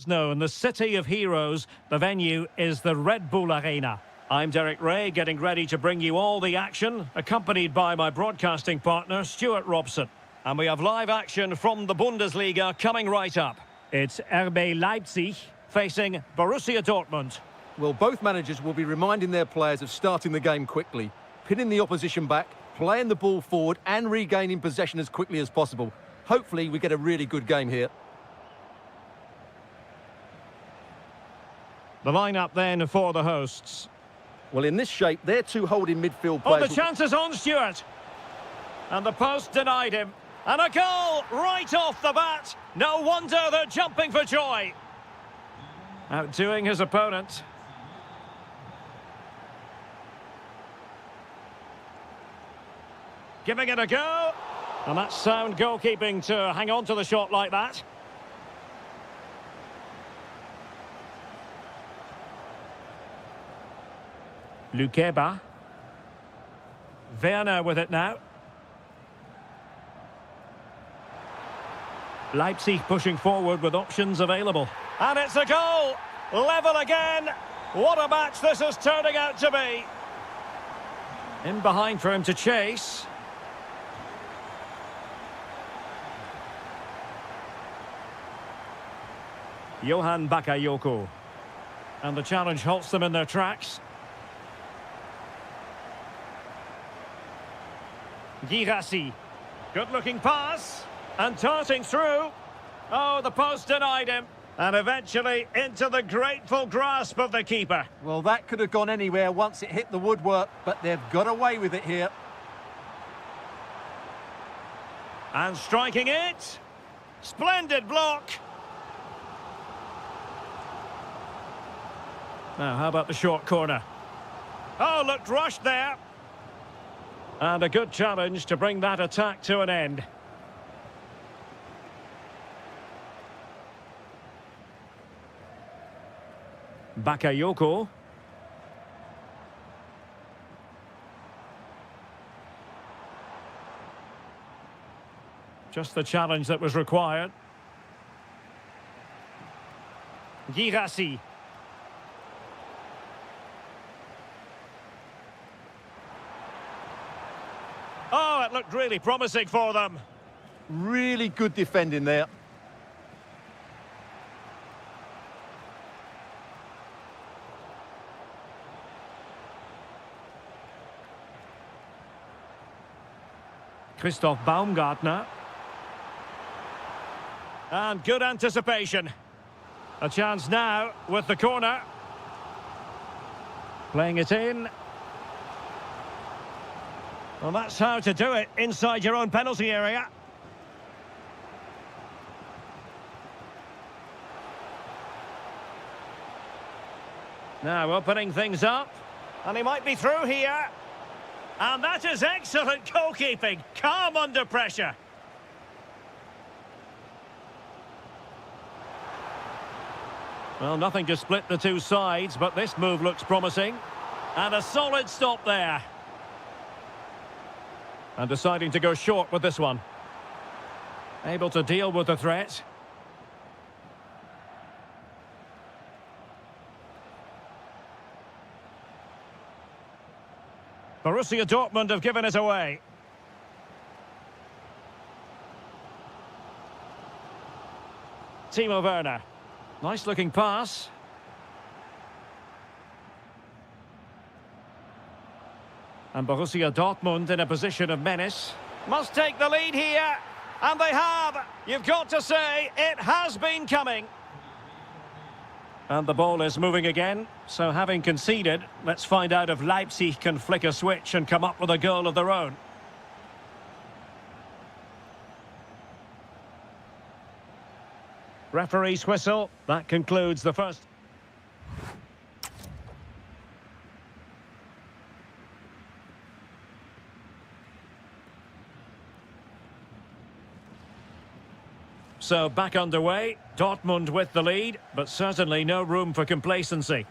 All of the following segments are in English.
Known, the city of heroes, the venue is the Red Bull Arena. I'm Derek Ray, getting ready to bring you all the action, accompanied by my broadcasting partner, Stuart Robson. And we have live action from the Bundesliga coming right up. It's RB Leipzig facing Borussia Dortmund. Well, both managers will be reminding their players of starting the game quickly, pinning the opposition back, playing the ball forward and regaining possession as quickly as possible. Hopefully we get a really good game here. The lineup then for the hosts. Well, in this shape, they're two holding midfield Oh, players. the chance is on, Stuart. And the post denied him. And a goal right off the bat. No wonder they're jumping for joy. Outdoing his opponent. Giving it a go. And that's sound goalkeeping to hang on to the shot like that. Lukeba. Werner with it now. Leipzig pushing forward with options available. And it's a goal! Level again! What a match this is turning out to be! In behind for him to chase. Johan Bakayoko. And the challenge halts them in their tracks. Girassi. Good-looking pass. And darting through. Oh, the post denied him. And eventually into the grateful grasp of the keeper. Well, that could have gone anywhere once it hit the woodwork, but they've got away with it here. And striking it. Splendid block. Now, how about the short corner? Oh, looked rushed there. And a good challenge to bring that attack to an end. Bakayoko. Just the challenge that was required. Girassi. Oh, it looked really promising for them. Really good defending there. Christoph Baumgartner. And good anticipation. A chance now with the corner. Playing it in. Well, that's how to do it inside your own penalty area. Now opening things up. And he might be through here. And that is excellent goalkeeping. Calm under pressure. Well, nothing to split the two sides, but this move looks promising. And a solid stop there. And deciding to go short with this one. Able to deal with the threat. Borussia Dortmund have given it away. Timo Werner. Nice looking pass. And Borussia Dortmund in a position of menace. Must take the lead here. And they have. You've got to say, it has been coming. And the ball is moving again. So having conceded, let's find out if Leipzig can flick a switch and come up with a goal of their own. Referee's whistle. That concludes the first. So back underway, Dortmund with the lead, but certainly no room for complacency.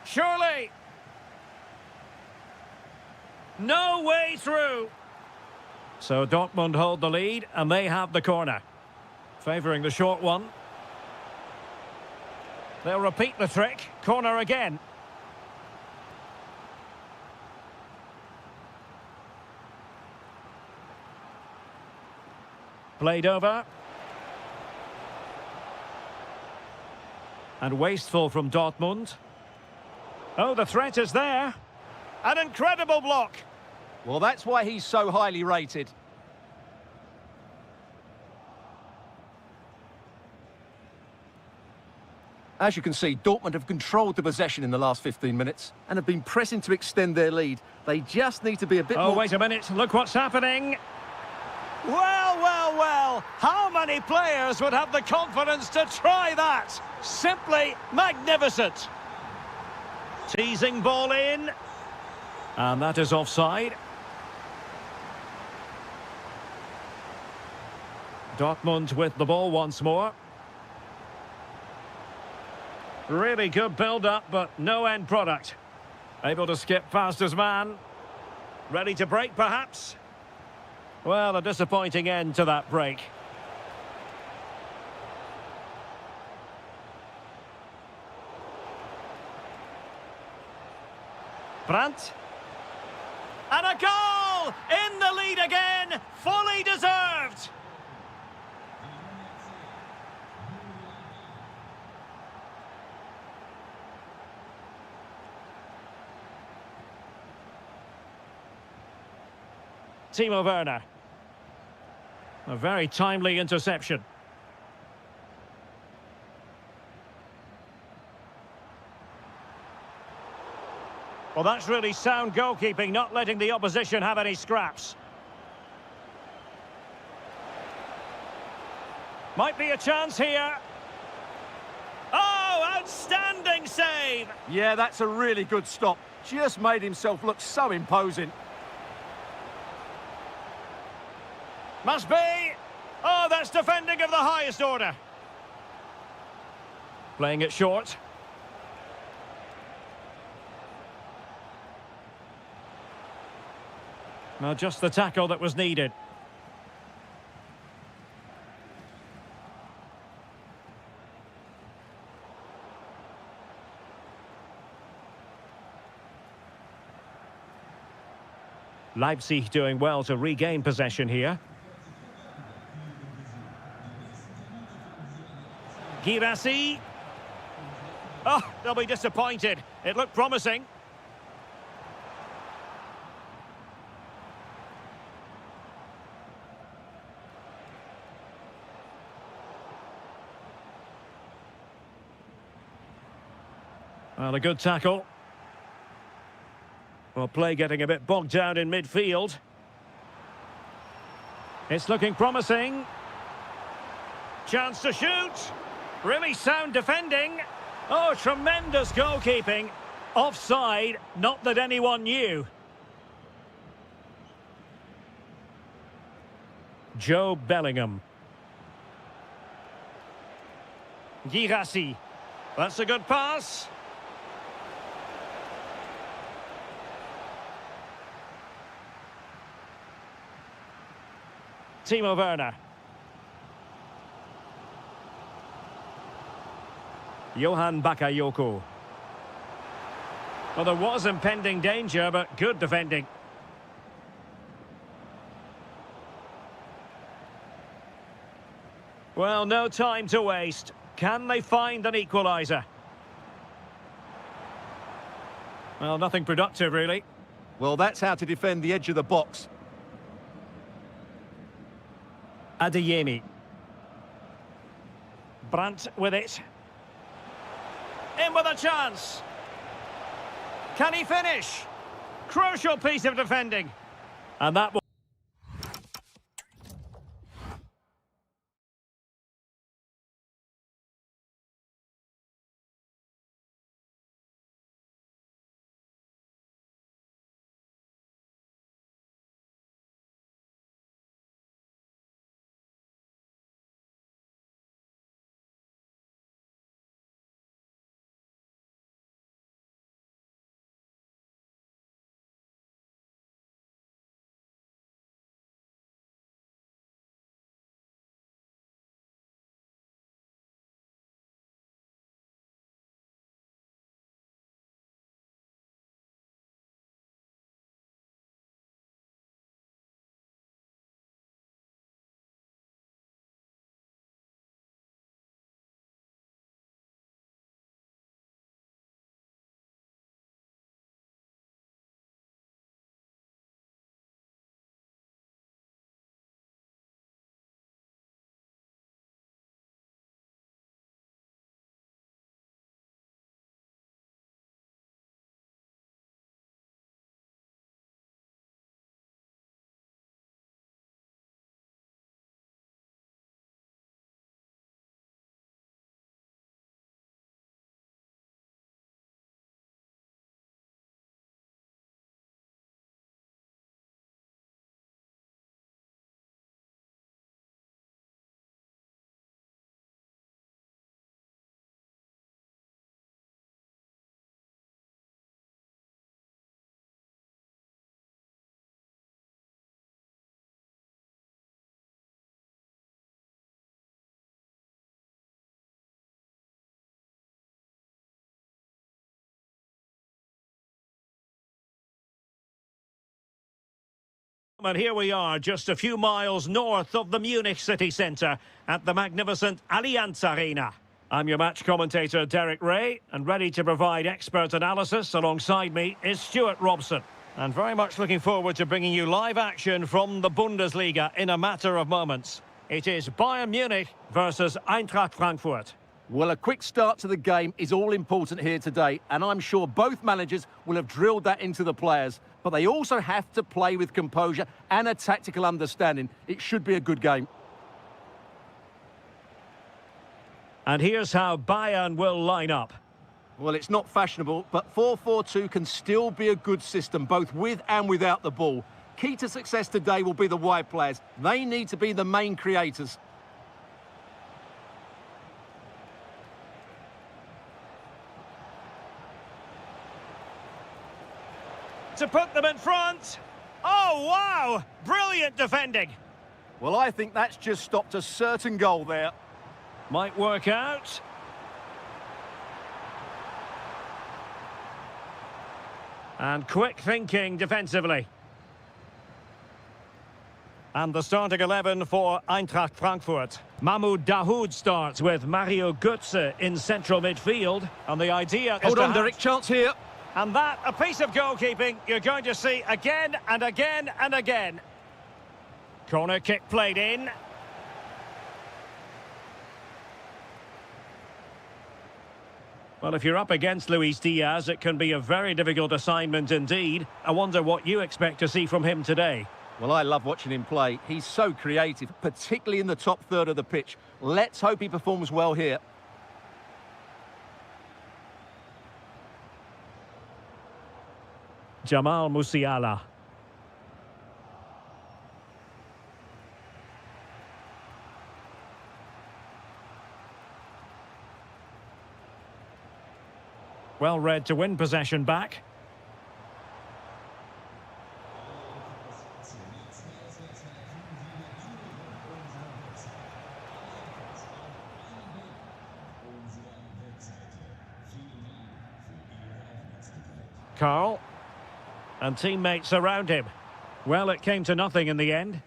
Surely! No way through! So Dortmund hold the lead and they have the corner. Favouring the short one. They'll repeat the trick. Corner again. Played over. And wasteful from Dortmund. Oh, the threat is there. An incredible block. Well, that's why he's so highly rated. As you can see, Dortmund have controlled the possession in the last 15 minutes and have been pressing to extend their lead. They just need to be a bit more... Oh, wait a minute. Look what's happening. Well, well, well. How many players would have the confidence to try that? Simply magnificent. Teasing ball in. And that is offside. Dortmund with the ball once more. Really good build-up, but no end product. Able to skip past his man. Ready to break, perhaps? Well, a disappointing end to that break. Brandt. And a goal! In the lead again! Fully deserved! Timo Werner. A very timely interception. Well, that's really sound goalkeeping, not letting the opposition have any scraps. Might be a chance here. Oh, outstanding save! Yeah, that's a really good stop. Just made himself look so imposing. Must be. Oh, that's defending of the highest order. Playing it short. Well, just the tackle that was needed. Leipzig doing well to regain possession here. Girassi. Oh, they'll be disappointed. It looked promising. Well, a good tackle. Well, play getting a bit bogged down in midfield. It's looking promising. Chance to shoot. Really sound defending. Oh, tremendous goalkeeping. Offside, not that anyone knew. Joe Bellingham. Girassi. That's a good pass. Timo Werner. Johan Bakayoko. Well, there was impending danger, but good defending. Well, no time to waste. Can they find an equaliser? Well, nothing productive, really. Well, that's how to defend the edge of the box. Adeyemi. Brandt with it. In with a chance. Can he finish? Crucial piece of defending. And that will And here we are, just a few miles north of the Munich city centre at the magnificent Allianz Arena. I'm your match commentator, Derek Ray, and ready to provide expert analysis alongside me is Stuart Robson. And very much looking forward to bringing you live action from the Bundesliga in a matter of moments. It is Bayern Munich versus Eintracht Frankfurt. Well, a quick start to the game is all important here today, and I'm sure both managers will have drilled that into the players. But they also have to play with composure and a tactical understanding. It should be a good game. And here's how Bayern will line up. Well, it's not fashionable, but 4-4-2 can still be a good system, both with and without the ball. Key to success today will be the wide players. They need to be the main creators. To put them in front. Oh, wow! Brilliant defending. Well, I think that's just stopped a certain goal there. Might work out. And quick thinking defensively. And the starting 11 for Eintracht Frankfurt. Mahmoud Dahoud starts with Mario Götze in central midfield. And the idea is Hold on, Derek, chance here. And that, a piece of goalkeeping you're going to see again and again and again. Corner kick played in. Well, if you're up against Luis Diaz, it can be a very difficult assignment indeed. I wonder what you expect to see from him today. Well, I love watching him play. He's so creative, particularly in the top third of the pitch. Let's hope he performs well here. Jamal Musiala. Well read to win possession back. Carl. And teammates around him. Well, it came to nothing in the end.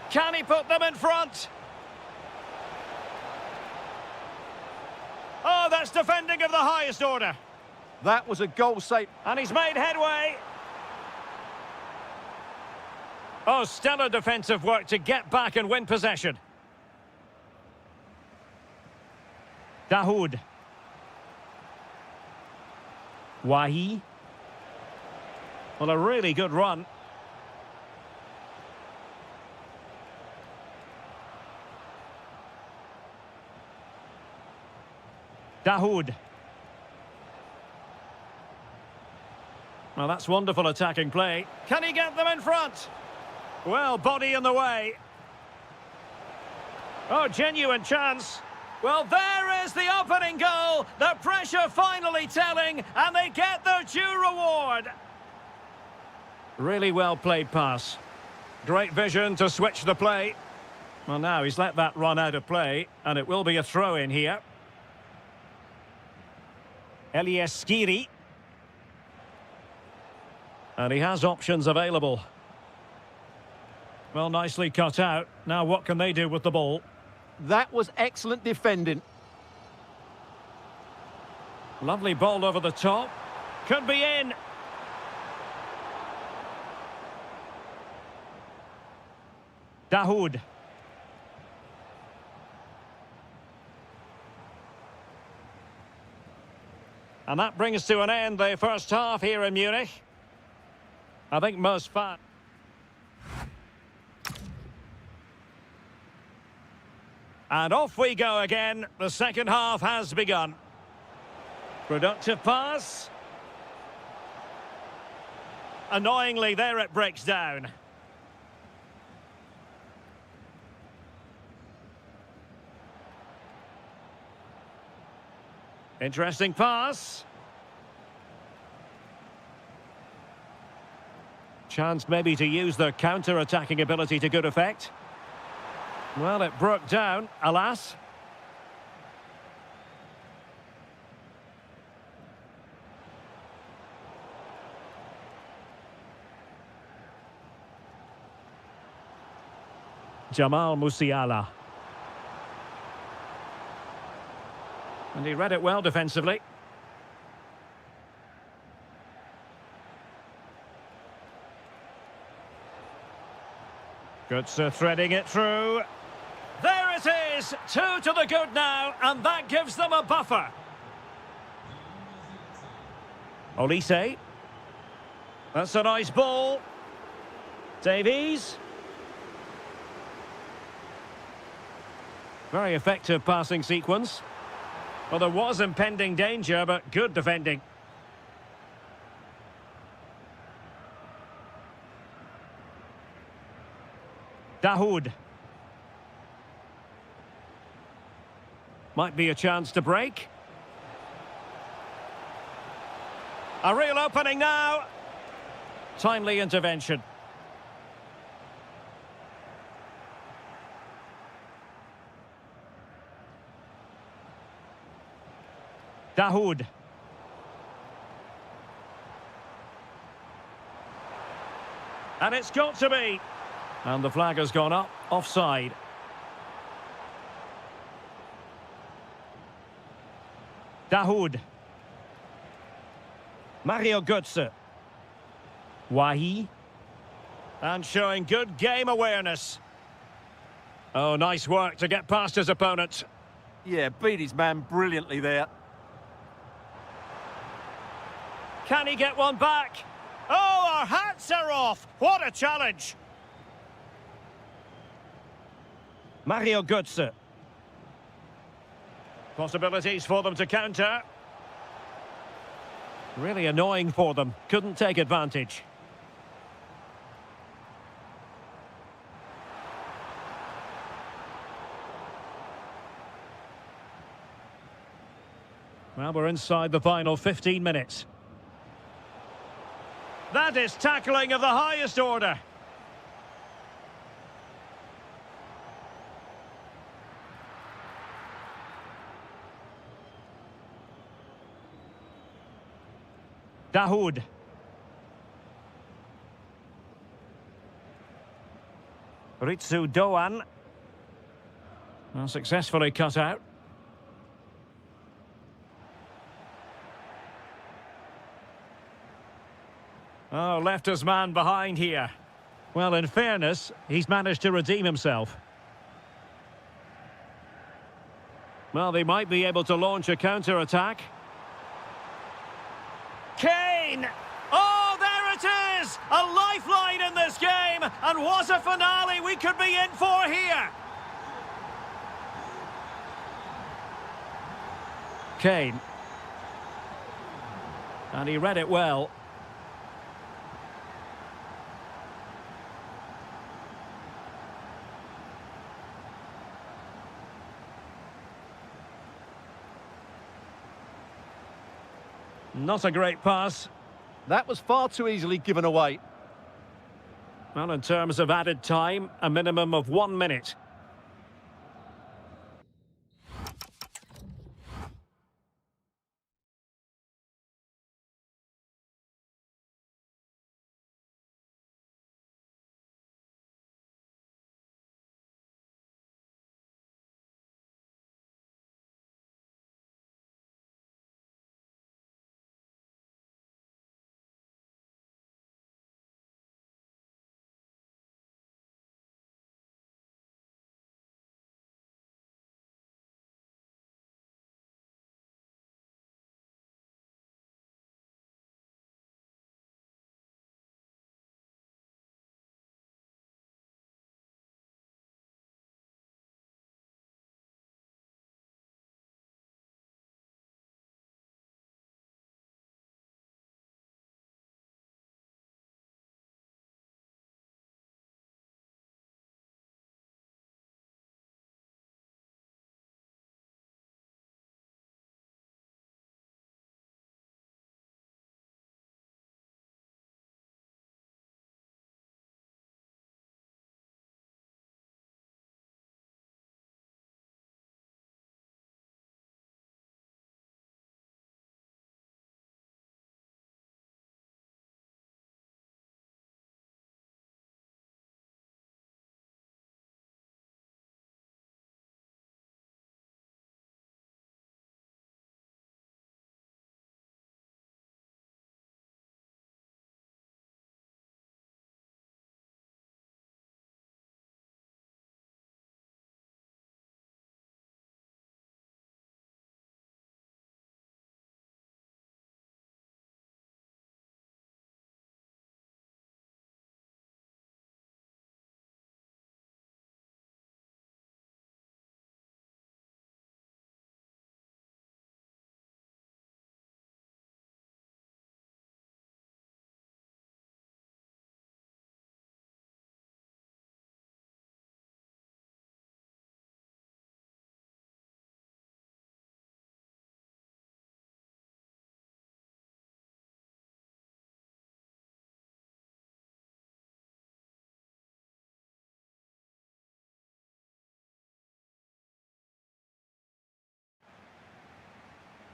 Can he put them in front? Oh, that's defending of the highest order. That was a goal save. And he's made headway. Oh, stellar defensive work to get back and win possession. Dahoud. Wahi. Well, a really good run. Dahoud. Well, that's wonderful attacking play. Can he get them in front? Well, body in the way. Oh, genuine chance. Well, there is the opening goal. The pressure finally telling, and they get their due reward. Really well played pass. Great vision to switch the play. Well, now he's let that run out of play, and it will be a throw-in here. Elias Skiri. And he has options available. Well, nicely cut out. Now what can they do with the ball? That was excellent defending. Lovely ball over the top. Could be in. Dahoud. And that brings to an end the first half here in Munich. I think most fans... And off we go again. The second half has begun. Productive pass. Annoyingly, there it breaks down. Interesting pass. Chance maybe to use their counter-attacking ability to good effect. Well, it broke down, alas. Jamal Musiala. And he read it well defensively. Götze threading it through. There it is! 2 to the good now, and that gives them a buffer. Olise. That's a nice ball. Davies. Very effective passing sequence. Well, there was impending danger, but good defending. Dahoud. Might be a chance to break. A real opening now. Timely intervention. Dahoud. And it's got to be. And the flag has gone up, offside. Dahoud. Mario Götze. Wahi. And showing good game awareness. Oh, nice work to get past his opponent. Yeah, beat his man brilliantly there. Can he get one back? Oh, our hats are off! What a challenge! Mario Götze. Possibilities for them to counter. Really annoying for them. Couldn't take advantage. Well, we're inside the final 15 minutes. That is tackling of the highest order. Dahoud. Ritsu Doan. Well, successfully cut out. Oh, left his man behind here. Well, in fairness, he's managed to redeem himself. Well, they might be able to launch a counter-attack. Kane! Oh, there it is! A lifeline in this game! And what a finale we could be in for here! Kane. And he read it well. Not a great pass. That was far too easily given away. Well, in terms of added time, a minimum of 1 minute.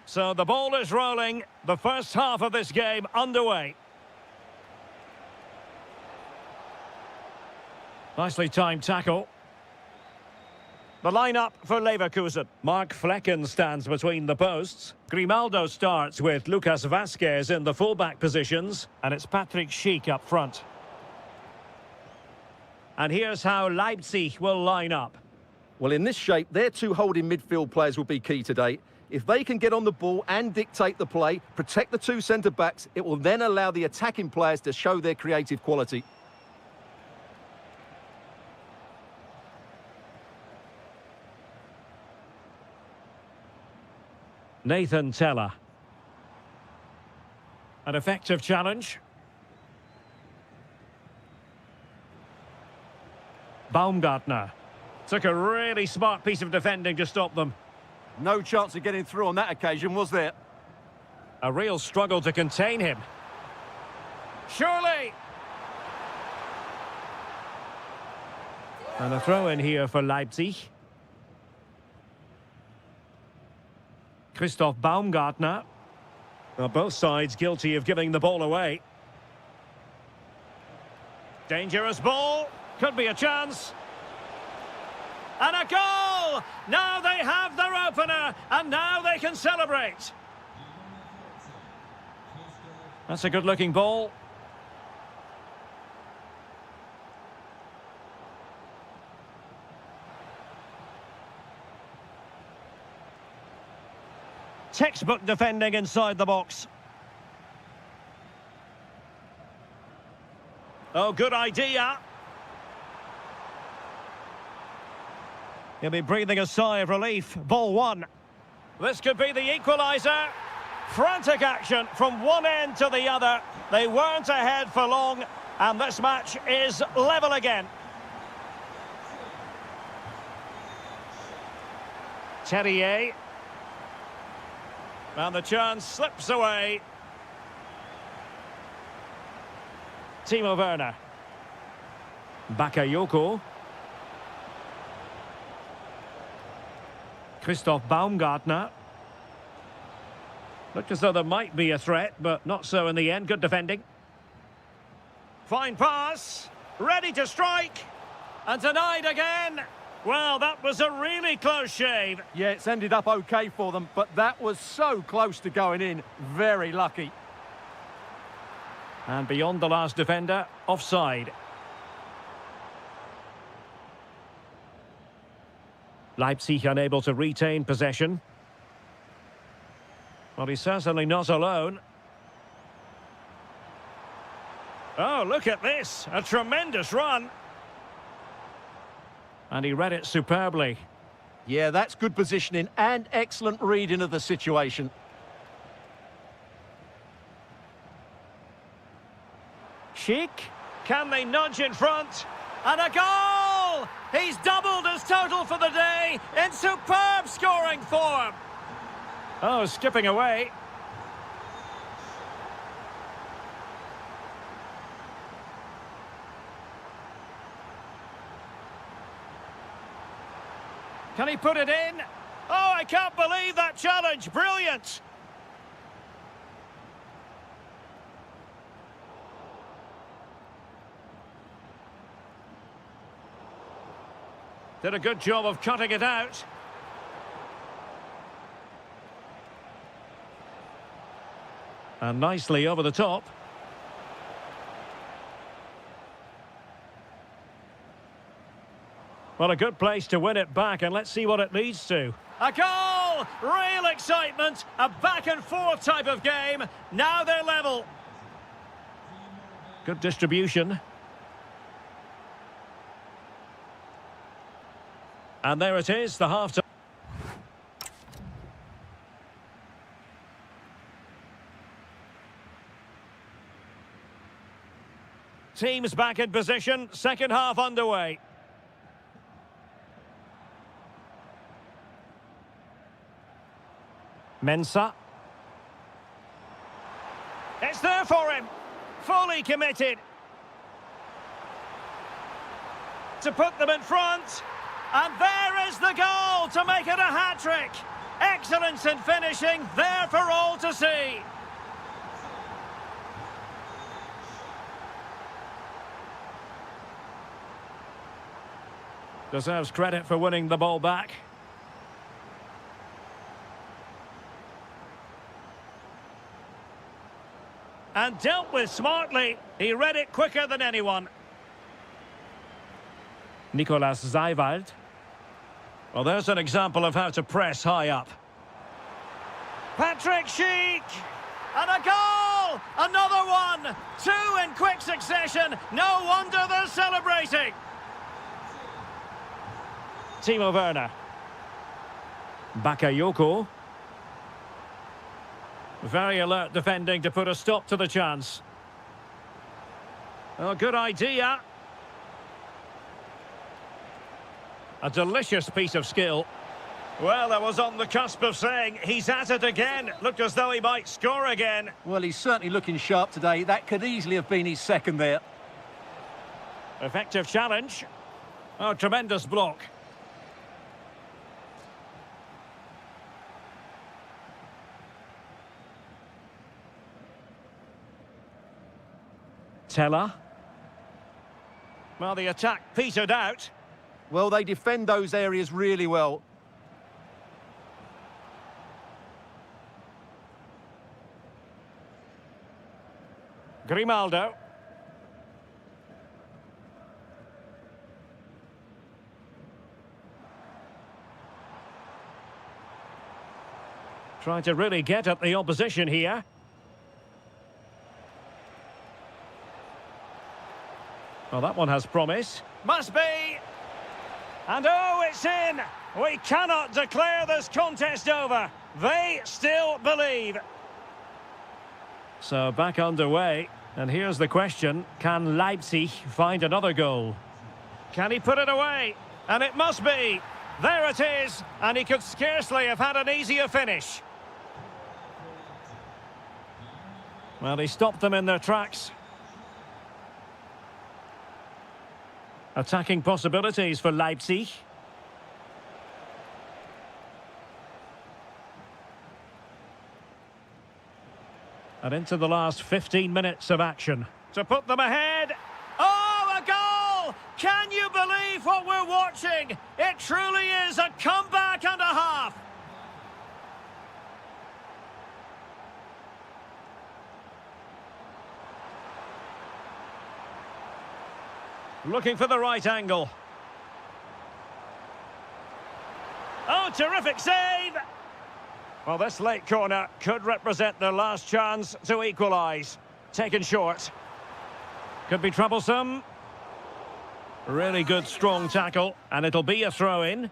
So the ball is rolling. The first half of this game underway. Nicely timed tackle. The lineup for Leverkusen. Mark Flecken stands between the posts. Grimaldo starts with Lucas Vazquez in the fullback positions. And it's Patrick Schick up front. And here's how Leipzig will line up. Well, in this shape, their two holding midfield players will be key today. If they can get on the ball and dictate the play, protect the two centre-backs, it will then allow the attacking players to show their creative quality. Nathan Teller. An effective challenge. Baumgartner. Took a really smart piece of defending to stop them. No chance of getting through on that occasion, was there? A real struggle to contain him. Surely! And a throw in here for Leipzig. Christoph Baumgartner. Well, both sides guilty of giving the ball away. Dangerous ball. Could be a chance. And a goal! Now they have their opener, and now they can celebrate. That's a good-looking ball. Textbook defending inside the box. Oh, good idea. He'll be breathing a sigh of relief. Ball one. This could be the equaliser. Frantic action from one end to the other. They weren't ahead for long, and this match is level again. Terrier. And the chance slips away. Timo Werner. Bakayoko. Christoph Baumgartner. Looked as though there might be a threat, but not so in the end. Good defending. Fine pass. Ready to strike. And denied again. Well, that was a really close shave. Yeah, it's ended up okay for them, but that was so close to going in. Very lucky. And beyond the last defender, offside. Leipzig unable to retain possession. Well, he's certainly not alone. Oh, look at this. A tremendous run. And he read it superbly. Yeah, that's good positioning and excellent reading of the situation. Schick. Can they nudge in front? And a goal! He's doubled his total for the day in superb scoring form. Oh, skipping away. Can he put it in? Oh, I can't believe that challenge. Brilliant. Did a good job of cutting it out. And nicely over the top. Well, a good place to win it back, and let's see what it leads to. A goal! Real excitement! A back-and-forth type of game. Now they're level. Good distribution. And there it is, the half-time. Teams back in position, second half underway. Mensah. It's there for him. Fully committed. To put them in front. And there is the goal to make it a hat-trick. Excellence in finishing, there for all to see. Deserves credit for winning the ball back. And dealt with smartly. He read it quicker than anyone. Nicolas Zeiwald. Well, there's an example of how to press high up. Patrick Schick! And a goal! Another one! Two in quick succession. No wonder they're celebrating. Timo Werner. Bakayoko. Very alert defending to put a stop to the chance. Oh, good idea. A delicious piece of skill. Well, I was on the cusp of saying he's at it again. Looked as though he might score again. Well, he's certainly looking sharp today. That could easily have been his second there. Effective challenge. Oh, tremendous block. Teller. Well, the attack petered out. Well, they defend those areas really well. Grimaldo. Trying to really get at the opposition here. Well, that one has promise. Must be! And oh, it's in! We cannot declare this contest over. They still believe. So back underway. And here's the question. Can Leipzig find another goal? Can he put it away? And it must be. There it is. And he could scarcely have had an easier finish. Well, he stopped them in their tracks. Attacking possibilities for Leipzig. And into the last 15 minutes of action. To put them ahead. Oh, a goal! Can you believe what we're watching? It truly is a comeback and a half. Looking for the right angle. Oh, terrific save! Well, this late corner could represent their last chance to equalise. Taken short. Could be troublesome. Really good, strong tackle, and it'll be a throw-in.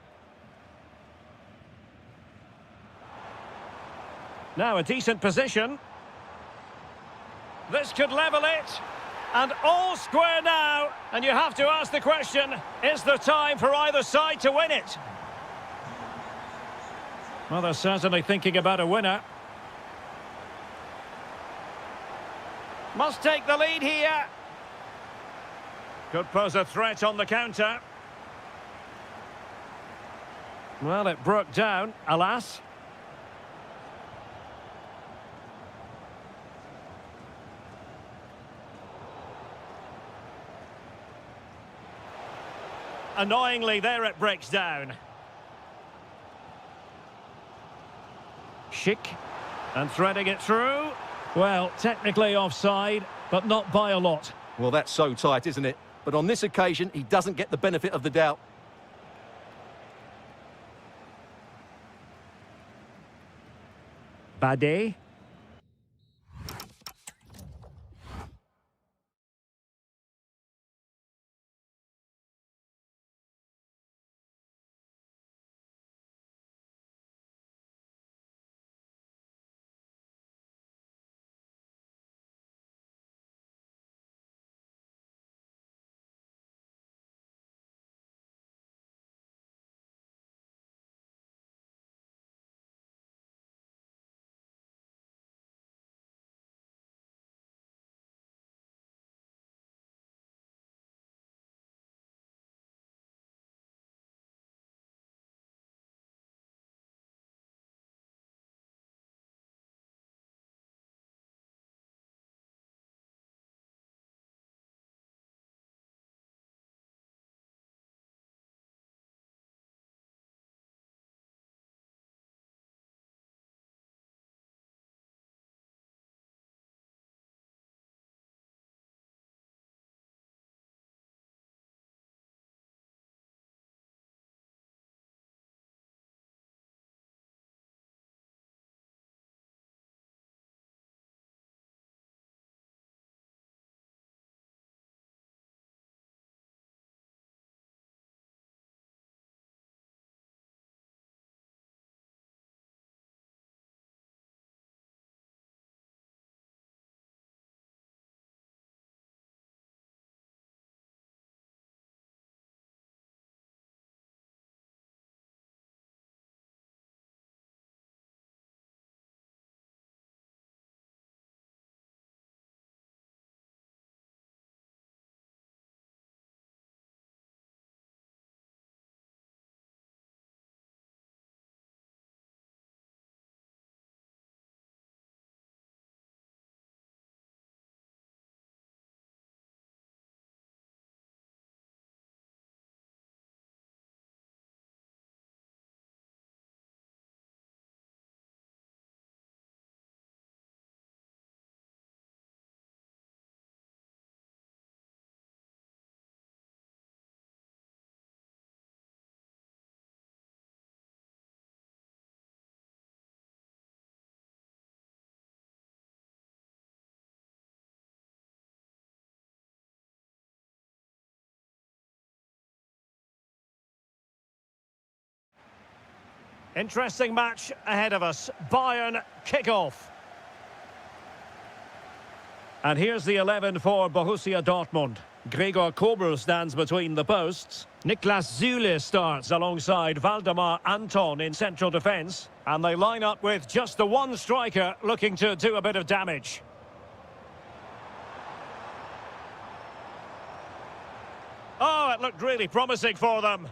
Now a decent position. This could level it. And all square now. And you have to ask the question, is there time for either side to win it? Well, they're certainly thinking about a winner. Must take the lead here. Could pose a threat on the counter. Well, it broke down, alas. Annoyingly, there it breaks down. Schick. And threading it through. Well, technically offside, but not by a lot. Well, that's so tight, isn't it? But on this occasion, he doesn't get the benefit of the doubt. Bade. Interesting match ahead of us. Bayern kick-off. And here's the 11 for Borussia Dortmund. Gregor Kobel stands between the posts. Niklas Süle starts alongside Valdemar Anton in central defence. And they line up with just the one striker looking to do a bit of damage. Oh, it looked really promising for them.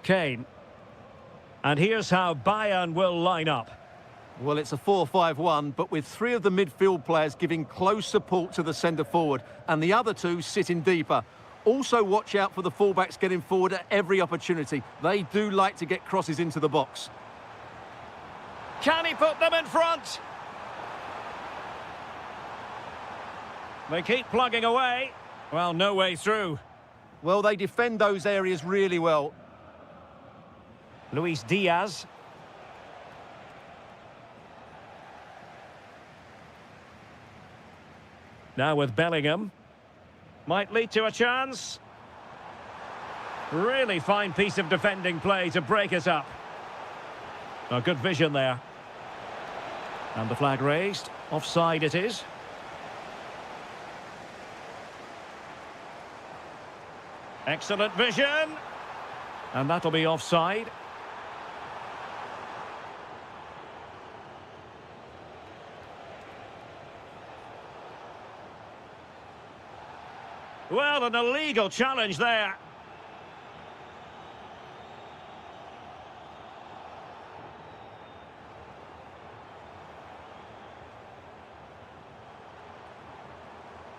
Kane. And here's how Bayern will line up. Well, it's a 4-5-1, but with three of the midfield players giving close support to the centre-forward and the other two sitting deeper. Also watch out for the fullbacks getting forward at every opportunity. They do like to get crosses into the box. Can he put them in front? They keep plugging away. Well, no way through. Well, they defend those areas really well. Luis Diaz. Now with Bellingham. Might lead to a chance. Really fine piece of defending play to break it up. A good vision there. And the flag raised. Offside it is. Excellent vision. And that'll be offside. Well, an illegal challenge there.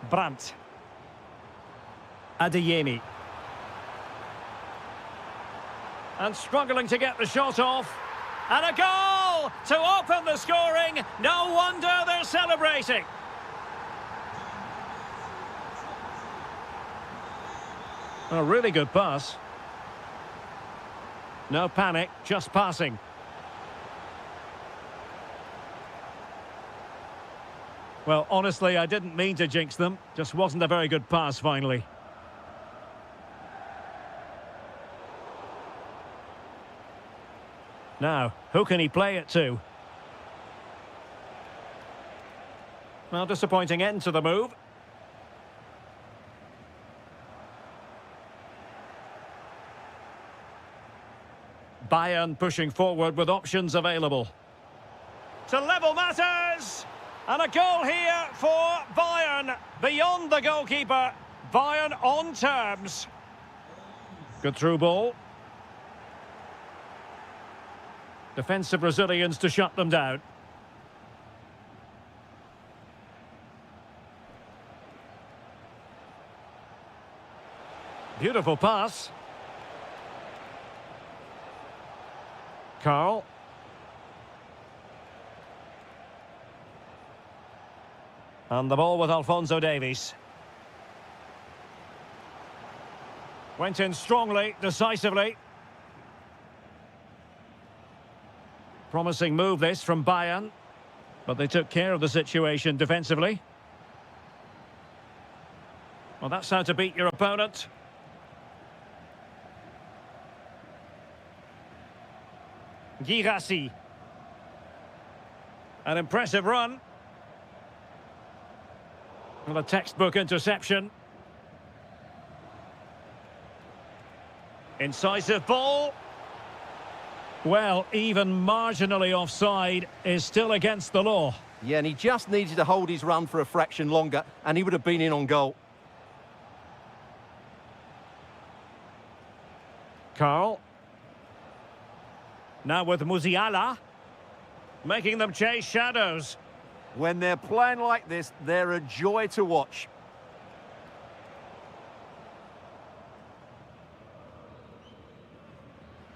Brandt. Adeyemi. And struggling to get the shot off. And a goal to open the scoring. No wonder they're celebrating. A really good pass. No panic, just passing. Well, honestly, I didn't mean to jinx them. Just wasn't a very good pass, finally. Now, who can he play it to? Well, disappointing end to the move. Bayern pushing forward with options available. To level matters! And a goal here for Bayern. Beyond the goalkeeper. Bayern on terms. Good through ball. Defensive Brazilians to shut them down. Beautiful pass. Carl. And the ball with Alphonso Davies. Went in strongly, decisively. Promising move this from Bayern. But they took care of the situation defensively. Well, that's how to beat your opponent. Girassi. An impressive run. Well, a textbook interception. Incisive ball. Well, even marginally offside is still against the law. Yeah, and he just needed to hold his run for a fraction longer, and he would have been in on goal. Carl. Now with Musiala. Making them chase shadows. When they're playing like this, they're a joy to watch.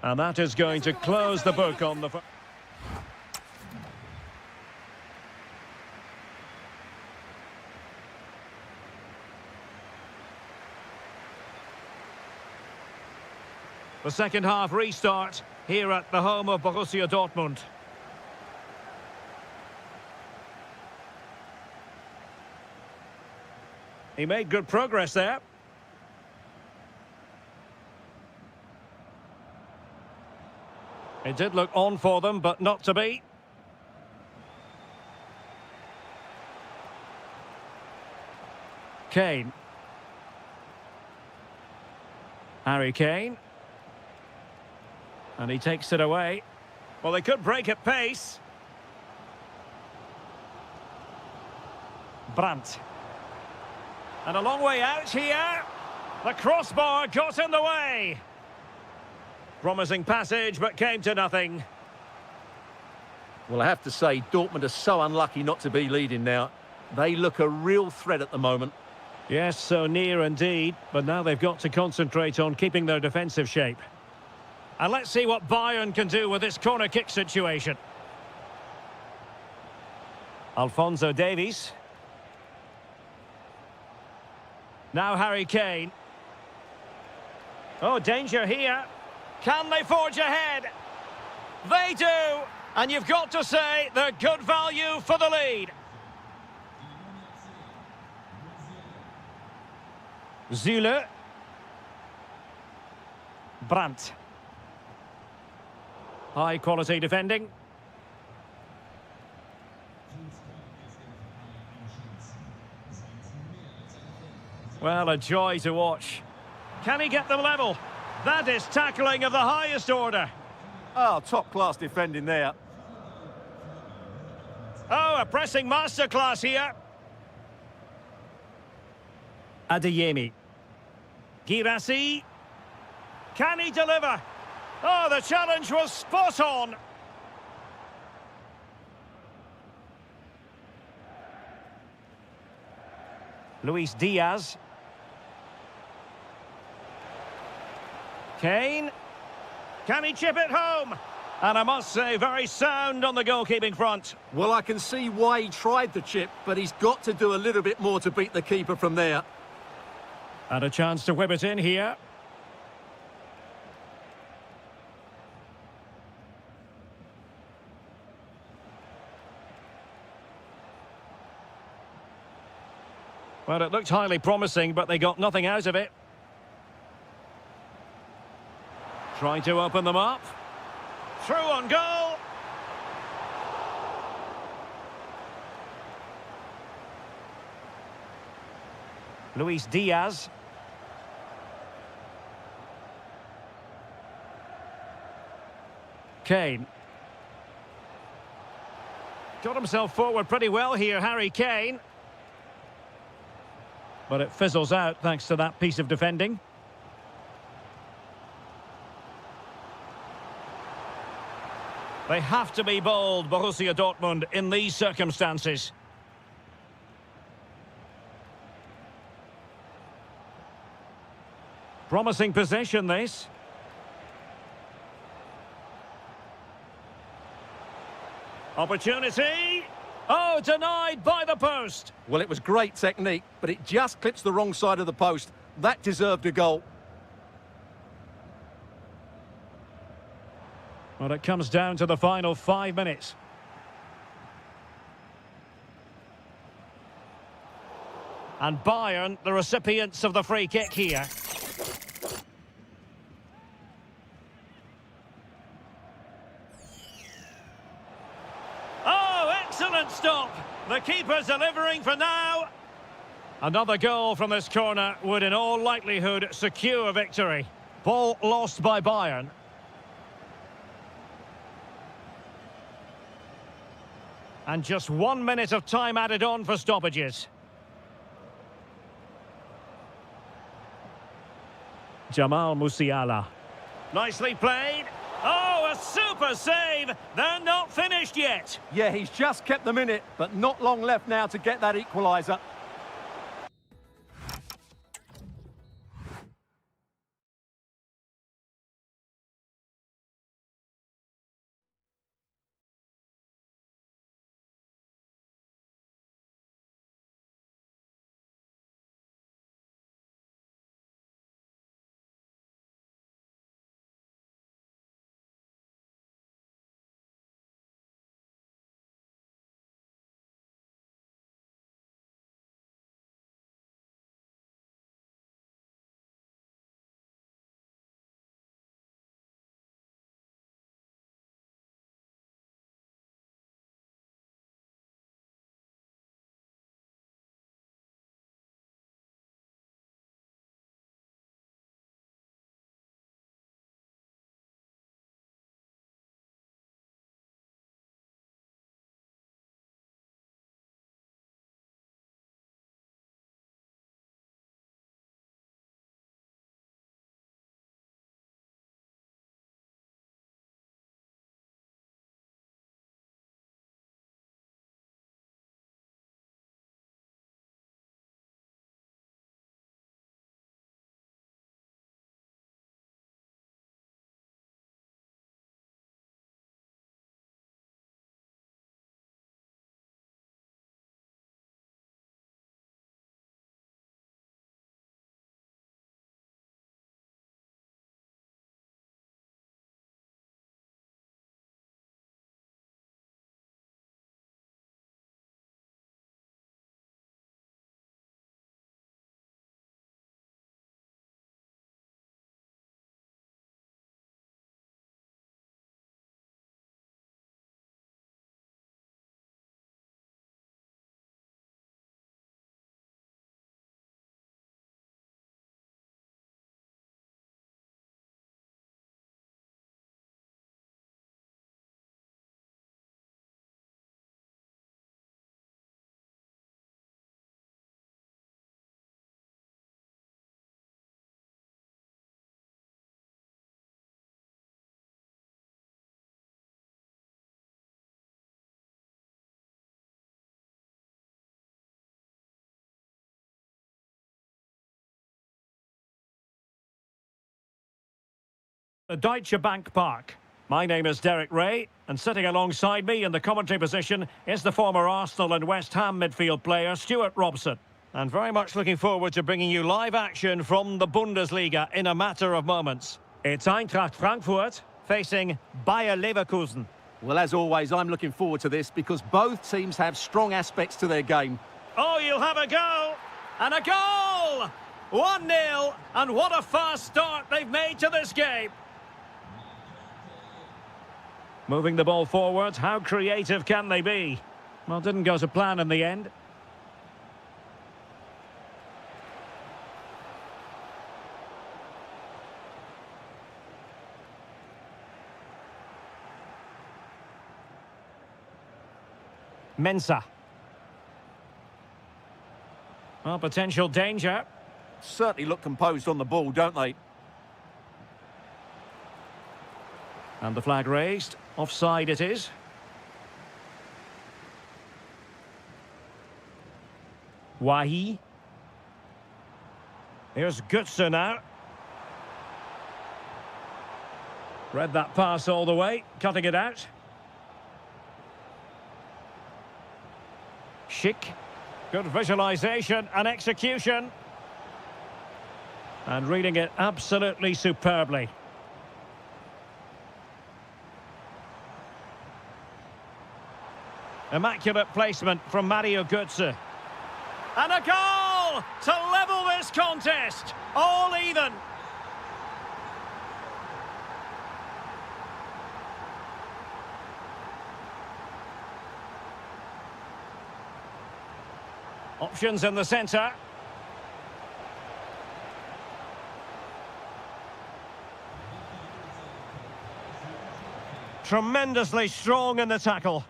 And that is going to close the book on the... The second half restart here at the home of Borussia Dortmund. He made good progress there. It did look on for them, but not to be. Kane. Harry Kane. And he takes it away. Well, they could break at pace. Brandt. And a long way out here. The crossbar got in the way. Promising passage, but came to nothing. Well, I have to say, Dortmund are so unlucky not to be leading now. They look a real threat at the moment. Yes, so near indeed, but now they've got to concentrate on keeping their defensive shape. And let's see what Bayern can do with this corner kick situation. Alphonso Davies. Now Harry Kane. Oh, danger here. Can they forge ahead? They do! And you've got to say they're good value for the lead. Zule. Brandt. High quality defending. Well, a joy to watch. Can he get them level? That is tackling of the highest order. Oh, top-class defending there. Oh, a pressing masterclass here. Adeyemi. Girassi. Can he deliver? Oh, the challenge was spot on. Luis Diaz. Kane. Can he chip it home? And I must say, very sound on the goalkeeping front. Well, I can see why he tried the chip, but he's got to do a little bit more to beat the keeper from there. And a chance to whip it in here. Well, it looked highly promising, but they got nothing out of it. Trying to open them up. Through on goal. Luis Diaz. Kane. Got himself forward pretty well here, Harry Kane. But it fizzles out thanks to that piece of defending. They have to be bold, Borussia Dortmund, in these circumstances. Promising possession, this. Opportunity. Oh, denied by the post. Well, it was great technique, but it just clips the wrong side of the post. That deserved a goal. Well, it comes down to the final 5 minutes. And Bayern, the recipients of the free kick here. Oh, excellent stop. The keeper's delivering for now. Another goal from this corner would in all likelihood secure victory. Ball lost by Bayern. And just 1 minute of time added on for stoppages. Jamal Musiala. Nicely played. Oh, a super save. They're not finished yet. Yeah, he's just kept them in it, but not long left now to get that equaliser. The Deutsche Bank Park. My name is Derek Ray, and sitting alongside me in the commentary position is the former Arsenal and West Ham midfield player Stuart Robson. And very much looking forward to bringing you live action from the Bundesliga in a matter of moments. It's Eintracht Frankfurt facing Bayer Leverkusen. Well, as always, I'm looking forward to this because both teams have strong aspects to their game. Oh, you'll have a go! And a goal! 1-0, and what a fast start they've made to this game. Moving the ball forward, how creative can they be? Well, didn't go to plan in the end. Mensah. Well, potential danger. Certainly look composed on the ball, don't they? And the flag raised. Offside it is. Wahi. Here's Götze now. Read that pass all the way, cutting it out. Schick. Good visualisation and execution. And reading it absolutely superbly. Immaculate placement from Mario Götze. And a goal to level this contest. All even. Options in the centre. Tremendously strong in the tackle.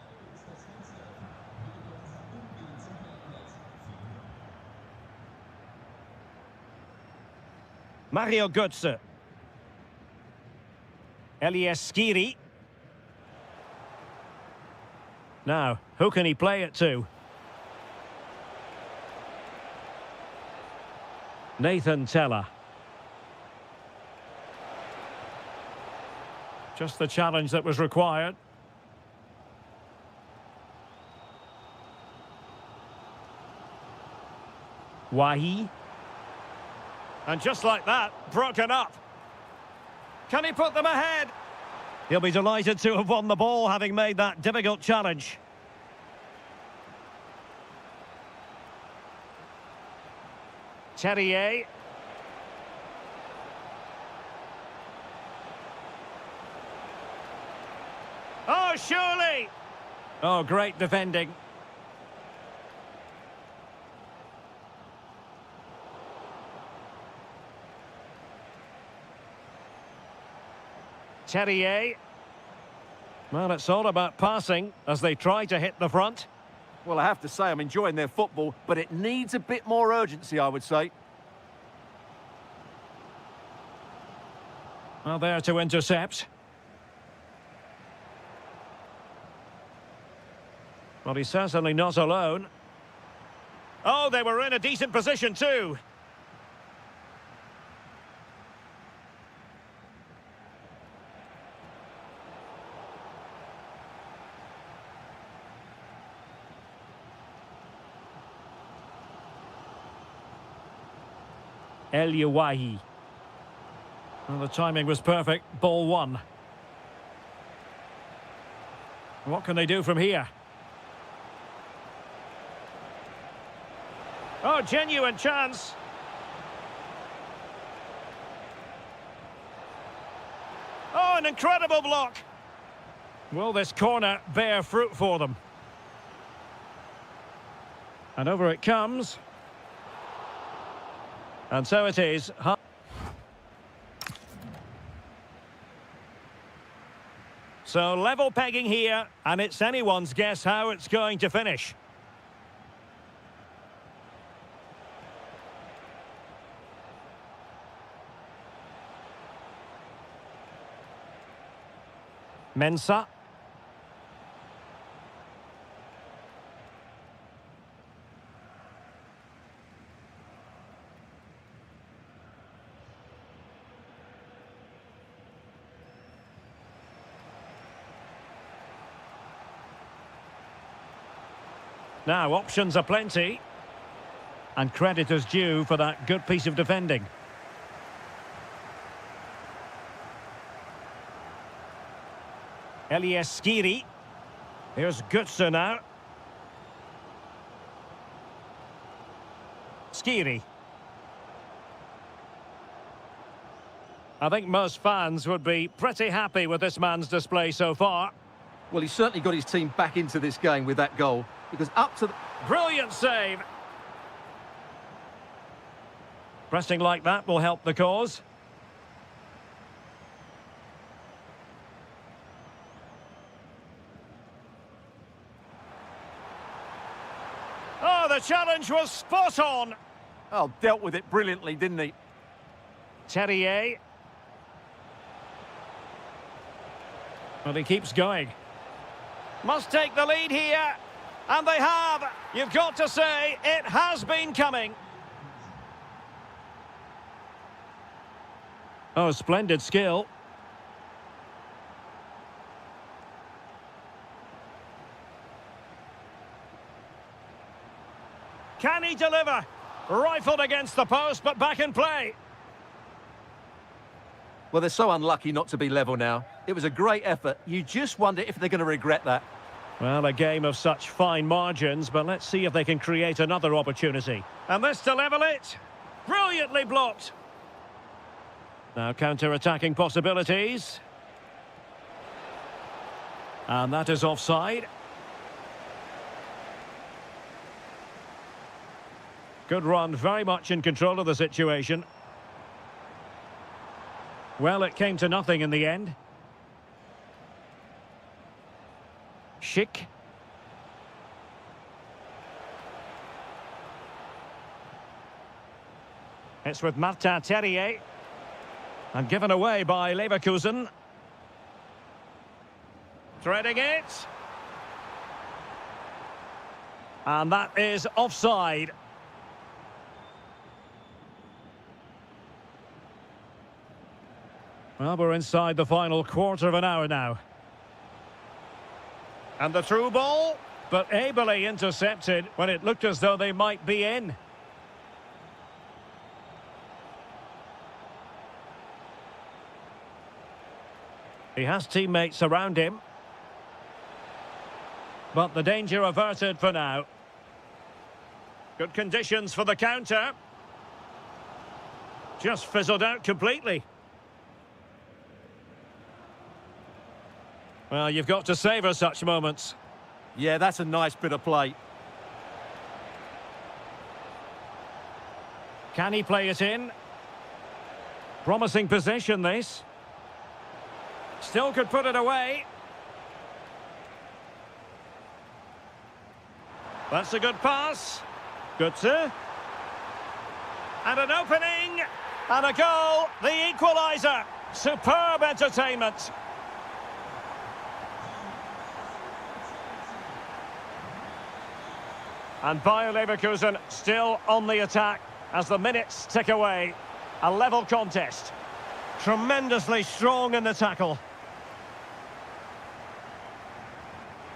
Mario Götze. Elias Skiri. Now, who can he play it to? Nathan Teller. Just the challenge that was required. Wahi. And just like that, broken up. Can he put them ahead? He'll be delighted to have won the ball, having made that difficult challenge. Terrier. Oh, surely! Oh, great defending. Terrier. Well, it's all about passing as they try to hit the front. Well, I have to say I'm enjoying their football, but it needs a bit more urgency, I would say. Well, there to intercept. Well, he's certainly not alone. Oh, they were in a decent position too. El Yawahi. Well, the timing was perfect. Ball one. What can they do from here? Oh, genuine chance. Oh, an incredible block. Will this corner bear fruit for them? And over it comes. And so it is. So level pegging here, and it's anyone's guess how it's going to finish. Mensah. Now, options are plenty. And credit is due for that good piece of defending. Elias Skiri. Here's Götze now. Skiri. I think most fans would be pretty happy with this man's display so far. Well, he's certainly got his team back into this game with that goal, because up to the... Brilliant save. Pressing like that will help the cause. Oh, the challenge was spot on. Oh, dealt with it brilliantly, didn't he? Terrier. Well, he keeps going. Must take the lead here. And they have. You've got to say, it has been coming. Oh, splendid skill. Can he deliver? Rifled against the post, but back in play. Well, they're so unlucky not to be level now. It was a great effort. You just wonder if they're going to regret that. Well, a game of such fine margins, but let's see if they can create another opportunity. And this to level it. Brilliantly blocked. Now counter-attacking possibilities. And that is offside. Good run, very much in control of the situation. Well, it came to nothing in the end. Schick. It's with Martin Terrier. And given away by Leverkusen. Threading it. And that is offside. Well, we're inside the final quarter of an hour now. And the through ball, but ably intercepted when it looked as though they might be in. He has teammates around him. But the danger averted for now. Good conditions for the counter. Just fizzled out completely. Well, you've got to savour such moments. Yeah, that's a nice bit of play. Can he play it in? Promising position, this. Still could put it away. That's a good pass. Götze. And an opening. And a goal. The equaliser. Superb entertainment. And Bayer Leverkusen still on the attack as the minutes tick away. A level contest. Tremendously strong in the tackle.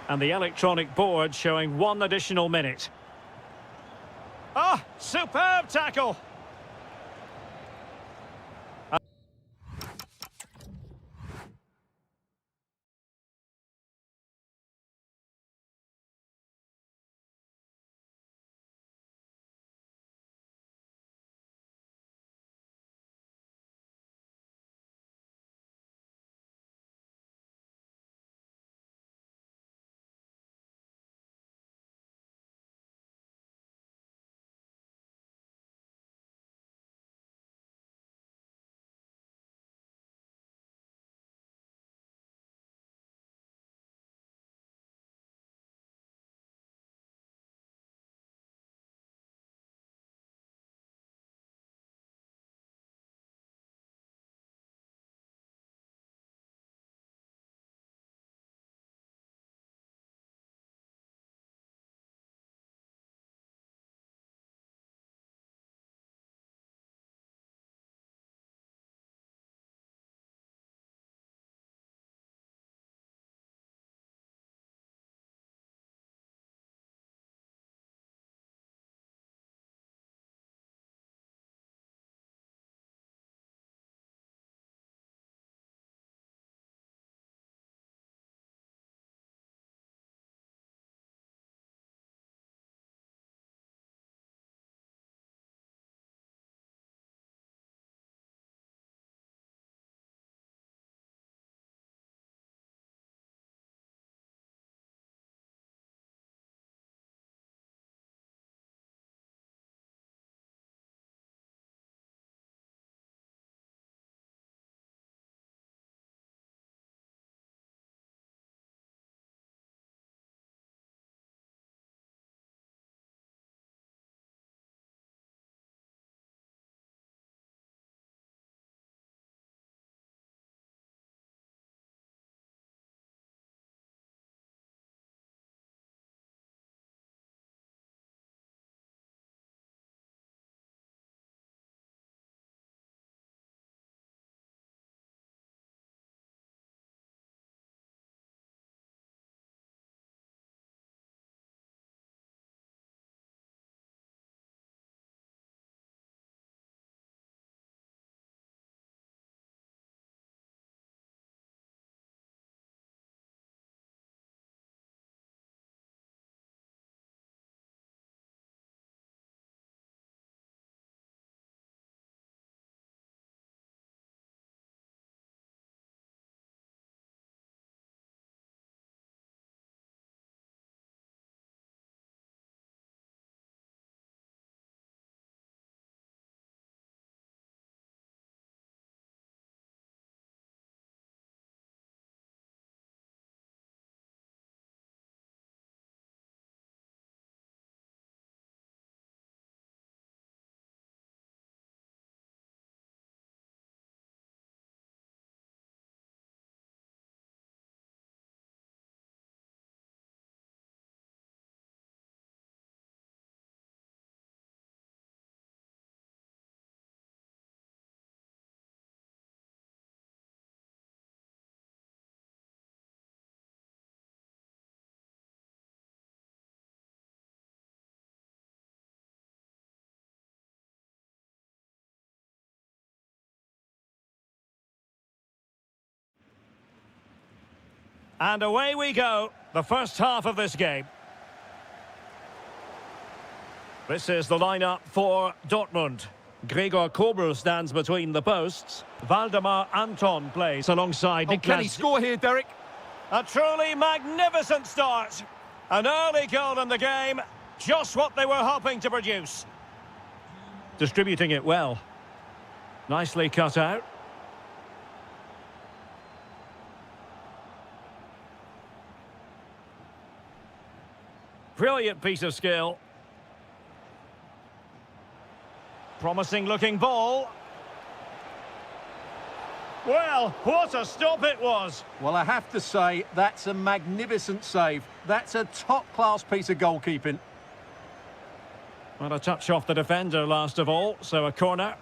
And the electronic board showing 1 additional minute. Ah, superb tackle. And away we go, the first half of this game. This is the lineup for Dortmund. Gregor Kobel stands between the posts. Valdemar Anton plays alongside Oh, Niklas. can he score here, Derek? A truly magnificent start. An early goal in the game. Just what they were hoping to produce. Distributing it well. Nicely cut out. Brilliant piece of skill. Promising looking ball. Well, what a stop it was. Well, I have to say, that's a magnificent save. That's a top-class piece of goalkeeping. Well, a touch off the defender last of all, so a corner.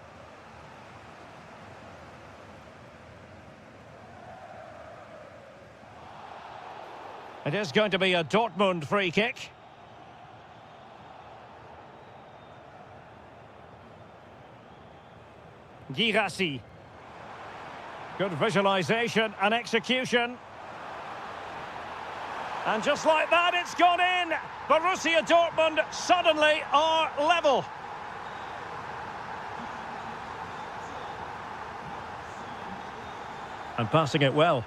It is going to be a Dortmund free kick. Girassi. Good visualisation and execution. And just like that, it's gone in. Borussia Dortmund suddenly are level. And passing it well.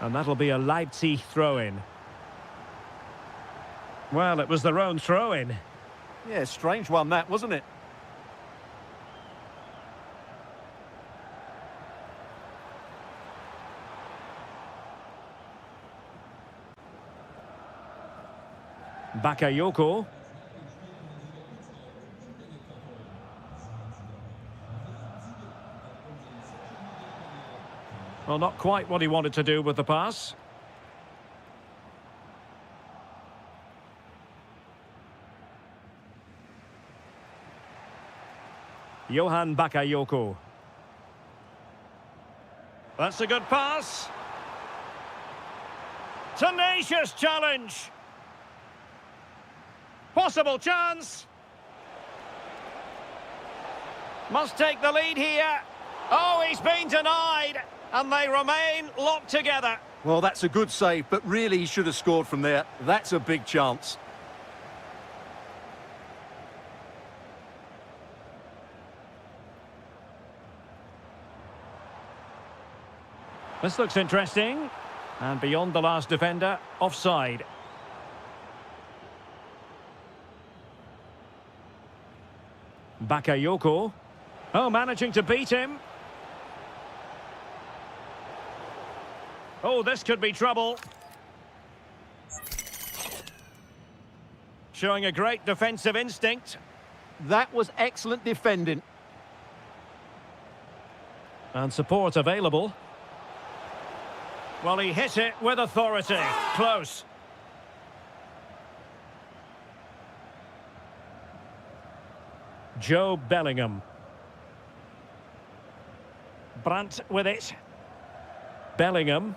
And that'll be a Leipzig throw-in. Well, it was their own throw-in. Yeah, strange one that, wasn't it? Bakayoko. Well, not quite what he wanted to do with the pass. Johan Bakayoko. That's a good pass. Tenacious challenge. Possible chance. Must take the lead here. Oh, he's been denied. And they remain locked together. Well, that's a good save, but really he should have scored from there. That's a big chance. This looks interesting. And beyond the last defender, offside. Bakayoko. Oh, managing to beat him. Oh, this could be trouble. Showing a great defensive instinct. That was excellent defending. And support available. Well, he hit it with authority. Close. Joe Bellingham. Brandt with it. Bellingham.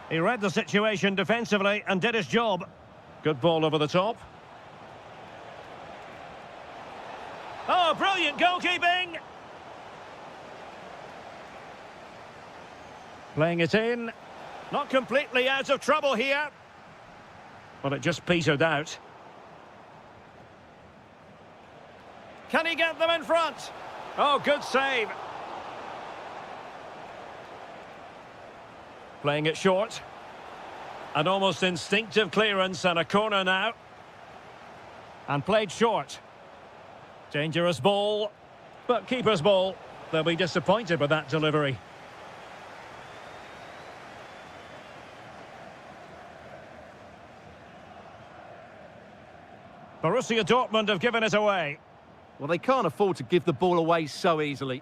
He read the situation defensively and did his job. Good ball over the top. Oh, brilliant goalkeeping! Playing it in. Not completely out of trouble here. Well, it just petered out. Can he get them in front? Oh, good save. Playing it short. An almost instinctive clearance and a corner now. And played short. Dangerous ball. But keeper's ball. They'll be disappointed with that delivery. Borussia Dortmund have given it away. Well, they can't afford to give the ball away so easily.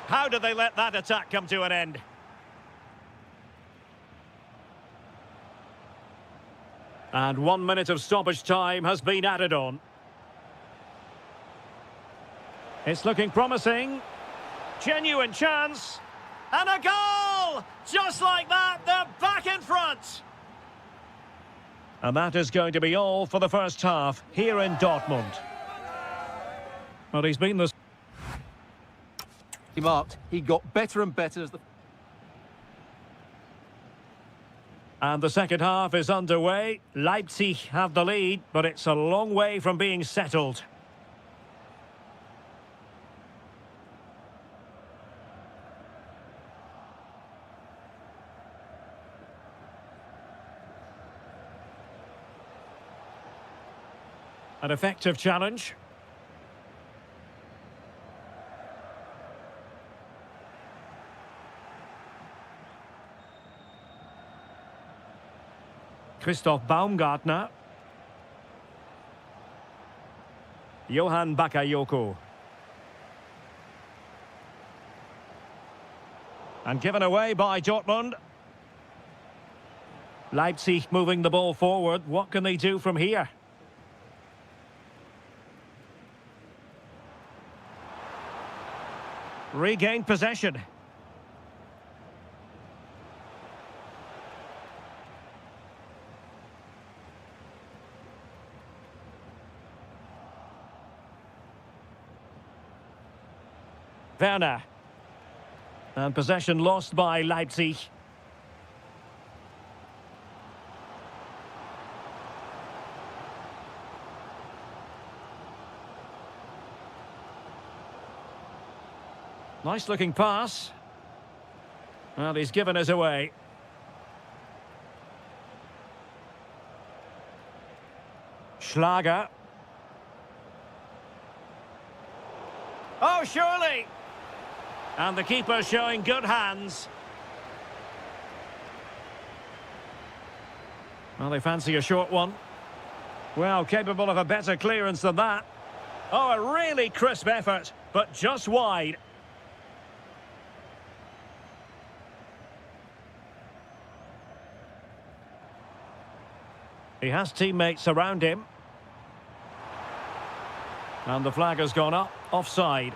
How did they let that attack come to an end? And 1 minute of stoppage time has been added on. It's looking promising. Genuine chance. And a goal! Just like that, they're back in front. And that is going to be all for the first half here in Dortmund. Well, he's been the... He marked. He got better and better as the... And the second half is underway. Leipzig have the lead, but it's a long way from being settled. An effective challenge. Christoph Baumgartner. Johan Bakayoko. And given away by Dortmund. Leipzig moving the ball forward. What can they do from here? Regained possession. Werner. And possession lost by Leipzig. Nice looking pass. Well, he's given us away. Schlager. Oh, surely! And the keeper showing good hands. Well, they fancy a short one. Well, capable of a better clearance than that. Oh, a really crisp effort, but just wide. He has teammates around him. And the flag has gone up, offside.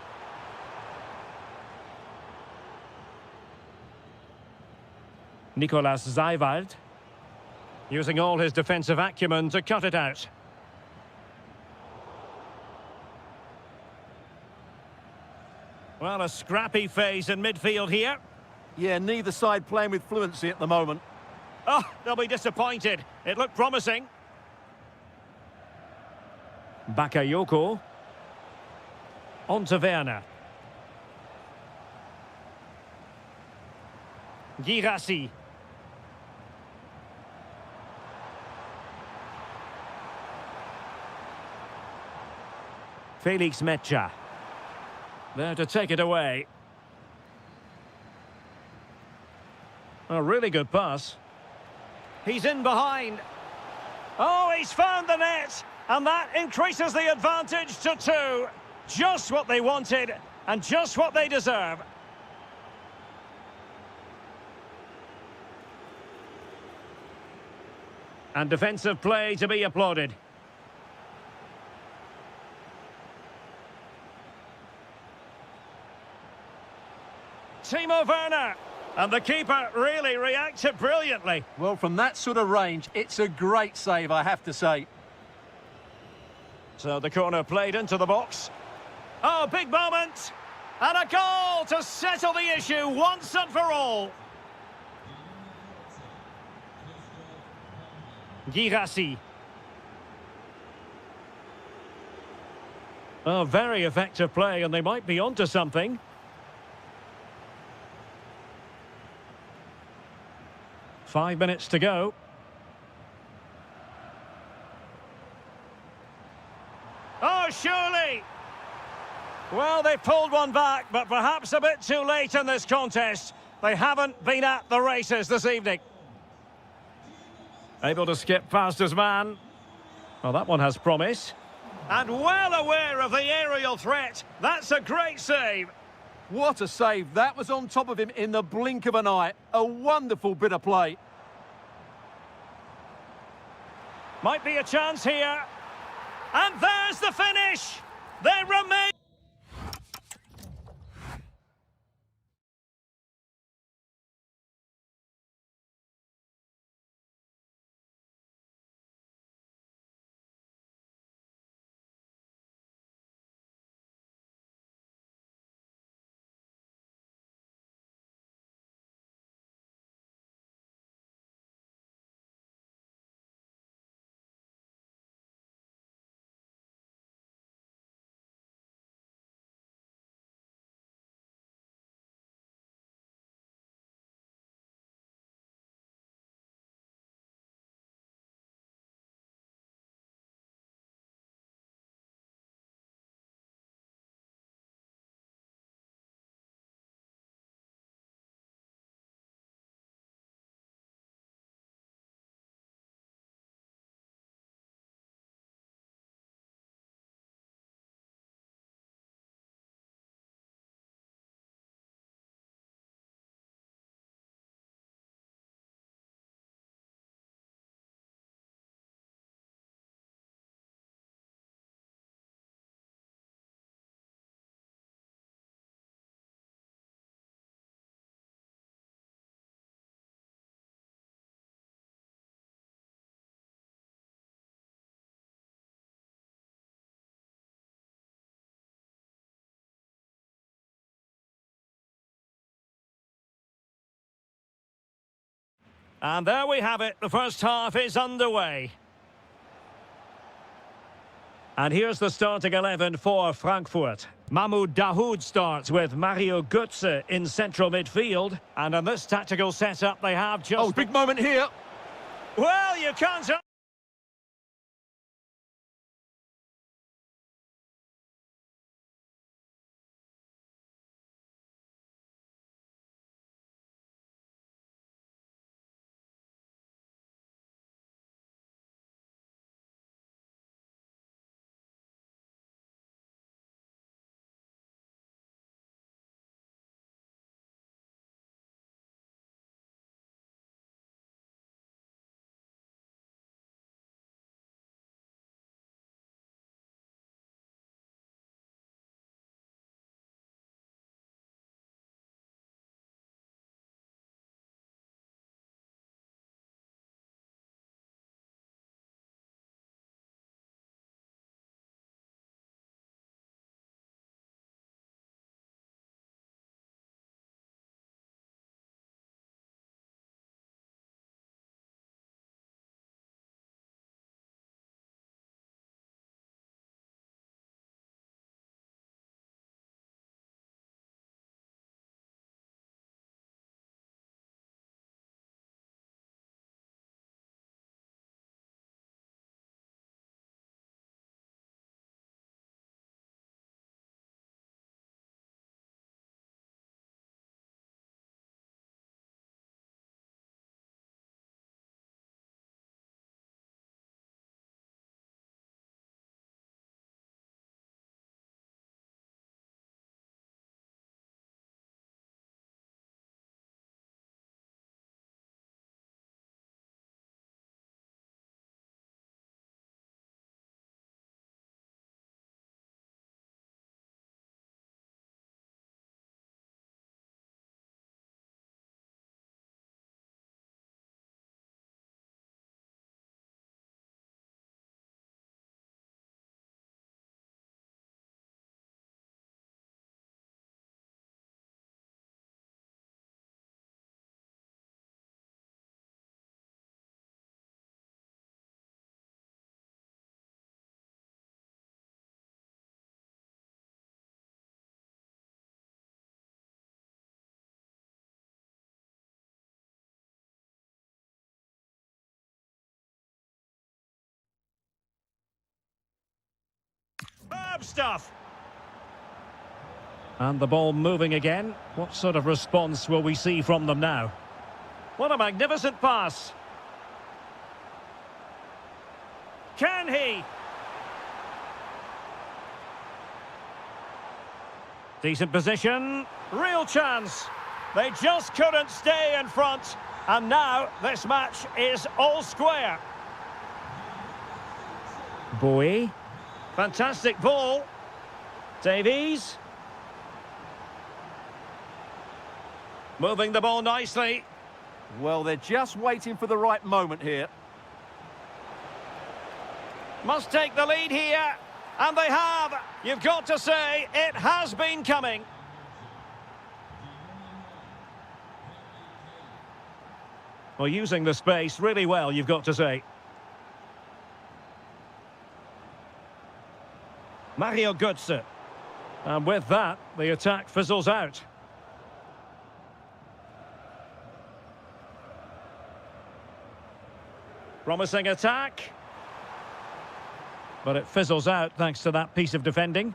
Nicolas Zeiwald, using all his defensive acumen to cut it out. Well, a scrappy phase in midfield here. Yeah, neither side playing with fluency at the moment. Oh, they'll be disappointed. It looked promising. Bakayoko. On to Werner. Girassi. Felix Mecha. There to take it away. A really good pass. He's in behind. Oh, he's found the net. And that increases the advantage to 2. Just what they wanted and just what they deserve. And defensive play to be applauded. Timo Werner. And the keeper really reacted brilliantly. Well, from that sort of range, it's a great save, I have to say. So the corner played into the box. Oh, big moment. And a goal to settle the issue once and for all. Girassi. Oh, very effective play, and they might be onto something. Five minutes to go. Oh, surely! Well, they pulled one back, but perhaps a bit too late in this contest. They haven't been at the races this evening. Able to skip past his man. Well, that one has promise. And well aware of the aerial threat. That's a great save. What a save. That was on top of him in the blink of an eye. A wonderful bit of play. Might be a chance here. And there's the finish. They remain... And there we have it. The first half is underway. And here's the starting 11 for Frankfurt. Mahmoud Dahoud starts with Mario Götze in central midfield. And in this tactical setup, they have just... Oh, big moment here. Well, you can't... Fab stuff! And the ball moving again. What sort of response will we see from them now? What a magnificent pass! Can he? Decent position. Real chance. They just couldn't stay in front. And now this match is all square. Bowie. Fantastic ball. Davies. Moving the ball nicely. Well, they're just waiting for the right moment here. Must take the lead here. And they have. You've got to say, it has been coming. Well, using the space really well, you've got to say. Mario Götze. And with that, the attack fizzles out. Promising attack. But it fizzles out thanks to that piece of defending.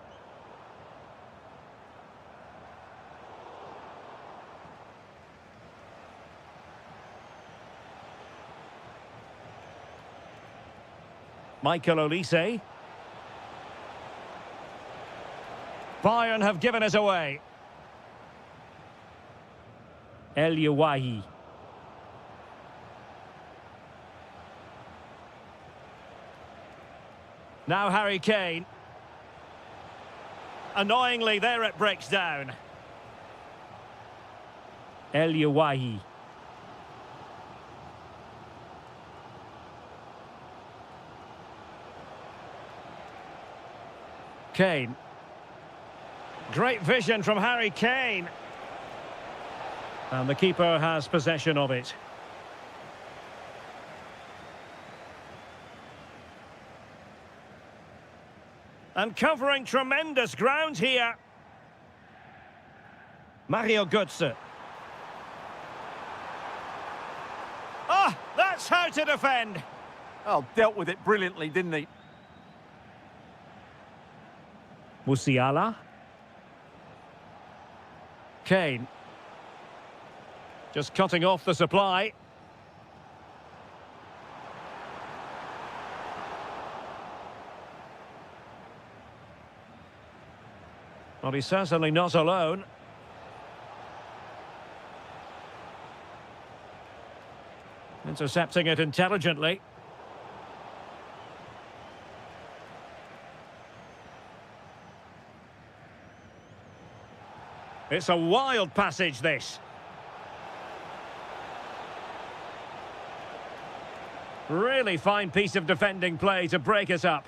Michael Olise. Bayern have given us away. El Yawahi. Now Harry Kane. Annoyingly, there it breaks down. El Yawahi. Kane. Great vision from Harry Kane. And the keeper has possession of it. And covering tremendous ground here. Mario Götze. Oh, that's how to defend. Oh, dealt with it brilliantly, didn't he? Musiala. Kane. Just cutting off the supply. Well, he's certainly not alone. Intercepting it intelligently. It's a wild passage, this. Really fine piece of defending play to break us up.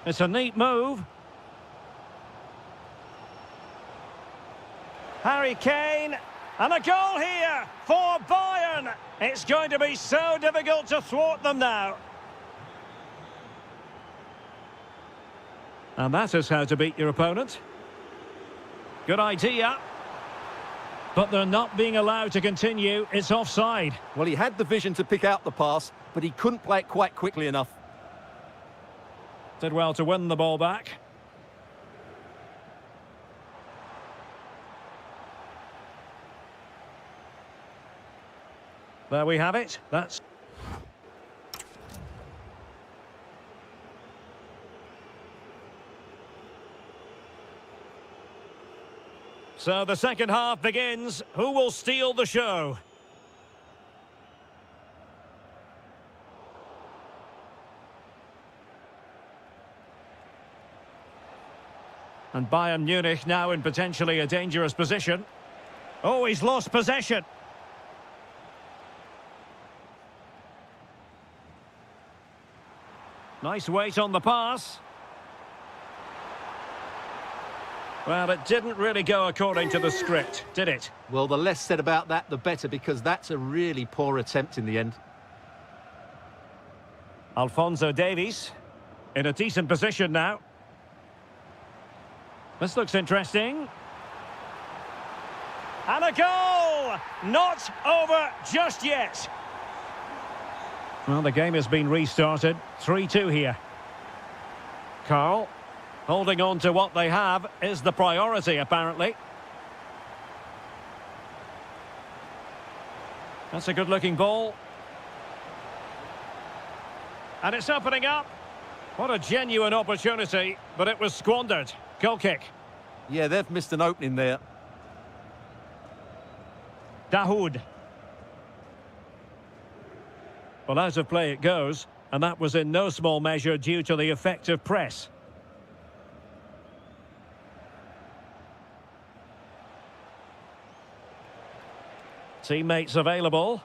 It's a neat move. Harry Kane, and a goal here for Bayern. It's going to be so difficult to thwart them now. And that is how to beat your opponent. Good idea. But they're not being allowed to continue. It's offside. Well, he had the vision to pick out the pass, but he couldn't play it quite quickly enough. Did well to win the ball back. There we have it. That's... So the second half begins. Who will steal the show? And Bayern Munich now in potentially a dangerous position. Oh, he's lost possession. Nice weight on the pass. Well, it didn't really go according to the script, did it? Well, the less said about that, the better, because that's a really poor attempt in the end. Alphonso Davies in a decent position now. This looks interesting. And a goal! Not over just yet. Well, the game has been restarted. 3-2 here. Carl, holding on to what they have is the priority, apparently. That's a good-looking ball. And it's opening up. What a genuine opportunity, but it was squandered. Goal kick. Yeah, they've missed an opening there. Dahoud. Well, out of play it goes, and that was in no small measure due to the effective press. Teammates available.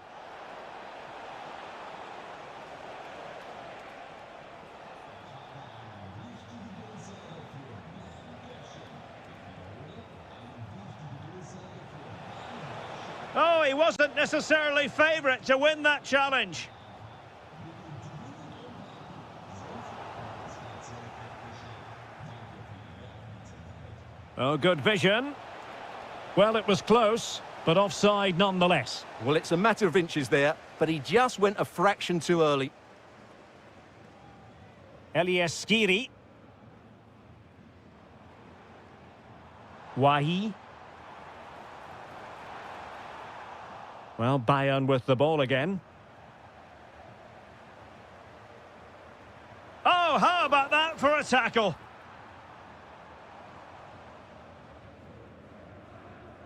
Oh, he wasn't necessarily favourite to win that challenge. Oh, good vision. Well, it was close, but offside nonetheless. Well, it's a matter of inches there, but he just went a fraction too early. Elias Skiri. Wahi. Well, Bayern with the ball again. Oh, how about that for a tackle?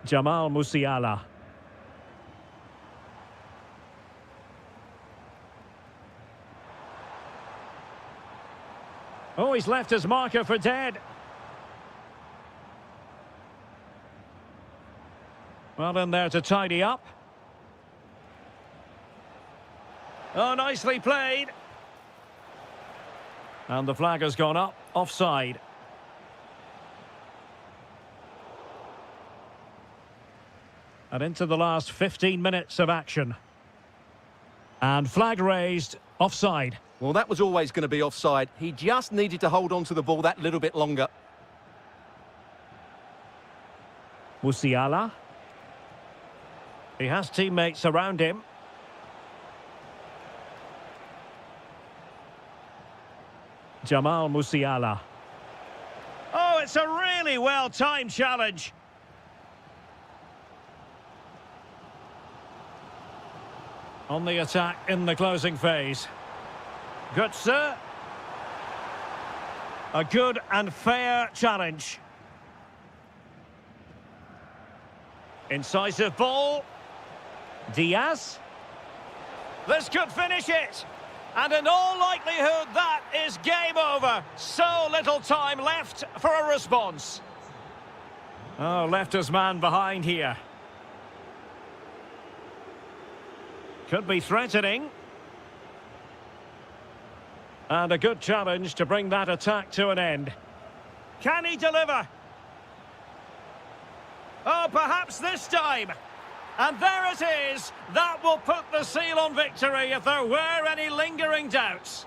Jamal Musiala. Oh, he's left his marker for dead. Well, in there to tidy up. Oh, nicely played. And the flag has gone up, offside. And into the last 15 minutes of action. And flag raised, offside. Well, that was always going to be offside. He just needed to hold on to the ball that little bit longer. Musiala. He has teammates around him. Jamal Musiala. Oh, it's a really well-timed challenge. On the attack in the closing phase. Good, sir. A good and fair challenge. Incisive ball. Diaz. This could finish it. And in all likelihood, that is game over. So little time left for a response. Oh, left his man behind here. Could be threatening. And a good challenge to bring that attack to an end. Can he deliver? Oh, perhaps this time. And there it is. That will put the seal on victory if there were any lingering doubts.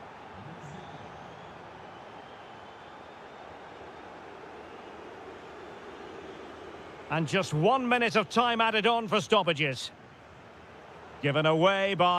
And just 1 minute of time added on for stoppages. Given away by...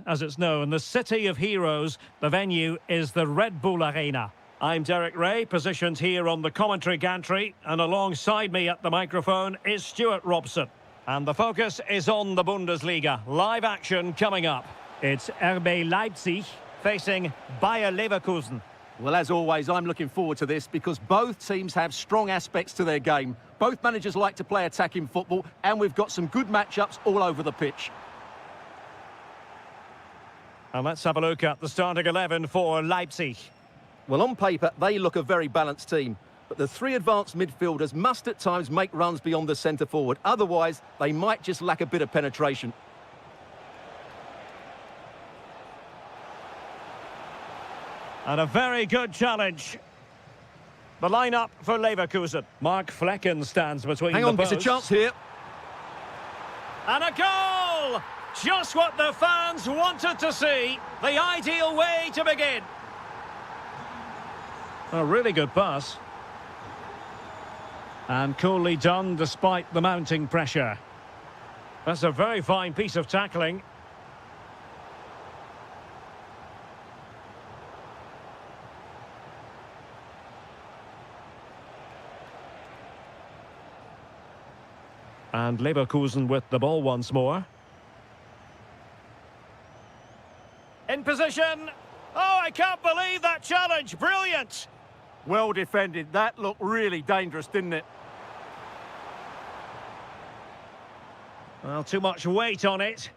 As it's known, the City of Heroes, the venue is the Red Bull Arena. I'm Derek Ray, positioned here on the commentary gantry, and alongside me at the microphone is Stuart Robson. And the focus is on the Bundesliga. Live action coming up. It's RB Leipzig facing Bayer Leverkusen. Well, as always, I'm looking forward to this because both teams have strong aspects to their game. Both managers like to play attacking football, and we've got some good matchups all over the pitch. And let's have a look at the starting 11 for Leipzig. Well, on paper, they look a very balanced team. But the three advanced midfielders must at times make runs beyond the centre forward. Otherwise, they might just lack a bit of penetration. And a very good challenge. The lineup for Leverkusen. Mark Flecken stands between Hang the on, posts. it's a chance here. And a goal! Just what the fans wanted to see. The ideal way to begin. A really good pass. And coolly done despite the mounting pressure. That's a very fine piece of tackling. And Leverkusen with the ball once more. In position. Oh, I can't believe that challenge. Brilliant. Well defended. That looked really dangerous, didn't it? Well, too much weight on it.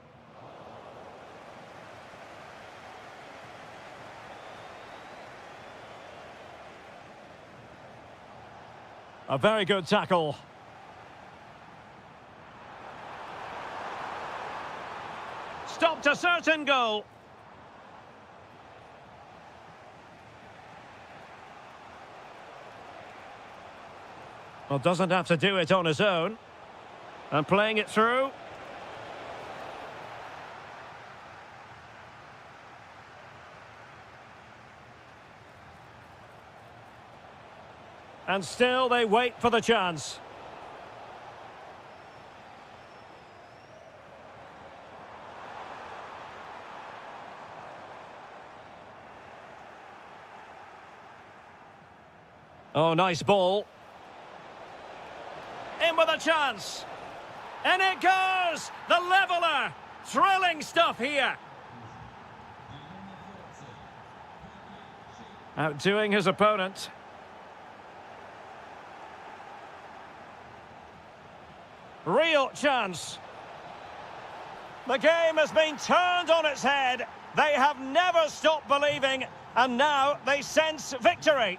A very good tackle. Stopped a certain goal. Well, doesn't have to do it on his own. And playing it through. And still they wait for the chance. Oh, nice ball. In with a chance. And it goes! The leveller! Thrilling stuff here. Outdoing his opponent. Real chance. The game has been turned on its head. They have never stopped believing, and now they sense victory.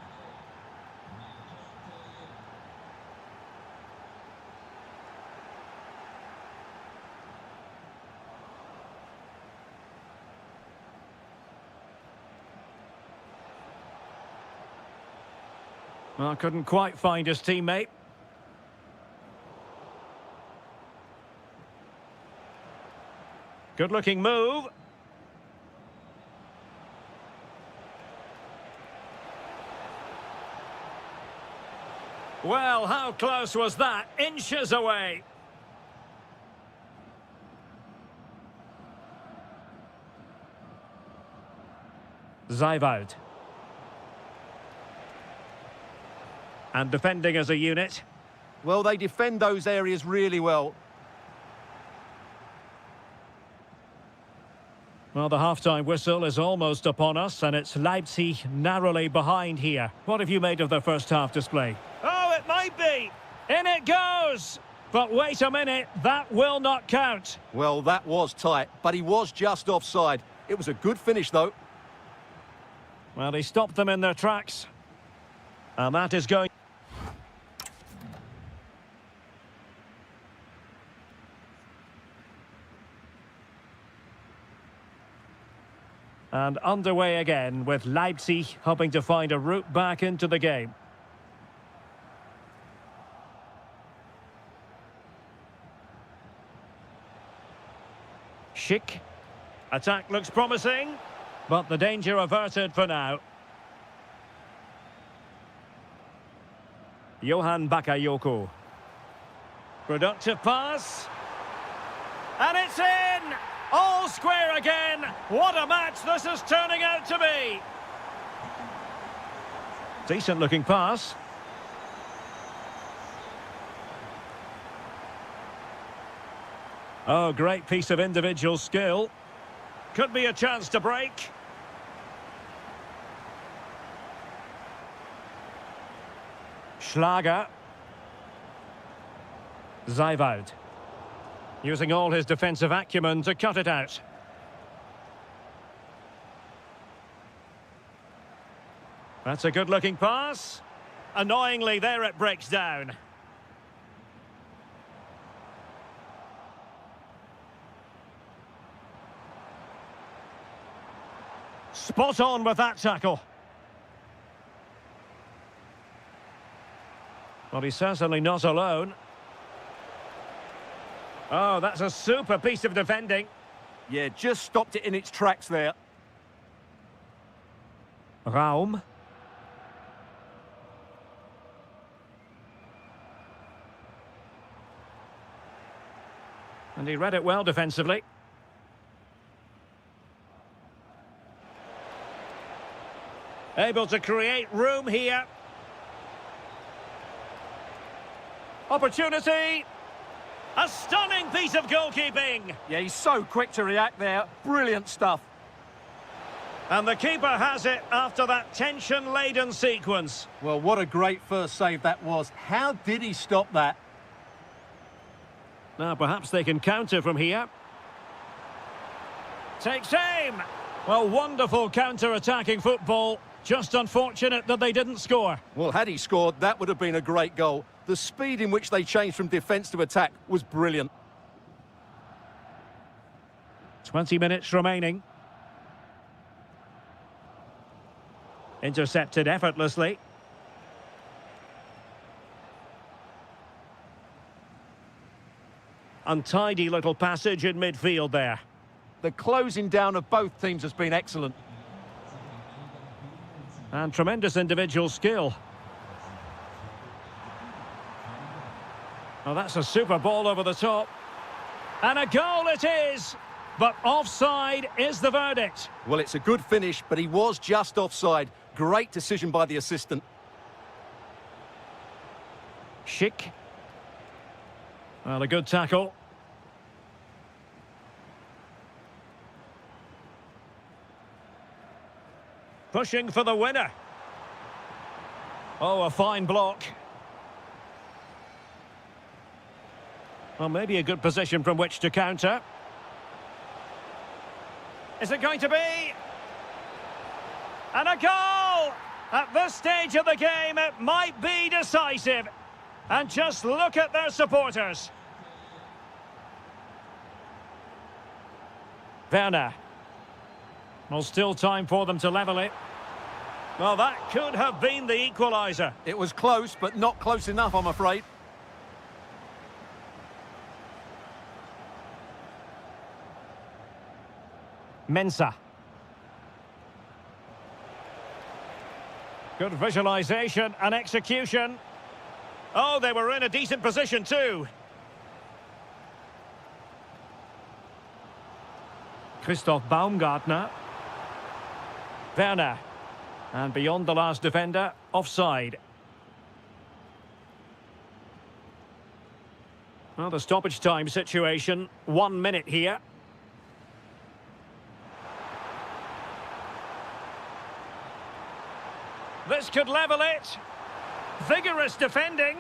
Well, couldn't quite find his teammate. Good-looking move. Well, how close was that? Inches away. Zijvoud. And defending as a unit. Well, they defend those areas really well. Well, the half-time whistle is almost upon us, and it's Leipzig narrowly behind here. What have you made of their first-half display? Oh, it might be! In it goes! But wait a minute, that will not count. Well, that was tight, but he was just offside. It was a good finish, though. Well, he stopped them in their tracks. And that is going... And underway again, with Leipzig hoping to find a route back into the game. Schick. Attack looks promising, but the danger averted for now. Johan Bakayoko. Productive pass. And it's in! All square again. What a match this is turning out to be. Decent looking pass. Oh, great piece of individual skill. Could be a chance to break. Schlager. Zijvoud. Using all his defensive acumen to cut it out. That's a good-looking pass. Annoyingly, there it breaks down. Spot on with that tackle. Well, he's certainly not alone. Oh, that's a super piece of defending. Yeah, just stopped it in its tracks there. Raum. And he read it well defensively. Able to create room here. Opportunity. A stunning piece of goalkeeping. Yeah, he's so quick to react there. Brilliant stuff. And the keeper has it after that tension-laden sequence. Well, what a great first save that was. How did he stop that? Now, perhaps they can counter from here. Takes aim. Well, wonderful counter-attacking football. Just unfortunate that they didn't score. Well, had he scored, that would have been a great goal. The speed in which they changed from defence to attack was brilliant. 20 minutes remaining. Intercepted effortlessly. Untidy little passage in midfield there. The closing down of both teams has been excellent. And tremendous individual skill. Oh, that's a super ball over the top. And a goal it is! But offside is the verdict. Well, it's a good finish, but he was just offside. Great decision by the assistant. Schick. Well, a good tackle. Pushing for the winner. Oh, a fine block. Well, maybe a good position from which to counter. Is it going to be? And a goal! At this stage of the game, it might be decisive. And just look at their supporters. Werner. Well, still time for them to level it. Well, that could have been the equaliser. It was close, but not close enough, I'm afraid. Mensah. Good visualisation and execution. Oh, they were in a decent position too. Christoph Baumgartner. Werner. And beyond the last defender, offside. Well, the stoppage time situation, 1 minute here. This could level it. Vigorous defending.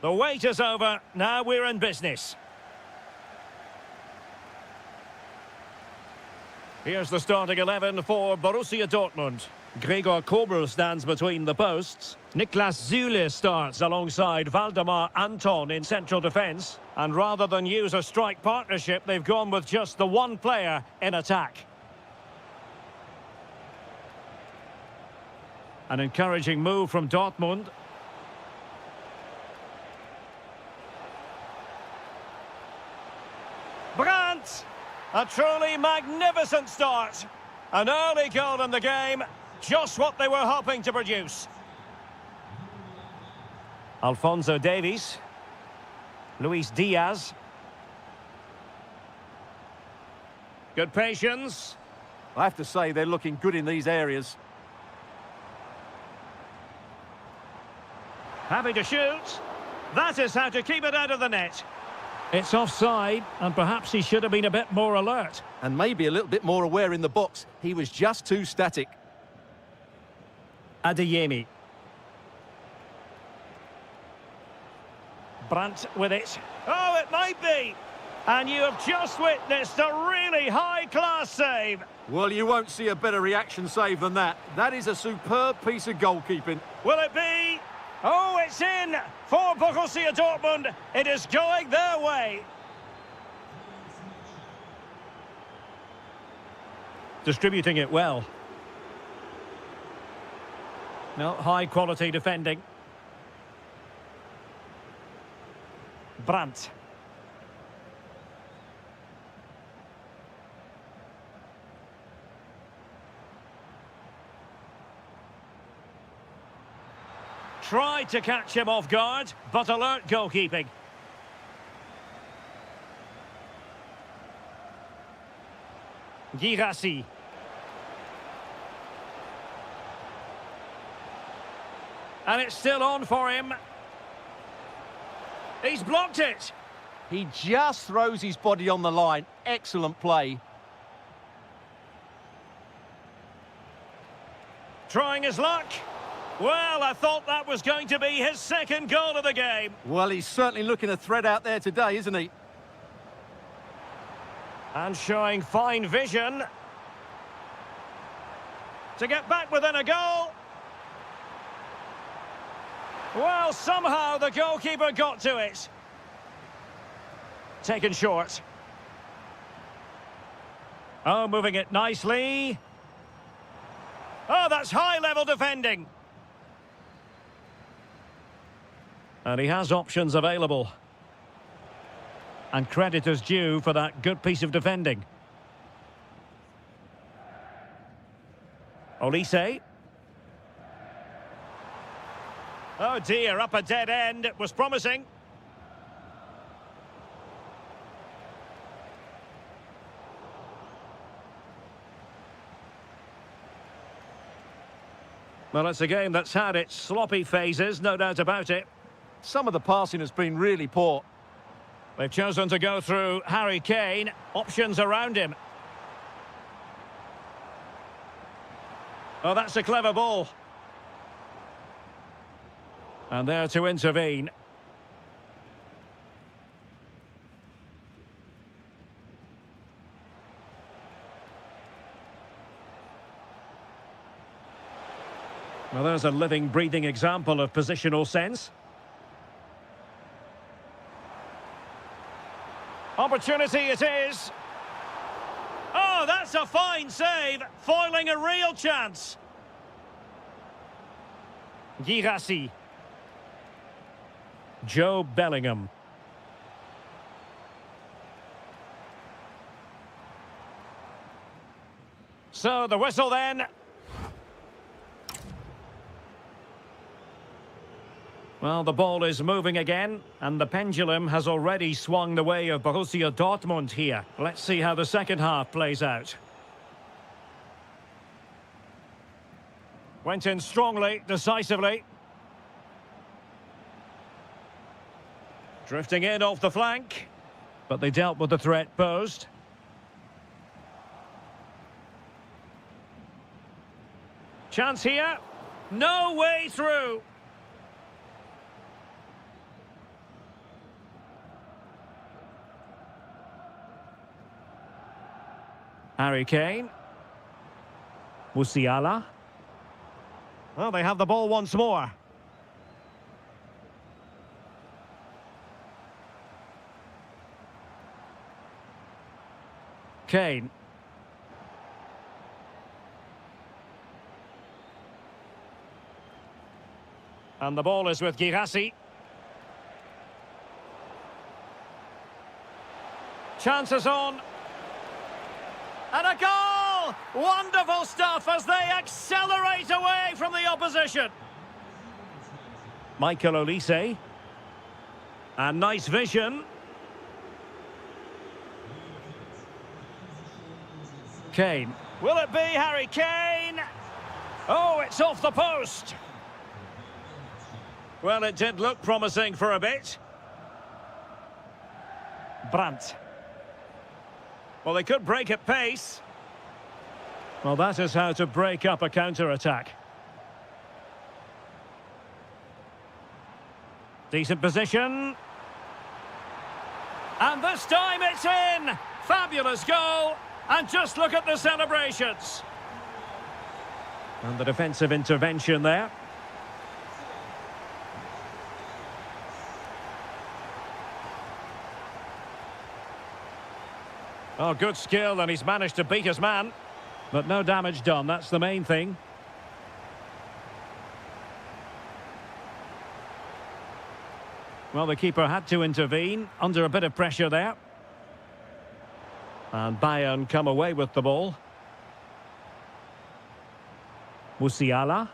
The wait is over. Now we're in business. Here's the starting 11 for Borussia Dortmund. Gregor Kobel stands between the posts. Niklas Süle starts alongside Valdemar Anton in central defence. And rather than use a strike partnership, they've gone with just the one player in attack. An encouraging move from Dortmund. Brandt! A truly magnificent start. An early goal in the game, just what they were hoping to produce. Alphonso Davies. Luis Diaz. Good patience. I have to say they're looking good in these areas. Happy to shoot. That is how to keep it out of the net. It's offside, and perhaps he should have been a bit more alert. And maybe a little bit more aware in the box. He was just too static. Adeyemi. Brandt with it. Oh, it might be. And you have just witnessed a really high-class save. Well, you won't see a better reaction save than that. That is a superb piece of goalkeeping. Will it be? Oh, it's in for Borussia Dortmund. It is going their way. Distributing it well. No, high-quality defending. Brandt. Tried to catch him off guard, but alert goalkeeping. Girassi. And it's still on for him. He's blocked it. He just throws his body on the line. Excellent play. Trying his luck. Well, I thought that was going to be his second goal of the game. Well, he's certainly looking a threat out there today, isn't he? And showing fine vision. To get back within a goal. Well, somehow the goalkeeper got to it. Taken short. Oh, moving it nicely. Oh, that's high-level defending. And he has options available. And credit is due for that good piece of defending. Olise. Oh dear, up a dead end. It was promising. Well, it's a game that's had its sloppy phases, no doubt about it. Some of the passing has been really poor. They've chosen to go through Harry Kane. Options around him. Oh, that's a clever ball. And there to intervene. Well, there's a living, breathing example of positional sense. Opportunity it is. Oh, that's a fine save, foiling a real chance. Girassi. Joe Bellingham. So the whistle then. Well, the ball is moving again, and the pendulum has already swung the way of Borussia Dortmund here. Let's see how the second half plays out. Went in strongly, decisively. Drifting in off the flank, but they dealt with the threat posed. Chance here. No way through. Harry Kane. Musiala. Well, they have the ball once more. Kane. And the ball is with Girassi. Chances on. And a goal! Wonderful stuff as they accelerate away from the opposition. Michael Olise. And nice vision. Kane. Will it be Harry Kane? Oh, it's off the post. Well, it did look promising for a bit. Brandt. Well, they could break at pace. Well, that is how to break up a counter-attack. Decent position. And this time it's in! Fabulous goal! And just look at the celebrations. And the defensive intervention there. Oh, good skill, and he's managed to beat his man. But no damage done, that's the main thing. Well, the keeper had to intervene, under a bit of pressure there. And Bayern come away with the ball. Musiala.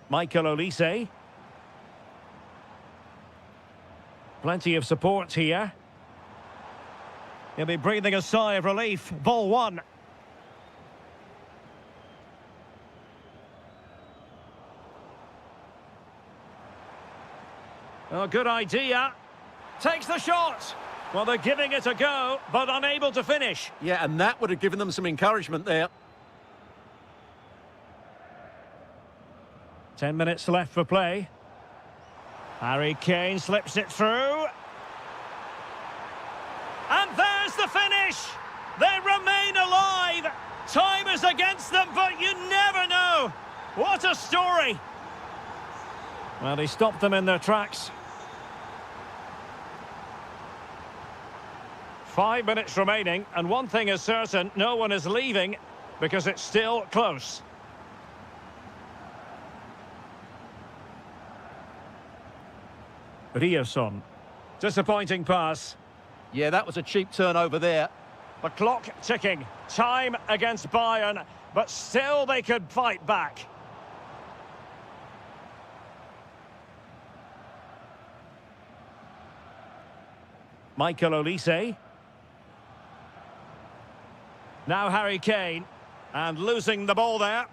Michael Olise. Plenty of support here. He'll be breathing a sigh of relief. Ball one. Oh, good idea. Takes the shot. Well, they're giving it a go, but unable to finish. Yeah, and that would have given them some encouragement there. 10 minutes left for play. Harry Kane slips it through. And there's the finish! They remain alive! Time is against them, but you never know! What a story! Well, he stopped them in their tracks. 5 minutes remaining, and one thing is certain, no one is leaving, because it's still close. Rierson. Disappointing pass. Yeah, that was a cheap turnover there. The clock ticking. Time against Bayern, but still they could fight back. Michael Olise. Now Harry Kane. And losing the ball there.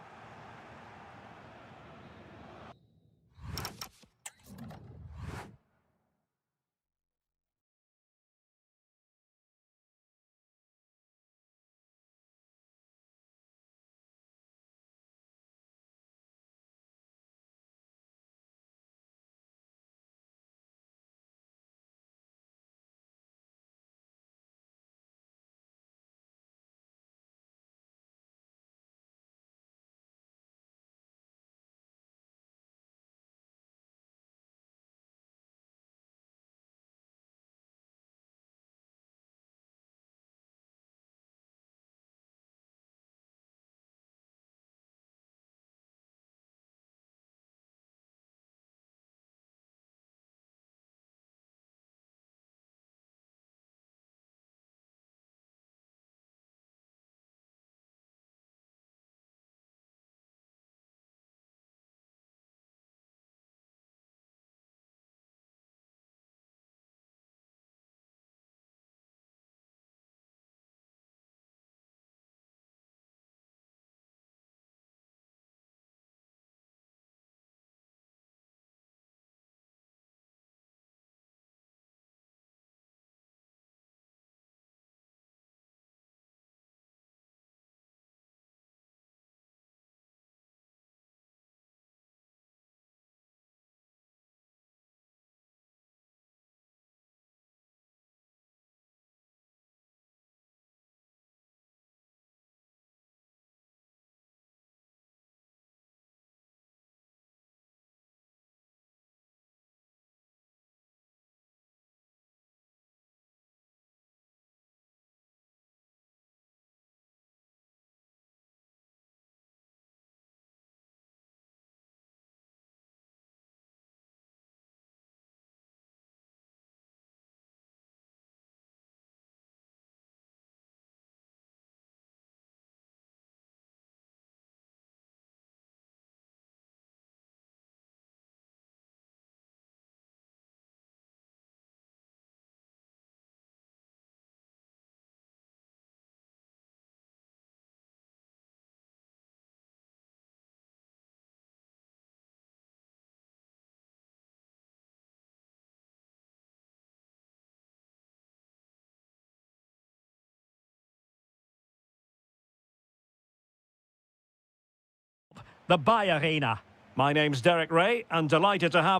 the Bay Arena. My name's Derek Ray, and delighted to have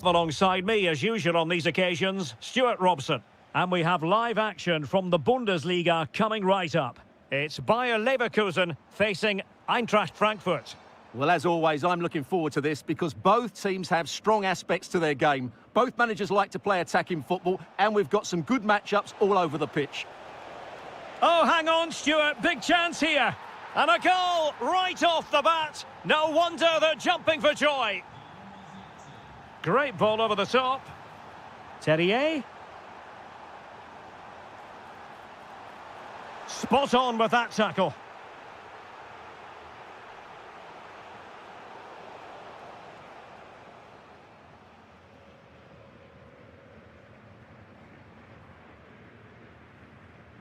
alongside me, as usual on these occasions, Stuart Robson. And we have live action from the Bundesliga coming right up. It's Bayer Leverkusen facing Eintracht Frankfurt. Well, as always, I'm looking forward to this because both teams have strong aspects to their game. Both managers like to play attacking football, and we've got some good matchups all over the pitch. Oh, hang on, Stuart. Big chance here. And a goal right off the bat. No wonder they're jumping for joy. Great ball over the top. Terrier. Spot on with that tackle.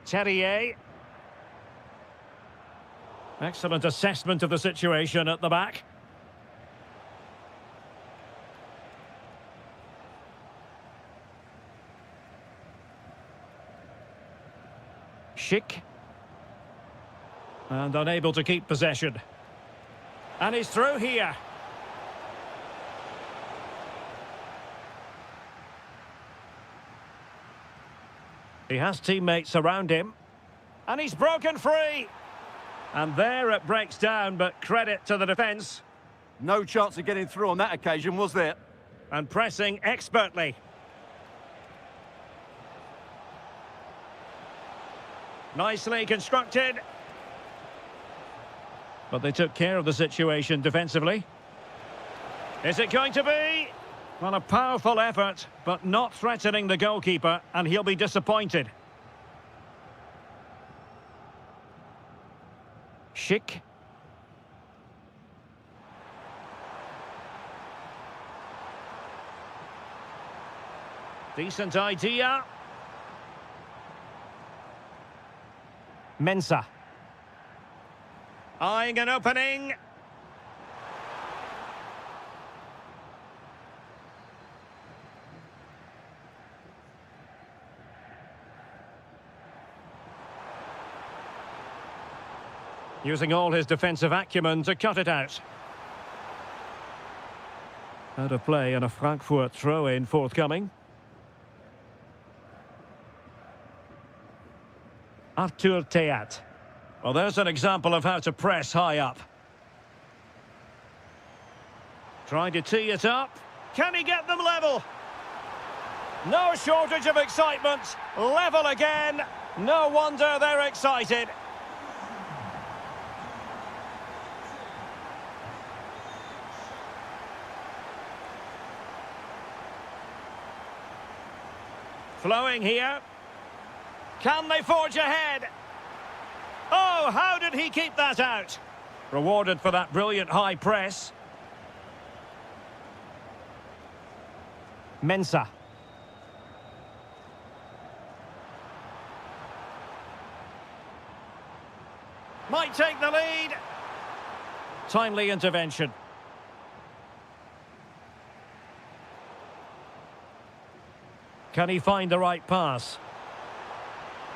Terrier. Excellent assessment of the situation at the back. Schick. And unable to keep possession. And he's through here. He has teammates around him. And he's broken free. And there it breaks down, but credit to the defence. No chance of getting through on that occasion, was there? And pressing expertly. Nicely constructed. But they took care of the situation defensively. Is it going to be? Well, a powerful effort, but not threatening the goalkeeper, and he'll be disappointed. Schick. Decent idea. Mensah. Eyeing an opening. Using all his defensive acumen to cut it out. Out of play and a Frankfurt throw-in forthcoming. Arthur Theat. Well, there's an example of how to press high up. Trying to tee it up. Can he get them level? No shortage of excitement. Level again. No wonder they're excited. Flowing here. Can they forge ahead? Oh, how did he keep that out? Rewarded for that brilliant high press. Mensah. Might take the lead. Timely intervention. Can he find the right pass?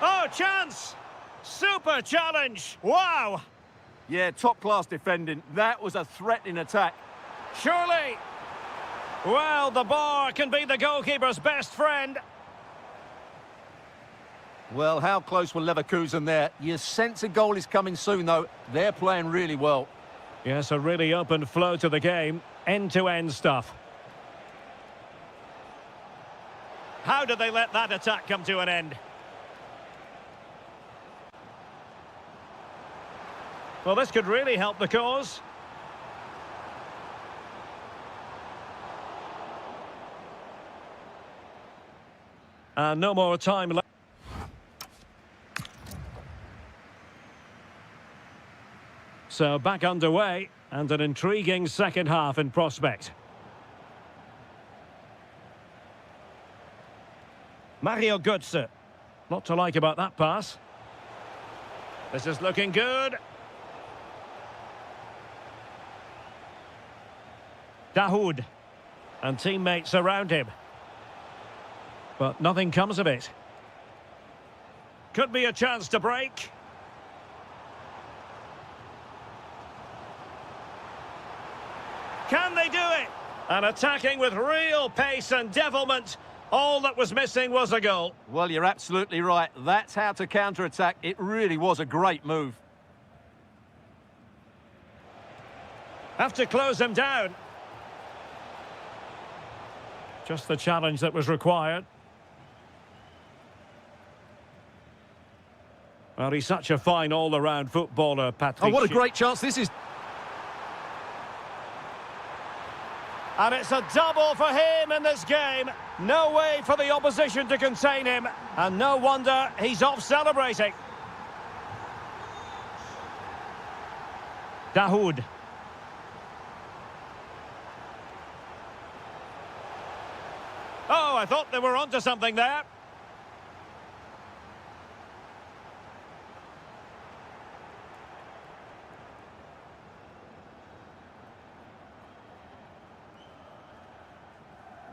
Oh, chance! Super challenge! Wow! Yeah, top-class defending. That was a threatening attack. Surely! Well, the bar can be the goalkeeper's best friend. Well, how close were Leverkusen there? You sense a goal is coming soon, though. They're playing really well. Yes, a really open flow to the game. End-to-end stuff. How did they let that attack come to an end? Well, this could really help the cause. And no more time left. So back underway, and an intriguing second half in prospect. Mario Götze. Lot to like about that pass. This is looking good. Dahoud. and teammates around him. But nothing comes of it. Could be a chance to break. Can they do it? And attacking with real pace and devilment. All that was missing was a goal. Well, you're absolutely right. That's how to counter-attack. It really was a great move. Have to close him down. Just the challenge that was required. Well, he's such a fine all-around footballer, Patrick. Oh, what a great chance this is. And it's a double for him in this game. No way for the opposition to contain him. And no wonder he's off celebrating. Dahoud. Oh, I thought they were onto something there.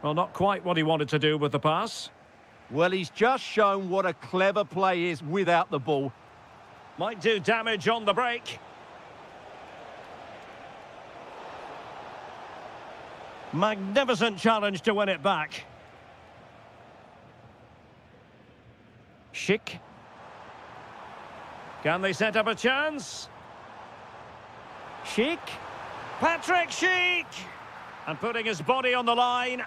Well, not quite what he wanted to do with the pass. Well, he's just shown what a clever play is without the ball. Might do damage on the break. Magnificent challenge to win it back. Schick. Can they set up a chance? Schick. Patrick Schick! And putting his body on the line.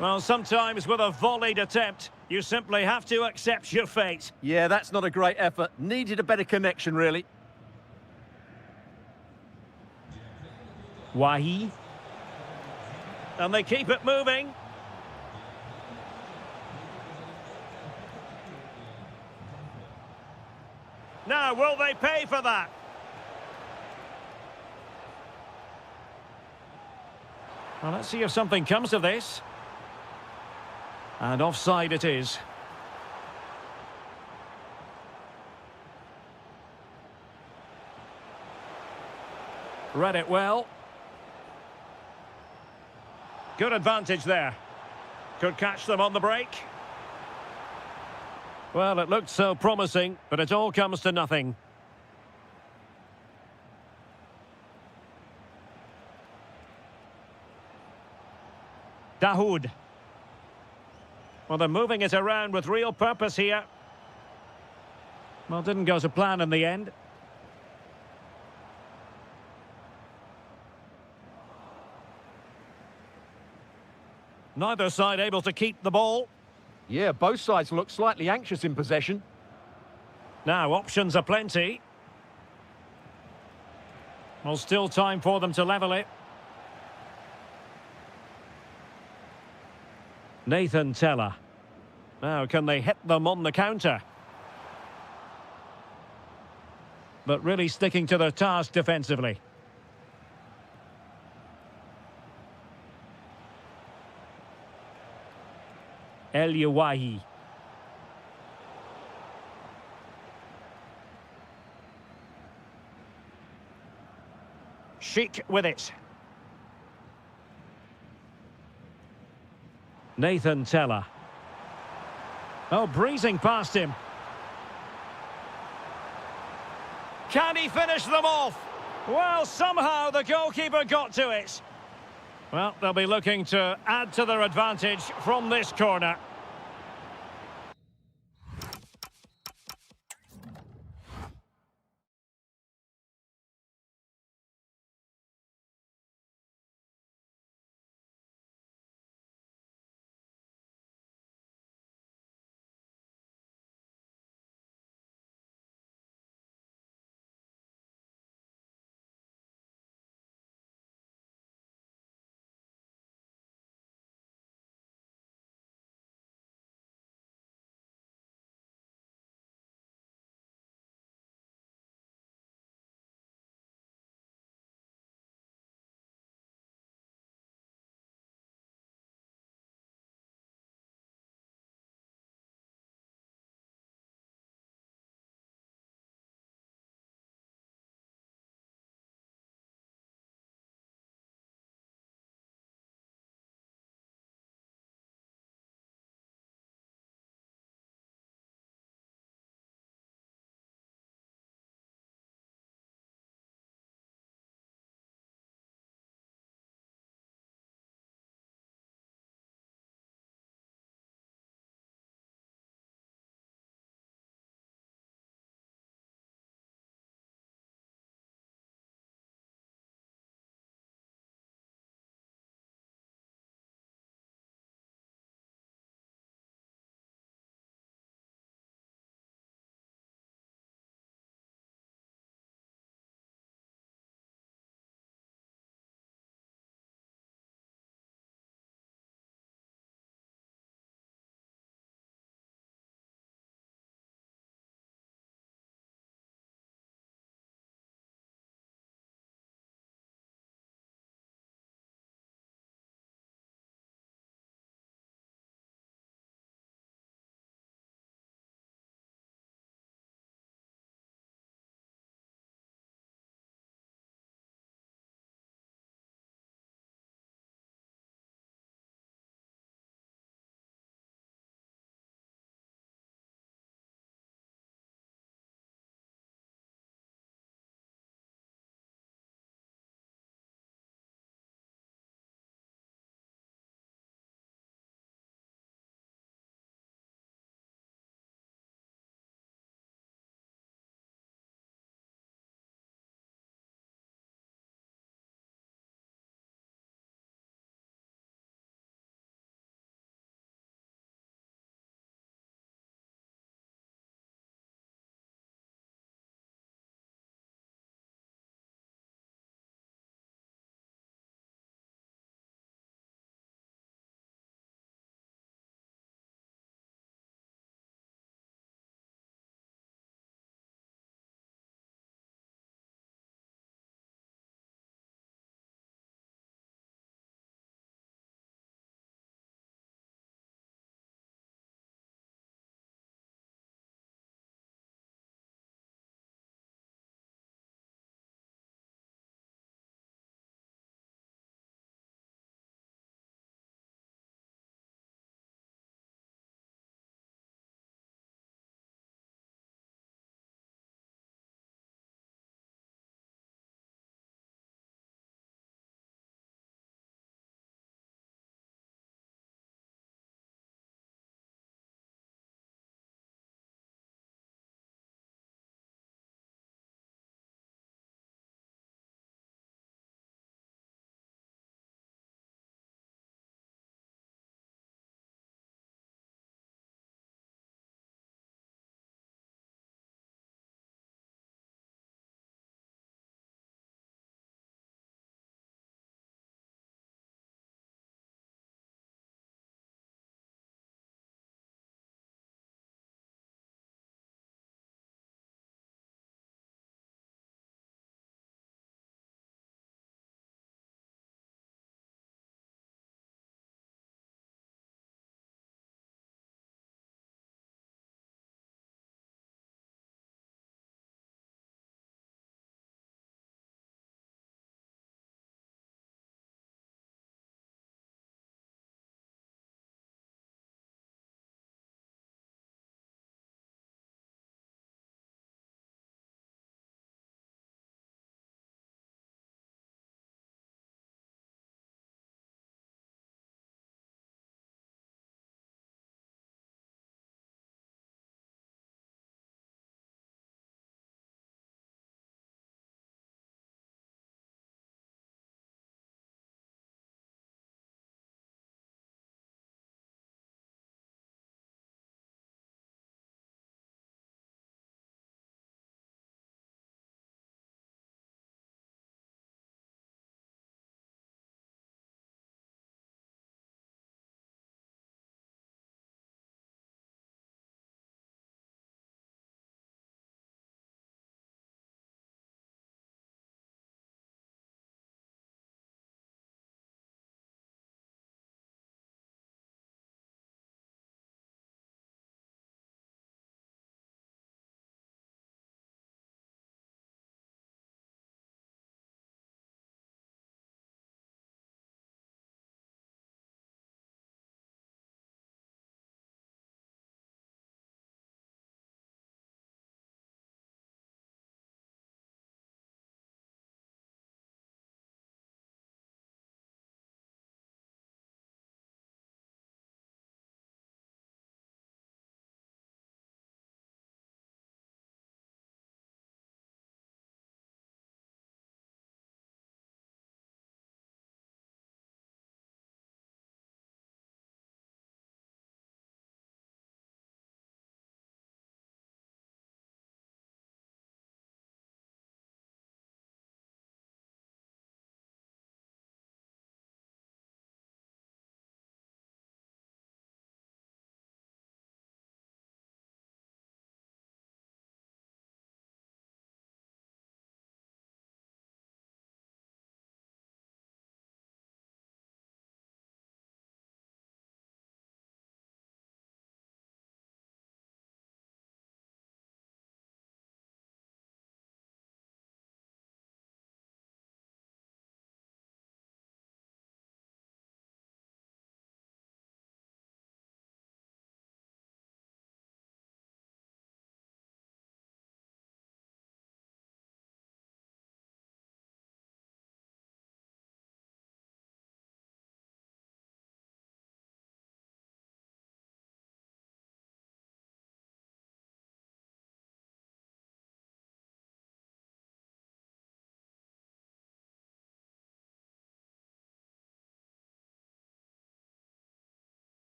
Well, sometimes with a volleyed attempt, you simply have to accept your fate. Yeah, that's not a great effort. Needed a better connection, really. Wahi. And they keep it moving. Now, will they pay for that? Well, let's see if something comes of this. And offside it is. Read it well. Good advantage there. Could catch them on the break. Well, it looked so promising, but it all comes to nothing. Dahoud. Well, they're moving it around with real purpose here. Well, didn't go to plan in the end. Neither side able to keep the ball. Yeah, both sides look slightly anxious in possession. Now, options are plenty. Well, still time for them to level it. Nathan Teller. Now, can they hit them on the counter? But really sticking to their task defensively. El Yawahi. Schick with it. Nathan Teller. Oh, breezing past him. Can he finish them off? Well, somehow the goalkeeper got to it. Well, they'll be looking to add to their advantage from this corner.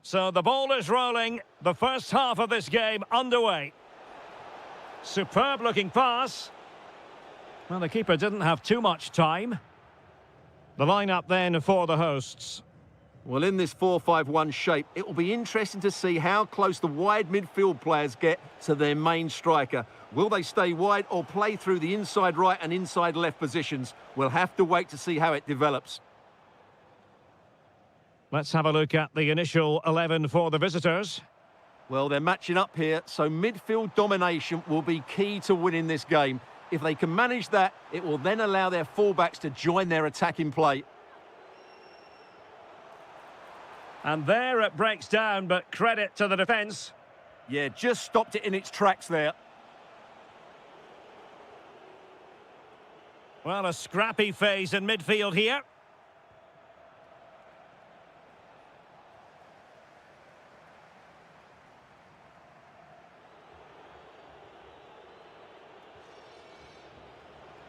So the ball is rolling. The first half of this game underway. Superb looking pass. Well, the keeper didn't have too much time. The lineup then for the hosts. Well, in this 4-5-1 shape, it will be interesting to see how close the wide midfield players get to their main striker. Will they stay wide or play through the inside right and inside left positions? We'll have to wait to see how it develops. Let's have a look at the initial 11 for the visitors. Well, they're matching up here, so midfield domination will be key to winning this game. If they can manage that, it will then allow their fullbacks to join their attacking play. And there it breaks down, but credit to the defence. Yeah, just stopped it in its tracks there. Well, a scrappy phase in midfield here.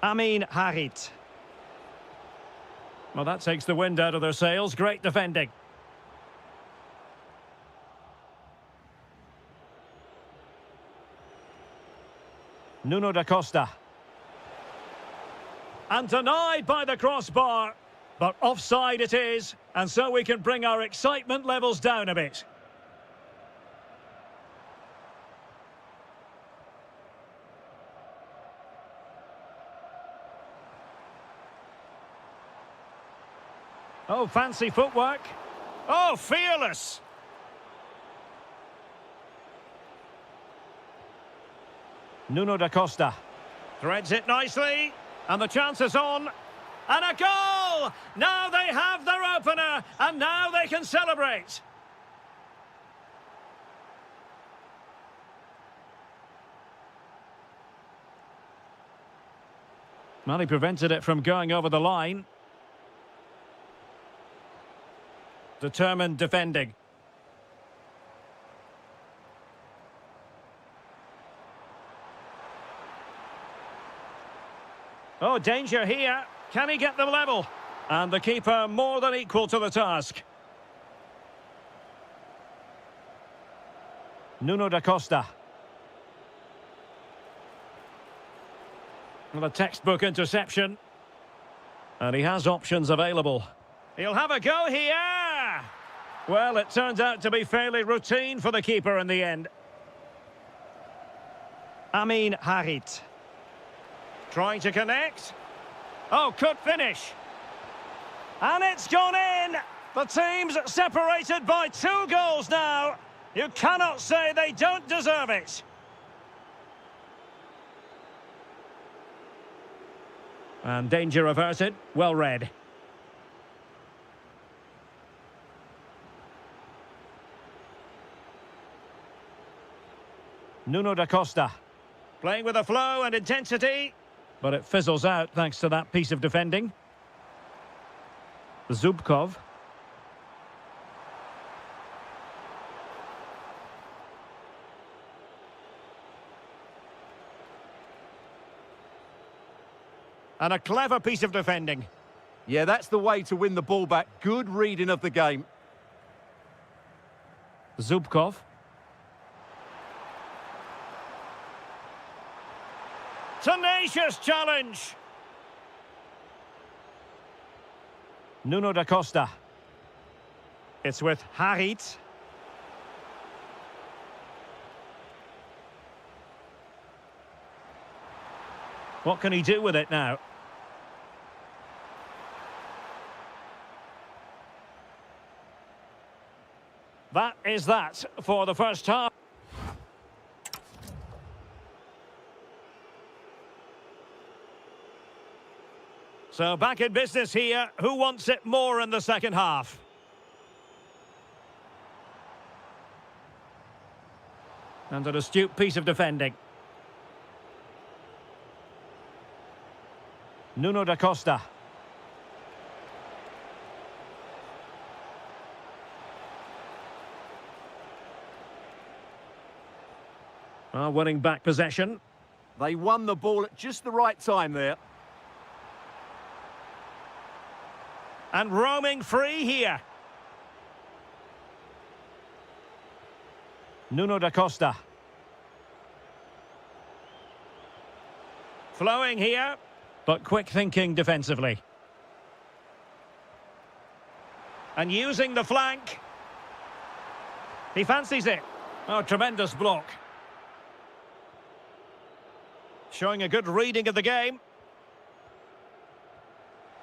Harit. Well, that takes the wind out of their sails. Great defending. Nuno da Costa. And denied by the crossbar. But offside it is. And so we can bring our excitement levels down a bit. Oh, fancy footwork. Oh, fearless. Nuno da Costa. Threads it nicely. And the chance is on. And a goal! Now they have their opener. And now they can celebrate. Well, he prevented it from going over the line. Determined defending. Oh, danger here. Can he get them level? And the keeper more than equal to the task. Nuno da Costa. Well, a textbook interception. And he has options available. He'll have a go here. Well, it turns out to be fairly routine for the keeper in the end. Harit. Trying to connect. Oh, could finish. And it's gone in. The team's separated by 2 goals now. You cannot say they don't deserve it. And danger averted. Well read. Nuno da Costa. Playing with a flow and intensity. But it fizzles out thanks to that piece of defending. Zubkov. And a clever piece of defending. Yeah, that's the way to win the ball back. Good reading of the game. Zubkov. Tenacious challenge. Nuno da Costa. It's with Harit. What can he do with it now? That is that for the first half. So back in business here. Who wants it more in the second half? And an astute piece of defending. Nuno da Costa. Winning back possession. They won the ball at just the right time there. And roaming free here. Nuno da Costa. Flowing here, but quick thinking defensively. And using the flank. He fancies it. Oh, tremendous block. Showing a good reading of the game.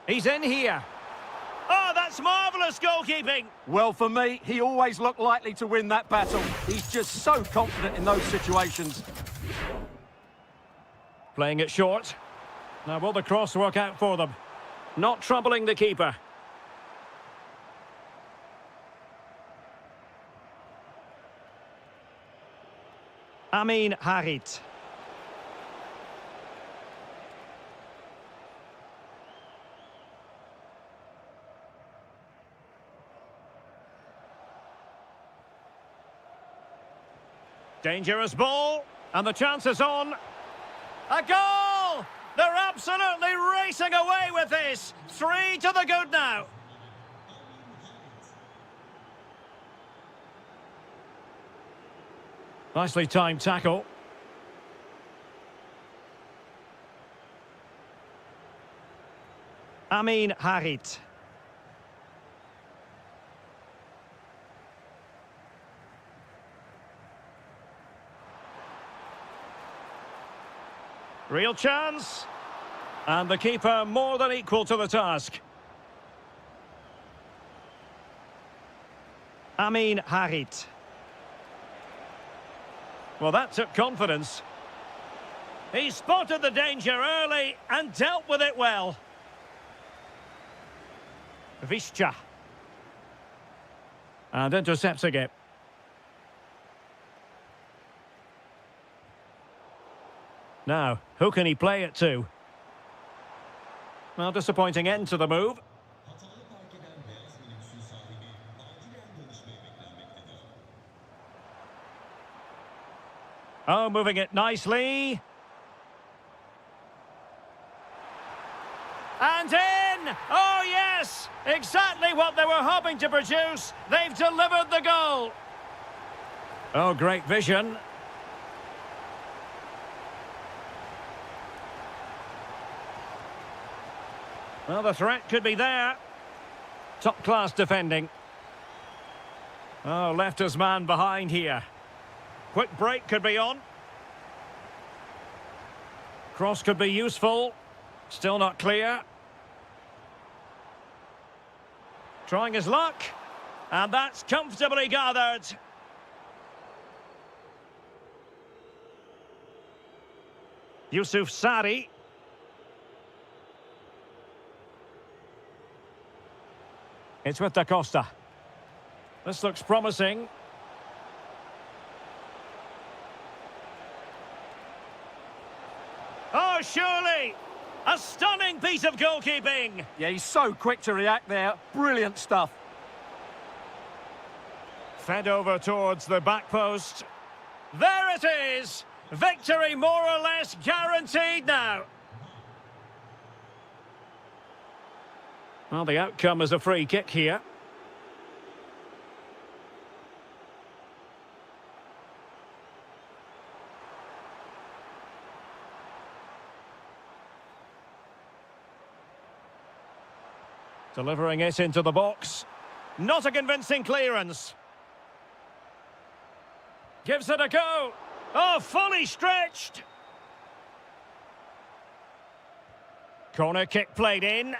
He's in here. Oh, that's marvellous goalkeeping. Well, for me, he always looked likely to win that battle. He's just so confident in those situations. Playing it short. Now, will the cross work out for them? Not troubling the keeper. Amin Harit. Dangerous ball, and the chance is on. A goal! They're absolutely racing away with this. 3 to the good now. Nicely timed tackle. Amin Harit. Real chance. And the keeper more than equal to the task. Amin Harit. Well, that took confidence. He spotted the danger early and dealt with it well. Bільше. And intercepts again. Now, who can he play it to? Well, disappointing end to the move. Oh, moving it nicely. And in! Oh, yes! Exactly what they were hoping to produce. They've delivered the goal. Oh, great vision. Well, the threat could be there. Top-class defending. Oh, left his man behind here. Quick break could be on. Cross could be useful. Still not clear. Trying his luck. And that's comfortably gathered. Yusuf Sari. It's with Da Costa. This looks promising. Oh, surely! A stunning piece of goalkeeping! Yeah, he's so quick to react there. Brilliant stuff. Fed over towards the back post. There it is! Victory more or less guaranteed now. Well, the outcome is a free kick here. Delivering it into the box. Not a convincing clearance. Gives it a go. Oh, fully stretched. Corner kick played in.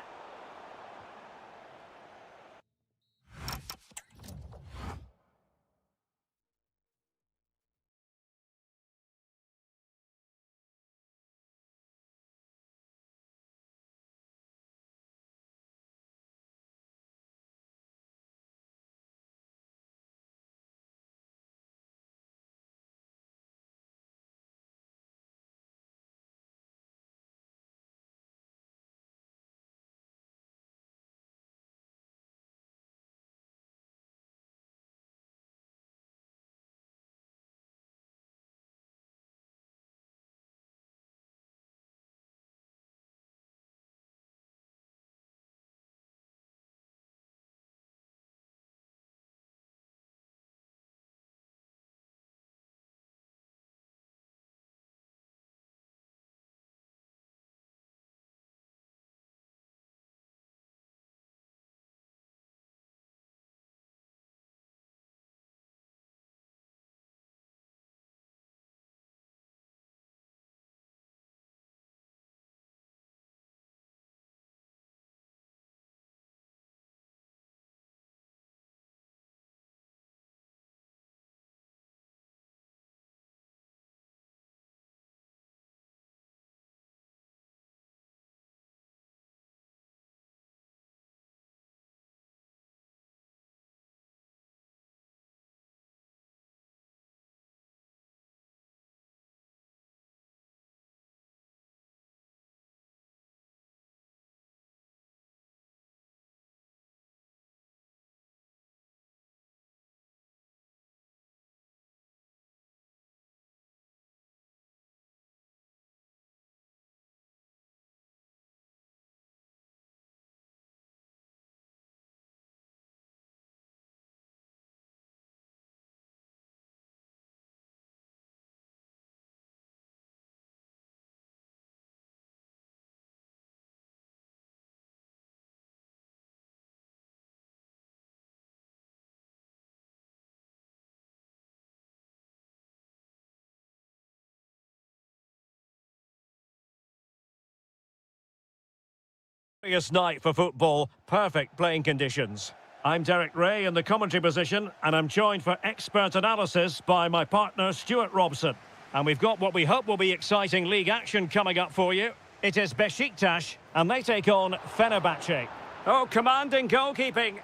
Glorious night for football, perfect playing conditions. I'm Derek Ray in the commentary position, and I'm joined for expert analysis by my partner Stuart Robson. And we've got what we hope will be exciting league action coming up for you. It is Besiktas, and they take on Fenerbahce. Oh, commanding goalkeeping.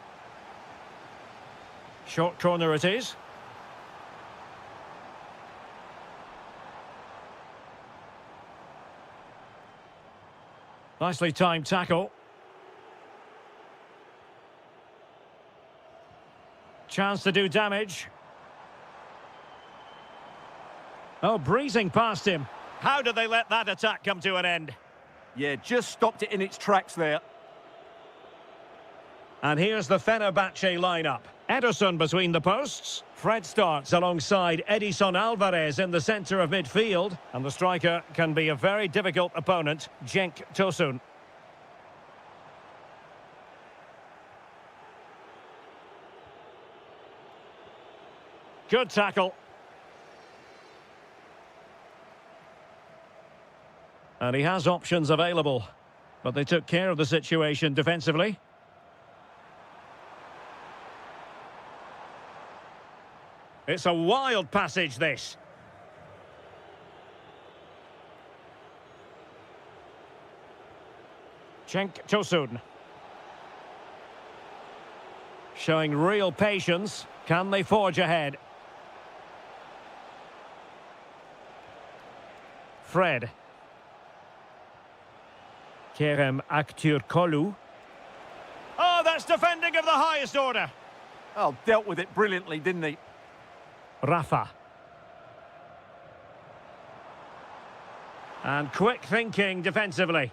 Short corner it is. Nicely timed tackle. Chance to do damage. Oh, breezing past him. How did they let that attack come to an end? Yeah, just stopped it in its tracks there. And here's the Fenerbahce lineup. Ederson between the posts. Fred starts alongside Edison Alvarez in the centre of midfield. And the striker can be a very difficult opponent, Cenk Tosun. Good tackle. And he has options available. But they took care of the situation defensively. It's a wild passage, this. Cenk Tosun. Showing real patience. Can they forge ahead? Fred. Kerem Aktürkoğlu. Oh, that's defending of the highest order. Oh, dealt with it brilliantly, didn't he? Rafa. And quick thinking defensively.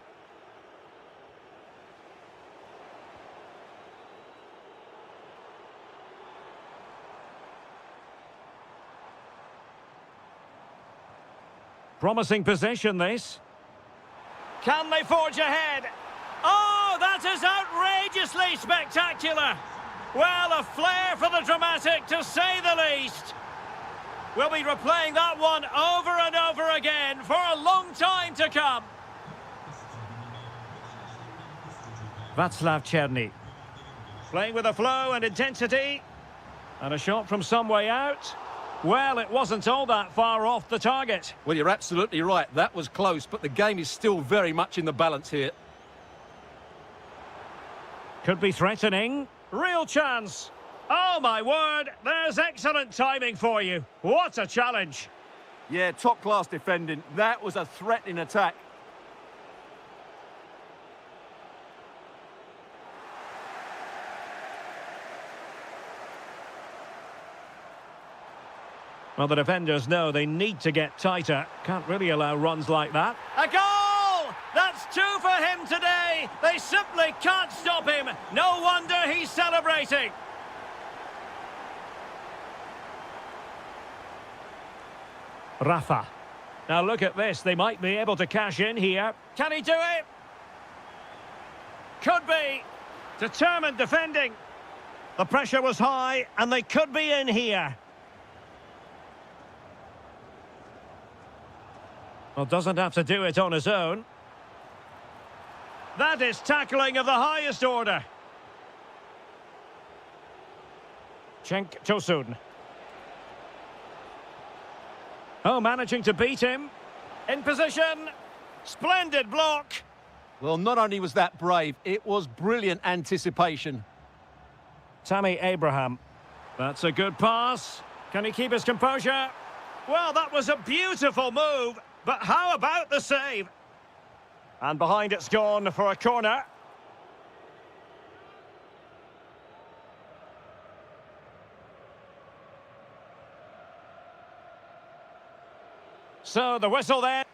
Promising position, this. Can they forge ahead? Oh, that is outrageously spectacular. Well, a flair for the dramatic, to say the least. We'll be replaying that one over and over again for a long time to come. Václav Černý. Playing with a flow and intensity. And a shot from some way out. Well, it wasn't all that far off the target. Well, you're absolutely right. That was close, but the game is still very much in the balance here. Could be threatening. Real chance. Oh, my word. There's excellent timing for you. What a challenge. Yeah, top-class defending. That was a threatening attack. Well, the defenders know they need to get tighter. Can't really allow runs like that. A goal! That's two for him today. They simply can't stop him. No wonder he's celebrating. Rafa. Now look at this. They might be able to cash in here. Can he do it? Could be. Determined defending. The pressure was high, and they could be in here. Well, doesn't have to do it on his own. That is tackling of the highest order. Cenk Tosun. Oh, managing to beat him. In position. Splendid block. Well, not only was that brave, it was brilliant anticipation. Tammy Abraham. That's a good pass. Can he keep his composure? Well, that was a beautiful move. But how about the save? And behind it's gone for a corner. So the whistle then.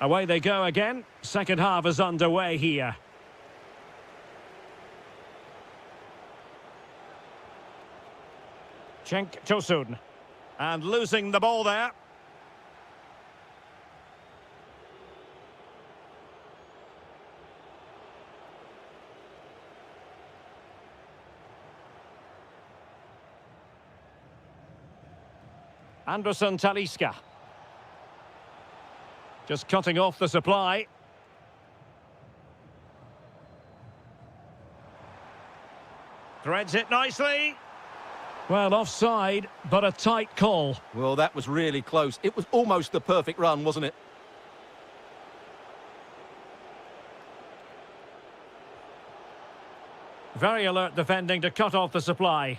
Away they go again. Second half is underway here. Cenk Tosun. And losing the ball there. Anderson Talisca. Just cutting off the supply. Threads it nicely. Well, offside, but a tight call. Well, that was really close. It was almost the perfect run, wasn't it? Very alert defending to cut off the supply.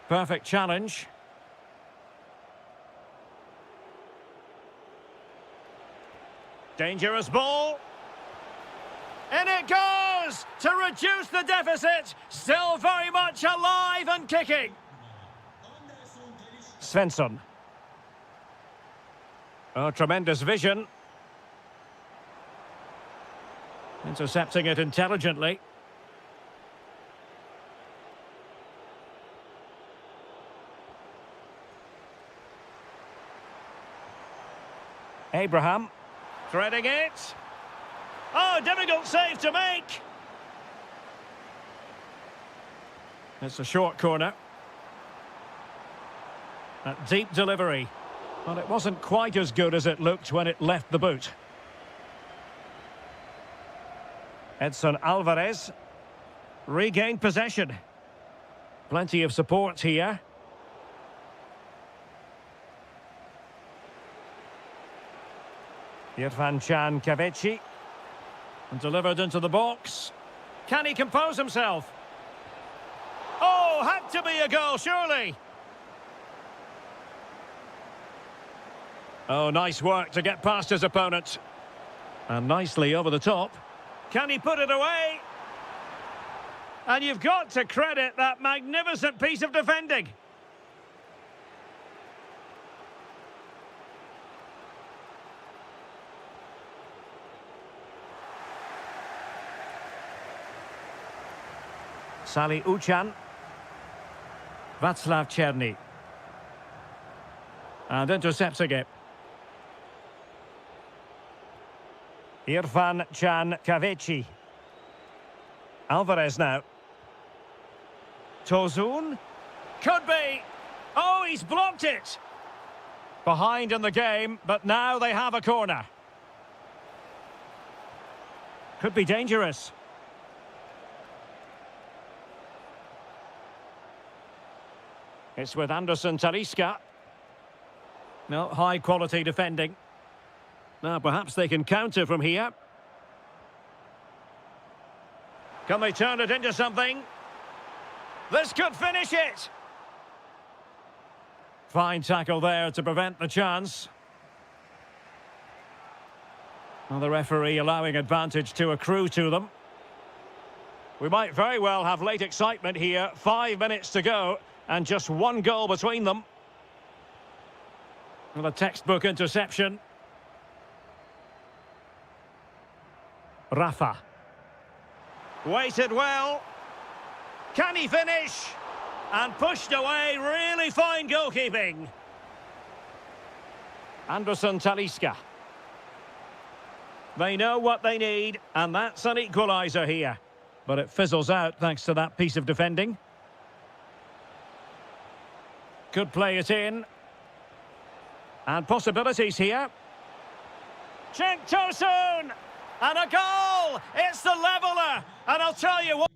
Perfect challenge. Dangerous ball. In it goes to reduce the deficit. Still very much alive and kicking. Svensson. Oh, tremendous vision. Intercepting it intelligently. Abraham. Threading it. Oh, difficult save to make. It's a short corner. That deep delivery. Well, it wasn't quite as good as it looked when it left the boot. Edson Alvarez. Regained possession. Plenty of support here. Irfan Kaveci. And delivered into the box. Can he compose himself? Oh, had to be a goal, surely. Oh, nice work to get past his opponent. And nicely over the top. Can he put it away? And you've got to credit that magnificent piece of defending. Sali Uchan. Václav Černý. And intercepting it. Irfan Kaveci. Alvarez now. Tozun. Could be. Oh, he's blocked it. Behind in the game, but now they have a corner. Could be dangerous. It's with Anderson Talisca. No, high quality defending. Now perhaps they can counter from here. Can they turn it into something? This could finish it. Fine tackle there to prevent the chance. Well, the referee allowing advantage to accrue to them. We might very well have late excitement here. 5 minutes to go and just one goal between them. Well, a textbook interception. Rafa. Waited well. Can he finish? And pushed away. Really fine goalkeeping. Anderson Talisca. They know what they need, and that's an equaliser here. But it fizzles out thanks to that piece of defending. Could play it in. And possibilities here. Cenk Tosun! And a goal! It's the leveller! And I'll tell you what...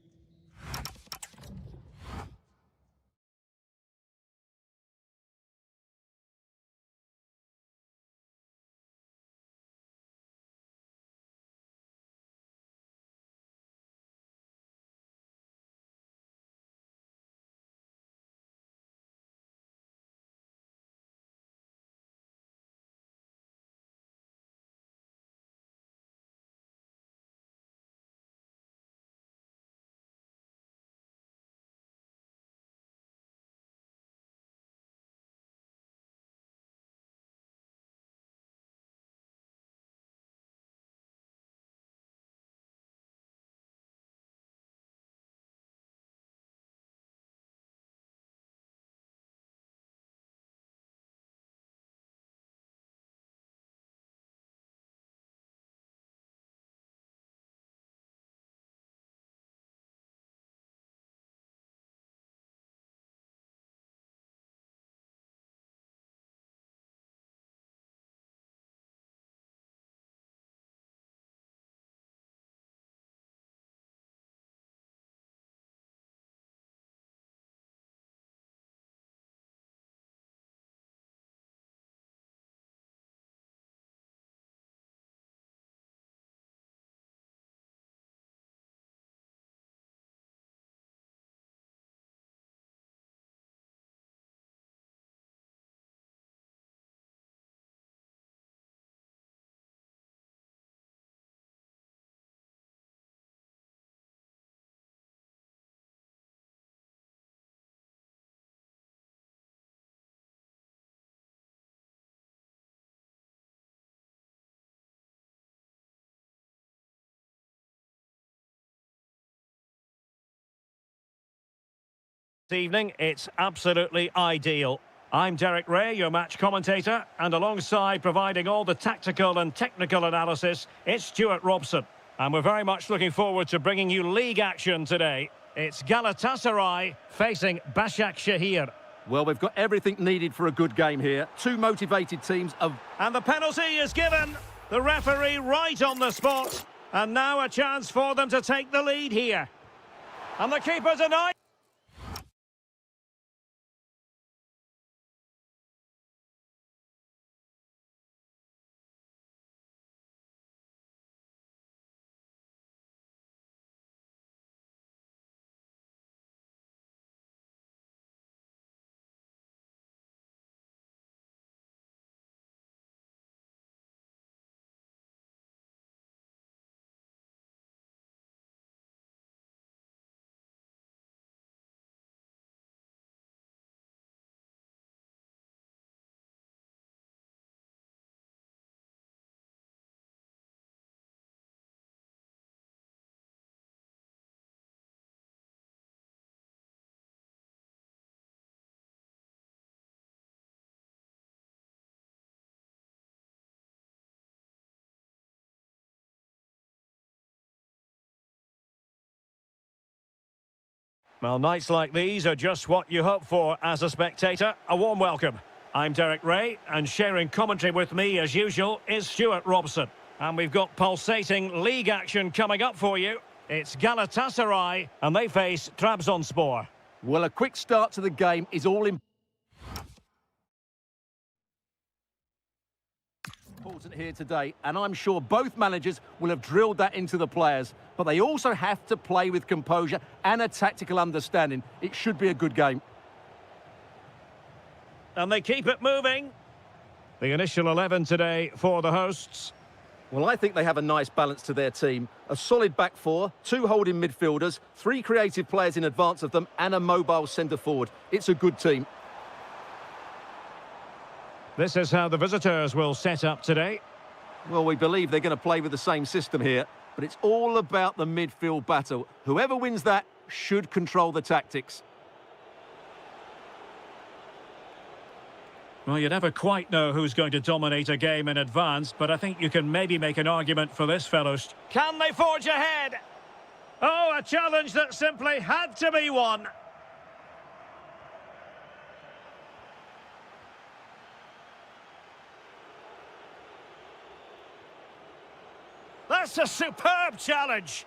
This evening, it's absolutely ideal. I'm Derek Ray, your match commentator, and alongside providing all the tactical and technical analysis, it's Stuart Robson. And we're very much looking forward to bringing you league action today. It's Galatasaray facing Başakşehir. Well, we've got everything needed for a good game here. Two motivated teams of... And the penalty is given. The referee right on the spot. And now a chance for them to take the lead here. And the keeper denied. Well, nights like these are just what you hope for as a spectator. A warm welcome. I'm Derek Ray, and sharing commentary with me, as usual, is Stuart Robson. And we've got pulsating league action coming up for you. It's Galatasaray, and they face Trabzonspor. Well, a quick start to the game is all important here today, and I'm sure both managers will have drilled that into the players, but they also have to play with composure and a tactical understanding. It should be a good game. And they keep it moving. The initial 11 today for the hosts. Well, I think they have a nice balance to their team. A solid back four, two holding midfielders, three creative players in advance of them, and a mobile centre forward. It's a good team. This is how the visitors will set up today. Well, we believe they're going to play with the same system here, but it's all about the midfield battle. Whoever wins that should control the tactics. Well, you never quite know who's going to dominate a game in advance, but I think you can maybe make an argument for this, fellows. Can they forge ahead? Oh, a challenge that simply had to be won. That's a superb challenge.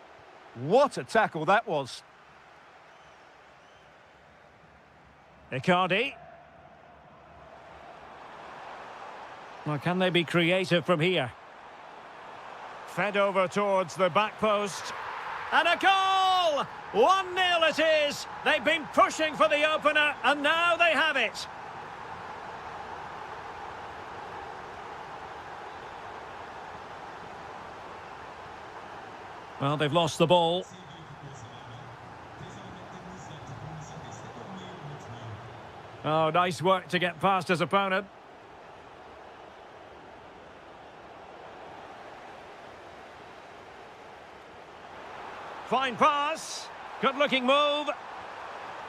What a tackle that was. Icardi. Well, can they be creative from here? Fed over towards the back post. And a goal! 1-0 it is. They've been pushing for the opener, and now they have it. Well, they've lost the ball. Oh, nice work to get past his opponent. Fine pass. Good-looking move.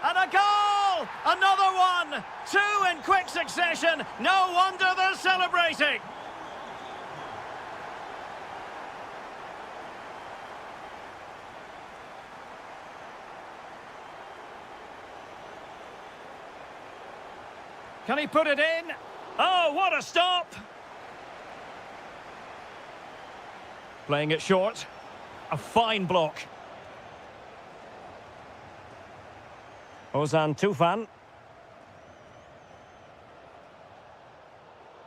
And a goal! Another one! Two in quick succession. No wonder they're celebrating. Can he put it in? Oh, what a stop! Playing it short. A fine block. Ozan Tufan.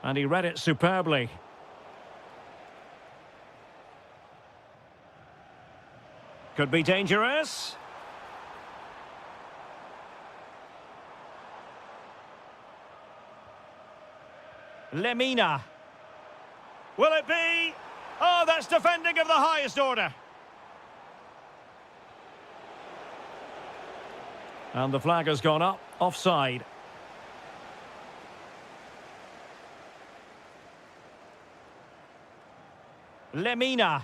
And he read it superbly. Could be dangerous. Lemina. Will it be? Oh, that's defending of the highest order. And the flag has gone up, offside. Lemina.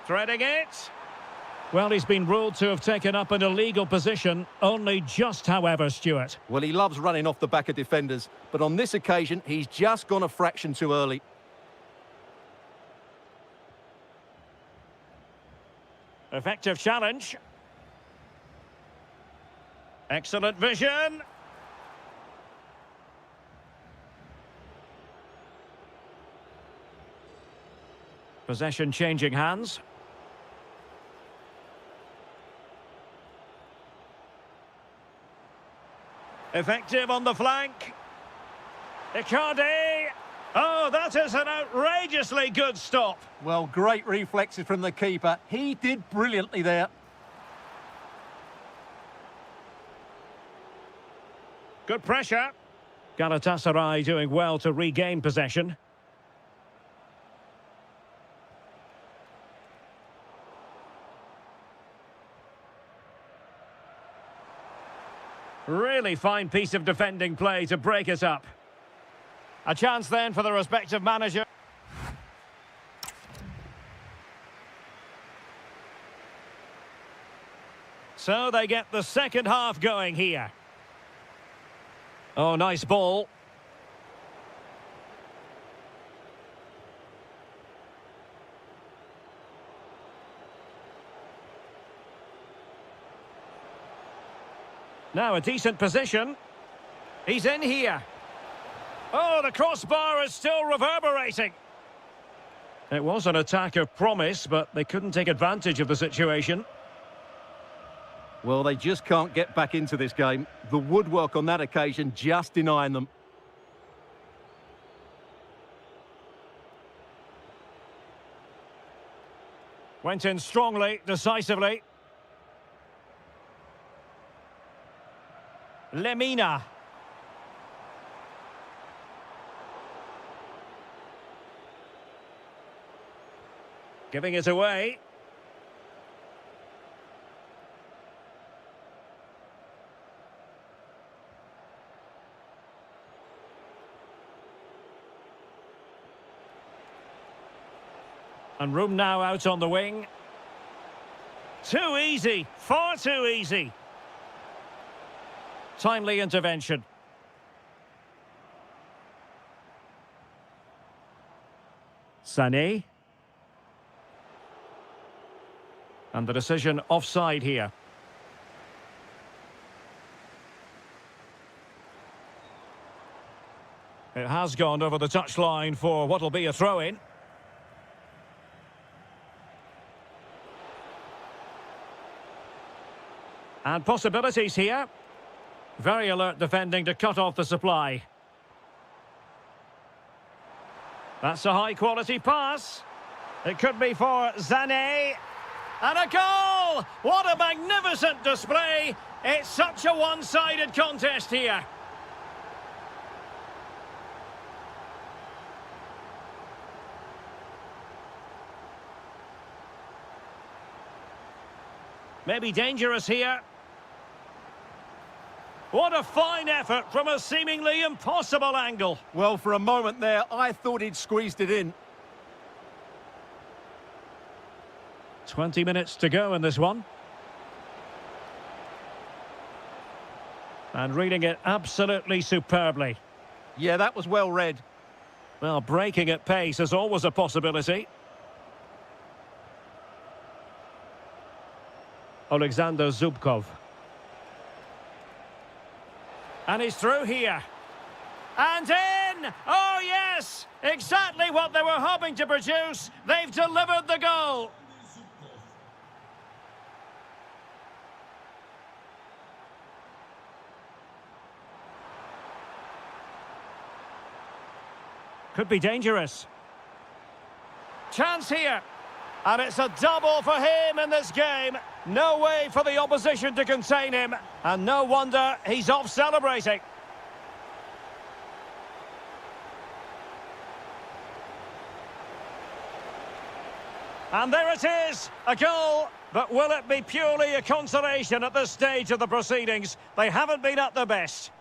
Threading it. Well, he's been ruled to have taken up an illegal position, only just, however, Stuart. Well, he loves running off the back of defenders, but on this occasion, he's just gone a fraction too early. Effective challenge. Excellent vision. Possession changing hands. Effective on the flank. Icardi. Oh, that is an outrageously good stop. Well, great reflexes from the keeper. He did brilliantly there. Good pressure. Galatasaray doing well to regain possession. Really fine piece of defending play to break it up. A chance then for the respective manager. So they get the second half going here. Oh, nice ball. Now a decent position. He's in here. Oh, the crossbar is still reverberating. It was an attack of promise, but they couldn't take advantage of the situation. Well, they just can't get back into this game. The woodwork on that occasion just denying them. Went in strongly, decisively. Lemina. Giving it away. And room now out on the wing. Too easy, far too easy. Timely intervention. Sané. And the decision offside here. It has gone over the touchline for what will be a throw-in. And possibilities here. Very alert defending to cut off the supply. That's a high-quality pass. It could be for Sané. And a goal! What a magnificent display! It's such a one-sided contest here. Maybe dangerous here. What a fine effort from a seemingly impossible angle. Well, for a moment there, I thought he'd squeezed it in. 20 minutes to go in this one. And reading it absolutely superbly. Yeah, that was well read. Well, breaking at pace is always a possibility. Alexander Zubkov. And he's through here. And in! Oh, yes! Exactly what they were hoping to produce. They've delivered the goal. Could be dangerous. Chance here. And it's a double for him in this game. No way for the opposition to contain him. And no wonder he's off celebrating. And there it is, a goal. But will it be purely a consolation at this stage of the proceedings? They haven't been at their best.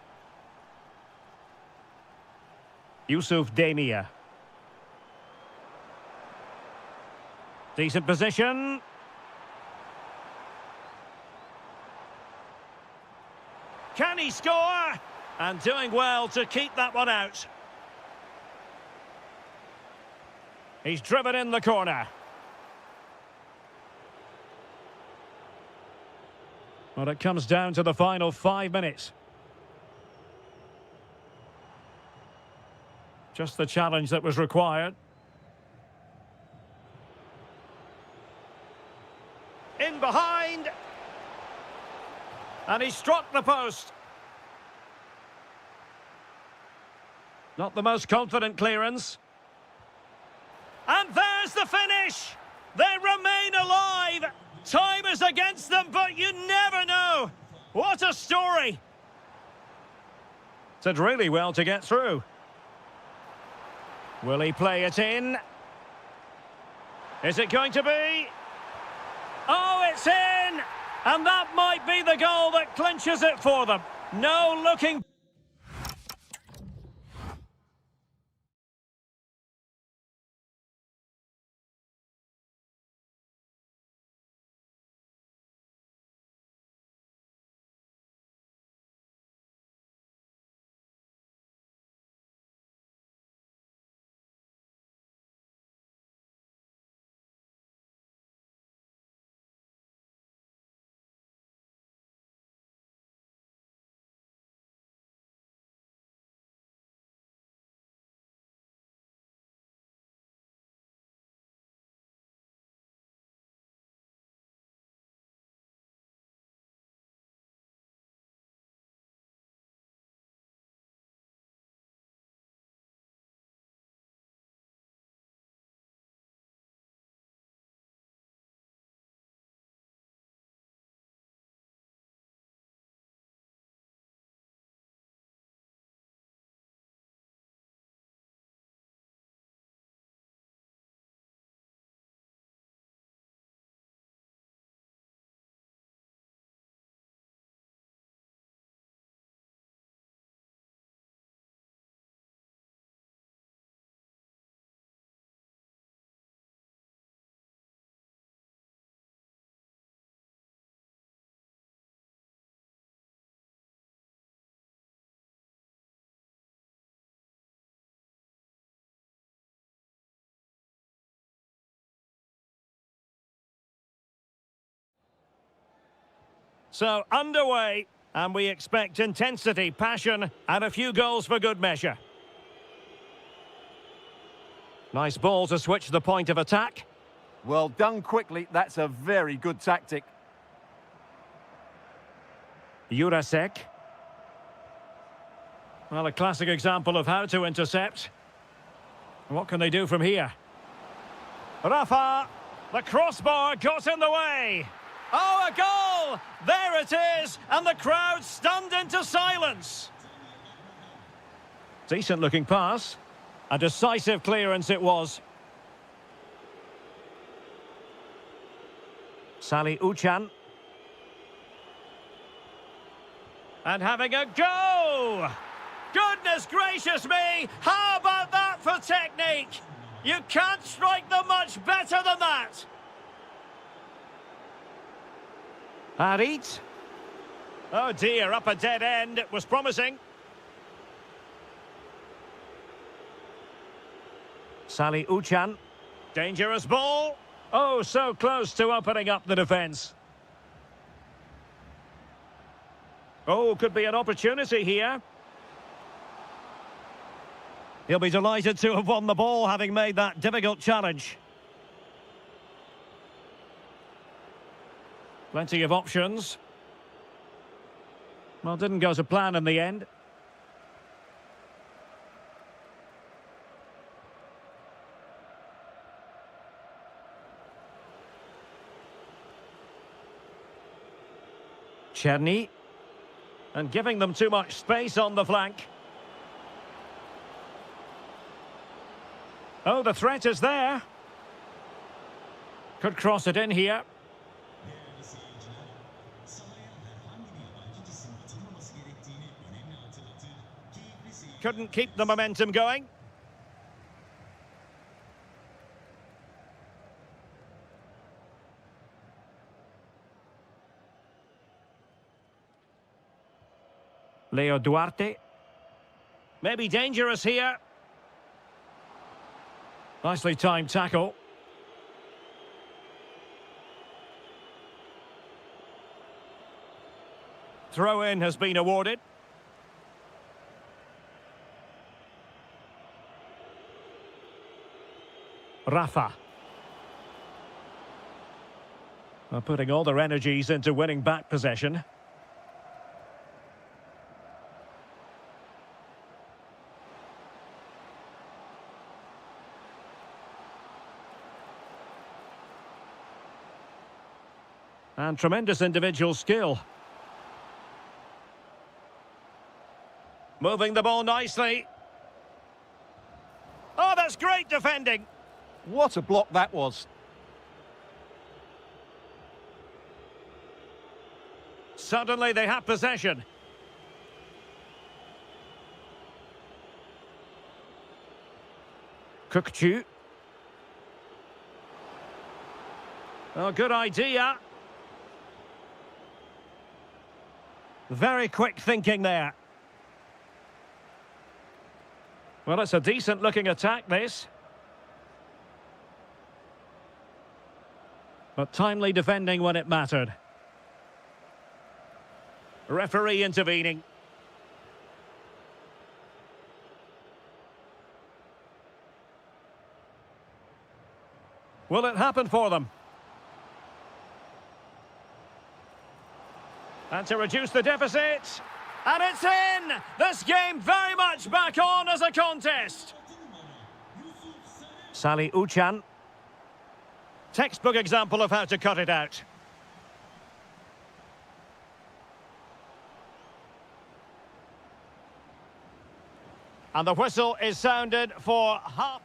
Yusuf Demir. Decent position. Can he score? And doing well to keep that one out. He's driven in the corner. Well, it comes down to the final 5 minutes. Just the challenge that was required. In behind. And he struck the post. Not the most confident clearance. And there's the finish! They remain alive! Time is against them, but you never know! What a story! Did really well to get through. Will he play it in? Is it going to be? Oh, it's in! And that might be the goal that clinches it for them. No looking... So, underway, and we expect intensity, passion, and a few goals for good measure. Nice ball to switch the point of attack. Well done quickly. That's a very good tactic. Jurasek. Well, a classic example of how to intercept. What can they do from here? Rafa! The crossbar got in the way! Oh, a goal! There it is! And the crowd stunned into silence. Decent-looking pass. A decisive clearance it was. Sally Uchan. And having a go! Goodness gracious me! How about that for technique? You can't strike them much better than that! Harit. Oh dear, up a dead end. It was promising. Sally Uchan. Dangerous ball. Oh, so close to opening up the defence. Oh, could be an opportunity here. He'll be delighted to have won the ball, having made that difficult challenge. Plenty of options. Well, didn't go to plan in the end. Cherny. And giving them too much space on the flank. Oh, the threat is there. Could cross it in here. Couldn't keep the momentum going. Leo Duarte. Maybe dangerous here. Nicely timed tackle. Throw-in has been awarded. Rafa. Well, putting all their energies into winning back possession. And tremendous individual skill. Moving the ball nicely. Oh, that's great defending. What a block that was. Suddenly they have possession. Kukchu. Oh, good idea. Very quick thinking there. Well, it's a decent-looking attack, this. But timely defending when it mattered. Referee intervening. Will it happen for them? And to reduce the deficit. And it's in! This game very much back on as a contest. Sally Uchan. Textbook example of how to cut it out. And the whistle is sounded for half.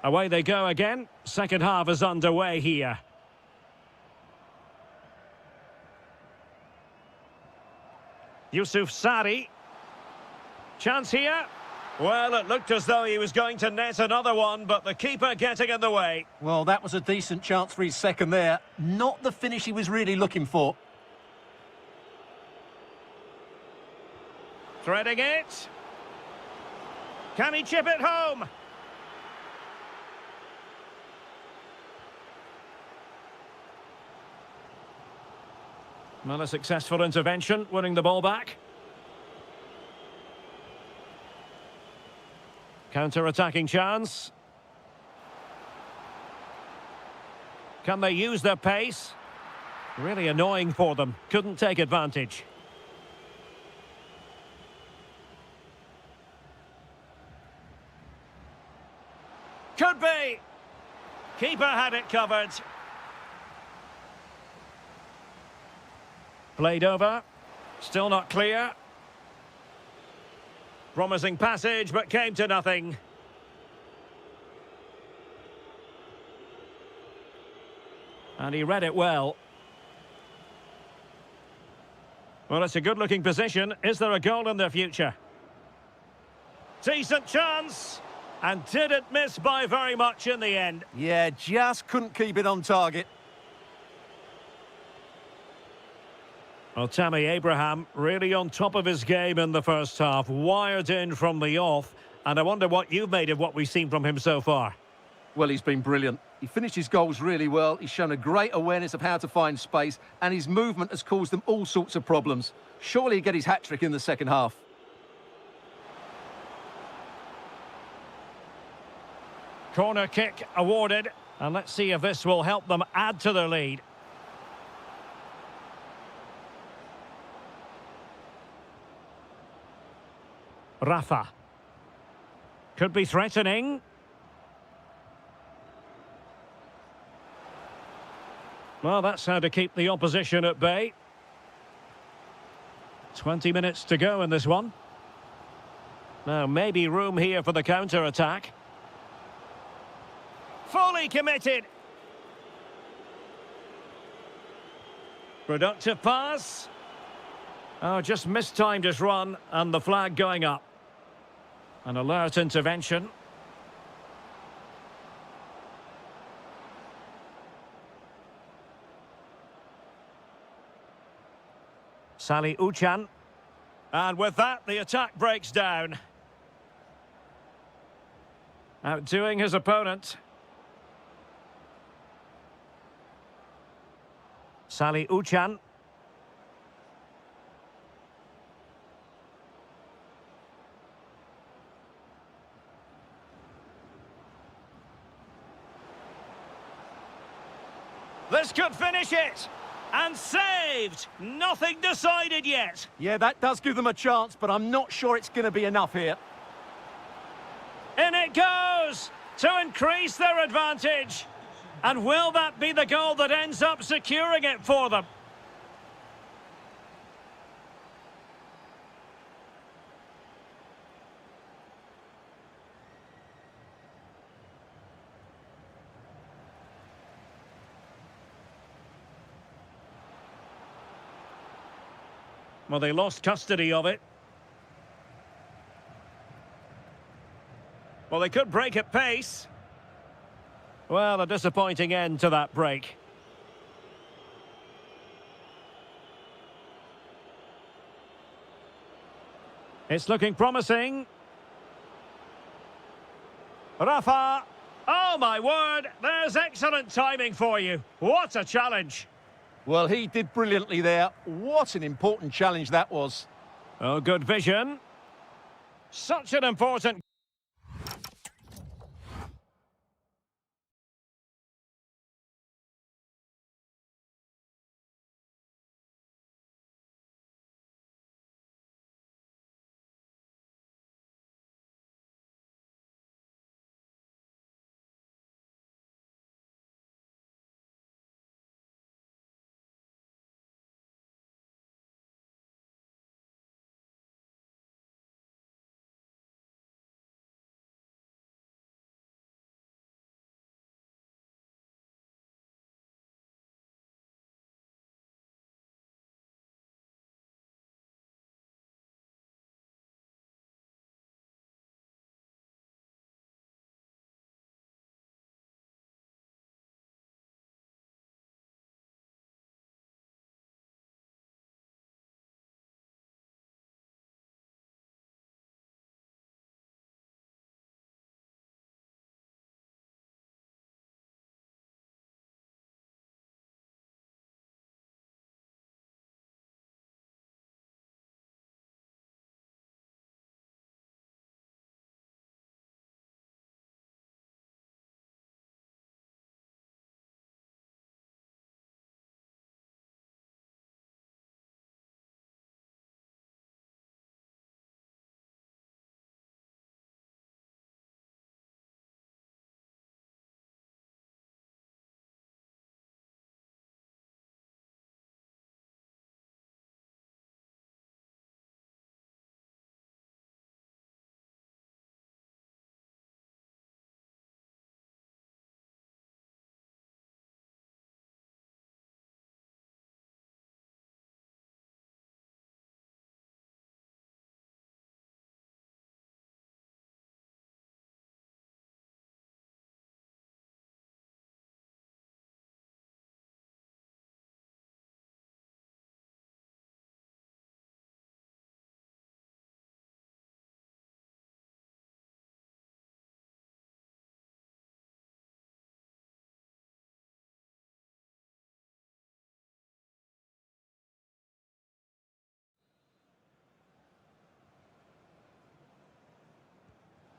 Away they go again. Second half is underway here. Yusuf Sari. Chance here. Well, it looked as though he was going to net another one, but the keeper getting in the way. Well, that was a decent chance for his second there. Not the finish he was really looking for. Threading it. Can he chip it home? Well, a successful intervention, winning the ball back. Counter-attacking chance. Can they use their pace? Really annoying for them. Couldn't take advantage. Could be. Keeper had it covered. Played over. Still not clear. Promising passage, but came to nothing. And he read it well. Well, it's a good-looking position. Is there a goal in the future? Decent chance. And didn't miss by very much in the end. Yeah, just couldn't keep it on target. Well, Tammy Abraham really on top of his game in the first half, wired in from the off, and I wonder what you've made of what we've seen from him so far. Well, he's been brilliant. He finished his goals really well. He's shown a great awareness of how to find space, and his movement has caused them all sorts of problems. Surely he'll get his hat-trick in the second half. Corner kick awarded, and let's see if this will help them add to their lead. Rafa. Could be threatening. Well, that's how to keep the opposition at bay. 20 minutes to go in this one. Now, maybe room here for the counter-attack. Fully committed. Productive pass. Oh, just mistimed his run, and the flag going up. An alert intervention. Sally Uchan. And with that, the attack breaks down. Outdoing his opponent. Sally Uchan. This could finish it. And saved. Nothing decided yet. Yeah, that does give them a chance, but I'm not sure it's going to be enough here. In it goes to increase their advantage. And will that be the goal that ends up securing it for them? Well, they lost custody of it. Well, they could break at pace. Well, a disappointing end to that break. It's looking promising. Rafa. Oh, my word. There's excellent timing for you. What a challenge. Well, he did brilliantly there. What an important challenge that was. Oh, good vision. Such an important...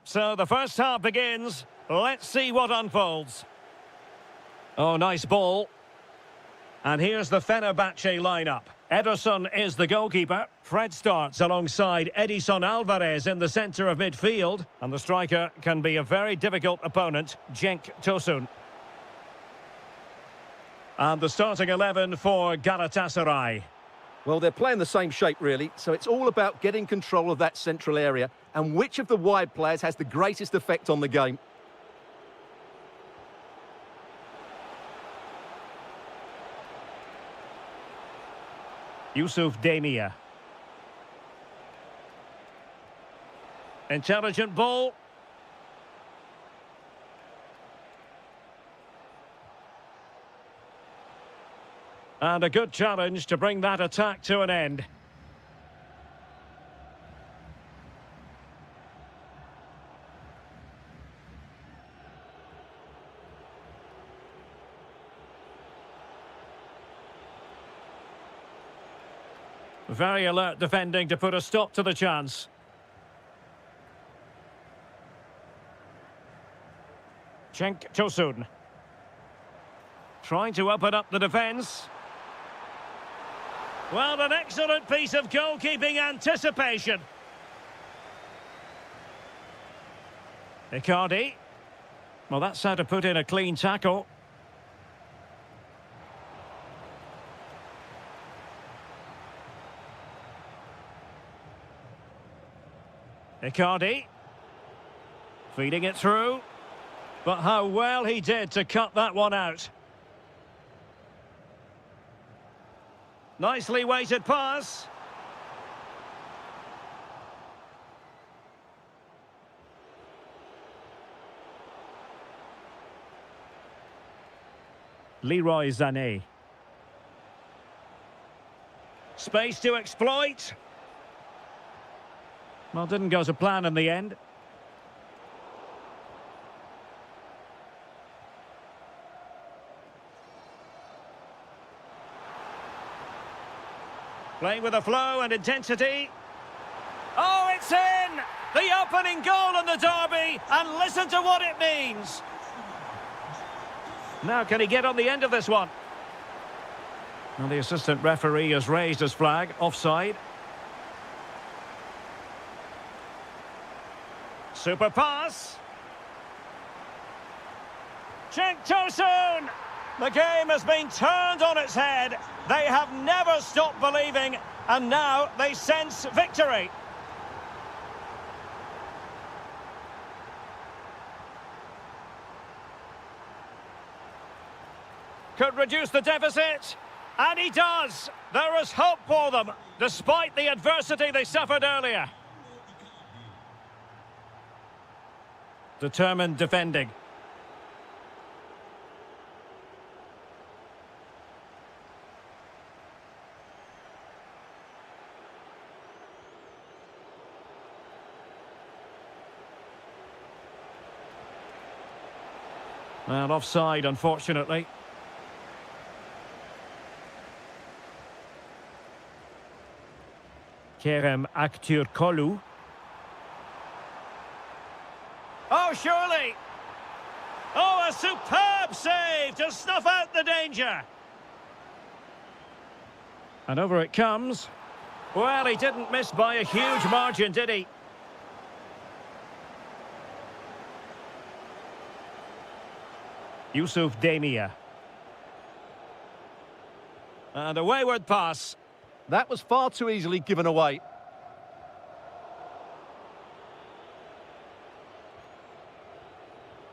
So the first half begins. Let's see what unfolds. Oh, nice ball. And here's the Fenerbahce lineup. Ederson is the goalkeeper. Fred starts alongside Edison Alvarez in the centre of midfield. And the striker can be a very difficult opponent, Cenk Tosun. And the starting 11 for Galatasaray. Well, they're playing the same shape, really, so it's all about getting control of that central area and which of the wide players has the greatest effect on the game. Yusuf Demir. Intelligent ball. And a good challenge to bring that attack to an end. Very alert defending to put a stop to the chance. Cenk Tosun. Trying to open up the defence. Well, an excellent piece of goalkeeping anticipation. Icardi. Well, that's how to put in a clean tackle. Icardi. Feeding it through. But how well he did to cut that one out. Nicely weighted pass. Leroy Sané. Space to exploit. Well, didn't go to plan in the end. Playing with a flow and intensity. Oh, it's in! The opening goal in the derby, and listen to what it means. Now, can he get on the end of this one? Well, the assistant referee has raised his flag, offside. Super pass. Cenk Tosun! The game has been turned on its head. They have never stopped believing, and now they sense victory. Could reduce the deficit, and he does. There is hope for them, despite the adversity they suffered earlier. Determined defending. And offside, unfortunately. Kerem Aktürkoğlu. Oh, surely! Oh, a superb save to snuff out the danger. And over it comes. Well, he didn't miss by a huge margin, did he? Yusuf Demir. And a wayward pass. That was far too easily given away.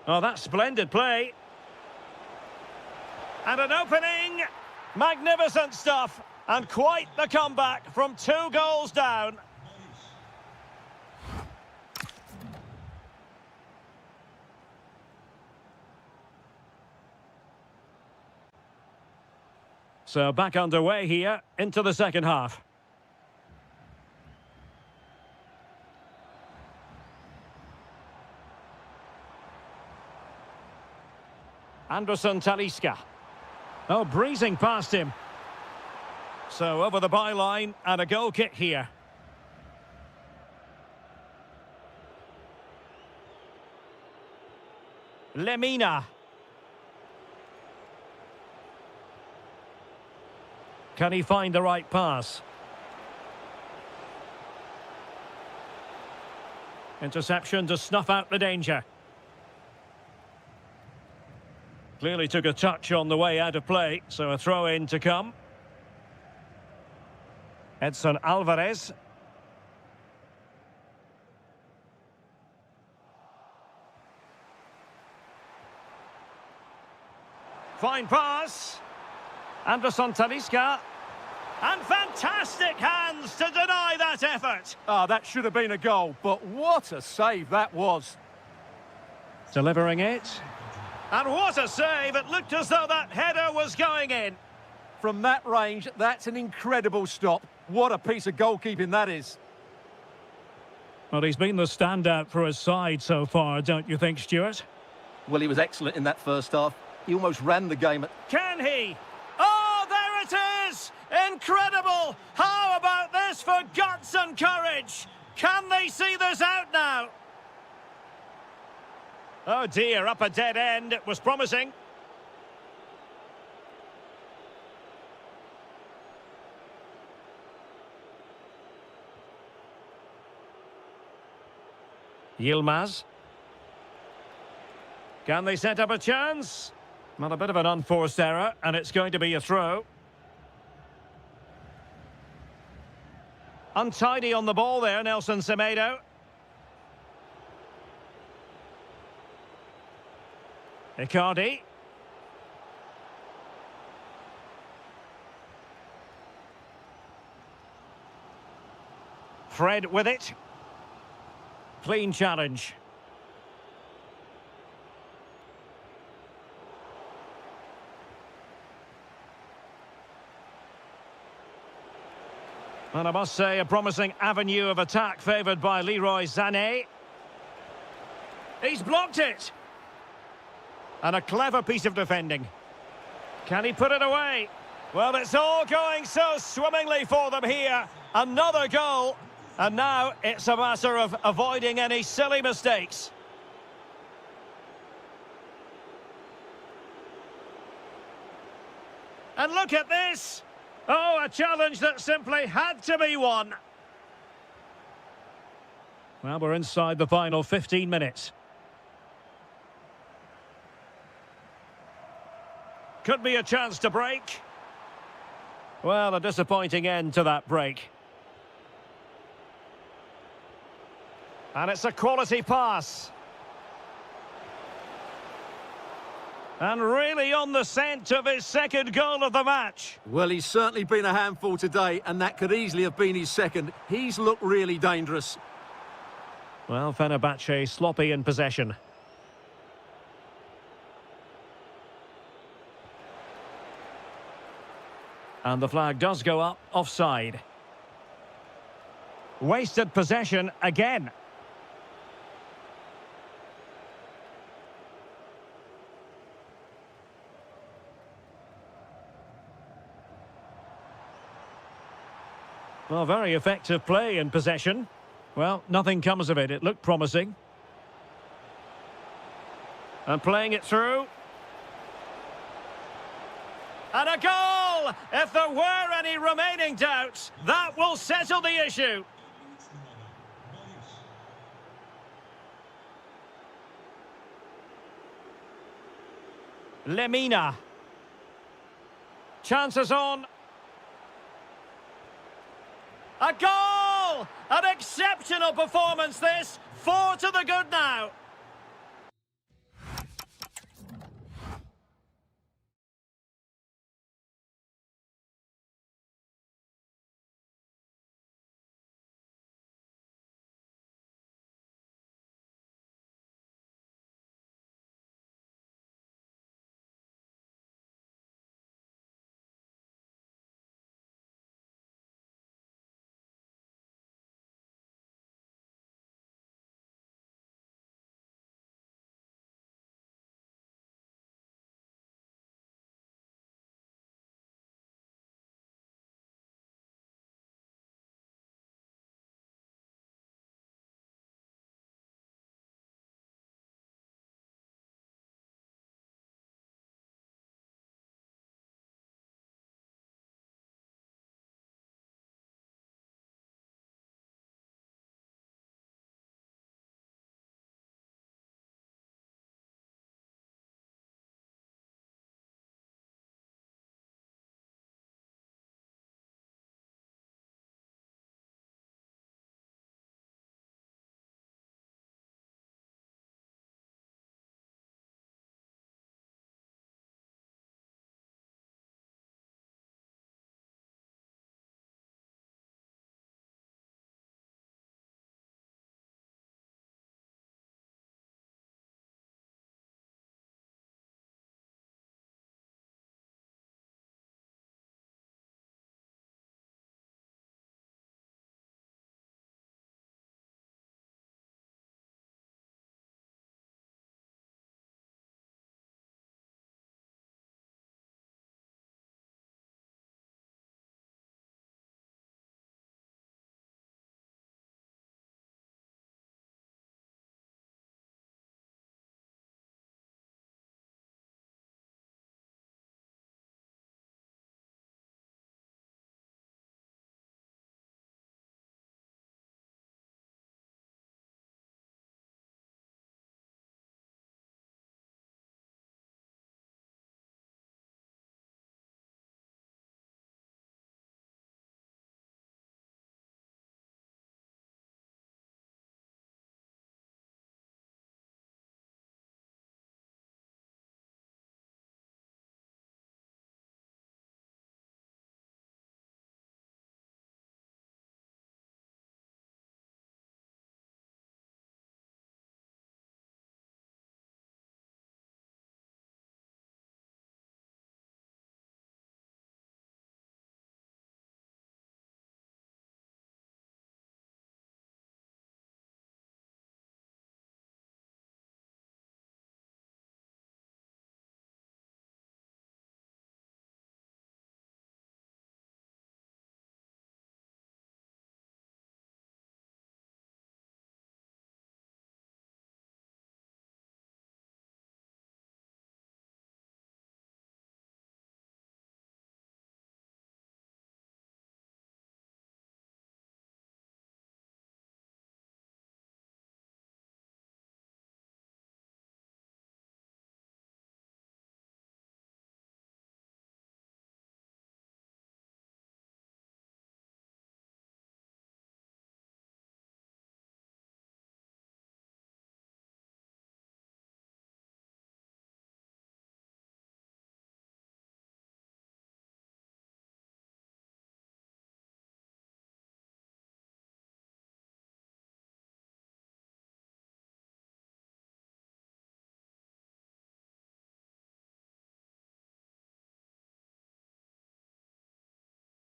Oh, that's splendid play. And an opening. Magnificent stuff. And quite the comeback from 2 goals down. So back underway here into the second half. Anderson Talisca. Oh, breezing past him. So over the byline and a goal kick here. Lemina. Can he find the right pass? Interception to snuff out the danger. Clearly took a touch on the way out of play, so a throw-in to come. Edson Alvarez. Fine pass. Anderson Talisca. And fantastic hands to deny that effort. Ah, that should have been a goal, but what a save that was. Delivering it. And what a save. It looked as though that header was going in. From that range, that's an incredible stop. What a piece of goalkeeping that is. Well, he's been the standout for his side so far, don't you think, Stuart? Well, he was excellent in that first half. He almost ran the game. Can he? Oh, there it is! Incredible! How about this for guts and courage? Can they see this out now? Oh dear, up a dead end. It was promising. Yilmaz. Can they set up a chance? Well, a bit of an unforced error, and it's going to be a throw. Untidy on the ball there, Nelson Semedo. Icardi. Fred with it. Clean challenge. And I must say, a promising avenue of attack favoured by Leroy Sané. He's blocked it. And a clever piece of defending. Can he put it away? Well, it's all going so swimmingly for them here. Another goal. And now it's a matter of avoiding any silly mistakes. And look at this. Oh, a challenge that simply had to be won. Well, we're inside the final 15 minutes. Could be a chance to break. Well, a disappointing end to that break. And it's a quality pass. And really on the scent of his second goal of the match. Well, he's certainly been a handful today, and that could easily have been his second. He's looked really dangerous. Well, Fenerbahce sloppy in possession. And the flag does go up, offside. Wasted possession again. Well, very effective play in possession. Well, nothing comes of it. It looked promising. And playing it through. And a goal! If there were any remaining doubts, that will settle the issue. Lemina. Chances on. A goal! An exceptional performance this. 4 to the good now.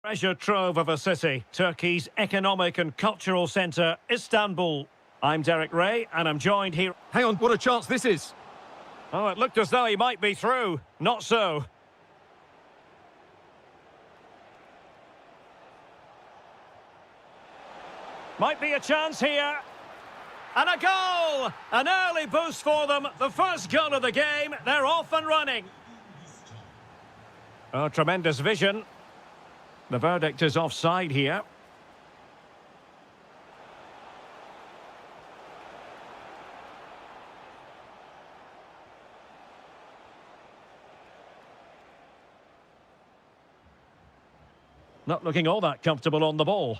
Treasure trove of a city, Turkey's economic and cultural centre, Istanbul. I'm Derek Ray, and I'm joined here... Hang on, what a chance this is. Oh, it looked as though he might be through. Not so. Might be a chance here. And a goal! An early boost for them. The first goal of the game. They're off and running. Oh, tremendous vision. The verdict is offside here. Not looking all that comfortable on the ball.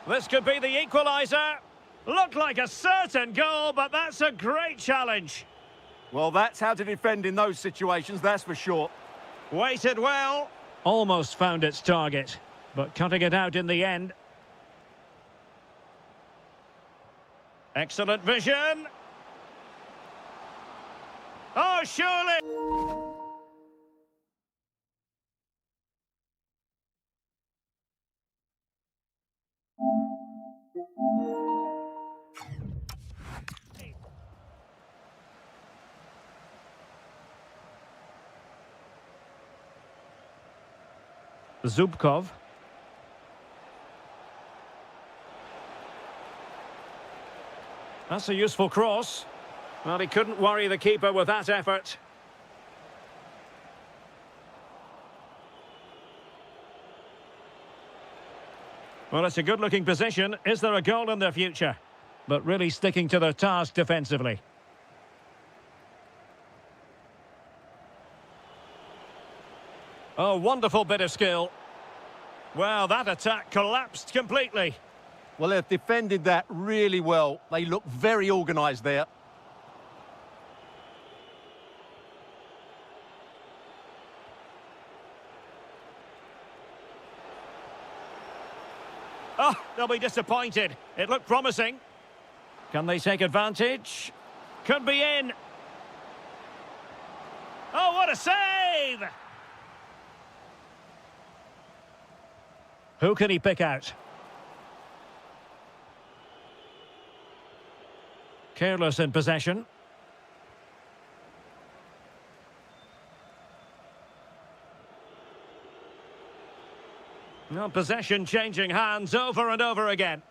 This could be the equaliser. Looked like a certain goal, but that's a great challenge. Well, that's how to defend in those situations, that's for sure. Weighted well. Almost found its target, but cutting it out in the end. Excellent vision. Oh, surely. Zubkov. That's a useful cross. Well, he couldn't worry the keeper with that effort. Well, it's a good-looking position. Is there a goal in the future? But really sticking to their task defensively. Oh, wonderful bit of skill. Well, that attack collapsed completely. Well, they've defended that really well. They look very organised there. Oh, they'll be disappointed. It looked promising. Can they take advantage? Could be in. Oh, what a save! Who can he pick out? Careless in possession. No, possession changing hands over and over again.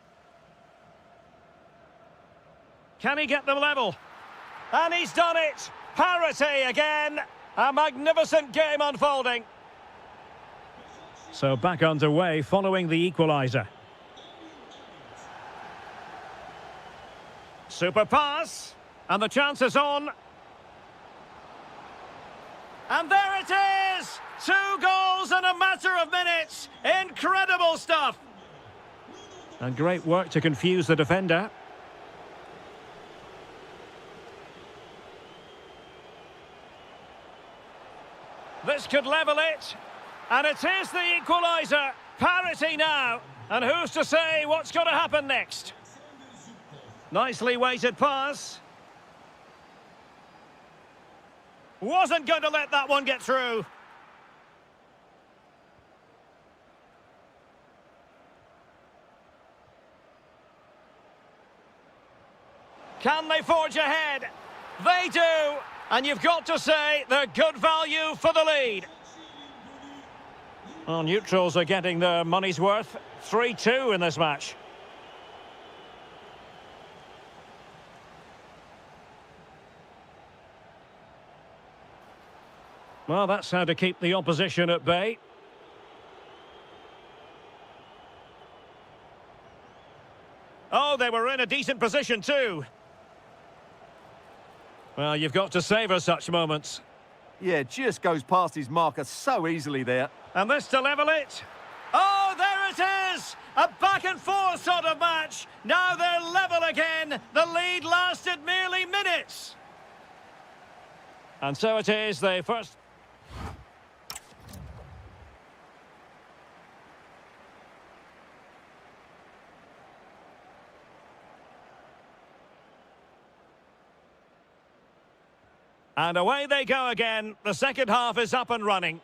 Can he get them level? And he's done it! Parity again! A magnificent game unfolding. So back underway following the equaliser. Super pass. And the chance is on. And there it is! 2 goals in a matter of minutes. Incredible stuff. And great work to confuse the defender. This could level it. And it is the equaliser. Parity now. And who's to say what's going to happen next? Nicely weighted pass. Wasn't going to let that one get through. Can they forge ahead? They do. And you've got to say they're good value for the lead. Well, neutrals are getting their money's worth. 3-2 in this match. Well, that's how to keep the opposition at bay. Oh, they were in a decent position too. Well, you've got to savour such moments. Yeah, just goes past his marker so easily there. And this to level it. Oh, there it is! A back-and-forth sort of match. Now they're level again. The lead lasted merely minutes. And so it is, they first... And away they go again. The second half is up and running.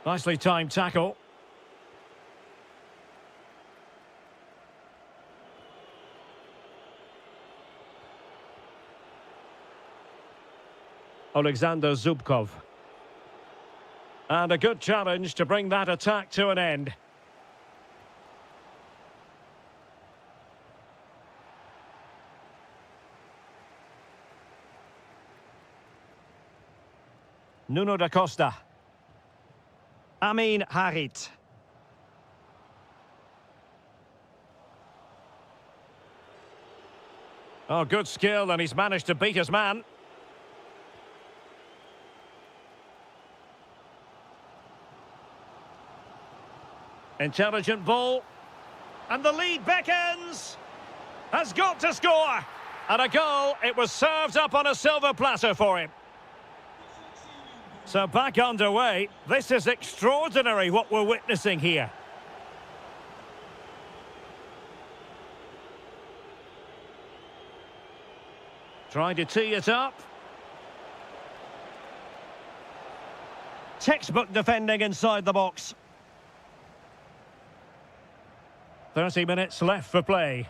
Nicely timed tackle. Alexander Zubkov. And a good challenge to bring that attack to an end. Nuno da Costa. Amin Harit. Oh, good skill, and he's managed to beat his man. Intelligent ball. And the lead beckons. Has got to score. And a goal. It was served up on a silver platter for him. So back underway. This is extraordinary what we're witnessing here. Trying to tee it up. Textbook defending inside the box. 30 minutes left for play.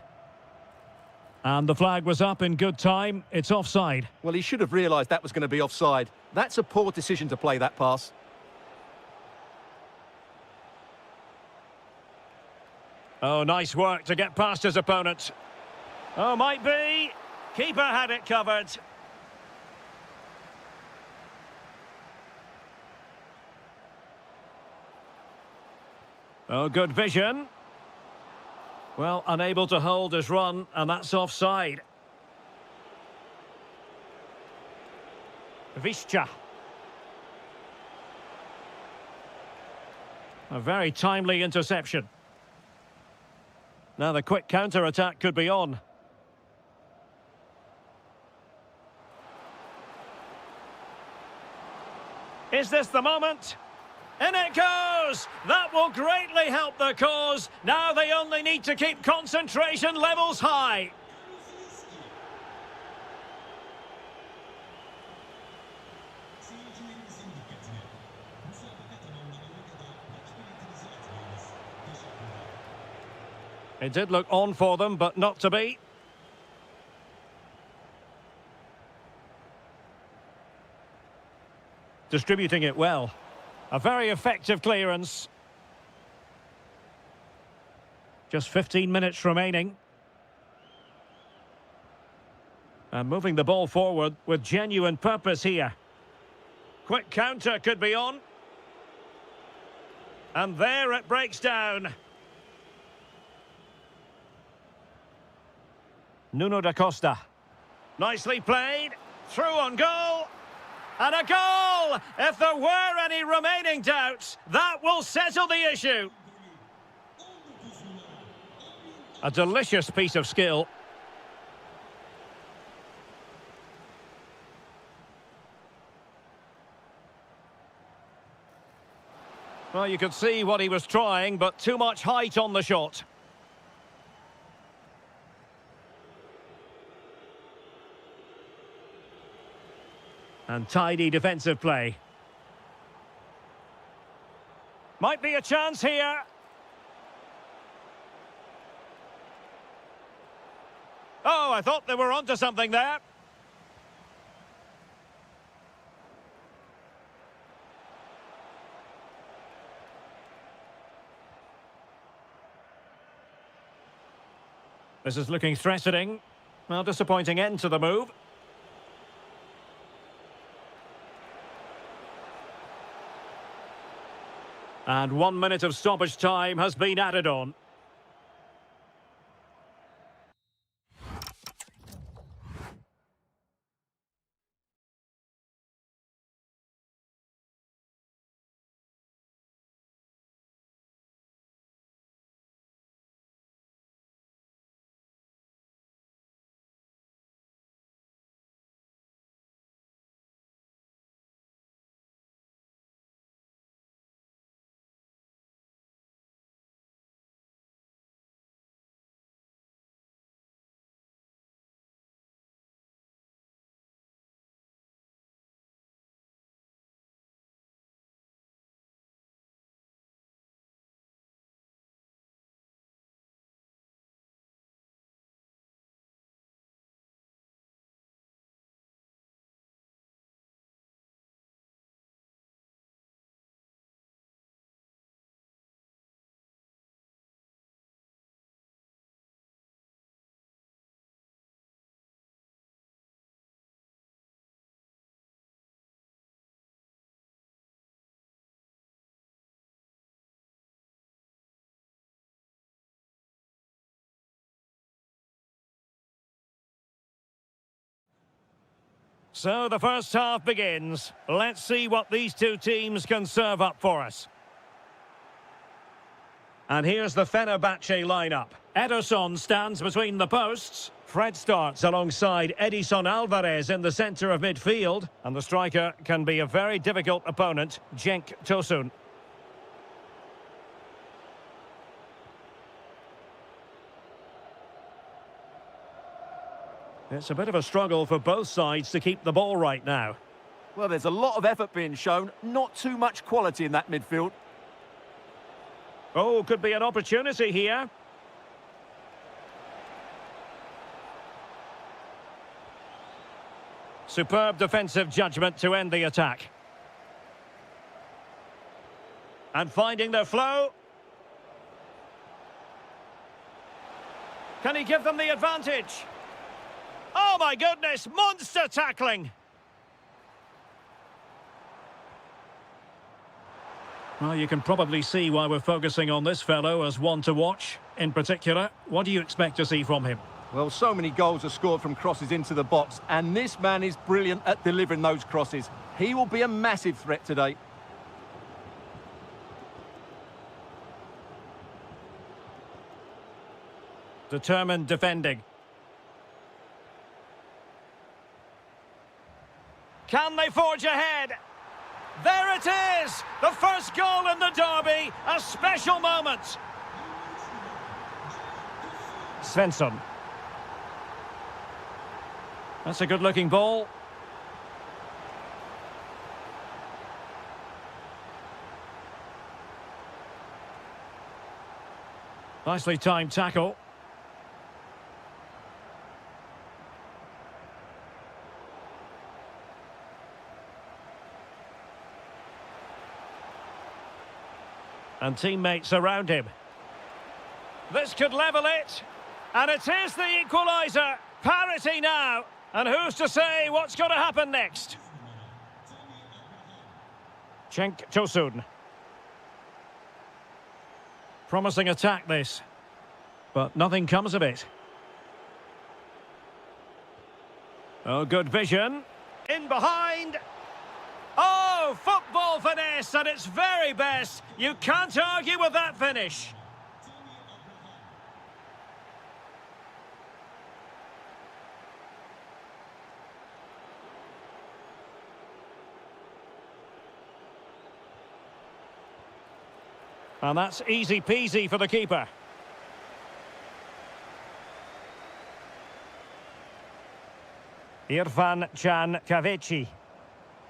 And the flag was up in good time. It's offside. Well, he should have realised that was going to be offside. That's a poor decision to play that pass. Oh, nice work to get past his opponent. Oh, might be. Keeper had it covered. Oh, good vision. Well, unable to hold his run, and that's offside. Visca. A very timely interception. Now the quick counter-attack could be on. Is this the moment? In it goes! That will greatly help the cause. Now they only need to keep concentration levels high. It did look on for them, but not to be. Distributing it well. A very effective clearance. Just 15 minutes remaining. And moving the ball forward with genuine purpose here. Quick counter could be on. And there it breaks down. Nuno da Costa. Nicely played. Through on goal. And a goal! If there were any remaining doubts, that will settle the issue. A delicious piece of skill. Well, you could see what he was trying, but too much height on the shot. And tidy defensive play. Might be a chance here. Oh, I thought they were onto something there. This is looking threatening. Well, disappointing end to the move. And 1 minute of stoppage time has been added on. So the first half begins. Let's see what these two teams can serve up for us. And here's the Fenerbahce lineup. Ederson stands between the posts. Fred starts alongside Edison Alvarez in the centre of midfield. And the striker can be a very difficult opponent, Cenk Tosun. It's a bit of a struggle for both sides to keep the ball right now. Well, there's a lot of effort being shown, not too much quality in that midfield. Oh, could be an opportunity here. Superb defensive judgment to end the attack. And finding their flow. Can he give them the advantage? Oh my goodness, monster tackling! Well, you can probably see why we're focusing on this fellow as one to watch. In particular, what do you expect to see from him? Well, so many goals are scored from crosses into the box, and this man is brilliant at delivering those crosses. He will be a massive threat today. Determined defending. Can they forge ahead? There it is! The first goal in the derby, a special moment. Svensson. That's a good-looking ball. Nicely timed tackle. And teammates around him. This could level it. And it is the equaliser. Parity now. And who's to say what's going to happen next? Cenk Tosun. Promising attack this. But nothing comes of it. Oh, good vision. In behind. Oh, football finesse at its very best. You can't argue with that finish. And that's easy peasy for the keeper. Irfan Can Kavechi.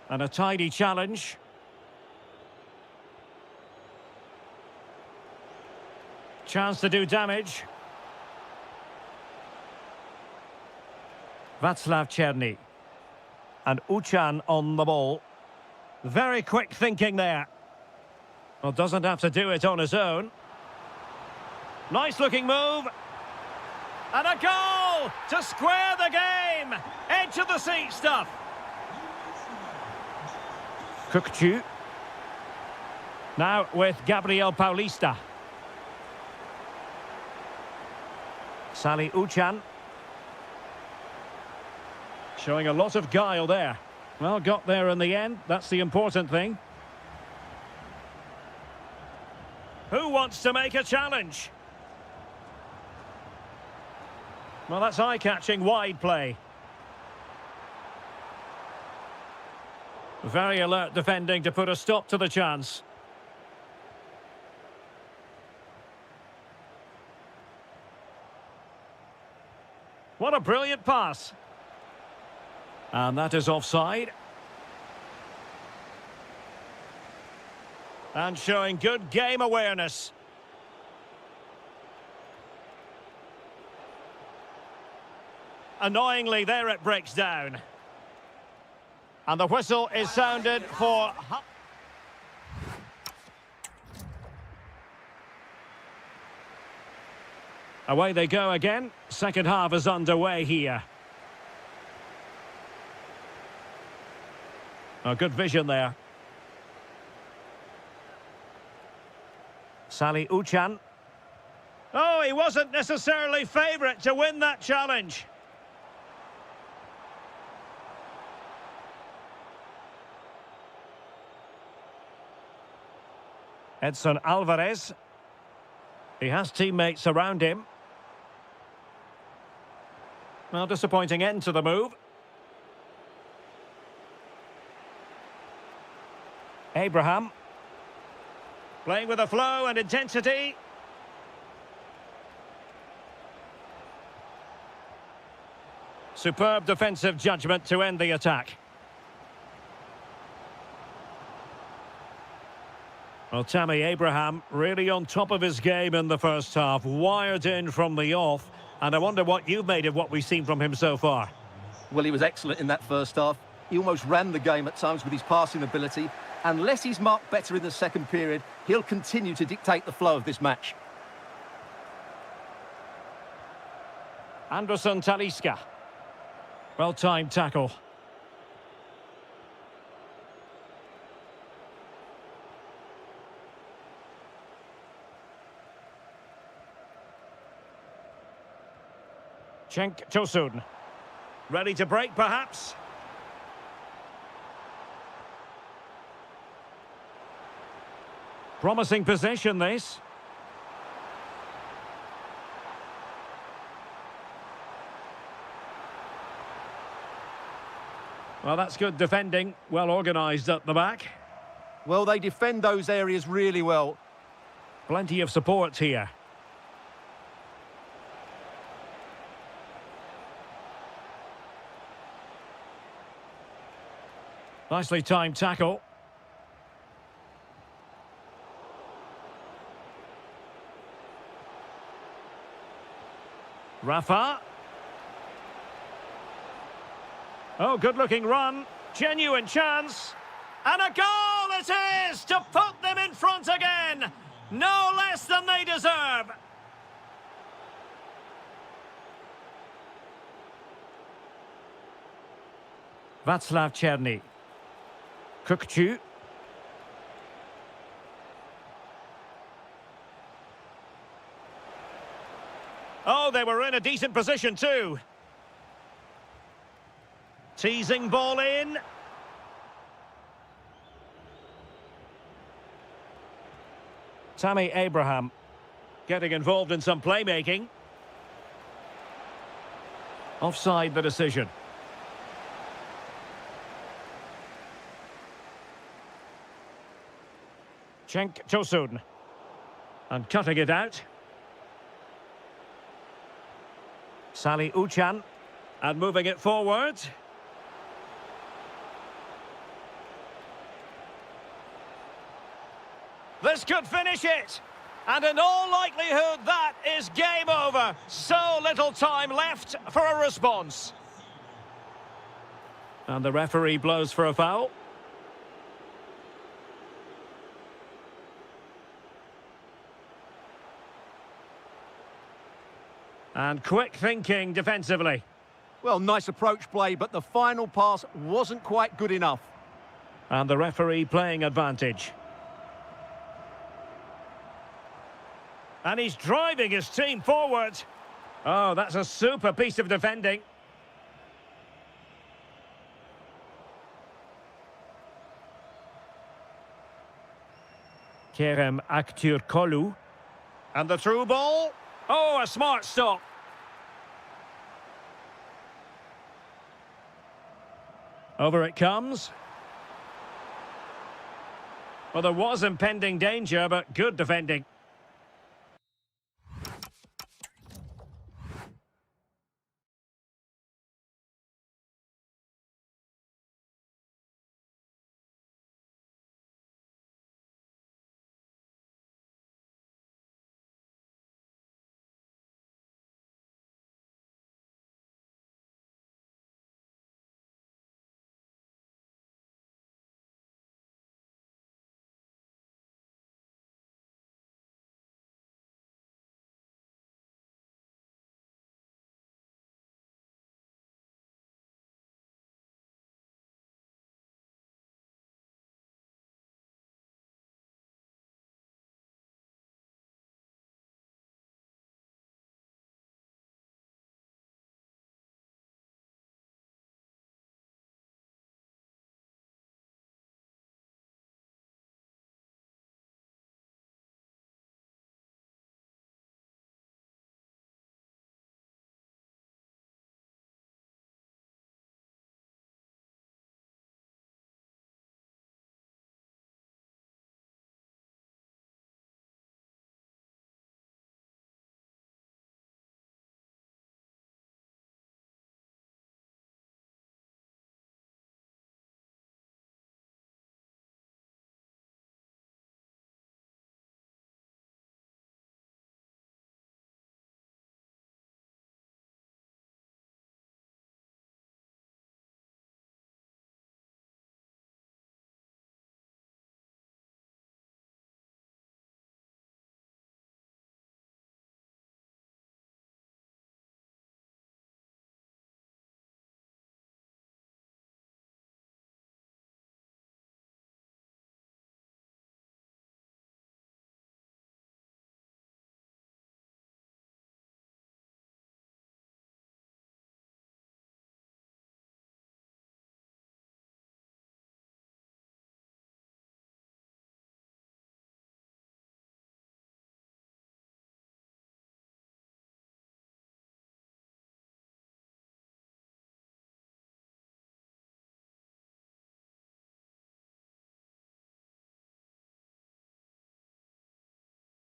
And a tidy challenge. Chance to do damage. Václav Černý. And Uchan on the ball. Very quick thinking there. Well, doesn't have to do it on his own. Nice looking move. And a goal to square the game. Edge of the seat stuff. Kukçu. Now with Gabriel Paulista. Salih Uchan. Showing a lot of guile there. Well, got there in the end. That's the important thing. Who wants to make a challenge? Well, that's eye-catching wide play. Very alert defending to put a stop to the chance. What a brilliant pass. And that is offside. And showing good game awareness. Annoyingly, there it breaks down. And the whistle is sounded for... Away they go again. Second half is underway here. A good vision there. Salih Uchan. Oh, he wasn't necessarily favourite to win that challenge. Edson Alvarez. He has teammates around him. Well, disappointing end to the move. Abraham. Playing with a flow and intensity. Superb defensive judgment to end the attack. Well, Tammy Abraham really on top of his game in the first half, wired in from the off, and I wonder what you've made of what we've seen from him so far. Well, he was excellent in that first half. He almost ran the game at times with his passing ability. Unless he's marked better in the second period, he'll continue to dictate the flow of this match. Anderson Talisca. Well-timed tackle. Cenk Tosun. Ready to break, perhaps? Promising possession, this. Well, that's good defending. Well organised at the back. Well, they defend those areas really well. Plenty of support here. Nicely timed tackle. Rafa. Oh, good-looking run. Genuine chance. And a goal it is to put them in front again. No less than they deserve. Václav Černý. Kukçu. Oh, they were in a decent position too. Teasing ball in. Tammy Abraham getting involved in some playmaking. Offside the decision. Cenk Tosun. And cutting it out. Sally Uchan. And moving it forward. This could finish it. And in all likelihood, that is game over. So little time left for a response. And the referee blows for a foul. And quick thinking defensively. Well, nice approach play, but the final pass wasn't quite good enough. And the referee playing advantage. And he's driving his team forward. Oh, that's a super piece of defending. Kerem Aktürkoğlu. And the through ball. Oh, a smart stop. Over it comes. Well, there was impending danger, but good defending.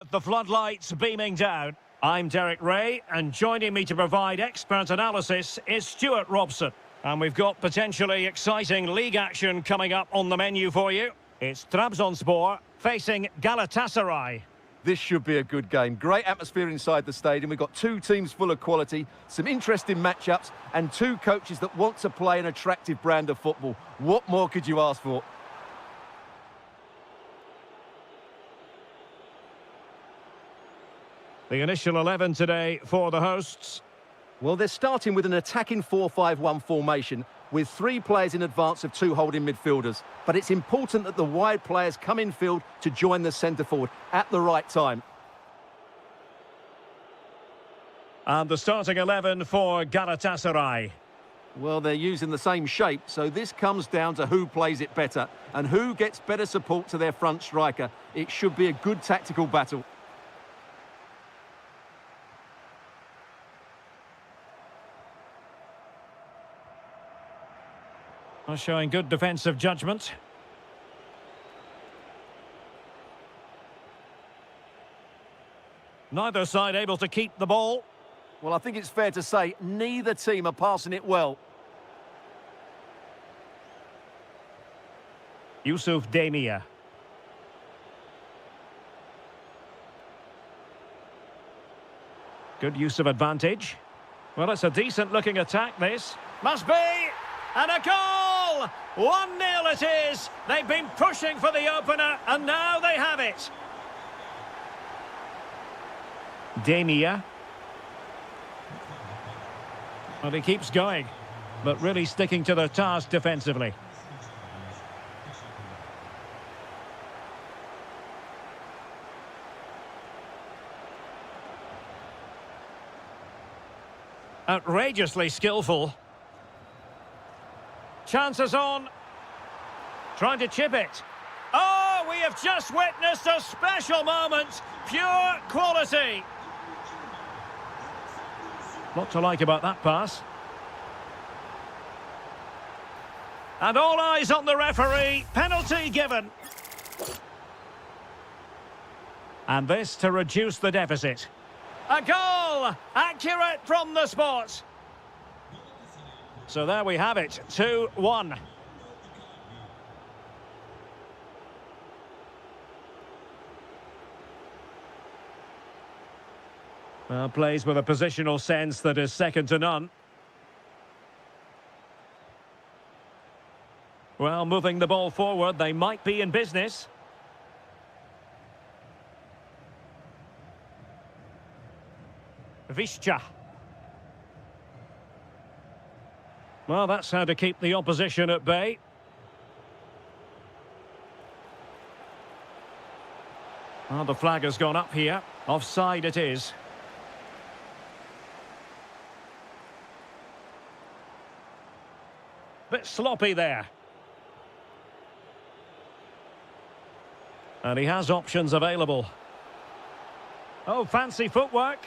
The floodlights beaming down. I'm Derek Ray, and joining me to provide expert analysis is Stuart Robson. And we've got potentially exciting league action coming up on the menu for you. It's Trabzonspor facing Galatasaray. This should be a good game. Great atmosphere inside the stadium. We've got two teams full of quality, some interesting matchups, and two coaches that want to play an attractive brand of football. What more could you ask for? The initial 11 today for the hosts. Well, they're starting with an attacking 4-5-1 formation with three players in advance of two holding midfielders. But it's important that the wide players come in field to join the centre forward at the right time. And the starting 11 for Galatasaray. Well, they're using the same shape, so this comes down to who plays it better and who gets better support to their front striker. It should be a good tactical battle. Showing good defensive judgment. Neither side able to keep the ball. Well, I think it's fair to say neither team are passing it well. Yusuf Demir. Good use of advantage. Well, it's a decent-looking attack, this. Must be! And a goal! 1-0 it is! They've been pushing for the opener, and now they have it. Demir. Well, he keeps going, but really sticking to their task defensively. Outrageously skillful. Chances on. Trying to chip it. Oh, we have just witnessed a special moment. Pure quality. Lot to like about that pass. And all eyes on the referee. Penalty given. And this to reduce the deficit. A goal! Accurate from the spot. So there we have it, 2-1. Well, plays with a positional sense that is second to none. Well, moving the ball forward, they might be in business. Visca. Well, that's how to keep the opposition at bay. Well, the flag has gone up here. Offside it is. Bit sloppy there. And he has options available. Oh, fancy footwork.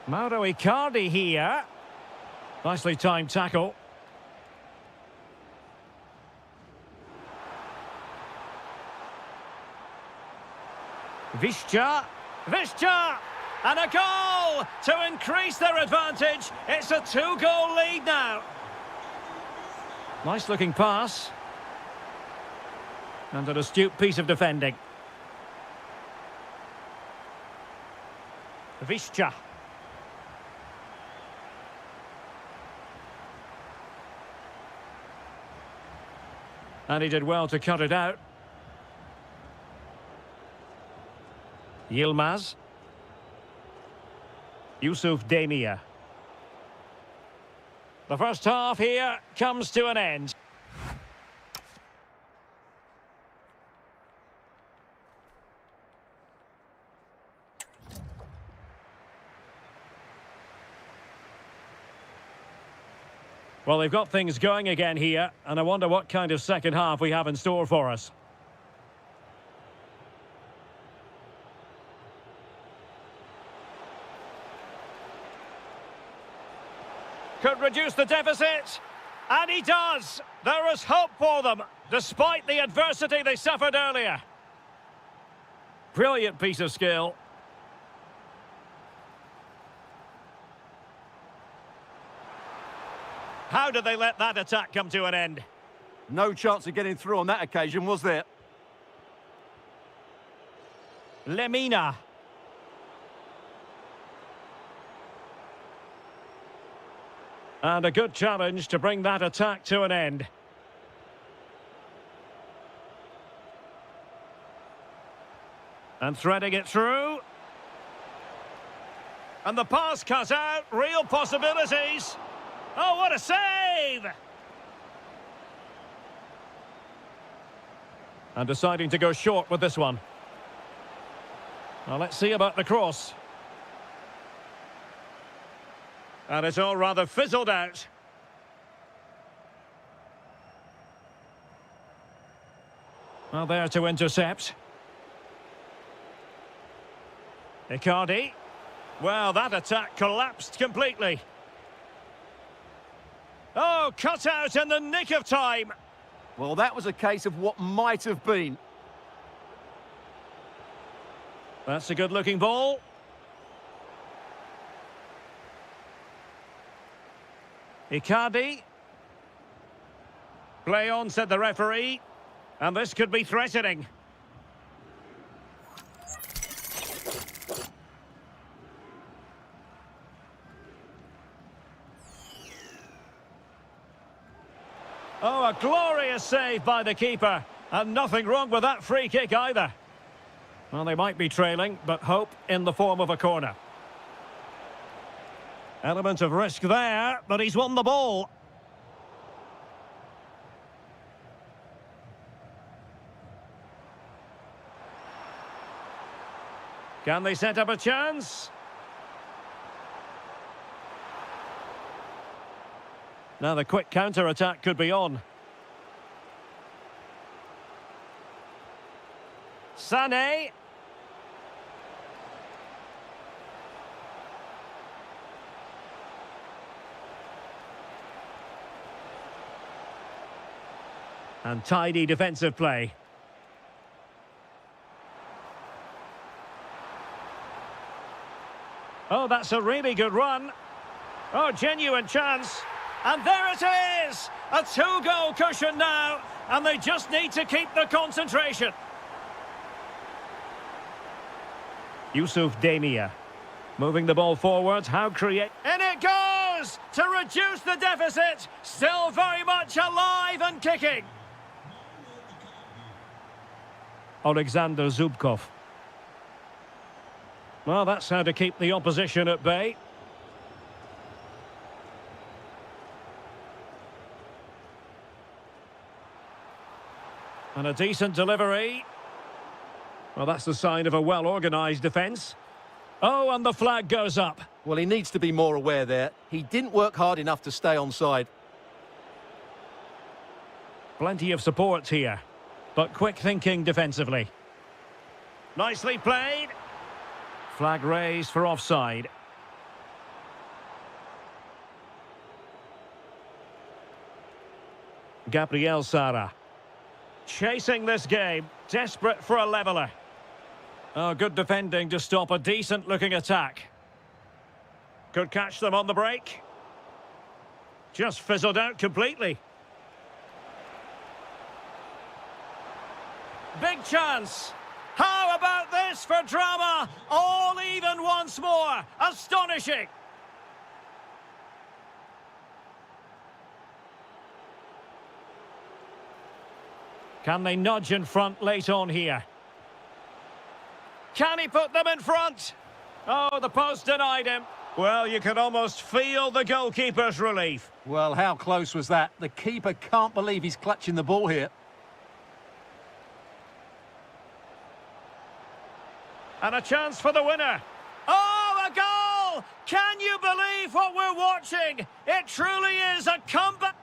Mauro Icardi here. Nicely timed tackle. Visca. Visca! And a goal to increase their advantage. It's a 2-goal lead now. Nice looking pass. And an astute piece of defending. Visca. And he did well to cut it out. Yilmaz. Yusuf Demir. The first half here comes to an end. Well, they've got things going again here, and I wonder what kind of second half we have in store for us. Could reduce the deficit. And he does. There is hope for them, despite the adversity they suffered earlier. Brilliant piece of skill. How did they let that attack come to an end? No chance of getting through on that occasion, was there? Lemina. And a good challenge to bring that attack to an end. And threading it through. And the pass cut out. Real possibilities. Oh, what a save! And deciding to go short with this one. Well, let's see about the cross. And it's all rather fizzled out. Well, there to intercept. Icardi. Well, that attack collapsed completely. Oh, cut out in the nick of time. Well, that was a case of what might have been. That's a good-looking ball. Icardi. Play on, said the referee. And this could be threatening. Oh, a glorious save by the keeper. And nothing wrong with that free kick either. Well, they might be trailing, but hope in the form of a corner. Element of risk there, but he's won the ball. Can they set up a chance? Now the quick counter-attack could be on. Sané. And tidy defensive play. Oh, that's a really good run. Oh, genuine chance. And there it is! A two-goal cushion now, and they just need to keep the concentration. Yusuf Demir. Moving the ball forward, how create... And it goes! To reduce the deficit, still very much alive and kicking. Alexander Zubkov. Well, that's how to keep the opposition at bay. And a decent delivery. Well, that's the sign of a well-organised defence. Oh, and the flag goes up. Well, he needs to be more aware there. He didn't work hard enough to stay onside. Plenty of support here, but quick thinking defensively. Nicely played. Flag raised for offside. Gabriel Sara. Chasing this game, desperate for a leveller. Oh, good defending to stop a decent-looking attack. Could catch them on the break. Just fizzled out completely. Big chance. How about this for drama? All even once more. Astonishing. Can they nudge in front late on here? Can he put them in front? Oh, the post denied him. Well, you can almost feel the goalkeeper's relief. Well, how close was that? The keeper can't believe he's clutching the ball here. And a chance for the winner. Oh, a goal! Can you believe what we're watching? It truly is a comeback.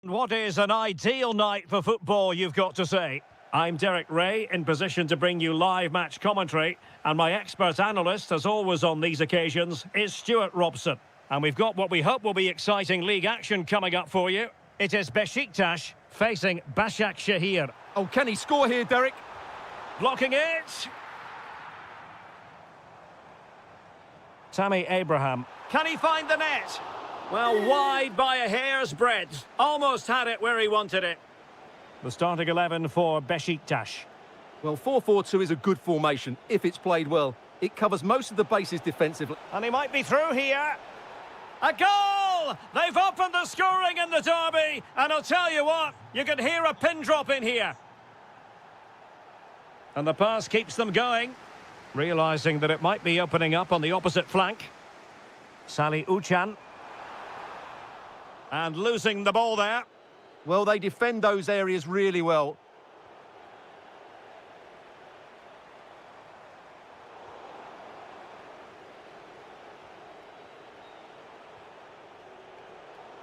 What is an ideal night for football, you've got to say? I'm Derek Ray, in position to bring you live match commentary, and my expert analyst, as always on these occasions, is Stuart Robson. And we've got what we hope will be exciting league action coming up for you. It is Besiktas facing Başakşehir. Oh, can he score here, Derek? Blocking it. Tammy Abraham. Can he find the net? Well, wide by a hair's breadth. Almost had it where he wanted it. The starting 11 for Besiktas. Well, 4-4-2 is a good formation if it's played well. It covers most of the bases defensively. And he might be through here. A goal! They've opened the scoring in the derby. And I'll tell you what, you can hear a pin drop in here. And the pass keeps them going. Realising that it might be opening up on the opposite flank. Salih Uçan. And losing the ball there. Well, they defend those areas really well.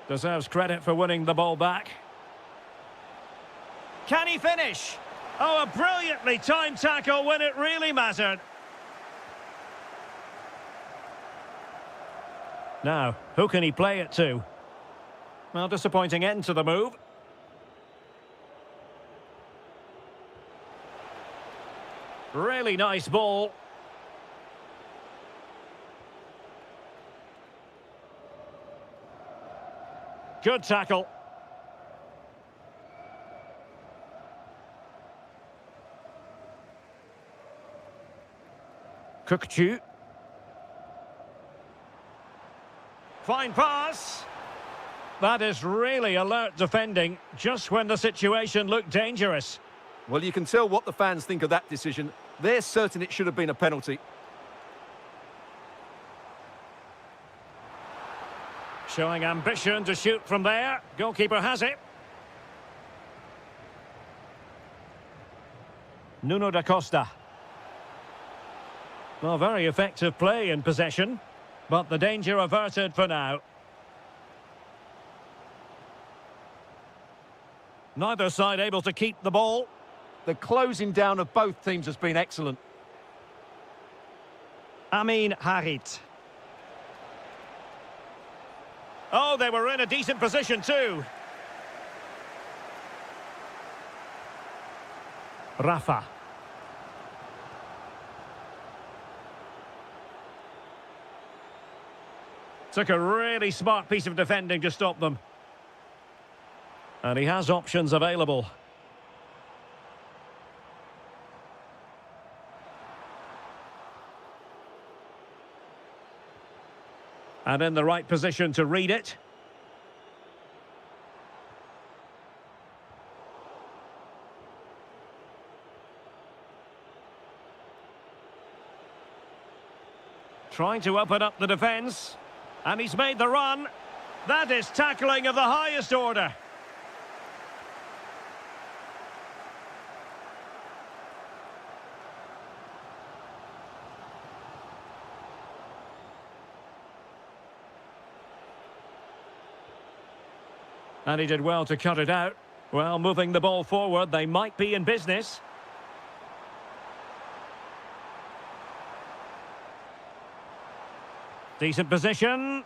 Deserves credit for winning the ball back. Can he finish? Oh, a brilliantly timed tackle when it really mattered. Now, who can he play it to? Well, disappointing end to the move. Really nice ball. Good tackle. Kökçü. Fine pass. That is really alert defending, just when the situation looked dangerous. Well, you can tell what the fans think of that decision. They're certain it should have been a penalty. Showing ambition to shoot from there. Goalkeeper has it. Nuno da Costa. Well, very effective play in possession, but the danger averted for now. Neither side able to keep the ball. The closing down of both teams has been excellent. Amin Harit. Oh, they were in a decent position too. Rafa. Took a really smart piece of defending to stop them. And he has options available. And in the right position to read it. Trying to open up the defence. And he's made the run. That is tackling of the highest order. And he did well to cut it out. Well, moving the ball forward, they might be in business. Decent position.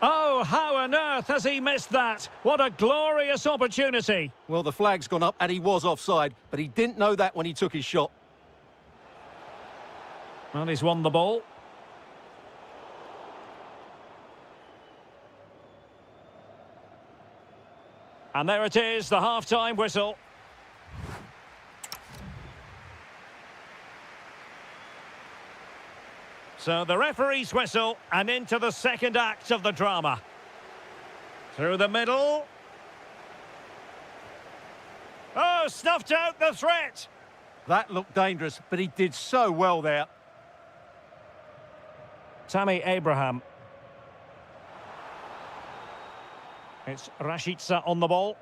Oh, how on earth has he missed that? What a glorious opportunity. Well, the flag's gone up and he was offside, but he didn't know that when he took his shot. And he's won the ball. And there it is, the half-time whistle. So the referee's whistle, and into the second act of the drama. Through the middle. Oh, snuffed out the threat. That looked dangerous, but he did so well there. Tammy Abraham. It's Rashica on the ball.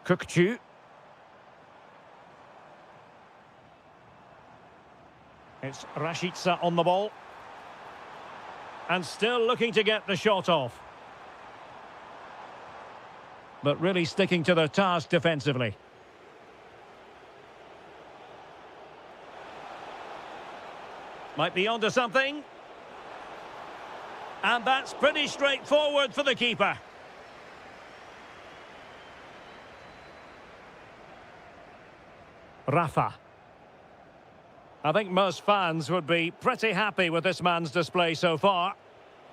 Kökçü. It's Rashica on the ball. And still looking to get the shot off. But really sticking to their task defensively. Might be onto something. And that's pretty straightforward for the keeper. Rafa. I think most fans would be pretty happy with this man's display so far.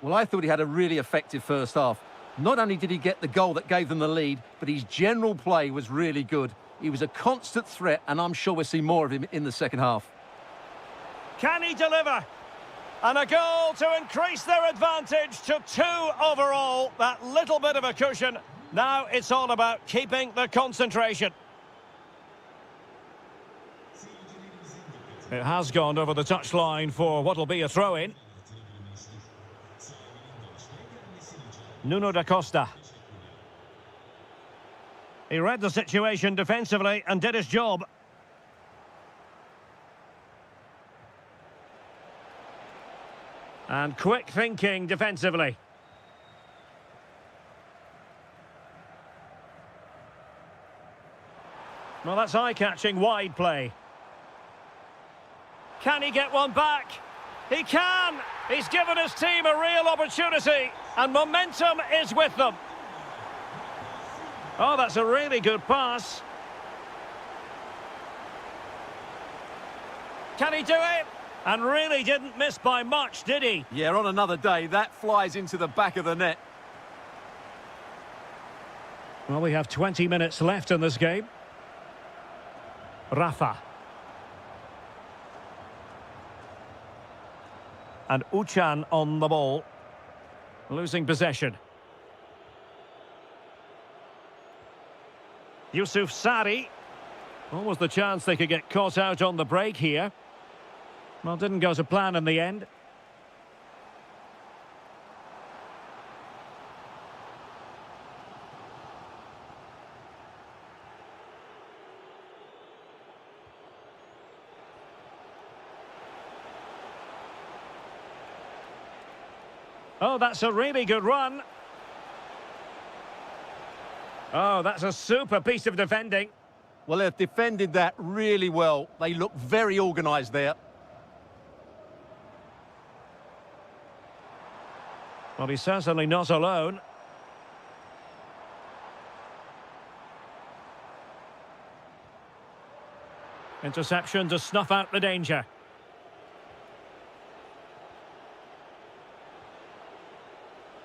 Well, I thought he had a really effective first half. Not only did he get the goal that gave them the lead, but his general play was really good. He was a constant threat, and I'm sure we'll see more of him in the second half. Can he deliver? And a goal to increase their advantage to 2 overall. That little bit of a cushion. Now it's all about keeping the concentration. It has gone over the touchline for what will be a throw-in. Nuno da Costa. He read the situation defensively and did his job. And quick thinking defensively. Well, that's eye-catching wide play. Can he get one back? He can! He's given his team a real opportunity, and momentum is with them. Oh, that's a really good pass. Can he do it? And really didn't miss by much, did he? Yeah, on another day, that flies into the back of the net. Well, we have 20 minutes left in this game. Rafa. And Uchan on the ball. Losing possession. Yusuf Sari. Almost the chance they could get caught out on the break here. Well, didn't go to plan in the end. Oh, that's a really good run. Oh, that's a super piece of defending. Well, they've defended that really well. They look very organised there. Well, he's certainly not alone. Interception to snuff out the danger.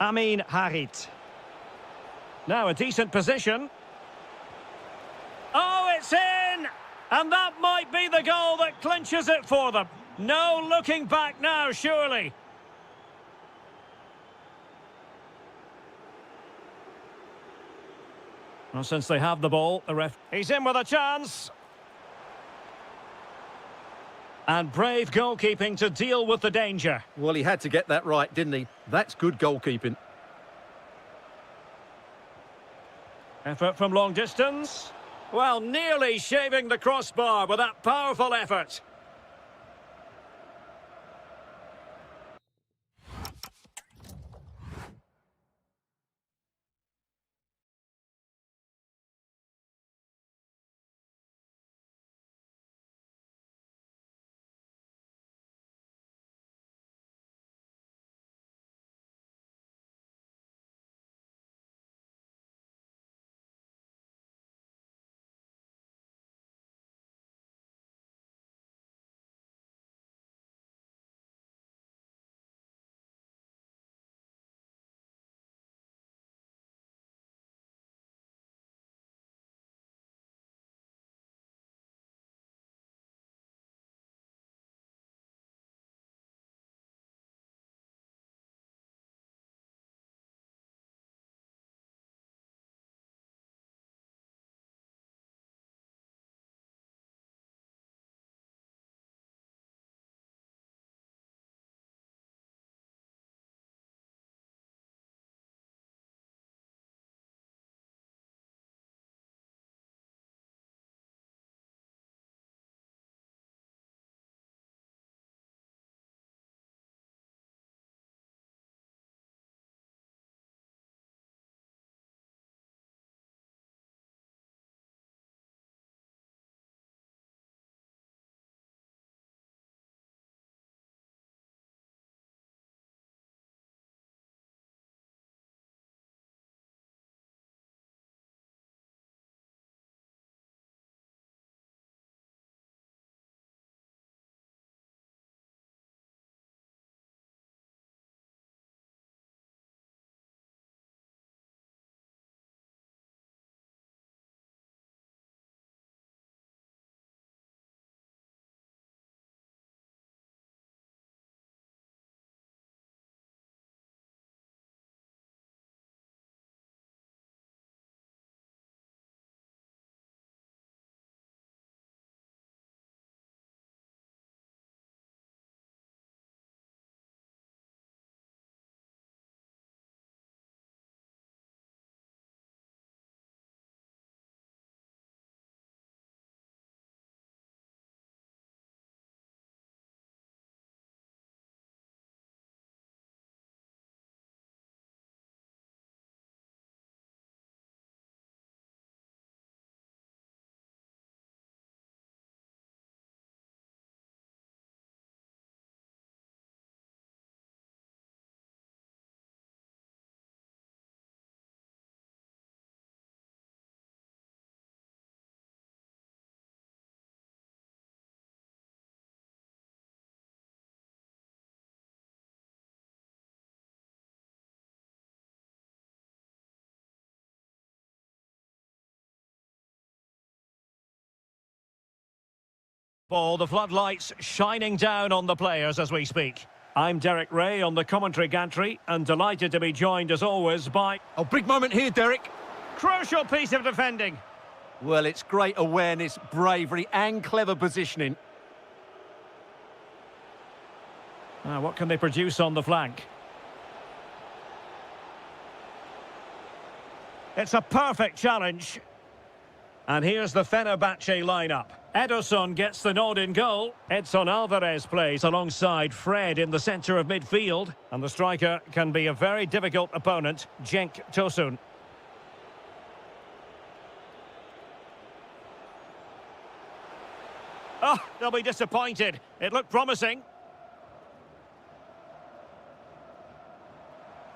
Amin Harit. Now a decent position. Oh, it's in! And that might be the goal that clinches it for them. No looking back now, surely. Well, since they have the ball, the ref... He's in with a chance. And brave goalkeeping to deal with the danger. Well, he had to get that right, didn't he? That's good goalkeeping. Effort from long distance. Well, nearly shaving the crossbar with that powerful effort. Ball, the floodlights shining down on the players as we speak. I'm Derek Ray on the commentary gantry and delighted to be joined as always by... Oh, big moment here, Derek. Crucial piece of defending. Well, it's great awareness, bravery and clever positioning. What can they produce on the flank? It's a perfect challenge. And here's the Fenerbahce lineup. Ederson gets the nod in goal. Edson Alvarez plays alongside Fred in the centre of midfield. And the striker can be a very difficult opponent, Cenk Tosun. Oh, they'll be disappointed. It looked promising.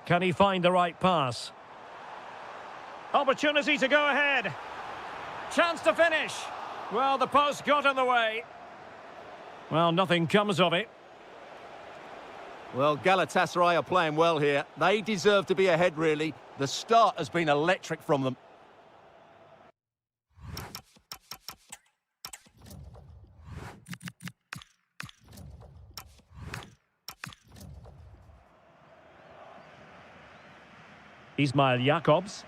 Can he find the right pass? Opportunity to go ahead. Chance to finish. Well, the post got in the way. Well, nothing comes of it. Well, Galatasaray are playing well here. They deserve to be ahead, really. The start has been electric from them. Ismail Jakobs.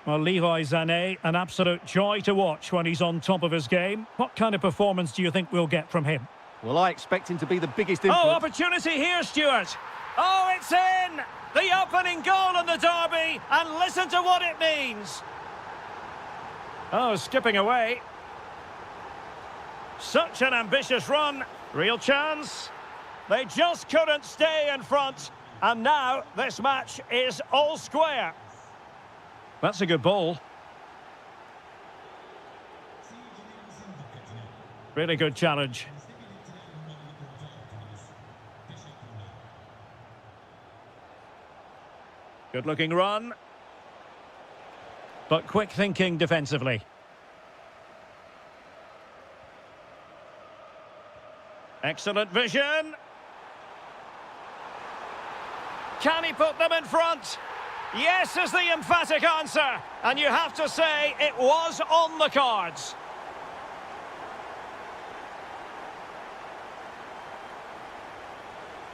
Well, Leroy Sané, an absolute joy to watch when he's on top of his game. What kind of performance do you think we'll get from him? Well, I expect him to be the biggest influence. Oh, opportunity here, Stuart. Oh, it's in! The opening goal in the derby, and listen to what it means. Oh, skipping away. Such an ambitious run. Real chance. They just couldn't stay in front. And now this match is all square. That's a good ball. Really good challenge. Good looking run. But quick thinking defensively. Excellent vision. Can he put them in front? Yes is the emphatic answer. And you have to say it was on the cards.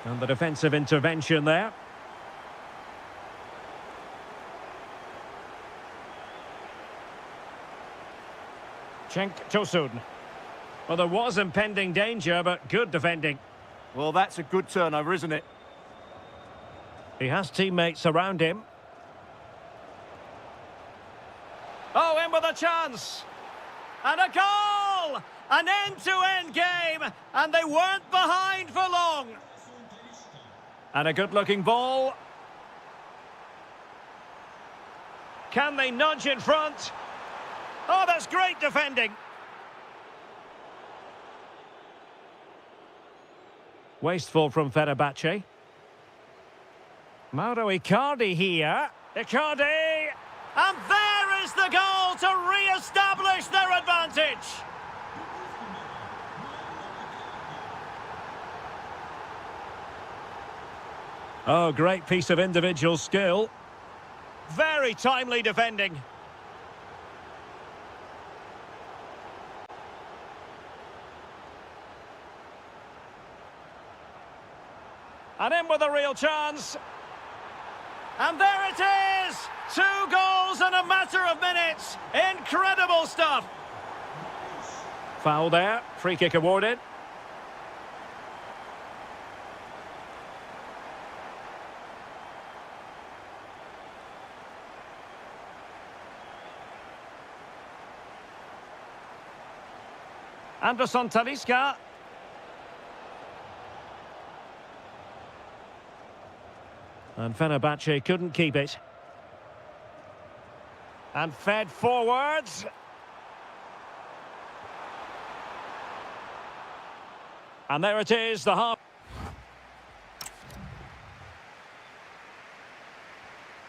And the defensive intervention there. Cenk Tosun. Well, there was impending danger, but good defending. Well, that's a good turnover, isn't it? He has teammates around him. Oh, in with a chance. And a goal! An end-to-end game, and they weren't behind for long. And a good-looking ball. Can they nudge in front? Oh, that's great defending. Wasteful from Fenerbahce. Mauro Icardi here. Icardi! And there is the goal to re-establish their advantage. Oh, great piece of individual skill. Very timely defending. And in with a real chance. And there it is! 2 goals in a matter of minutes. Incredible stuff. Foul there. Free kick awarded. Anderson Talisca. And Fenerbahce couldn't keep it. And fed forwards. And there it is, the half.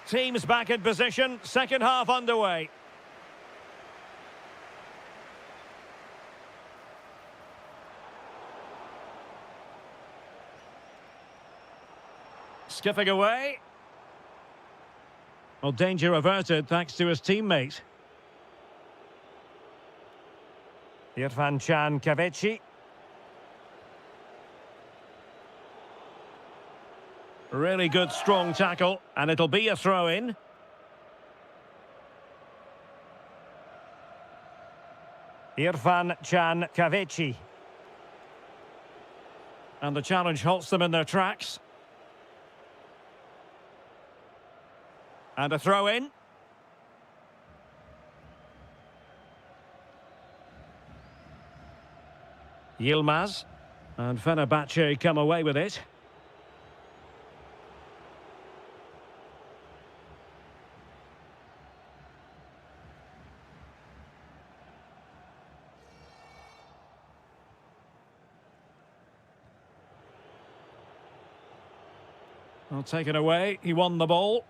Teams back in position, second half underway. Skipping away. Well, danger averted thanks to his teammate. Irfan Can Kavechi. Really good strong tackle, and it'll be a throw-in. Irfan Can Kavechi. And the challenge halts them in their tracks. And a throw-in. Yilmaz. And Fenerbahce come away with it. Well, taken away. He won the ball.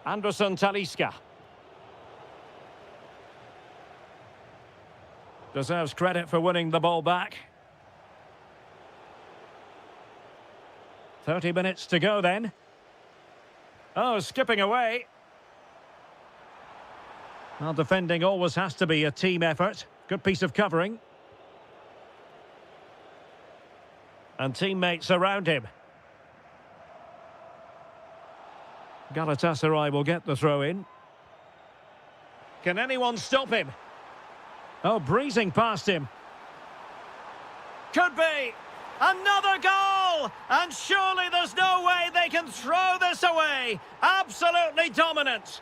Anderson Talisca. Deserves credit for winning the ball back. 30 minutes to go then. Oh, skipping away. Well, defending always has to be a team effort. Good piece of covering. And teammates around him. Galatasaray will get the throw in. Can anyone stop him? Oh, breezing past him. Could be! Another goal! And surely there's no way they can throw this away! Absolutely dominant!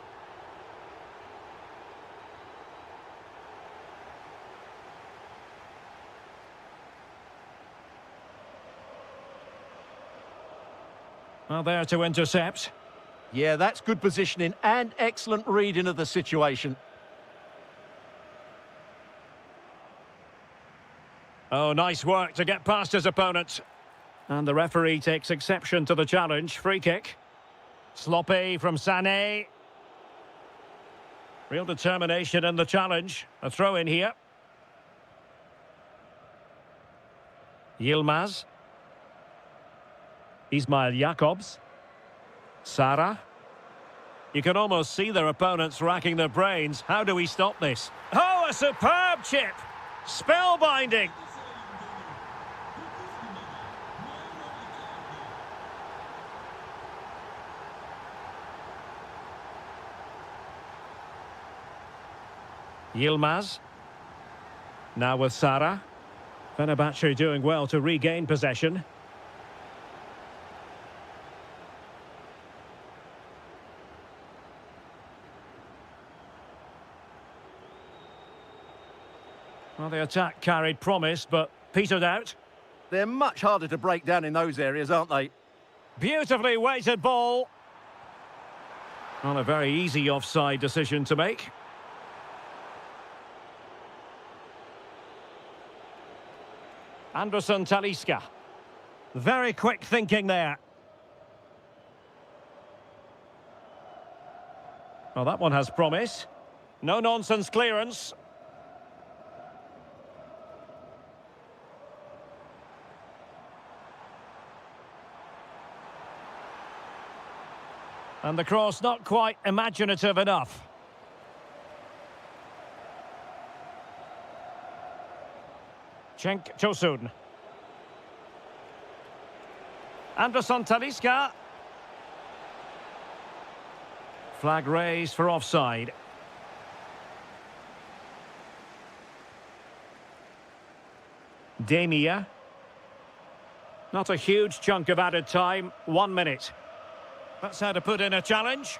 Well, there to intercept. Yeah, that's good positioning and excellent reading of the situation. Oh, nice work to get past his opponent. And the referee takes exception to the challenge. Free kick. Sloppy from Sané. Real determination in the challenge. A throw in here. Yilmaz. Ismail Jakobs. Sara. You can almost see their opponents racking their brains. How do we stop this? Oh, a superb chip! Spellbinding! Yilmaz. Now with Sara. Fenerbahce doing well to regain possession. Well, the attack carried promise, but petered out. They're much harder to break down in those areas, aren't they? Beautifully weighted ball. Well, a very easy offside decision to make. Anderson Talisca. Very quick thinking there. Well, that one has promise. No-nonsense clearance. And the cross not quite imaginative enough. Cenk Tosun. Anderson Talisca. Flag raised for offside. Demia. Not a huge chunk of added time. 1 minute. That's how to put in a challenge.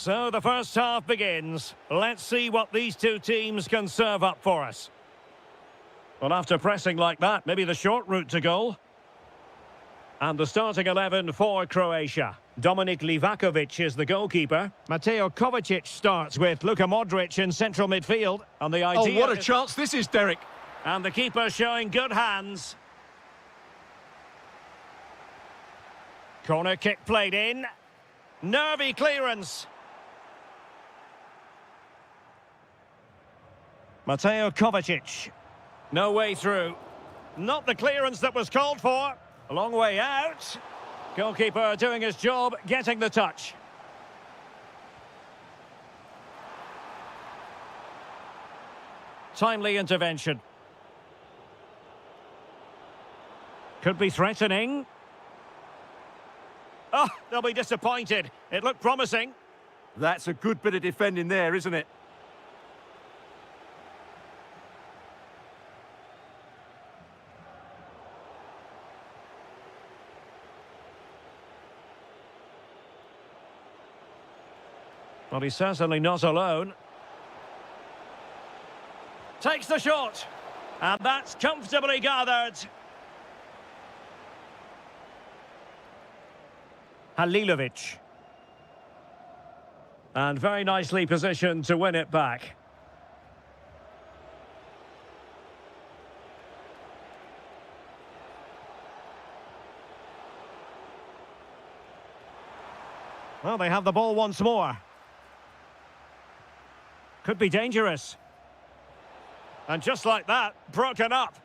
So the first half begins. Let's see what these two teams can serve up for us. Well, after pressing like that, maybe the short route to goal. And the starting 11 for Croatia. Dominik Livakovic is the goalkeeper. Mateo Kovacic starts with Luka Modric in central midfield. And the idea... Oh, what a chance this is, Derek. And the keeper showing good hands. Corner kick played in. Nervy clearance. Mateo Kovacic. No way through. Not the clearance that was called for. A long way out. Goalkeeper doing his job, getting the touch. Timely intervention. Could be threatening. Oh, they'll be disappointed. It looked promising. That's a good bit of defending there, isn't it? Well, he's certainly not alone. Takes the shot. And that's comfortably gathered. Halilovic. And very nicely positioned to win it back. Well, they have the ball once more. Could be dangerous. And just like that, broken up.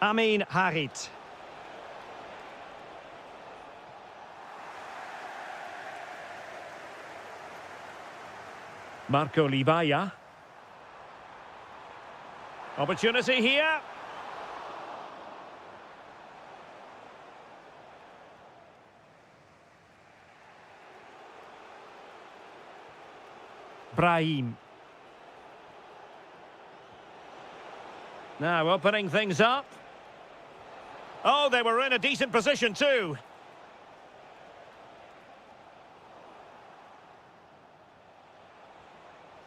Amin Harit. Marco Libaya. Opportunity here. Brahim. Now opening things up. Oh, they were in a decent position too.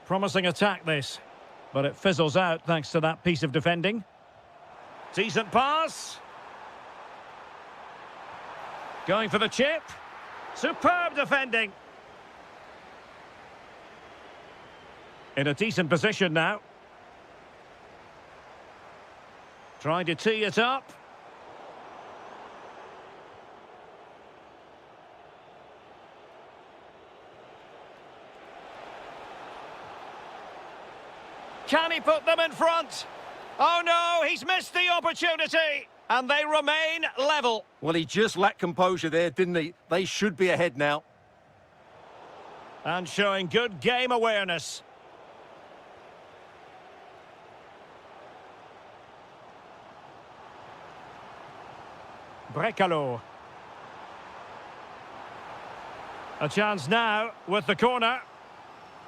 Promising attack this, but it fizzles out thanks to that piece of defending. Decent pass. Going for the chip. Superb defending. In a decent position now. Trying to tee it up. Can he put them in front? Oh no, he's missed the opportunity. And they remain level. Well, he just lacked composure there, didn't he? They should be ahead now. And showing good game awareness. Brekalo. A chance now with the corner.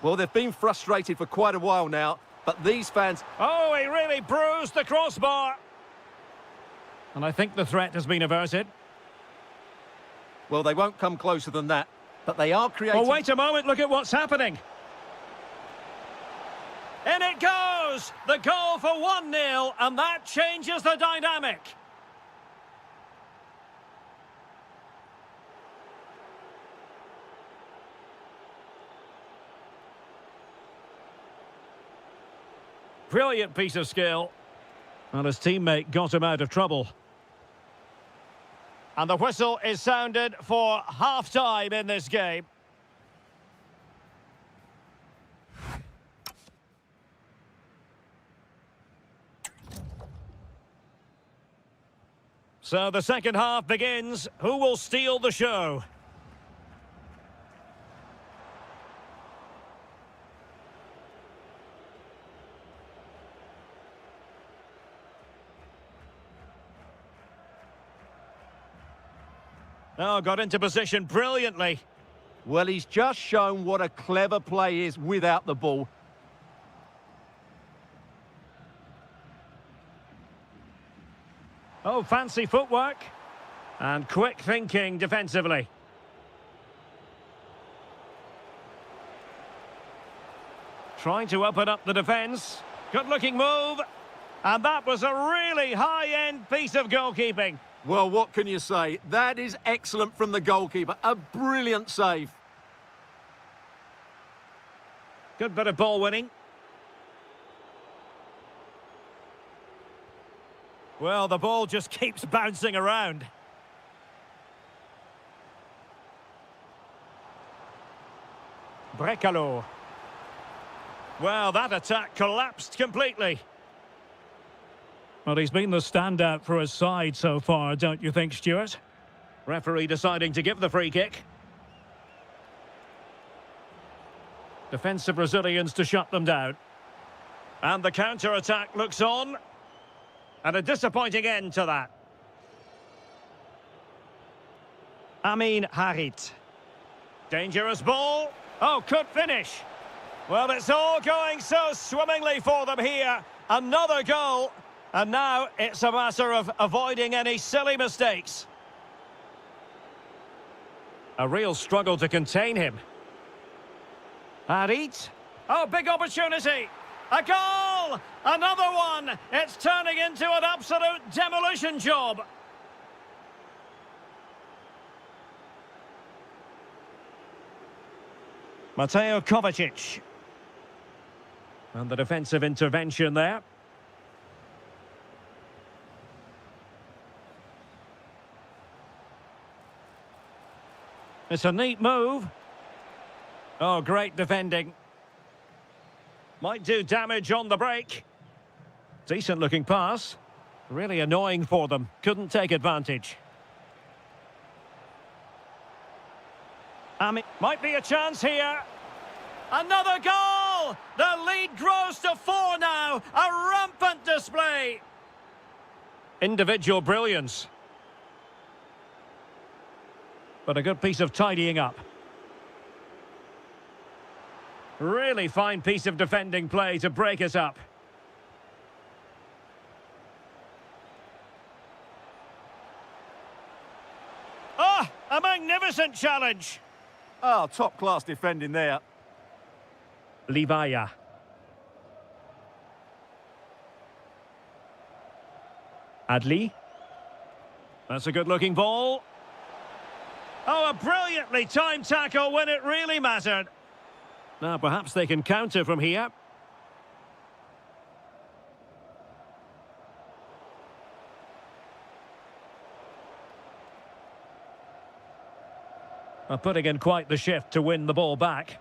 Well, they've been frustrated for quite a while now, but these fans... Oh, he really bruised the crossbar. And I think the threat has been averted. Well, they won't come closer than that, but they are creating... Oh, wait a moment, look at what's happening. In it goes! The goal for 1-0, and that changes the dynamic. Brilliant piece of skill. And his teammate got him out of trouble. And the whistle is sounded for half-time in this game. So the second half begins. Who will steal the show? Oh, got into position brilliantly. Well, he's just shown what a clever play is without the ball. Oh, fancy footwork. And quick thinking defensively. Trying to open up the defence. Good-looking move. And that was a really high-end piece of goalkeeping. Well, what can you say? That is excellent from the goalkeeper. A brilliant save. Good bit of ball winning. Well, the ball just keeps bouncing around. Brekalo. Well, that attack collapsed completely. Well, he's been the standout for his side so far, don't you think, Stuart? Referee deciding to give the free kick. Defensive Brazilians to shut them down. And the counter-attack looks on. And a disappointing end to that. Amin Harit. Dangerous ball. Oh, could finish. Well, it's all going so swimmingly for them here. Another goal. And now it's a matter of avoiding any silly mistakes. A real struggle to contain him. Harit. Oh, big opportunity. A goal! Another one! It's turning into an absolute demolition job. Mateo Kovacic. And the defensive intervention there. It's a neat move. Oh, great defending. Might do damage on the break. Decent looking pass. Really annoying for them. Couldn't take advantage. Might be a chance here. Another goal! The lead grows to 4 now. A rampant display. Individual brilliance. But a good piece of tidying up. Really fine piece of defending play to break us up. Oh, a magnificent challenge. Oh, top-class defending there. Livaya. Adli. That's a good-looking ball. Oh, a brilliantly timed tackle when it really mattered. Now, perhaps they can counter from here. Putting in quite the shift to win the ball back.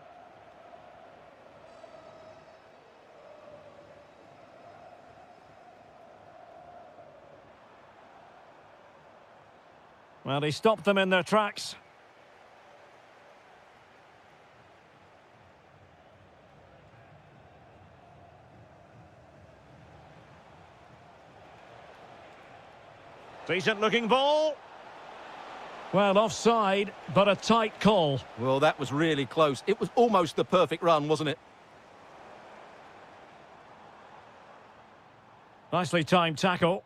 Well, he stopped them in their tracks. Decent looking ball. Well, offside, but a tight call. Well, that was really close. It was almost the perfect run, wasn't it? Nicely timed tackle.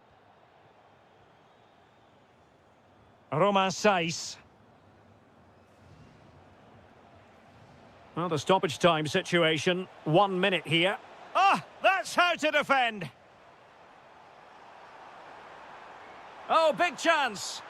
Roman Saiz. Well, the stoppage time situation. 1 minute here. Ah, that's how to defend. Oh, big chance.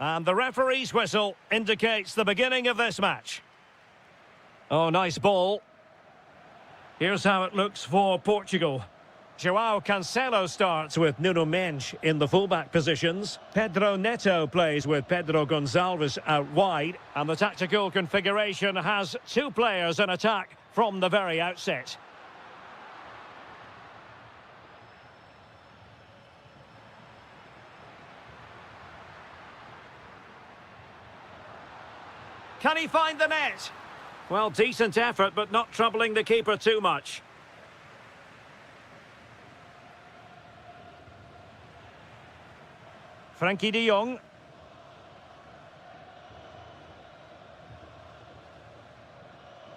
And the referee's whistle indicates the beginning of this match. Oh, nice ball. Here's how it looks for Portugal. João Cancelo starts with Nuno Mendes in the fullback positions. Pedro Neto plays with Pedro Gonçalves out wide. And the tactical configuration has two players in attack from the very outset. Can he find the net? Well, decent effort, but not troubling the keeper too much. Frankie de Jong.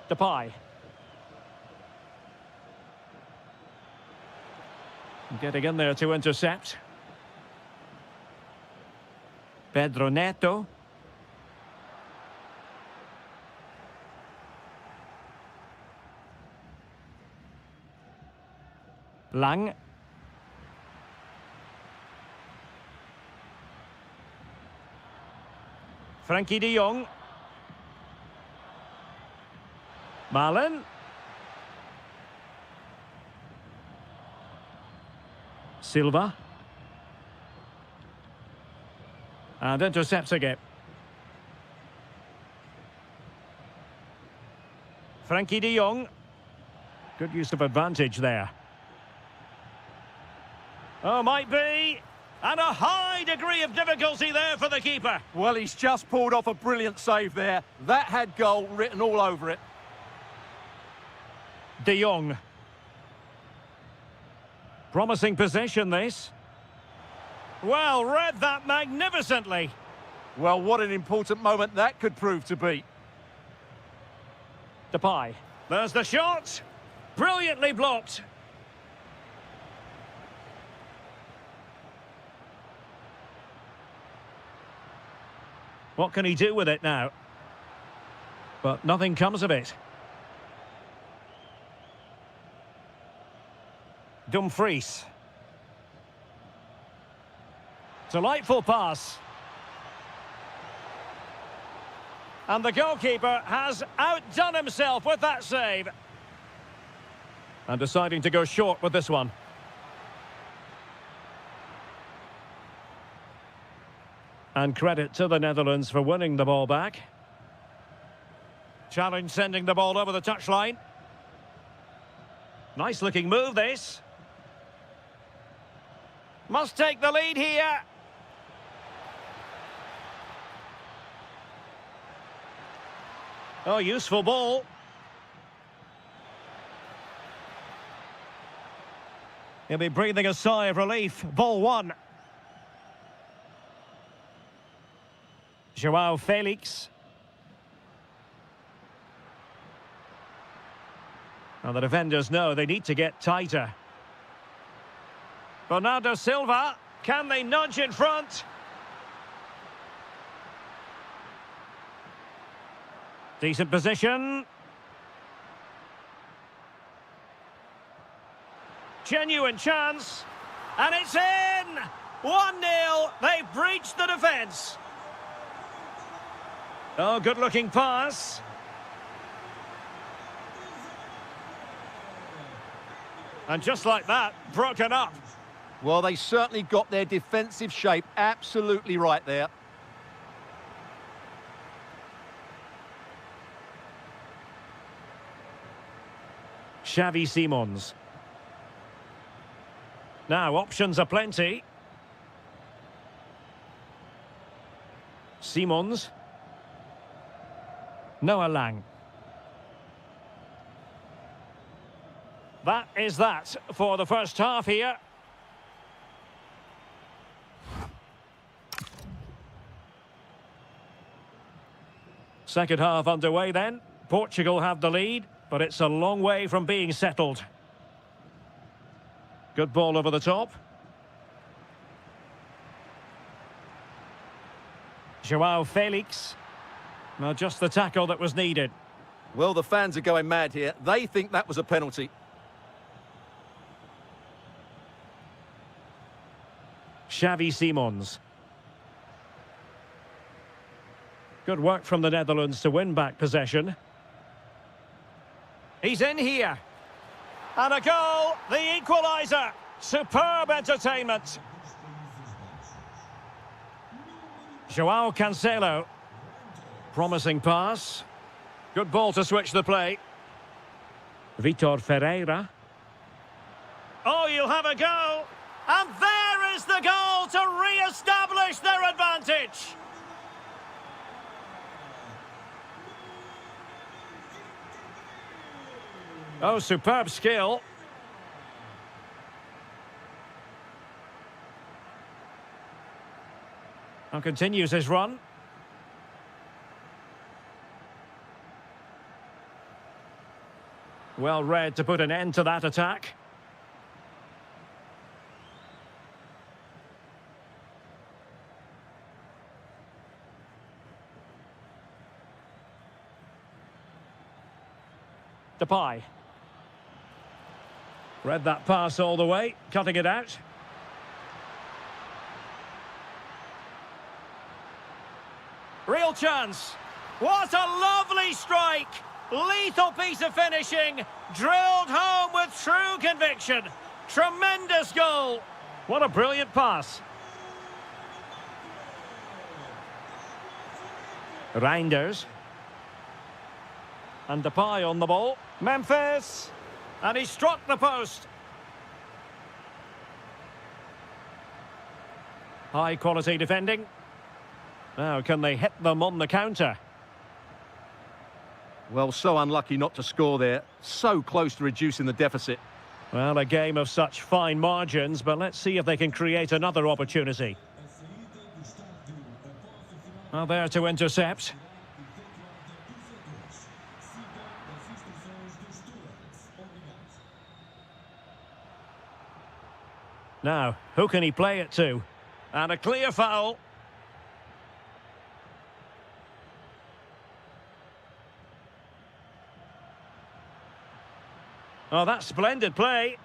Depay. Getting in there to intercept. Pedro Neto. Lang. Frankie de Jong. Malen. Silva. And intercepts again. Frankie de Jong. Good use of advantage there. Oh, might be. And a high degree of difficulty there for the keeper. Well, he's just pulled off a brilliant save there. That had goal written all over it. De Jong. Promising possession, this. Well, read that magnificently. Well, what an important moment that could prove to be. Depay. There's the shot. Brilliantly blocked. What can he do with it now? But nothing comes of it. Dumfries. Delightful pass. And the goalkeeper has outdone himself with that save. And deciding to go short with this one. And credit to the Netherlands for winning the ball back. Challenge sending the ball over the touchline. Nice looking move, this. Must take the lead here. Oh, useful ball. He'll be breathing a sigh of relief. Ball one. João Felix. Now the defenders know they need to get tighter. Bernardo Silva. Can they nudge in front? Decent position. Genuine chance. And it's in! 1-0. They've breached the defence. Oh, good-looking pass. And just like that, broken up. Well, they certainly got their defensive shape absolutely right there. Xavi Simons. Now, options are plenty. Simons. Noah Lang. That is that for the first half here. Second half underway then. Portugal have the lead, but it's a long way from being settled. Good ball over the top. João Felix. Well, just the tackle that was needed. Well, the fans are going mad here. They think that was a penalty. Xavi Simons. Good work from the Netherlands to win back possession. He's in here. And a goal, the equaliser. Superb entertainment. Joao Cancelo. Promising pass. Good ball to switch the play. Vitor Ferreira. Oh, you'll have a go. And there is the goal to re-establish their advantage. Oh, superb skill. And continues his run. Well read to put an end to that attack. Depay. Read that pass all the way, cutting it out. Real chance. What a lovely strike. Lethal piece of finishing. Drilled home with true conviction. Tremendous goal. What a brilliant pass. Reinders. And Depay on the ball. Memphis. And he struck the post. High quality defending. Now, can they hit them on the counter? Well, so unlucky not to score there. So close to reducing the deficit. Well, a game of such fine margins, but let's see if they can create another opportunity. Well, there to intercept. Now, who can he play it to? And a clear foul. Oh, that's splendid play.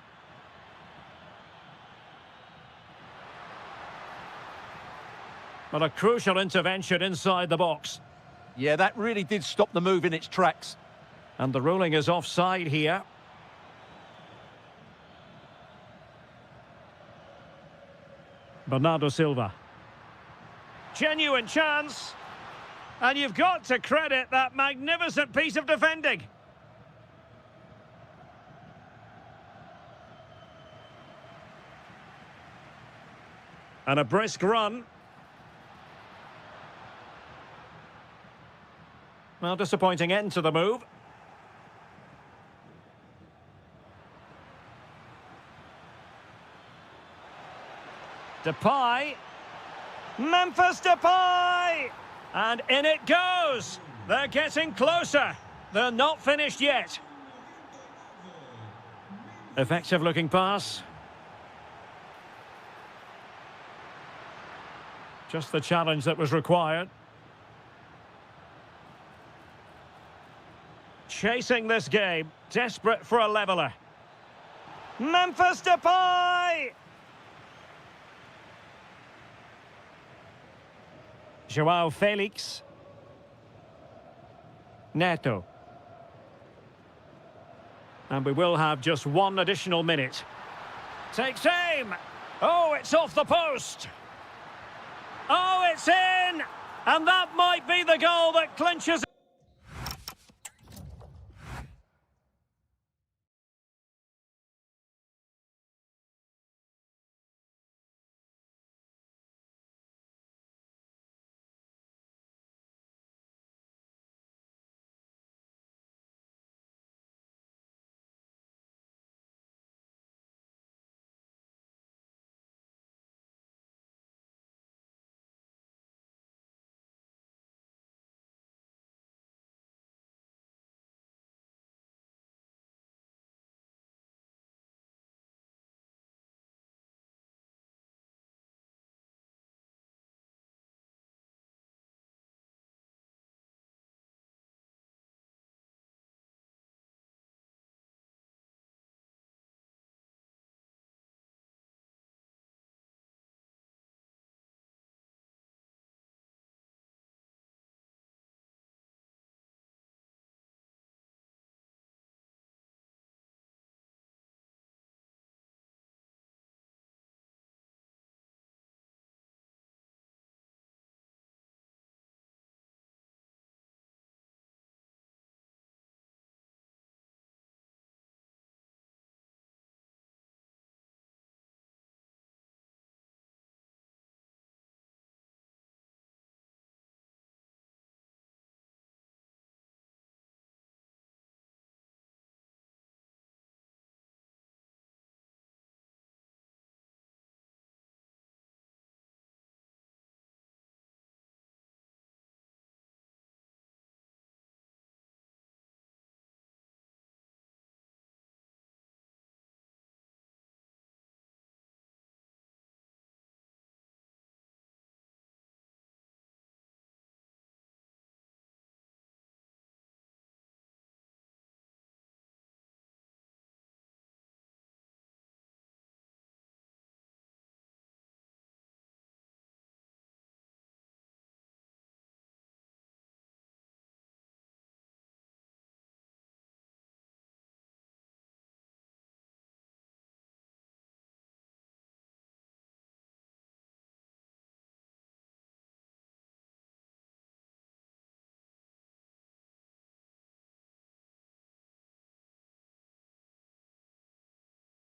But a crucial intervention inside the box. Yeah, that really did stop the move in its tracks. And the ruling is offside here. Bernardo Silva. Genuine chance. And you've got to credit that magnificent piece of defending. And a brisk run. Well, disappointing end to the move. Depay. Memphis Depay! And in it goes. They're getting closer. They're not finished yet. Effective looking pass. Just the challenge that was required. Chasing this game, desperate for a leveller. Memphis Depay! Joao Felix. Neto. And we will have just one additional minute. Takes aim! Oh, it's off the post! Oh, it's in! And that might be the goal that clinches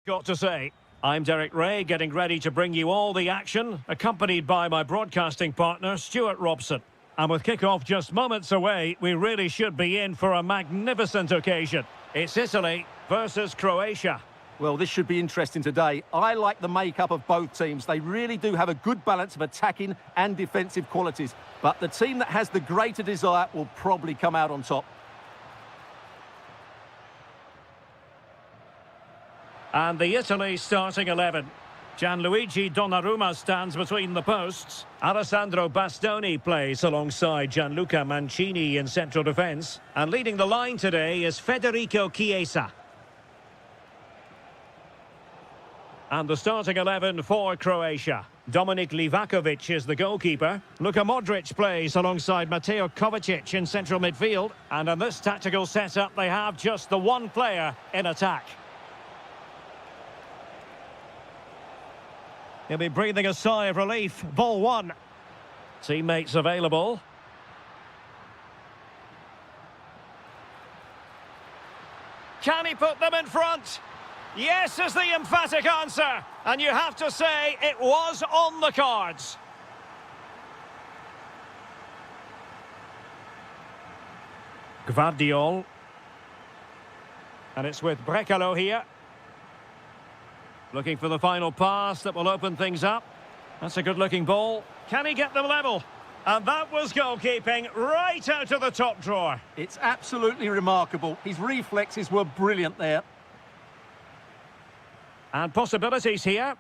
Got to say, I'm Derek Ray, getting ready to bring you all the action, accompanied by my broadcasting partner, Stuart Robson. And with kick-off just moments away, we really should be in for a magnificent occasion. It's Italy versus Croatia. Well, this should be interesting today. I like the makeup of both teams. They really do have a good balance of attacking and defensive qualities. But the team that has the greater desire will probably come out on top. And the Italy starting 11. Gianluigi Donnarumma stands between the posts. Alessandro Bastoni plays alongside Gianluca Mancini in central defence. And leading the line today is Federico Chiesa. And the starting 11 for Croatia. Dominik Livakovic is the goalkeeper. Luka Modric plays alongside Mateo Kovacic in central midfield. And in this tactical setup, they have just the one player in attack. He'll be breathing a sigh of relief. Ball one. Teammates available. Can he put them in front? Yes is the emphatic answer. And you have to say it was on the cards. Gvardiol. And it's with Brekalo here. Looking for the final pass that will open things up. That's a good-looking ball. Can he get them level? And that was goalkeeping right out of the top drawer. It's absolutely remarkable. His reflexes were brilliant there. And possibilities here.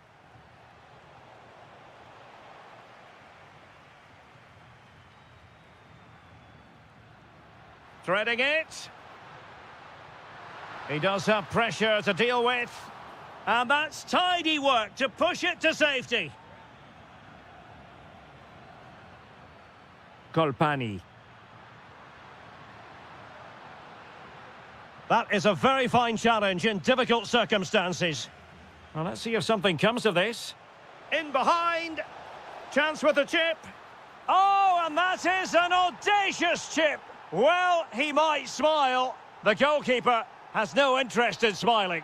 Threading it. He does have pressure to deal with. And that's tidy work to push it to safety. Colpani. That is a very fine challenge in difficult circumstances. Well, let's see if something comes of this. In behind. Chance with the chip. Oh, and that is an audacious chip. Well, he might smile. The goalkeeper has no interest in smiling.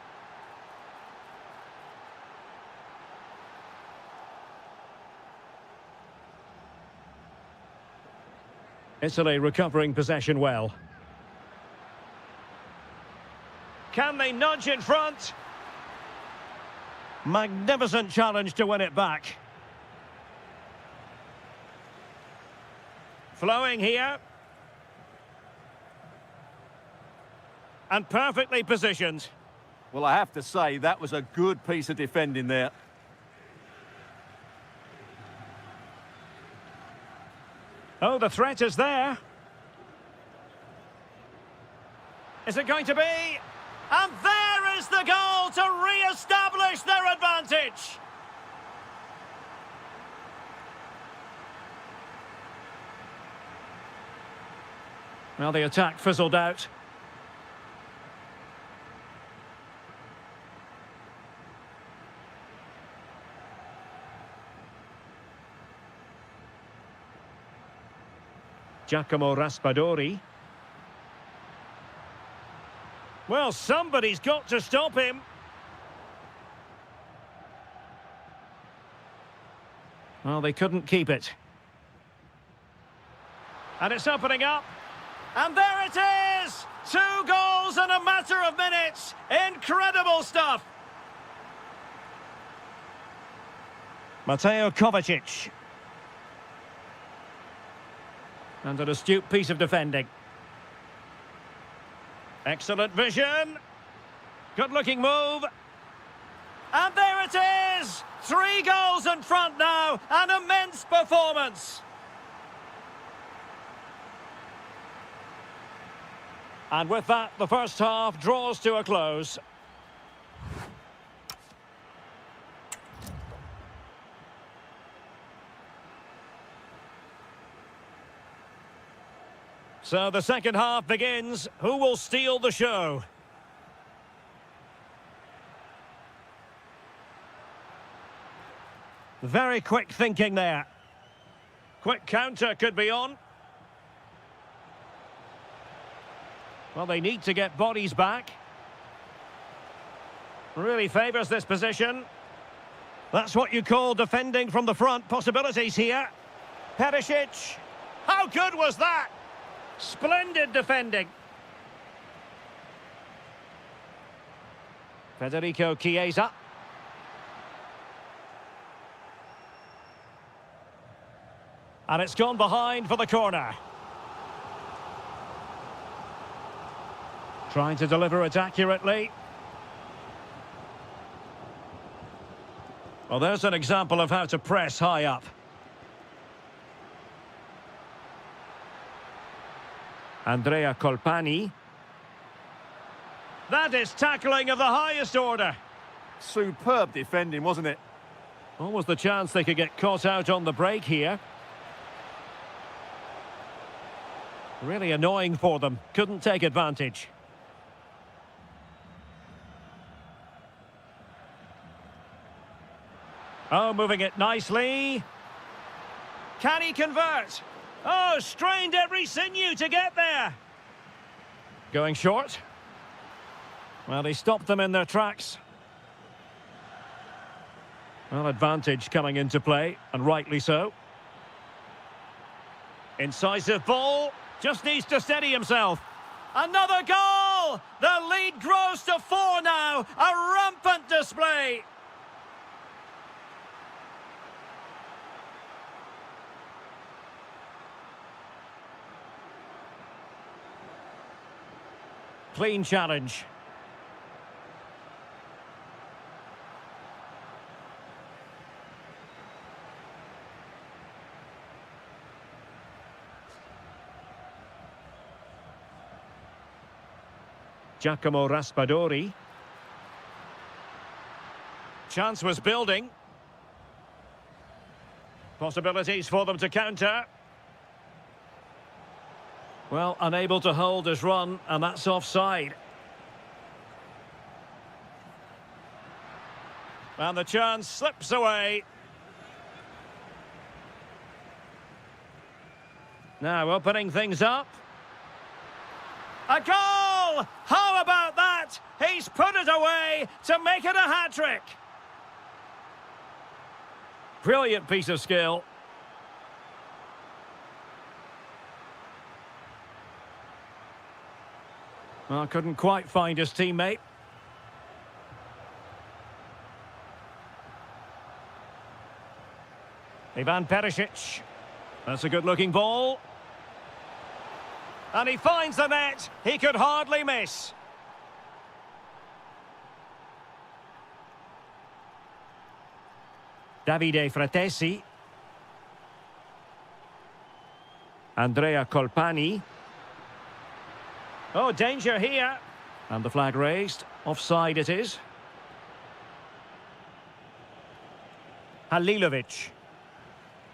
Italy recovering possession well. Can they nudge in front? Magnificent challenge to win it back. Flowing here. And perfectly positioned. Well, I have to say, that was a good piece of defending there. Oh, the threat is there. Is it going to be? And there is the goal to re-establish their advantage. Well, the attack fizzled out. Giacomo Raspadori. Well, somebody's got to stop him. Well, they couldn't keep it. And it's opening up. And there it is! 2 goals in a matter of minutes. Incredible stuff. Mateo Kovacic. And an astute piece of defending. Excellent vision. Good-looking move. And there it is! 3 goals in front now. An immense performance. And with that, the first half draws to a close. So the second half begins. Who will steal the show? Very quick thinking there. Quick counter could be on. Well, they need to get bodies back. Really favours this position. That's what you call defending from the front. Possibilities here. Perisic. How good was that? Splendid defending. Federico Chiesa. And it's gone behind for the corner. Trying to deliver it accurately. Well, there's an example of how to press high up. Andrea Colpani. That is tackling of the highest order. Superb defending, wasn't it? What was the chance they could get caught out on the break here? Really annoying for them. Couldn't take advantage. Oh, moving it nicely. Can he convert? Oh, strained every sinew to get there. Going short. Well, he stopped them in their tracks. Well, advantage coming into play, and rightly so. Incisive ball. Just needs to steady himself. Another goal! The lead grows to 4 now. A rampant display. Clean challenge. Giacomo Raspadori. Chance was building. Possibilities for them to counter. Well, unable to hold his run, and that's offside. And the chance slips away. Now opening things up. A goal! How about that? He's put it away to make it a hat-trick. Brilliant piece of skill. Well, couldn't quite find his teammate. Ivan Perisic. That's a good-looking ball. And he finds the net. He could hardly miss. Davide Fratesi. Andrea Colpani. Oh, danger here. And the flag raised. Offside it is. Halilovic.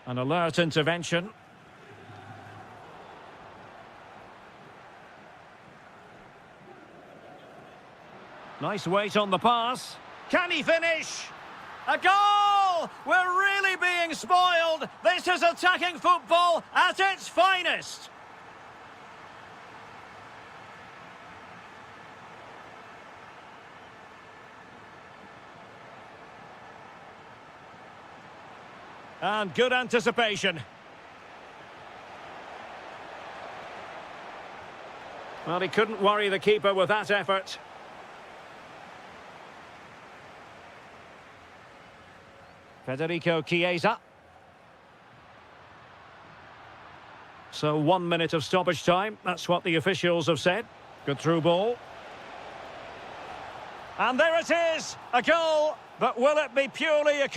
An alert intervention. Nice weight on the pass. Can he finish? A goal! We're really being spoiled. This is attacking football at its finest. And good anticipation. Well, he couldn't worry the keeper with that effort. Federico Chiesa. So 1 minute of stoppage time. That's what the officials have said. Good through ball. And there it is. A goal. But will it be purely a...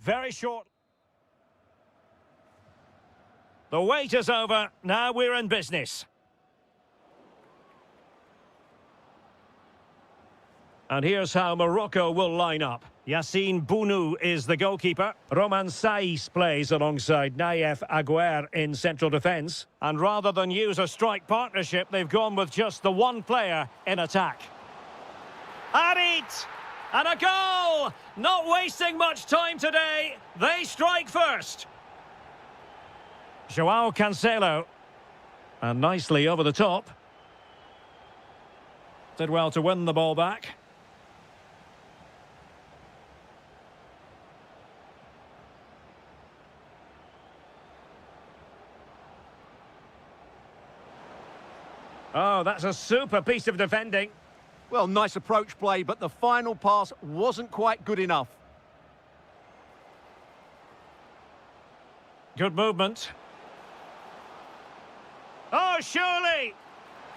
very short. The wait is over. Now we're in business. And here's how Morocco will line up. Yassine Bounou is the goalkeeper. Roman Saiz plays alongside Naïef Aguer in central defence. And rather than use a strike partnership, they've gone with just the one player in attack. Harit! And a goal! Not wasting much time today. They strike first. João Cancelo. And nicely over the top. Did well to win the ball back. Oh, that's a super piece of defending. Well, nice approach play, but the final pass wasn't quite good enough. Good movement. Oh, surely!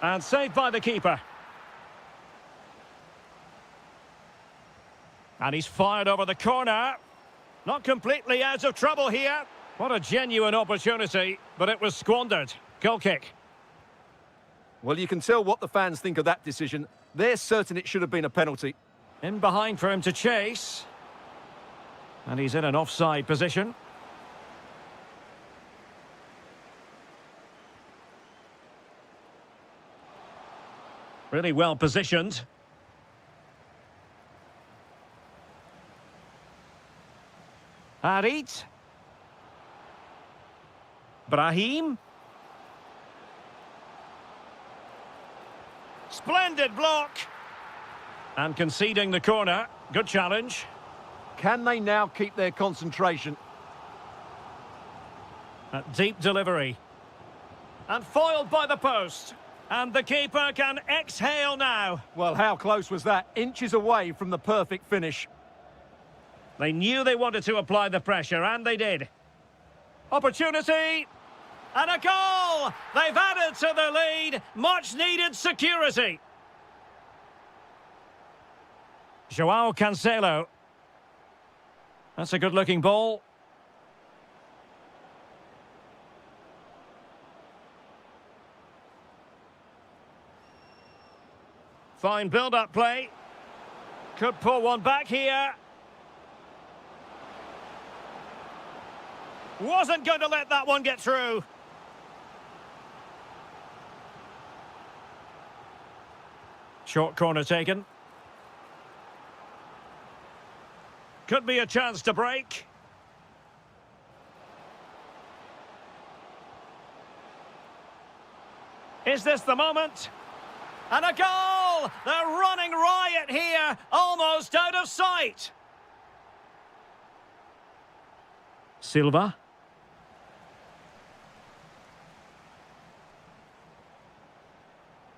And saved by the keeper. And he's fired over the corner. Not completely out of trouble here. What a genuine opportunity, but it was squandered. Goal kick. Well, you can tell what the fans think of that decision. They're certain it should have been a penalty. In behind for him to chase. And he's in an offside position. Really well positioned. Harit. Brahim. Splendid block. And conceding the corner. Good challenge. Can they now keep their concentration? A deep delivery. And foiled by the post. And the keeper can exhale now. Well, how close was that? Inches away from the perfect finish. They knew they wanted to apply the pressure, and they did. Opportunity. And a goal! They've added to the lead. Much needed security. João Cancelo. That's a good-looking ball. Fine build-up play. Could pull one back here. Wasn't going to let that one get through. Short corner taken. Could be a chance to break. Is this the moment? And a goal! They're running riot here, almost out of sight. Silva.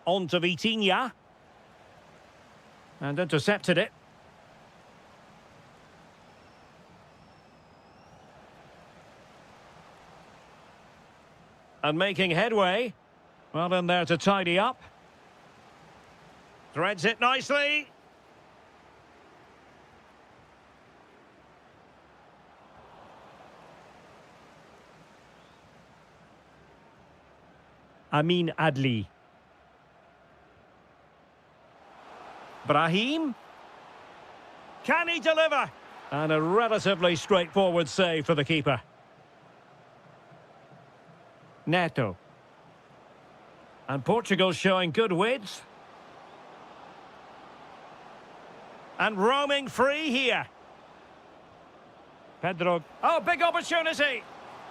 On to Vitinha. And intercepted it. And making headway. Well in there to tidy up. Threads it nicely. Amin Adli. Brahim. Can he deliver? And a relatively straightforward save for the keeper. Neto. And Portugal showing good width. And roaming free here. Pedro. Oh, big opportunity.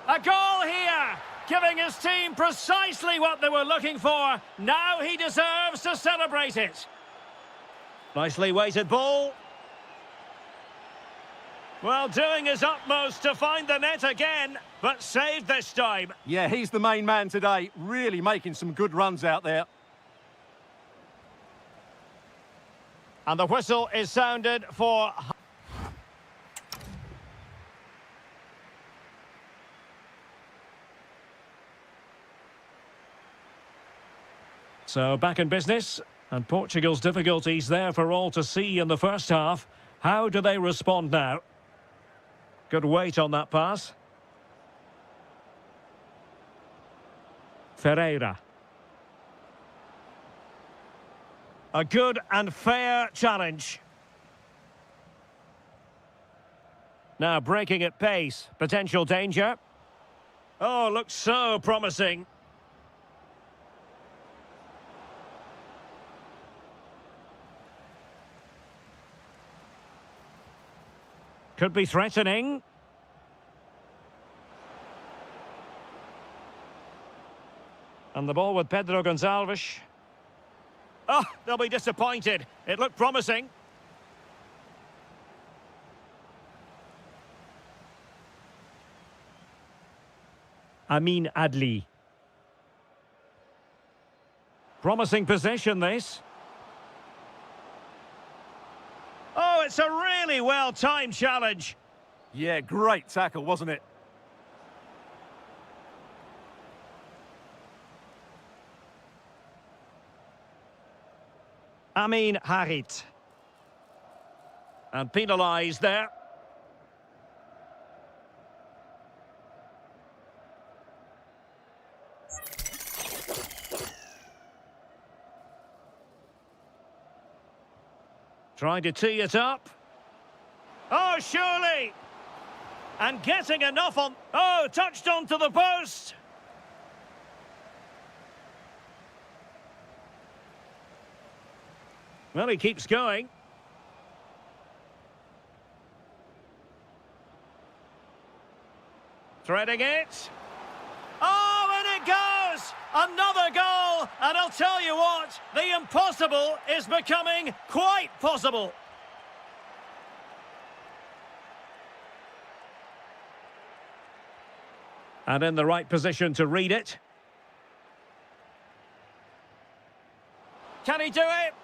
A goal here. Giving his team precisely what they were looking for. Now he deserves to celebrate it. Nicely weighted ball. Well, doing his utmost to find the net again, but saved this time. Yeah, he's the main man today. Really making some good runs out there. And the whistle is sounded for... So back in business, and Portugal's difficulties there for all to see in the first half. How do they respond now? Good weight on that pass. Ferreira. A good and fair challenge. Now breaking at pace. Potential danger. Oh, looks so promising. Could be threatening. And the ball with Pedro Gonçalves. Oh, they'll be disappointed. It looked promising. Amin Adli. Promising possession, this. Oh, it's a really well-timed challenge. Yeah, great tackle, wasn't it? Amin Harit. And penalised there. Trying to tee it up. Oh, surely! And getting enough on... Oh, touched onto the post! Well, he keeps going. Threading it. Oh, and it goes! Another goal! And I'll tell you what, the impossible is becoming quite possible. And in the right position to read it. Can he do it?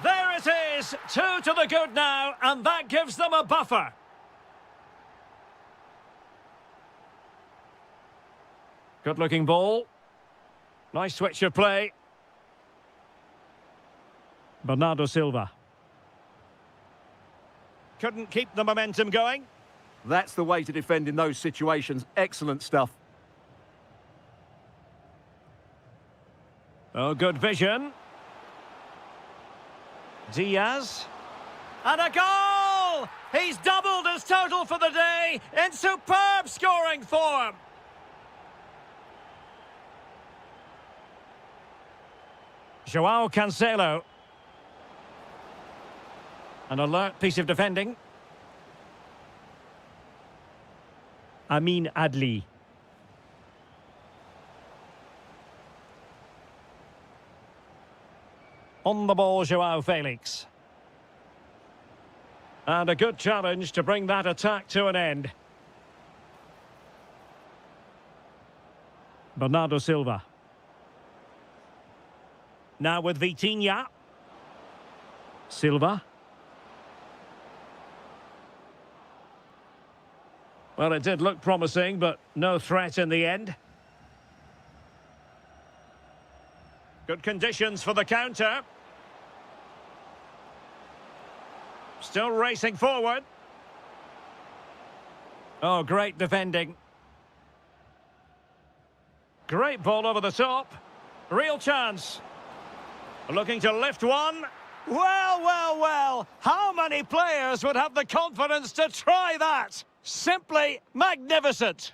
There it is, 2 to the good now, and that gives them a buffer. Good-looking ball. Nice switch of play. Bernardo Silva. Couldn't keep the momentum going. That's the way to defend in those situations. Excellent stuff. Oh, good vision. Diaz. And a goal! He's doubled his total for the day in superb scoring form. João Cancelo. An alert piece of defending. Amin Adli. On the ball, João Felix. And a good challenge to bring that attack to an end. Bernardo Silva. Now with Vitinha. Silva. Well, it did look promising, but no threat in the end. Good conditions for the counter. Still racing forward. Oh, great defending. Great ball over the top. Real chance. Looking to lift one. Well, well, well. How many players would have the confidence to try that? Simply magnificent.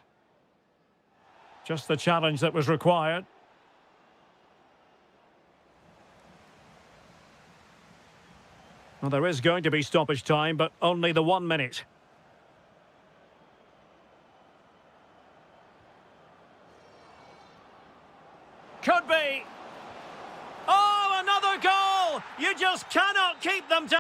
Just the challenge that was required. Well, there is going to be stoppage time, but only the 1 minute. Could be. Oh, another goal! You just cannot keep them down.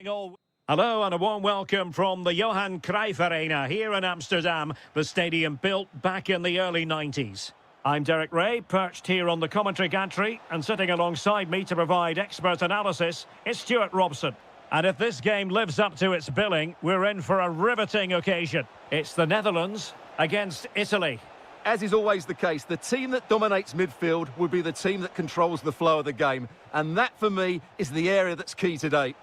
all. Hello and a warm welcome from the Johan Cruyff Arena here in Amsterdam, the stadium built back in the early 90s. I'm Derek Ray, perched here on the commentary gantry, and sitting alongside me to provide expert analysis is Stuart Robson. And if this game lives up to its billing, we're in for a riveting occasion. It's the Netherlands against Italy. As is always the case, the team that dominates midfield will be the team that controls the flow of the game. And that, for me, is the area that's key today.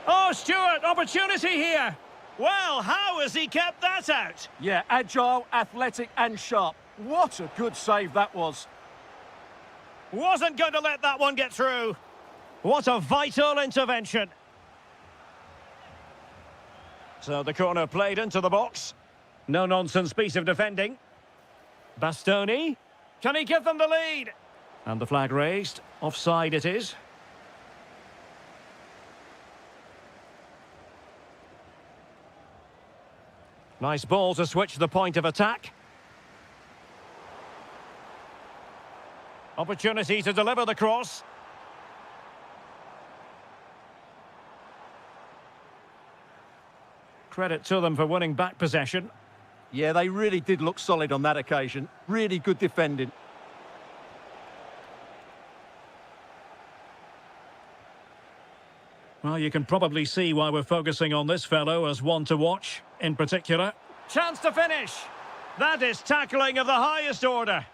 Oh, Stuart, opportunity here. Well, how has he kept that out? Yeah, agile, athletic and sharp. What a good save that was. Wasn't going to let that one get through. What a vital intervention. So the corner played into the box. No-nonsense piece of defending. Bastoni. Can he give them the lead? And the flag raised. Offside it is. Nice ball to switch the point of attack. Opportunity to deliver the cross. Credit to them for winning back possession. Yeah, they really did look solid on that occasion. Really good defending. Well, you can probably see why we're focusing on this fellow as one to watch, in particular. Chance to finish! That is tackling of the highest order.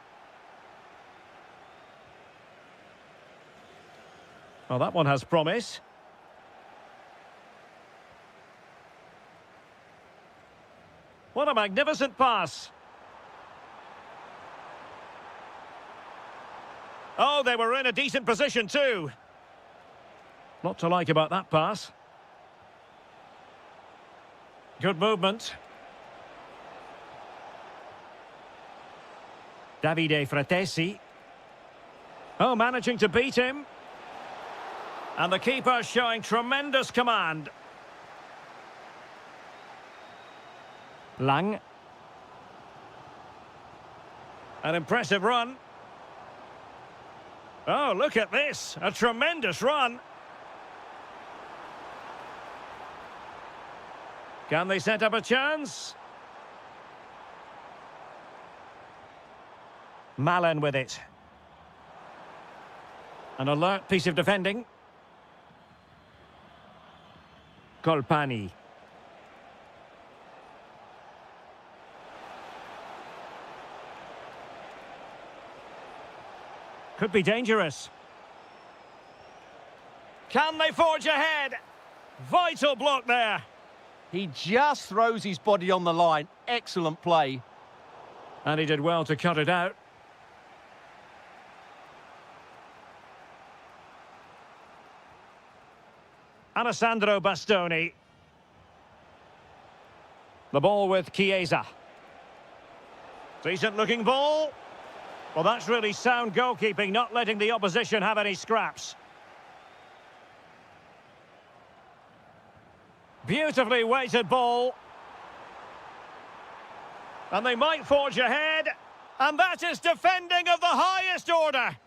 Well, that one has promise. What a magnificent pass. Oh, they were in a decent position too. Lot to like about that pass. Good movement. Davide Fratesi. Oh, managing to beat him. And the keeper showing tremendous command. Lang. An impressive run. Oh, look at this. A tremendous run. Can they set up a chance? Malen with it. An alert piece of defending. Colpani. Could be dangerous. Can they forge ahead? Vital block there. He just throws his body on the line. Excellent play. And he did well to cut it out. Alessandro Bastoni. The ball with Chiesa. Decent looking ball. Well, that's really sound goalkeeping, not letting the opposition have any scraps. Beautifully weighted ball. And they might forge ahead. And that is defending of the highest order.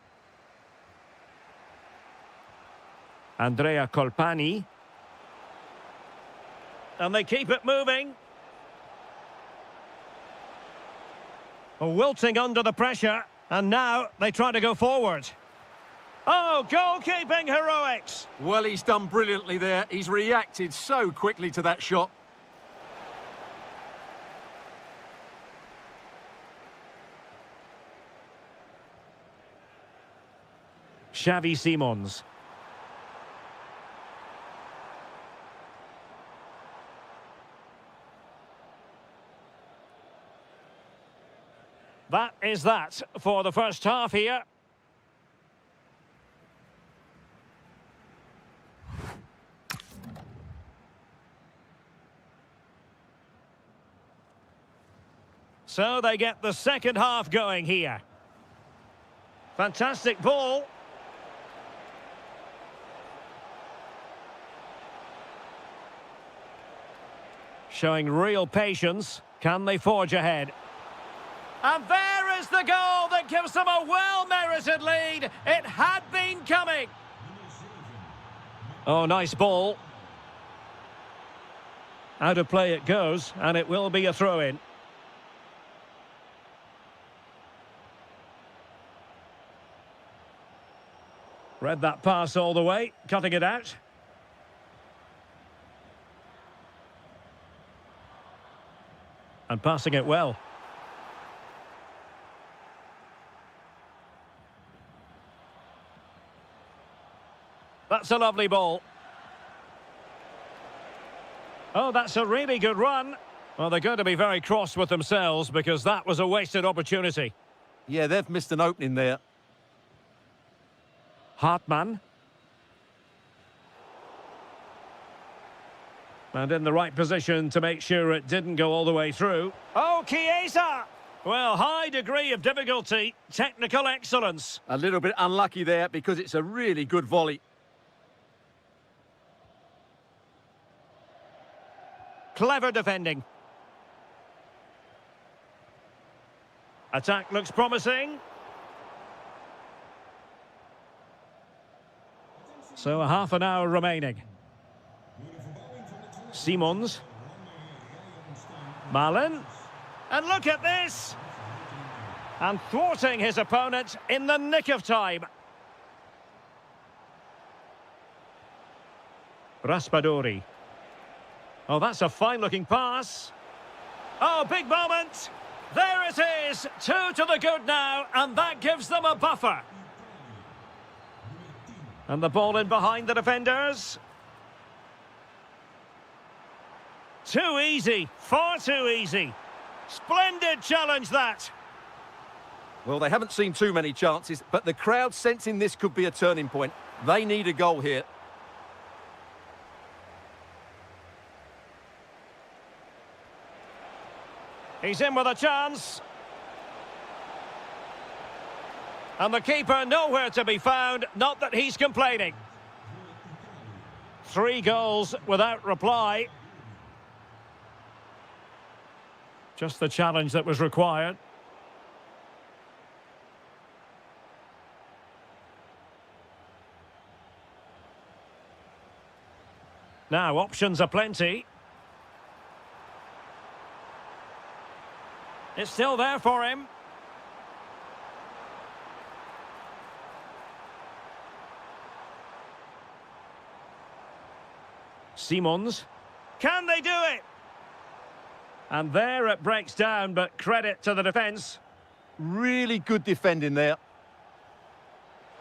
Andrea Colpani. And they keep it moving. Wilting under the pressure. And now they try to go forward. Oh, goalkeeping heroics. Well, he's done brilliantly there. He's reacted so quickly to that shot. Xavi Simons. That is that for the first half here. So they get the second half going here. Fantastic ball. Showing real patience. Can they forge ahead? And there is the goal that gives them a well-merited lead. It had been coming. Oh, nice ball. Out of play it goes, and it will be a throw-in. Read that pass all the way, cutting it out. And passing it well. That's a lovely ball. Oh, that's a really good run. Well, they're going to be very cross with themselves because that was a wasted opportunity. Yeah, they've missed an opening there. Hartmann. And in the right position to make sure it didn't go all the way through. Oh, Chiesa! Well, high degree of difficulty, technical excellence. A little bit unlucky there because it's a really good volley. Clever defending. Attack looks promising. So a half an hour remaining. Simons. Malen. And look at this! And thwarting his opponent in the nick of time. Raspadori. Oh, that's a fine-looking pass. Oh, big moment. There it is. 2 to the good now, and that gives them a buffer. And the ball in behind the defenders. Too easy. Far too easy. Splendid challenge, that. Well, they haven't seen too many chances, but the crowd sensing this could be a turning point. They need a goal here. He's in with a chance. And the keeper nowhere to be found, not that he's complaining. 3 goals without reply. Just the challenge that was required. Now, options are plenty. It's still there for him. Simons. Can they do it? And there it breaks down, but credit to the defence. Really good defending there.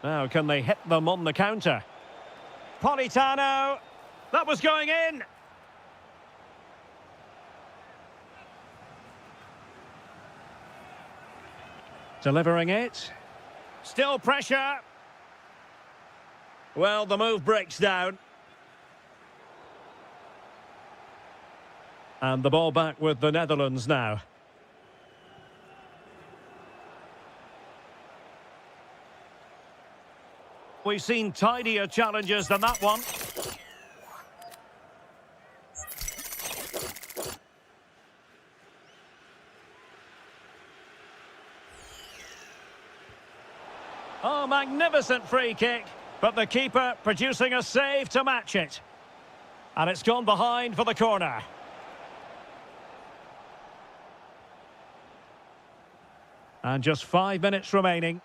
Now, can they hit them on the counter? Politano. That was going in. Delivering it. Still pressure. Well, the move breaks down. And the ball back with the Netherlands now. We've seen tidier challenges than that one. Oh, magnificent free kick, but the keeper producing a save to match it. And it's gone behind for the corner. And just 5 minutes remaining.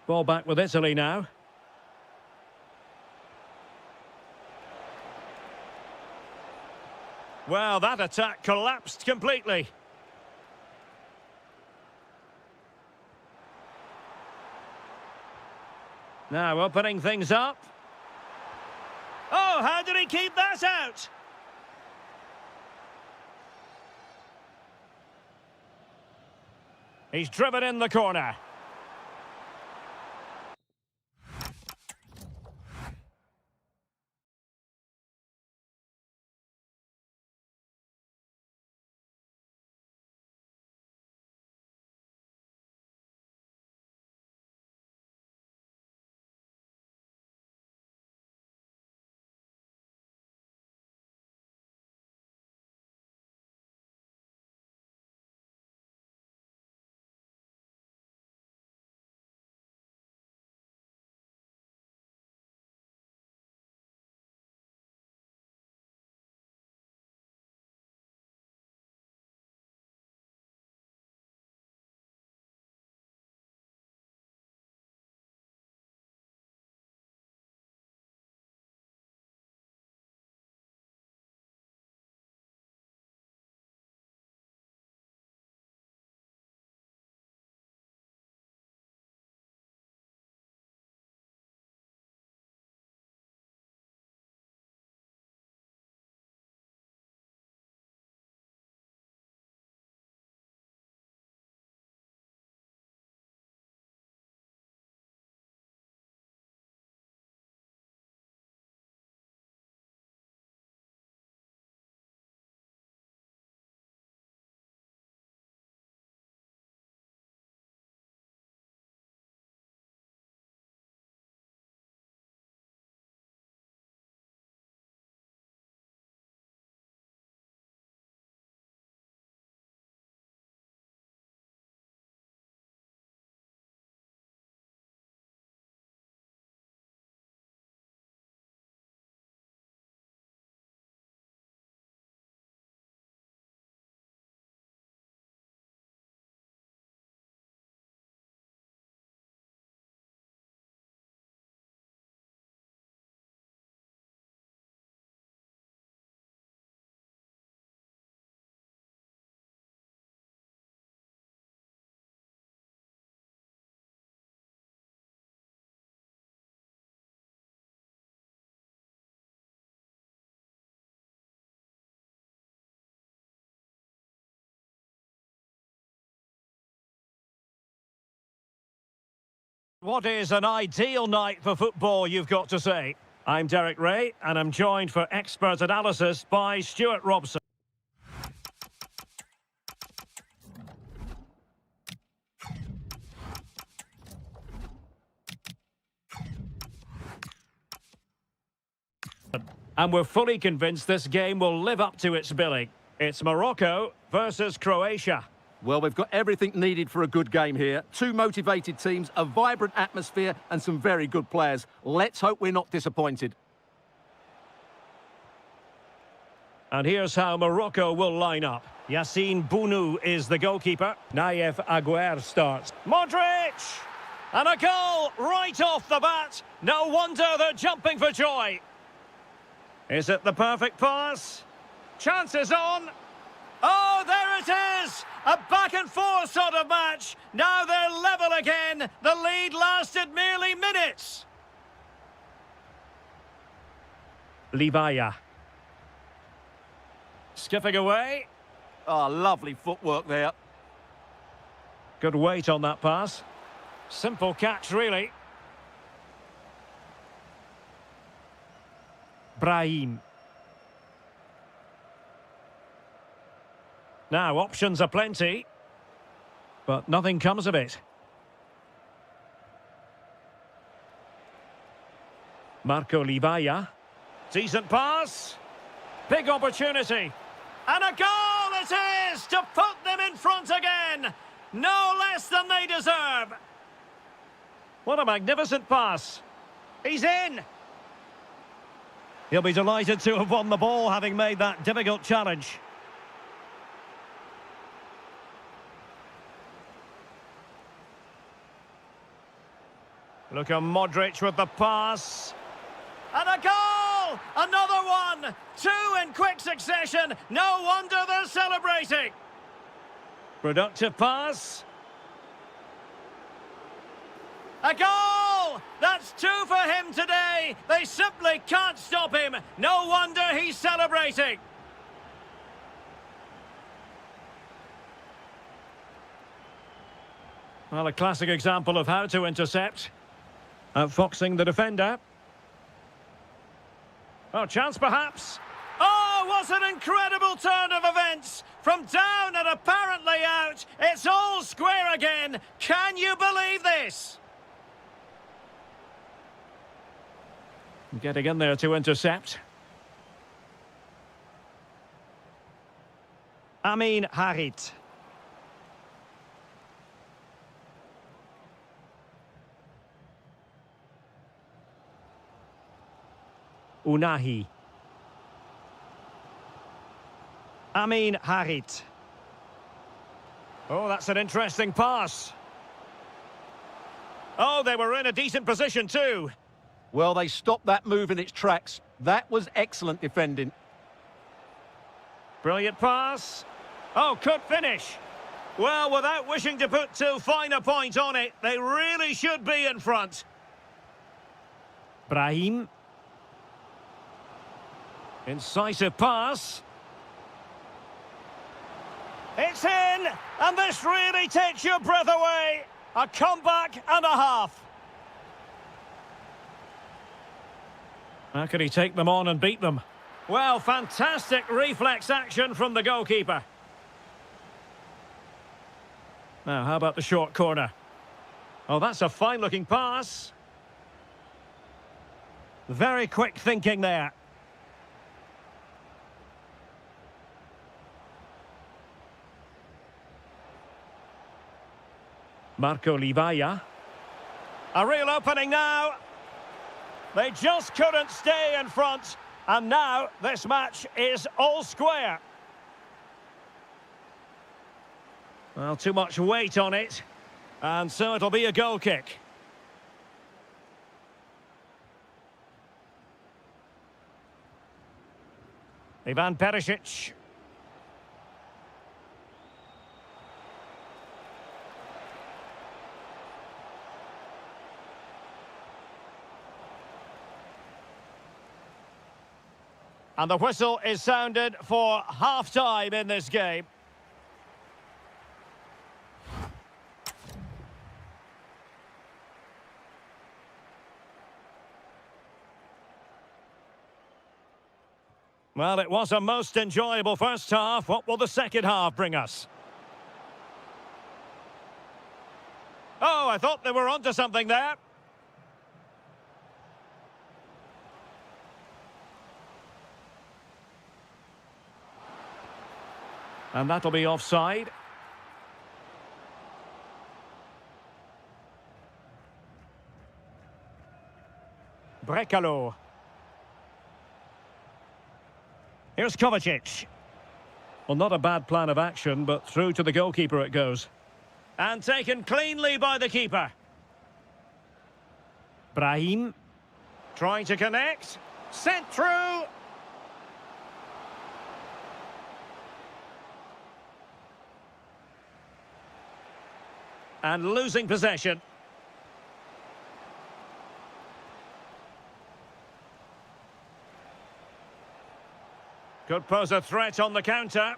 Ball back with Italy now. Well, that attack collapsed completely. Now opening things up. Oh, how did he keep that out? He's driven in the corner. What is an ideal night for football, you've got to say? I'm Derek Ray, and I'm joined for expert analysis by Stuart Robson. And we're fully convinced this game will live up to its billing. It's Morocco versus Croatia. Well, we've got everything needed for a good game here. Two motivated teams, a vibrant atmosphere and some very good players. Let's hope we're not disappointed. And here's how Morocco will line up. Yassine Bounou is the goalkeeper. Nayef Aguer starts. Modric! And a goal right off the bat. No wonder they're jumping for joy. Is it the perfect pass? Chances on. Oh, there it is! A back-and-forth sort of match. Now they're level again. The lead lasted merely minutes. Livaya. Skipping away. Oh, lovely footwork there. Good weight on that pass. Simple catch, really. Brahim. Now, options are plenty, but nothing comes of it. Marco Livaya. Decent pass. Big opportunity. And a goal it is to put them in front again. No less than they deserve. What a magnificent pass. He's in. He'll be delighted to have won the ball, having made that difficult challenge. Luka Modric with the pass. And a goal! Another one! Two in quick succession. No wonder they're celebrating. Productive pass. A goal! That's two for him today. They simply can't stop him. No wonder he's celebrating. Well, a classic example of how to intercept. Outfoxing the defender. Oh, chance perhaps. Oh, what an incredible turn of events. From down and apparently out, it's all square again. Can you believe this? Getting in there to intercept. Amin Harit. Unahi. Amin Harit. Oh, that's an interesting pass. Oh, they were in a decent position too. Well, they stopped that move in its tracks. That was excellent defending. Brilliant pass. Oh, could finish. Well, without wishing to put too fine a point on it, they really should be in front. Brahim. Incisive pass. It's in, and this really takes your breath away. A comeback and a half. How can he take them on and beat them? Well, fantastic reflex action from the goalkeeper. Now, how about the short corner? Oh, that's a fine-looking pass. Very quick thinking there. Marco Livaya. A real opening now. They just couldn't stay in front. And now this match is all square. Well, too much weight on it. And so it'll be a goal kick. Ivan Perisic. And the whistle is sounded for half-time in this game. Well, it was a most enjoyable first half. What will the second half bring us? Oh, I thought they were onto something there. And that'll be offside. Brekalo. Here's Kovacic. Well, not a bad plan of action, but through to the goalkeeper it goes. And taken cleanly by the keeper. Brahim. Trying to connect. Sent through. And losing possession. Could pose a threat on the counter.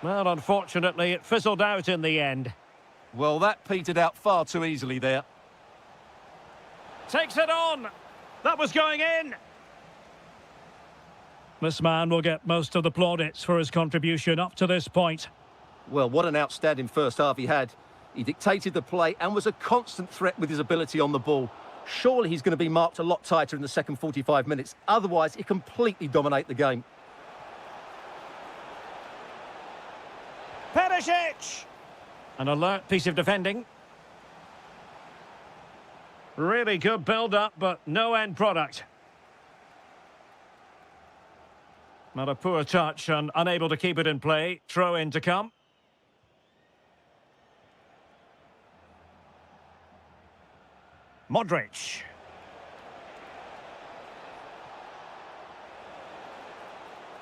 Well, unfortunately, it fizzled out in the end. Well, that petered out far too easily there. Takes it on. That was going in. This man will get most of the plaudits for his contribution up to this point. Well, what an outstanding first half he had. He dictated the play and was a constant threat with his ability on the ball. Surely he's going to be marked a lot tighter in the second 45 minutes. Otherwise, he completely dominate the game. Perisic! An alert piece of defending. Really good build-up, but no end product. Not a poor touch and unable to keep it in play. Throw in to come. Modric.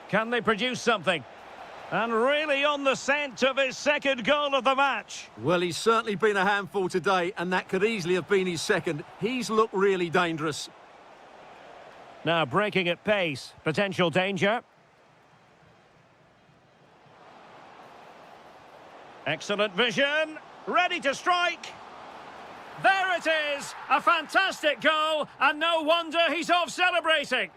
Can they produce something? And really on the scent of his second goal of the match. Well, he's certainly been a handful today, and that could easily have been his second. He's looked really dangerous. Now breaking at pace. Potential danger. Excellent vision. Ready to strike. There it is. A fantastic goal. And no wonder he's off celebrating.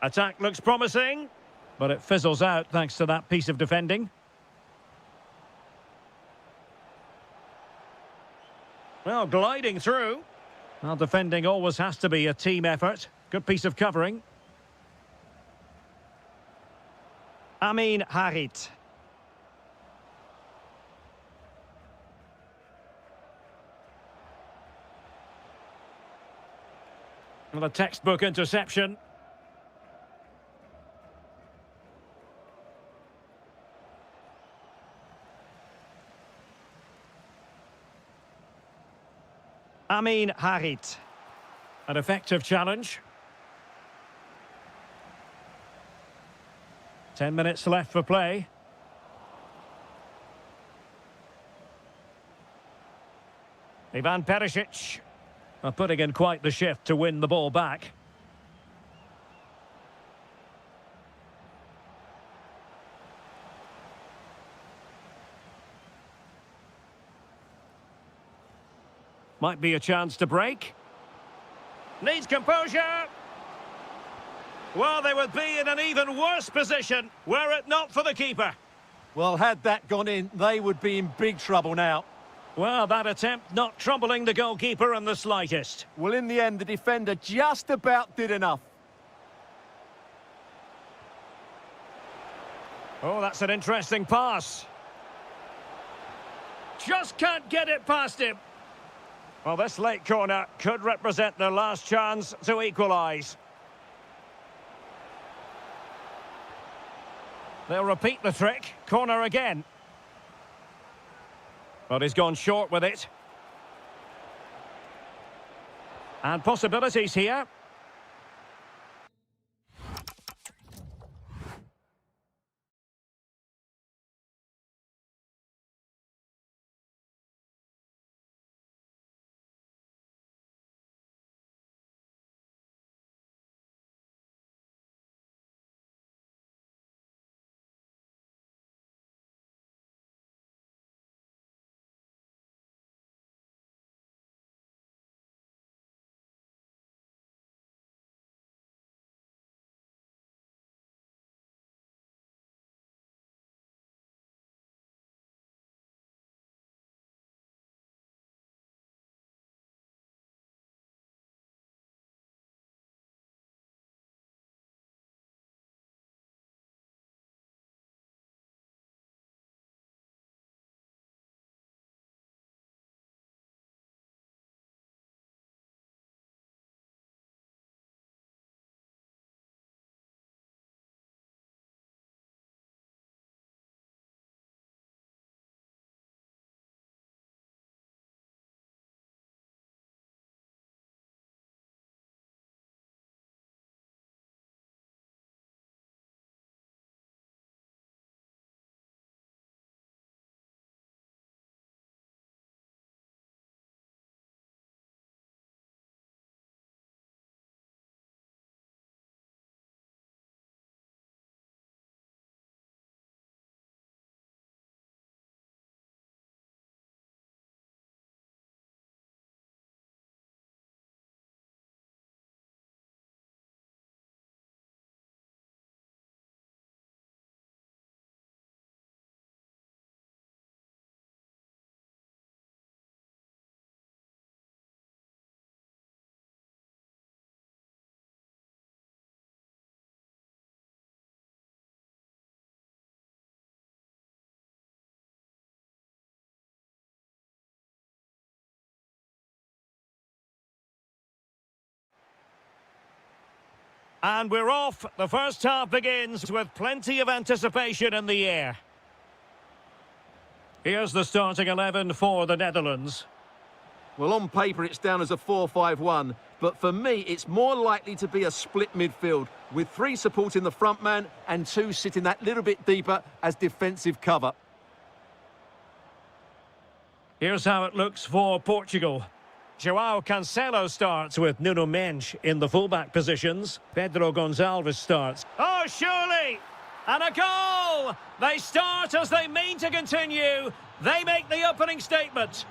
Attack looks promising, but it fizzles out thanks to that piece of defending. Well, gliding through. Well, defending always has to be a team effort. Good piece of covering. Amin Harit. Well, a textbook interception. Amin Harit. An effective challenge. 10 minutes left for play. Ivan Perisic are putting in quite the shift to win the ball back. Might be a chance to break. Needs composure. Well, they would be in an even worse position were it not for the keeper. Well, had that gone in, they would be in big trouble now. Well, that attempt not troubling the goalkeeper in the slightest. Well, in the end, the defender just about did enough. Oh, that's an interesting pass. Just can't get it past him. Well, this late corner could represent their last chance to equalise. They'll repeat the trick. Corner again. But he's gone short with it. And possibilities here. And we're off. The first half begins with plenty of anticipation in the air. Here's the starting 11 for the Netherlands. Well, on paper, it's down as a 4-5-1, but for me, it's more likely to be a split midfield, with 3 supporting the front man and 2 sitting that little bit deeper as defensive cover. Here's how it looks for Portugal. João Cancelo starts with Nuno Mendes in the fullback positions. Pedro Gonçalves starts. Oh, surely! And a goal! They start as they mean to continue. They make the opening statement.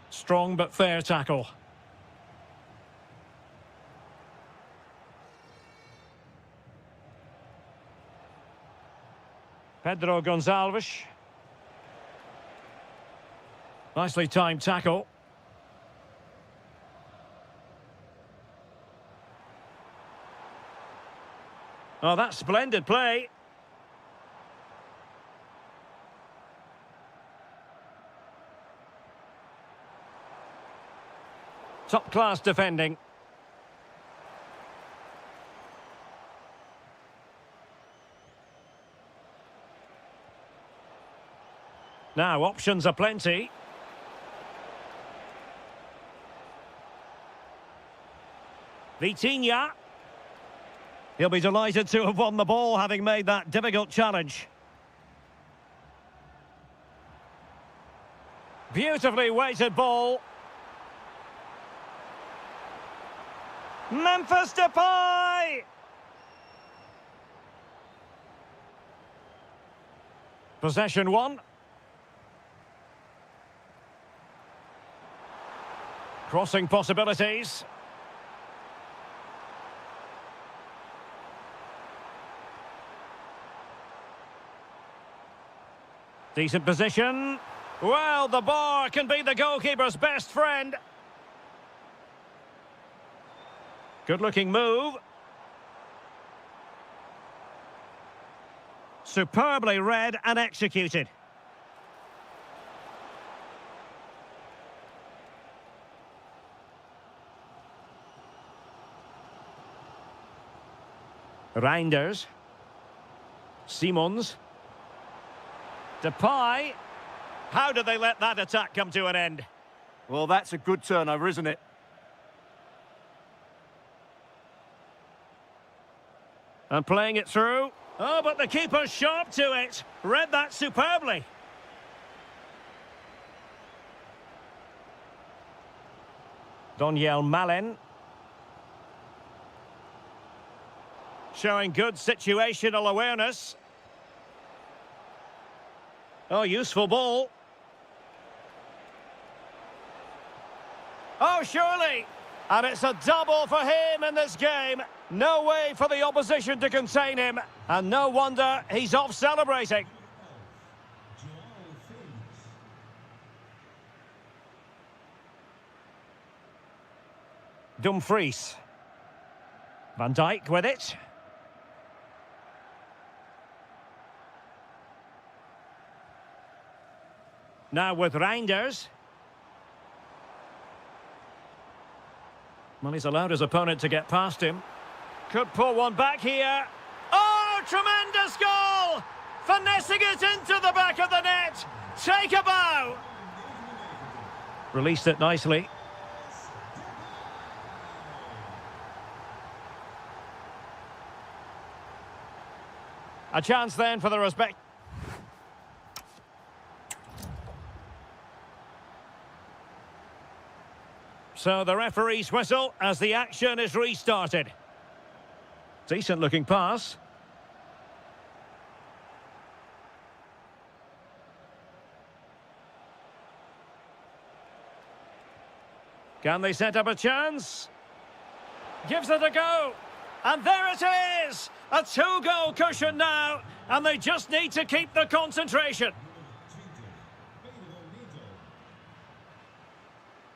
Strong but fair tackle. Pedro Gonçalves. Nicely timed tackle. Oh, that's splendid play. Top-class defending. Now, options are plenty. Vitinha. He'll be delighted to have won the ball, having made that difficult challenge. Beautifully weighted ball. Memphis Depay! Possession 1. Crossing possibilities. Decent position. Well, the bar can be the goalkeeper's best friend. Good-looking move. Superbly read and executed. Reinders. Simons. Depay. How did they let that attack come to an end? Well, that's a good turnover, isn't it? And playing it through. Oh, but the keeper's sharp to it. Read that superbly. Daniel Malen. Showing good situational awareness. Oh, useful ball. Oh, surely. And it's a double for him in this game. No way for the opposition to contain him. And no wonder he's off celebrating. Dumfries. Van Dijk with it. Now with Reinders. Well, he's allowed his opponent to get past him. Could pull one back here. Oh, tremendous goal! Finessing it into the back of the net. Take a bow. Released it nicely. A chance then for the respect. So the referee's whistle as the action is restarted. Decent looking pass. Can they set up a chance? Gives it a go. And there it is! A 2-goal cushion now. And they just need to keep the concentration.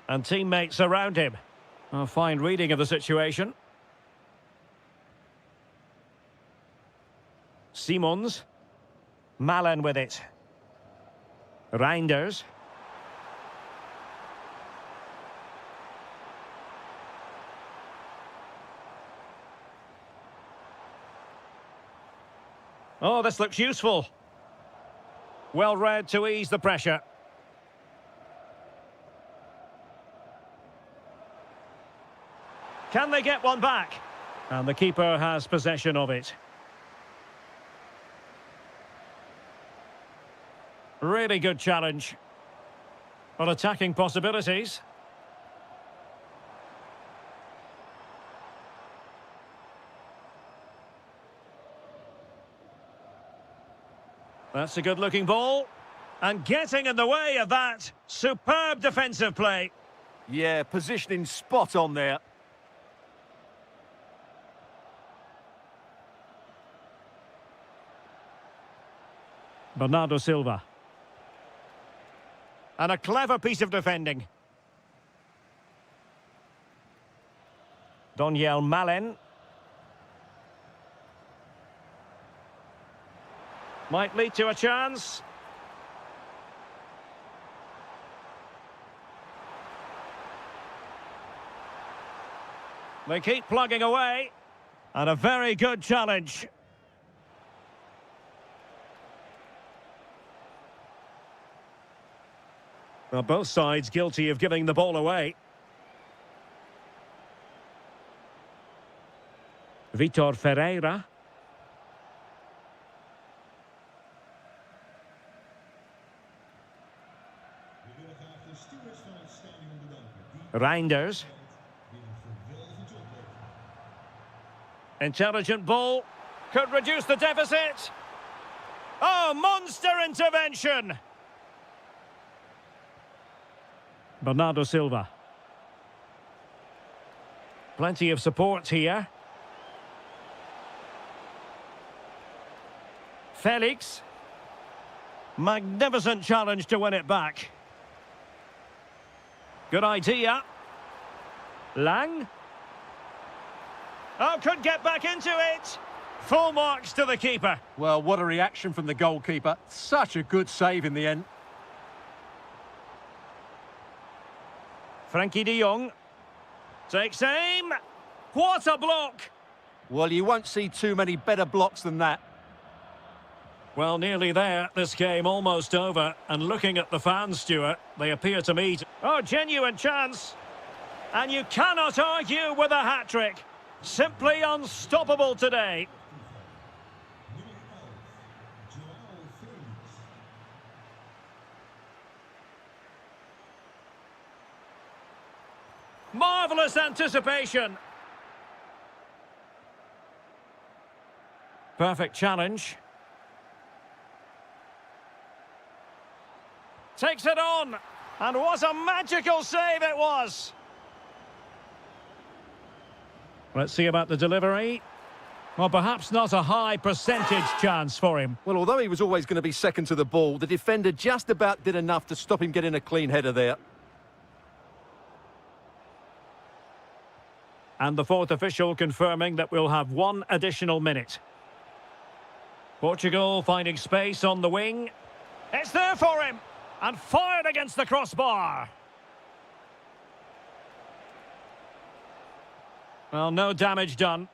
And teammates around him. A fine reading of the situation. Simons. Malen with it. Reinders. Oh, this looks useful. Well read to ease the pressure. Can they get one back? And the keeper has possession of it. Really good challenge. Well, attacking possibilities. That's a good-looking ball. And getting in the way of that. Superb defensive play. Yeah, positioning spot on there. Bernardo Silva. And a clever piece of defending. Doniel Malen. Might lead to a chance. They keep plugging away. And a very good challenge. Well, both sides guilty of giving the ball away. Vitor Ferreira. Reinders. Intelligent ball. Could reduce the deficit. Oh, monster intervention! Bernardo Silva. Plenty of support here. Felix. Magnificent challenge to win it back. Good idea. Lang. Oh, could get back into it. Full marks to the keeper. Well, what a reaction from the goalkeeper. Such a good save in the end. Frankie de Jong takes aim. What a block! Well, you won't see too many better blocks than that. Well, nearly there. This game almost over. And looking at the fans, Stuart, they appear to me... Oh, genuine chance. And you cannot argue with a hat-trick. Simply unstoppable today. Marvellous anticipation. Perfect challenge. Takes it on. And what a magical save it was. Let's see about the delivery. Well, perhaps not a high percentage chance for him. Well, although he was always going to be second to the ball, the defender just about did enough to stop him getting a clean header there. And the fourth official confirming that we'll have one additional minute. Portugal finding space on the wing. It's there for him. And fired against the crossbar. Well, no damage done.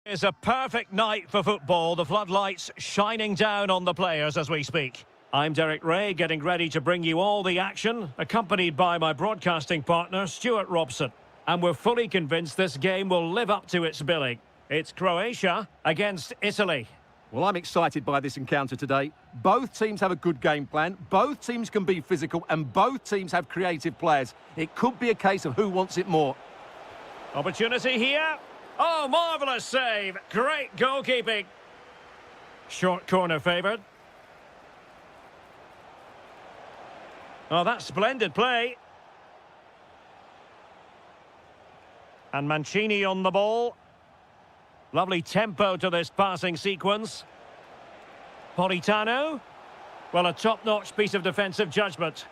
It's a perfect night for football, the floodlights shining down on the players as we speak. I'm Derek Ray, getting ready to bring you all the action, accompanied by my broadcasting partner, Stuart Robson. And we're fully convinced this game will live up to its billing. It's Croatia against Italy. Well, I'm excited by this encounter today. Both teams have a good game plan, both teams can be physical, and both teams have creative players. It could be a case of who wants it more. Opportunity here. Oh, marvellous save. Great goalkeeping. Short corner favoured. Oh, that's splendid play. And Mancini on the ball. Lovely tempo to this passing sequence. Politano. Well, a top-notch piece of defensive judgment.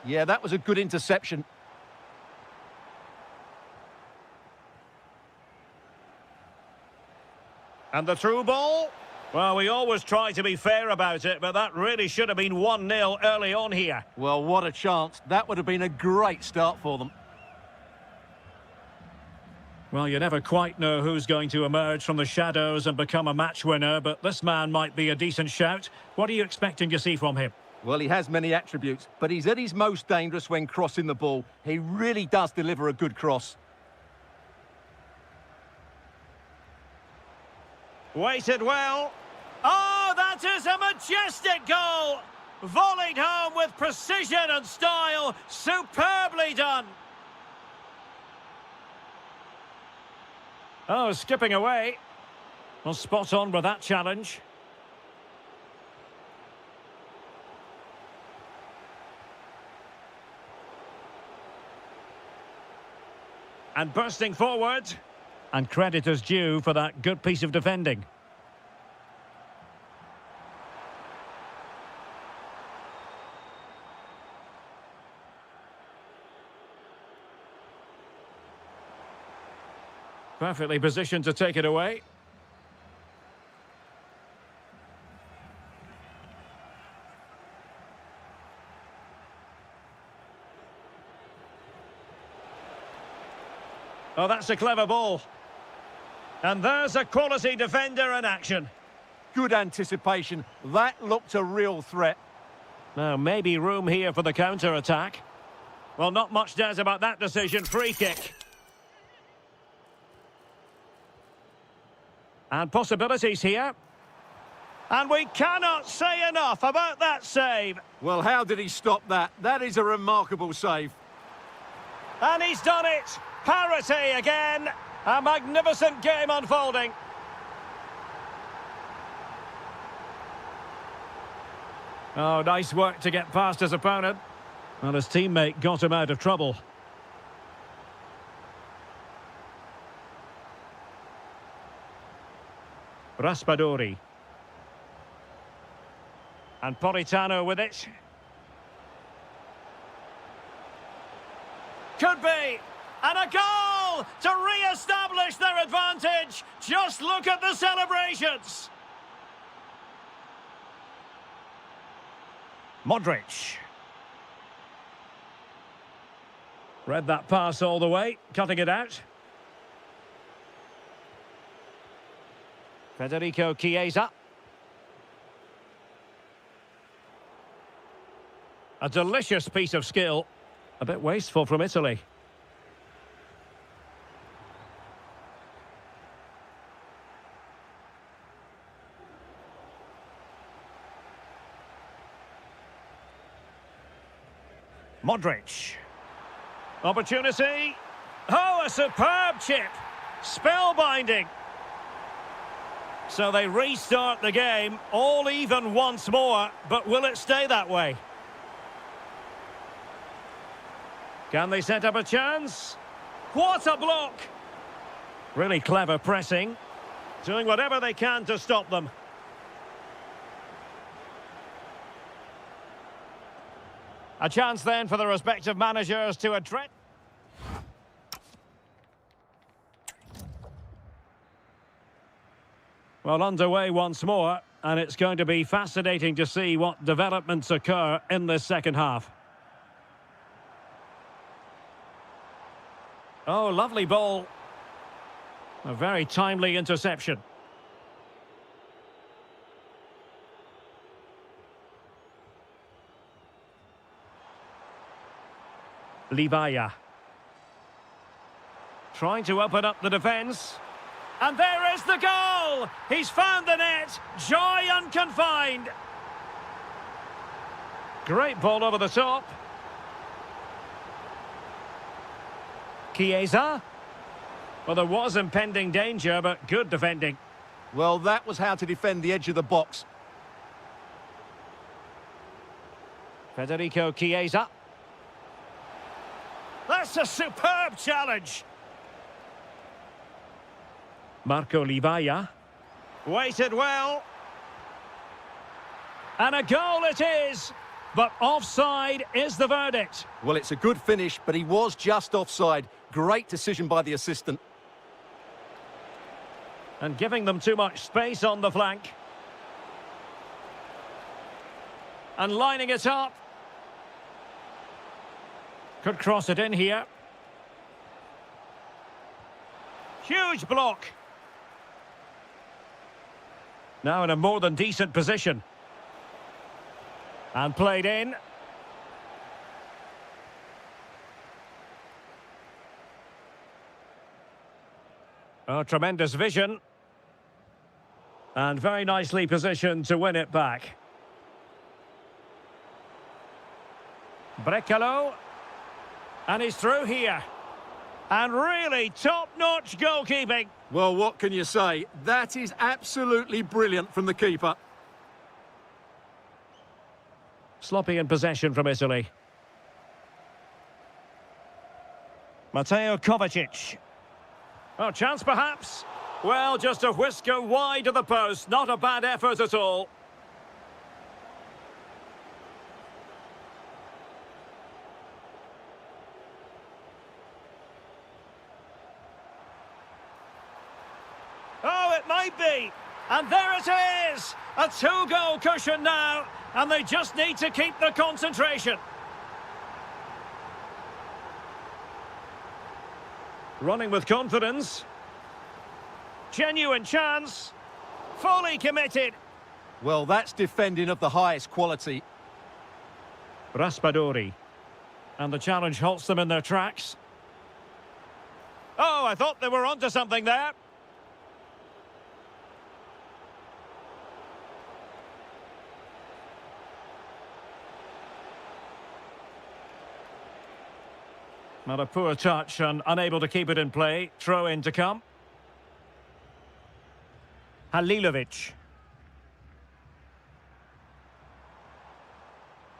Yeah, that was a good interception. And the through ball? Well, we always try to be fair about it, but that really should have been 1-0 early on here. Well, what a chance. That would have been a great start for them. Well, you never quite know who's going to emerge from the shadows and become a match winner, but this man might be a decent shout. What are you expecting to see from him? Well, he has many attributes, but he's at his most dangerous when crossing the ball. He really does deliver a good cross. Weighted well. Oh, that is a majestic goal! Volleyed home with precision and style. Superbly done. Oh, skipping away. Well, spot on with that challenge. And bursting forward. And credit is due for that good piece of defending. Perfectly positioned to take it away. Oh, that's a clever ball. And there's a quality defender in action. Good anticipation. That looked a real threat. Now, maybe room here for the counter-attack. Well, not much doubt about that decision. Free kick. And possibilities here. And we cannot say enough about that save. Well, how did he stop that? That is a remarkable save. And he's done it. Parity again. A magnificent game unfolding. Oh, nice work to get past his opponent. Well, his teammate got him out of trouble. Raspadori. And Politano with it. Could be. And a goal to re-establish their advantage. Just look at the celebrations. Modric. Read that pass all the way, cutting it out. Federico Chiesa. A delicious piece of skill. A bit wasteful from Italy. Modric. Opportunity. Oh, a superb chip. Spellbinding. So they restart the game, all even once more, but will it stay that way? Can they set up a chance? What a block! Really clever pressing. Doing whatever they can to stop them. A chance then for the respective managers to address. Well, underway once more, and it's going to be fascinating to see what developments occur in this second half. Oh, lovely ball. A very timely interception. Livaya. Trying to open up the defence. And there is the goal! He's found the net! Joy unconfined! Great ball over the top. Chiesa. Well, there was impending danger, but good defending. Well, that was how to defend the edge of the box. Federico Chiesa. That's a superb challenge. Marco Livaya. Waited well. And a goal it is. But offside is the verdict. Well, it's a good finish, but he was just offside. Great decision by the assistant. And giving them too much space on the flank. And lining it up. Could cross it in here. Huge block. Now in a more than decent position. And played in. Oh, tremendous vision. And very nicely positioned to win it back. Brecalo. And he's through here. And really top-notch goalkeeping. Well, what can you say? That is absolutely brilliant from the keeper. Sloppy in possession from Italy. Mateo Kovacic. Oh, chance perhaps? Well, just a whisker wide of the post. Not a bad effort at all. Oh, it might be. And there it is. A two-goal cushion now. And they just need to keep the concentration. Running with confidence. Genuine chance. Fully committed. Well, that's defending of the highest quality. Raspadori. And the challenge halts them in their tracks. Oh, I thought they were onto something there. Not a poor touch and unable to keep it in play. Throw in to come. Halilovic.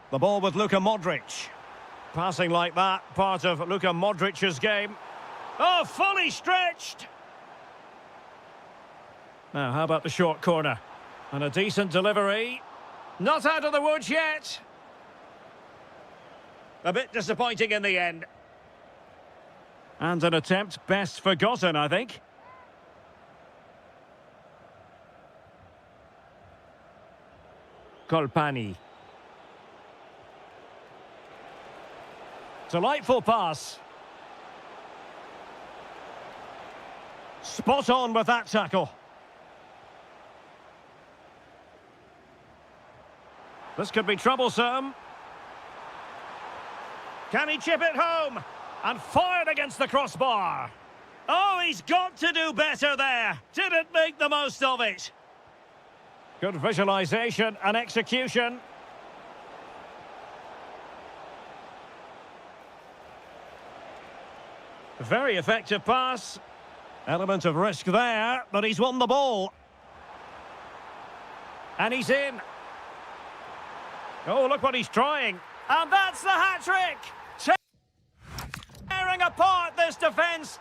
The ball with Luka Modric. Passing like that, part of Luka Modric's game. Oh, fully stretched! Now, how about the short corner? And a decent delivery. Not out of the woods yet. A bit disappointing in the end. And an attempt best forgotten, I think. Colpani. Delightful pass. Spot on with that tackle. This could be troublesome. Can he chip it home? And fired against the crossbar. Oh, he's got to do better there. Didn't make the most of it. Good visualization and execution. Very effective pass. Element of risk there, but he's won the ball. And he's in. Oh, look what he's trying. And that's the hat-trick. Tearing apart this defence.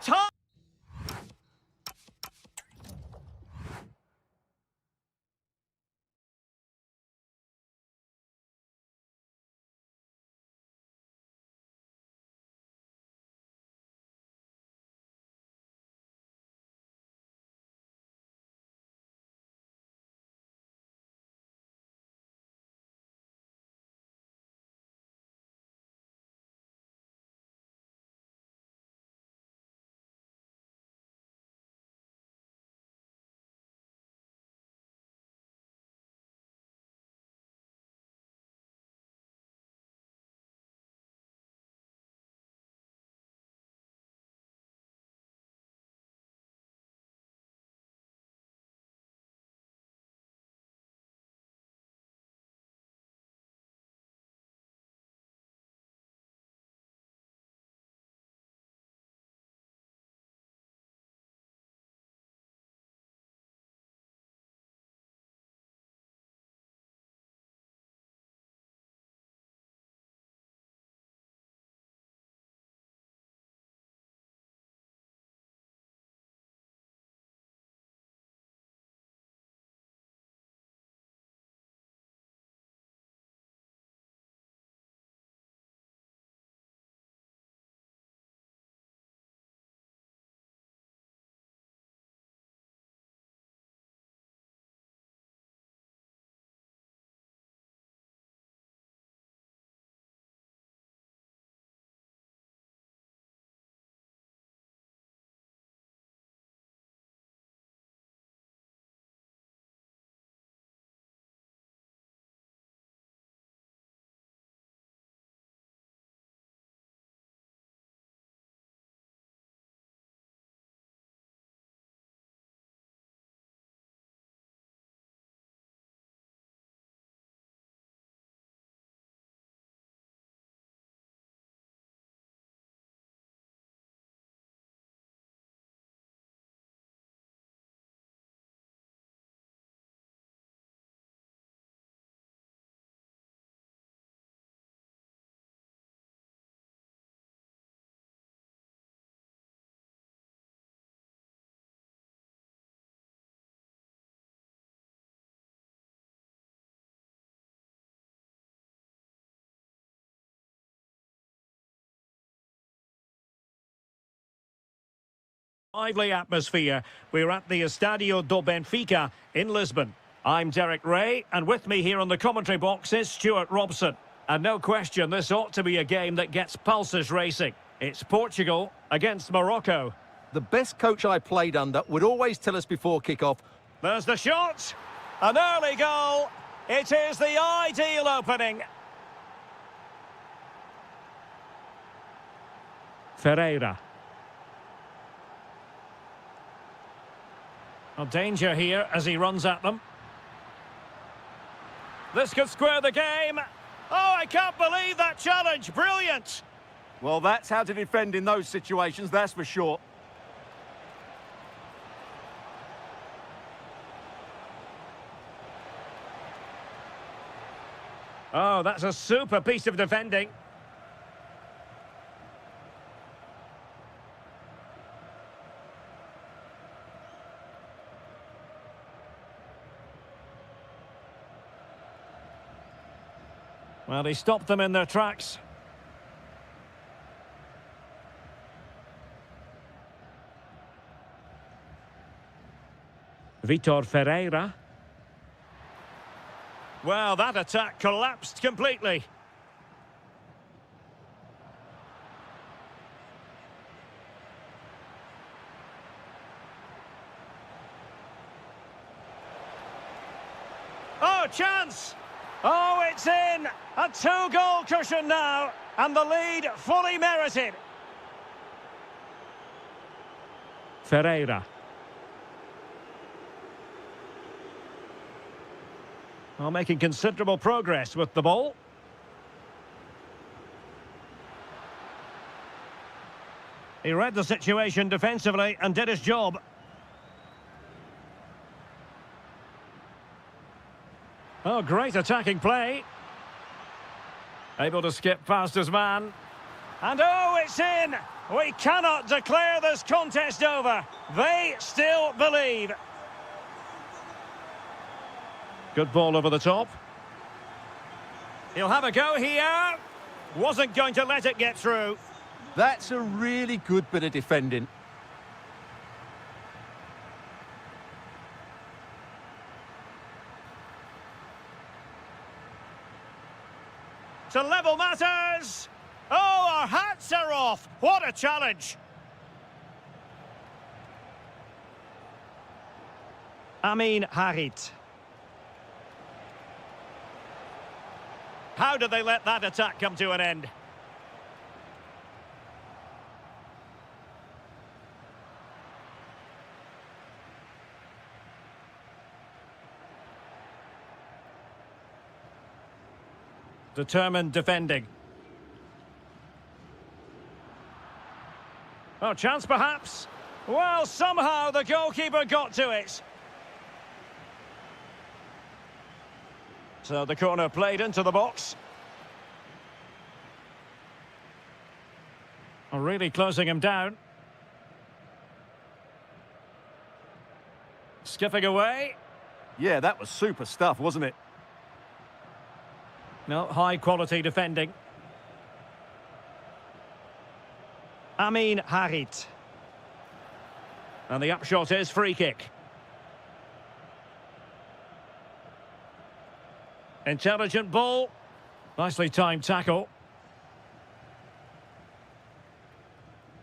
Lively atmosphere. We're at the Estadio do Benfica in Lisbon. I'm Derek Ray, and with me here on the commentary box is Stuart Robson. And no question, this ought to be a game that gets pulses racing. It's Portugal against Morocco. The best coach I played under would always tell us before kick-off. There's the shot. An early goal. It is the ideal opening. Ferreira. Oh, danger here as he runs at them. This could square the game. Oh, I can't believe that challenge. Brilliant. Well, that's how to defend in those situations, that's for sure. Oh, that's a super piece of defending. Well, he stopped them in their tracks. Vitor Ferreira. Well, that attack collapsed completely. Oh, chance! Oh, it's in! A two-goal cushion now, and the lead fully merited. Ferreira. Well, making considerable progress with the ball. He read the situation defensively and did his job. Oh, great attacking play. Able to skip past his man. And oh, it's in! We cannot declare this contest over. They still believe. Good ball over the top. He'll have a go here. Wasn't going to let it get through. That's a really good bit of defending. To level matters. Oh, our hats are off. What a challenge. Amin Harit. How did they let that attack come to an end? Determined defending. Oh, chance perhaps. Well, somehow the goalkeeper got to it. So the corner played into the box. Oh, really closing him down. Skipping away. Yeah, that was super stuff, wasn't it? No, high quality defending. Amin Harit. And the upshot is free kick. Intelligent ball. Nicely timed tackle.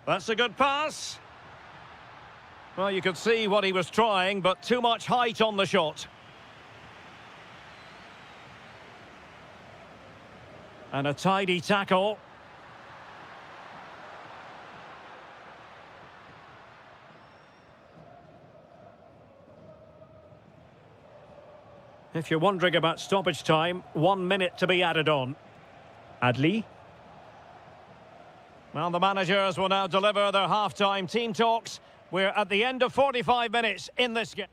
That's a good pass. Well, you could see what he was trying, but too much height on the shot. And a tidy tackle. If you're wondering about stoppage time, 1 minute to be added on. Adli. Well, the managers will now deliver their half-time team talks. We're at the end of 45 minutes in this game.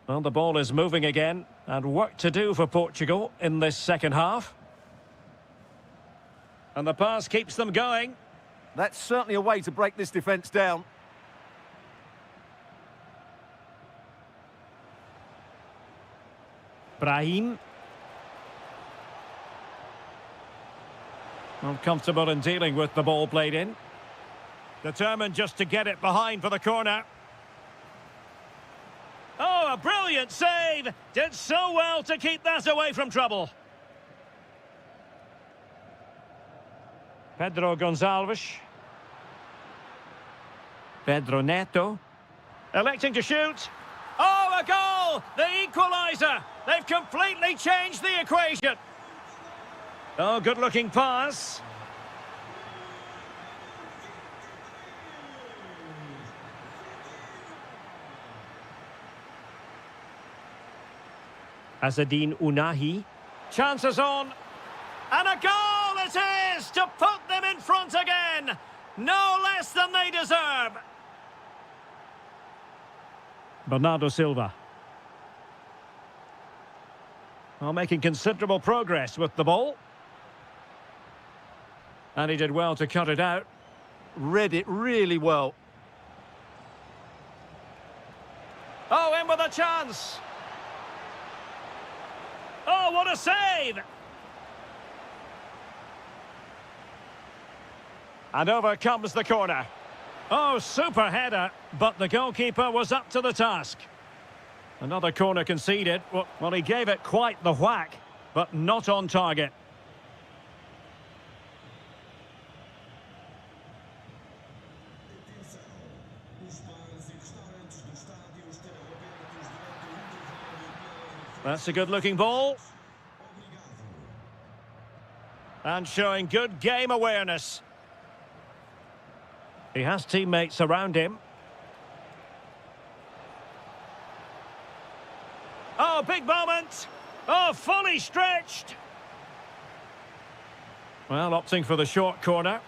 Well, the ball is moving again, and work to do for Portugal in this second half. And the pass keeps them going. That's certainly a way to break this defence down. Brahim. Well, comfortable in dealing with the ball played in. Determined just to get it behind for the corner. Oh, a brilliant save! Did so well to keep that away from trouble. Pedro Gonçalves. Pedro Neto. Electing to shoot. Oh, a goal! The equaliser! They've completely changed the equation. Oh, good-looking pass. Azzedine Ounahi. Chances on. And a goal it is to put them in front again. No less than they deserve. Bernardo Silva. Well, making considerable progress with the ball. And he did well to cut it out. Read it really well. Oh, in with a chance. Oh, what a save! And over comes the corner. Oh, super header, but the goalkeeper was up to the task. Another corner conceded. Well, he gave it quite the whack, but not on target. That's a good-looking ball. And showing good game awareness. He has teammates around him. Oh, big moment. Oh, fully stretched. Well, opting for the short corner.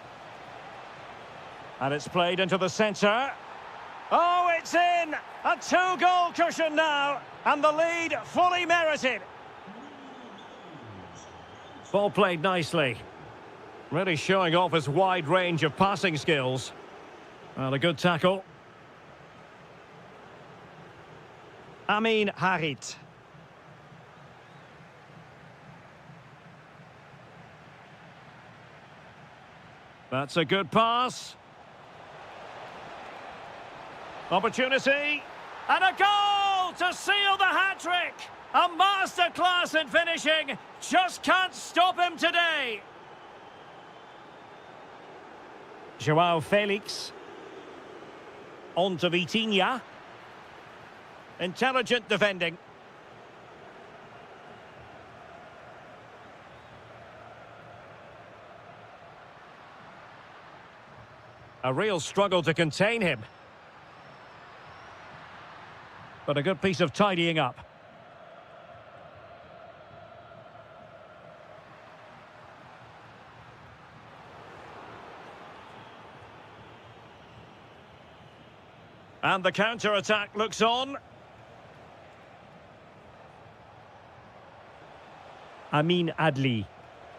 And it's played into the centre. Oh, it's in! A two-goal cushion now, and the lead fully merited. Ball played nicely. Really showing off his wide range of passing skills. Well, a good tackle. Amin Harit. That's a good pass. Opportunity. And a goal to seal the hat-trick. A masterclass in finishing. Just can't stop him today. Joao Felix. On to Vitinha. Intelligent defending. A real struggle to contain him. But a good piece of tidying up. And the counter-attack looks on. Amin Adli.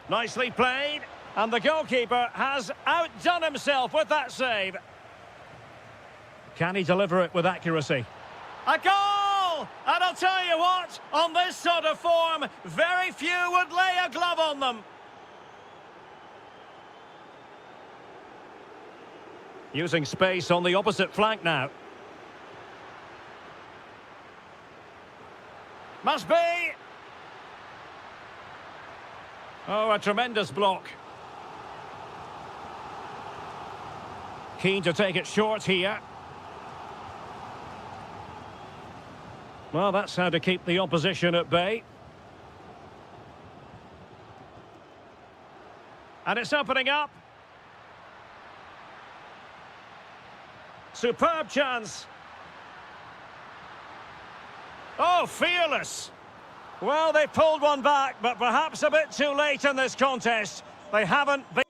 Nicely played. And the goalkeeper has outdone himself with that save. Can he deliver it with accuracy? A goal! And I'll tell you what, on this sort of form, very few would lay a glove on them. Using space on the opposite flank now. Must be. Oh, a tremendous block. Keen to take it short here. Well, that's how to keep the opposition at bay. And it's opening up. Superb chance. Oh, fearless. Well, they pulled one back, but perhaps a bit too late in this contest. They haven't been...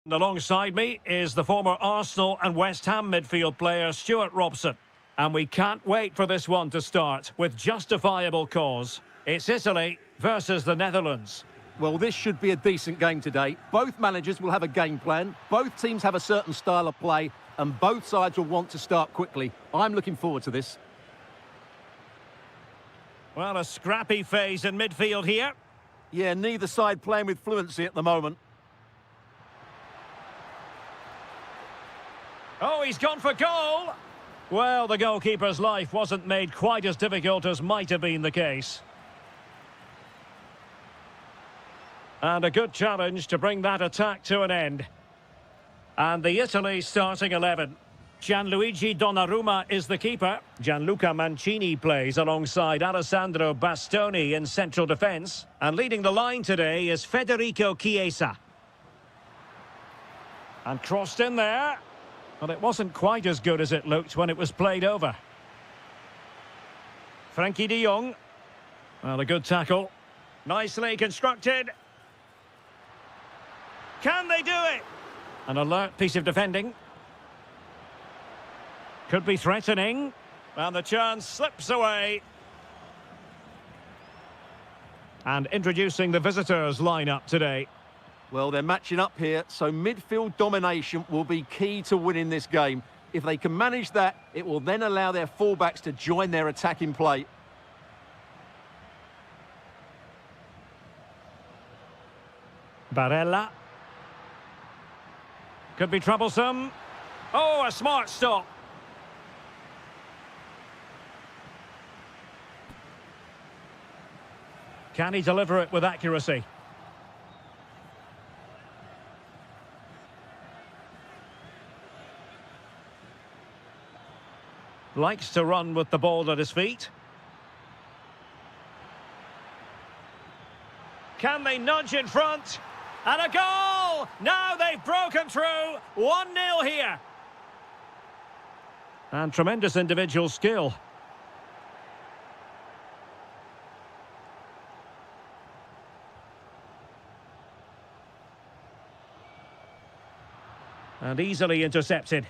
Alongside me is the former Arsenal and West Ham midfield player Stuart Robson. And we can't wait for this one to start with justifiable cause. It's Italy versus the Netherlands. Well, this should be a decent game today. Both managers will have a game plan. Both teams have a certain style of play. And both sides will want to start quickly. I'm looking forward to this. Well, a scrappy phase in midfield here. Yeah, neither side playing with fluency at the moment. Oh, he's gone for goal. Well, the goalkeeper's life wasn't made quite as difficult as might have been the case. And a good challenge to bring that attack to an end. And the Italy starting 11. Gianluigi Donnarumma is the keeper. Gianluca Mancini plays alongside Alessandro Bastoni in central defence. And leading the line today is Federico Chiesa. And crossed in there. Well, it wasn't quite as good as it looked when it was played over. Frankie de Jong. Well, a good tackle. Nicely constructed. Can they do it? An alert piece of defending. Could be threatening. And the chance slips away. And introducing the visitors' lineup today. Well, they're matching up here, so midfield domination will be key to winning this game. If they can manage that, it will then allow their fullbacks to join their attacking play. Barella. Could be troublesome. Oh, a smart stop. Can he deliver it with accuracy? Likes to run with the ball at his feet. Can they nudge in front? And a goal! Now they've broken through. 1-0 here. And tremendous individual skill. And easily intercepted.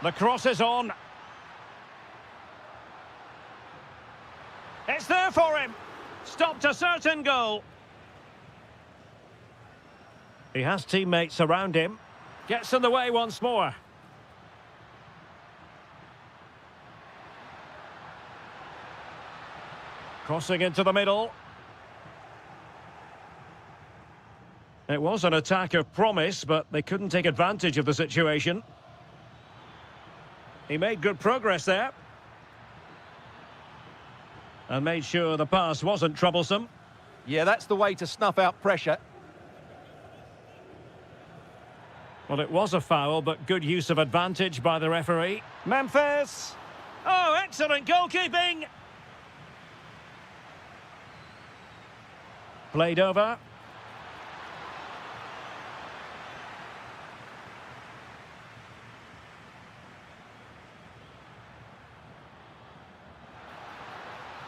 The cross is on. It's there for him. Stopped a certain goal. He has teammates around him. Gets in the way once more. Crossing into the middle. It was an attack of promise, but they couldn't take advantage of the situation. He made good progress there. And made sure the pass wasn't troublesome. Yeah, that's the way to snuff out pressure. Well, it was a foul, but good use of advantage by the referee. Memphis! Oh, excellent goalkeeping! Played over.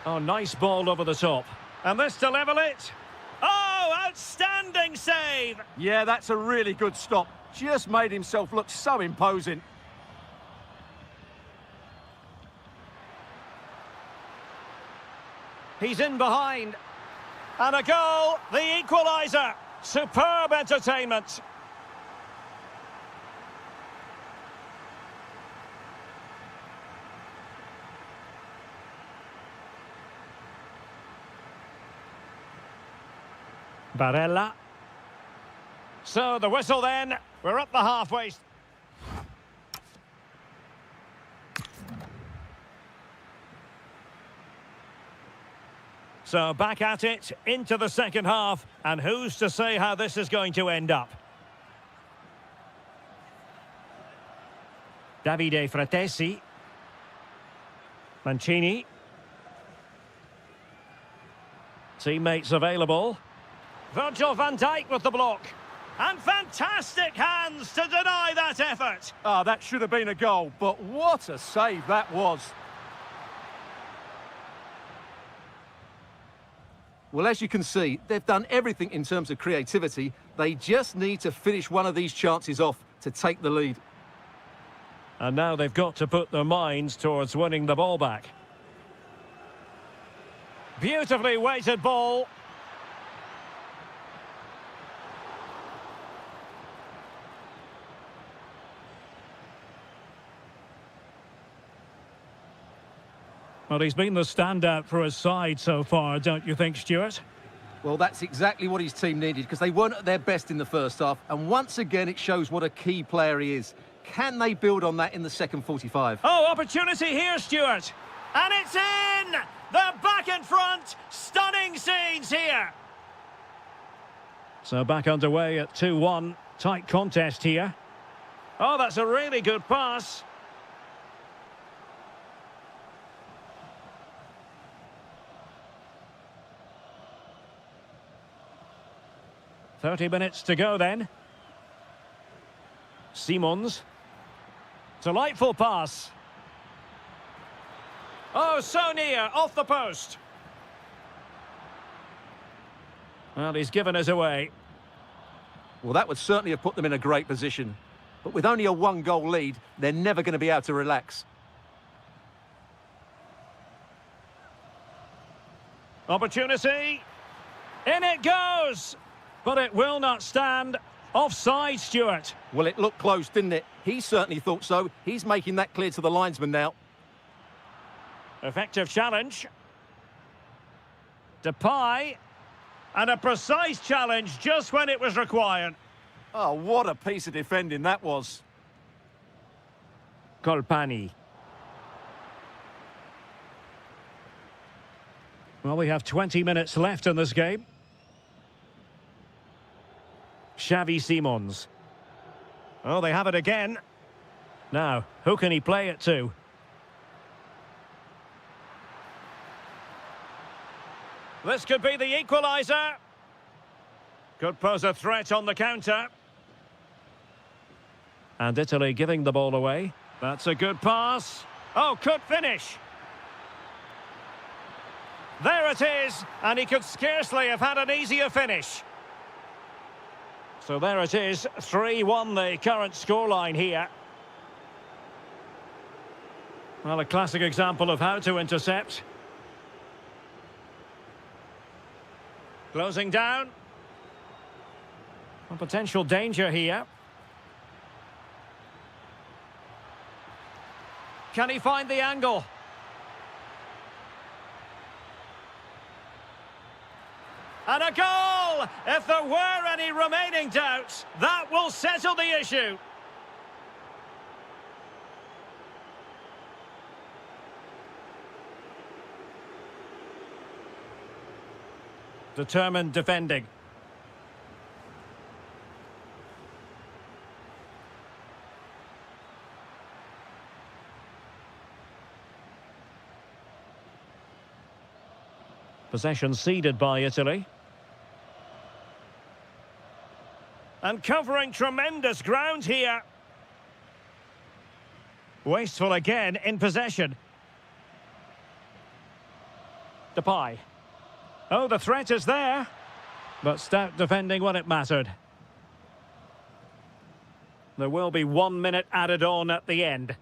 Oh, nice ball over the top. And this to level it. Oh, outstanding save! Yeah, that's a really good stop. Just made himself look so imposing. He's in behind. And a goal, the equaliser. Superb entertainment. Barella. So the whistle then. We're at the halfway. So back at it, into the second half. And who's to say how this is going to end up? Davide Fratesi. Mancini. Teammates available. Virgil van Dijk with the block. And fantastic hands to deny that effort. Ah, that should have been a goal, but what a save that was. Well, as you can see, they've done everything in terms of creativity. They just need to finish one of these chances off to take the lead. And now they've got to put their minds towards winning the ball back. Beautifully weighted ball. Well, he's been the standout for his side so far, don't you think, Stuart? Well, that's exactly what his team needed, because they weren't at their best in the first half. And once again, it shows what a key player he is. Can they build on that in the second 45? Oh, opportunity here, Stuart. And it's in! They're back in front. Stunning scenes here. So back underway at 2-1. Tight contest here. Oh, that's a really good pass. "30 minutes to go then. Simons. Delightful pass. Oh, so near, off the post. Well, he's given us away. Well, that would certainly have put them in a great position. But with only a one-goal lead, they're never going to be able to relax. Opportunity. In it goes. But it will not stand. Offside, Stuart. Well, it looked close, didn't it? He certainly thought so. He's making that clear to the linesman now. Effective challenge. Depay. And a precise challenge just when it was required. Oh, what a piece of defending that was. Colpani. Well, we have 20 minutes left in this game. Xavi Simons. Oh, they have it again. Now, who can he play it to? This could be the equaliser. Could pose a threat on the counter. And Italy giving the ball away. That's a good pass. Oh, could finish. There it is. And he could scarcely have had an easier finish. So there it is, 3-1 the current scoreline here. Well, a classic example of how to intercept. Closing down. A potential danger here. Can he find the angle? And a goal! If there were any remaining doubts, that will settle the issue. Determined defending. Possession ceded by Italy. And covering tremendous ground here. Wasteful again in possession. Depay. Oh, the threat is there. But stout defending when it mattered. There will be 1 minute added on at the end.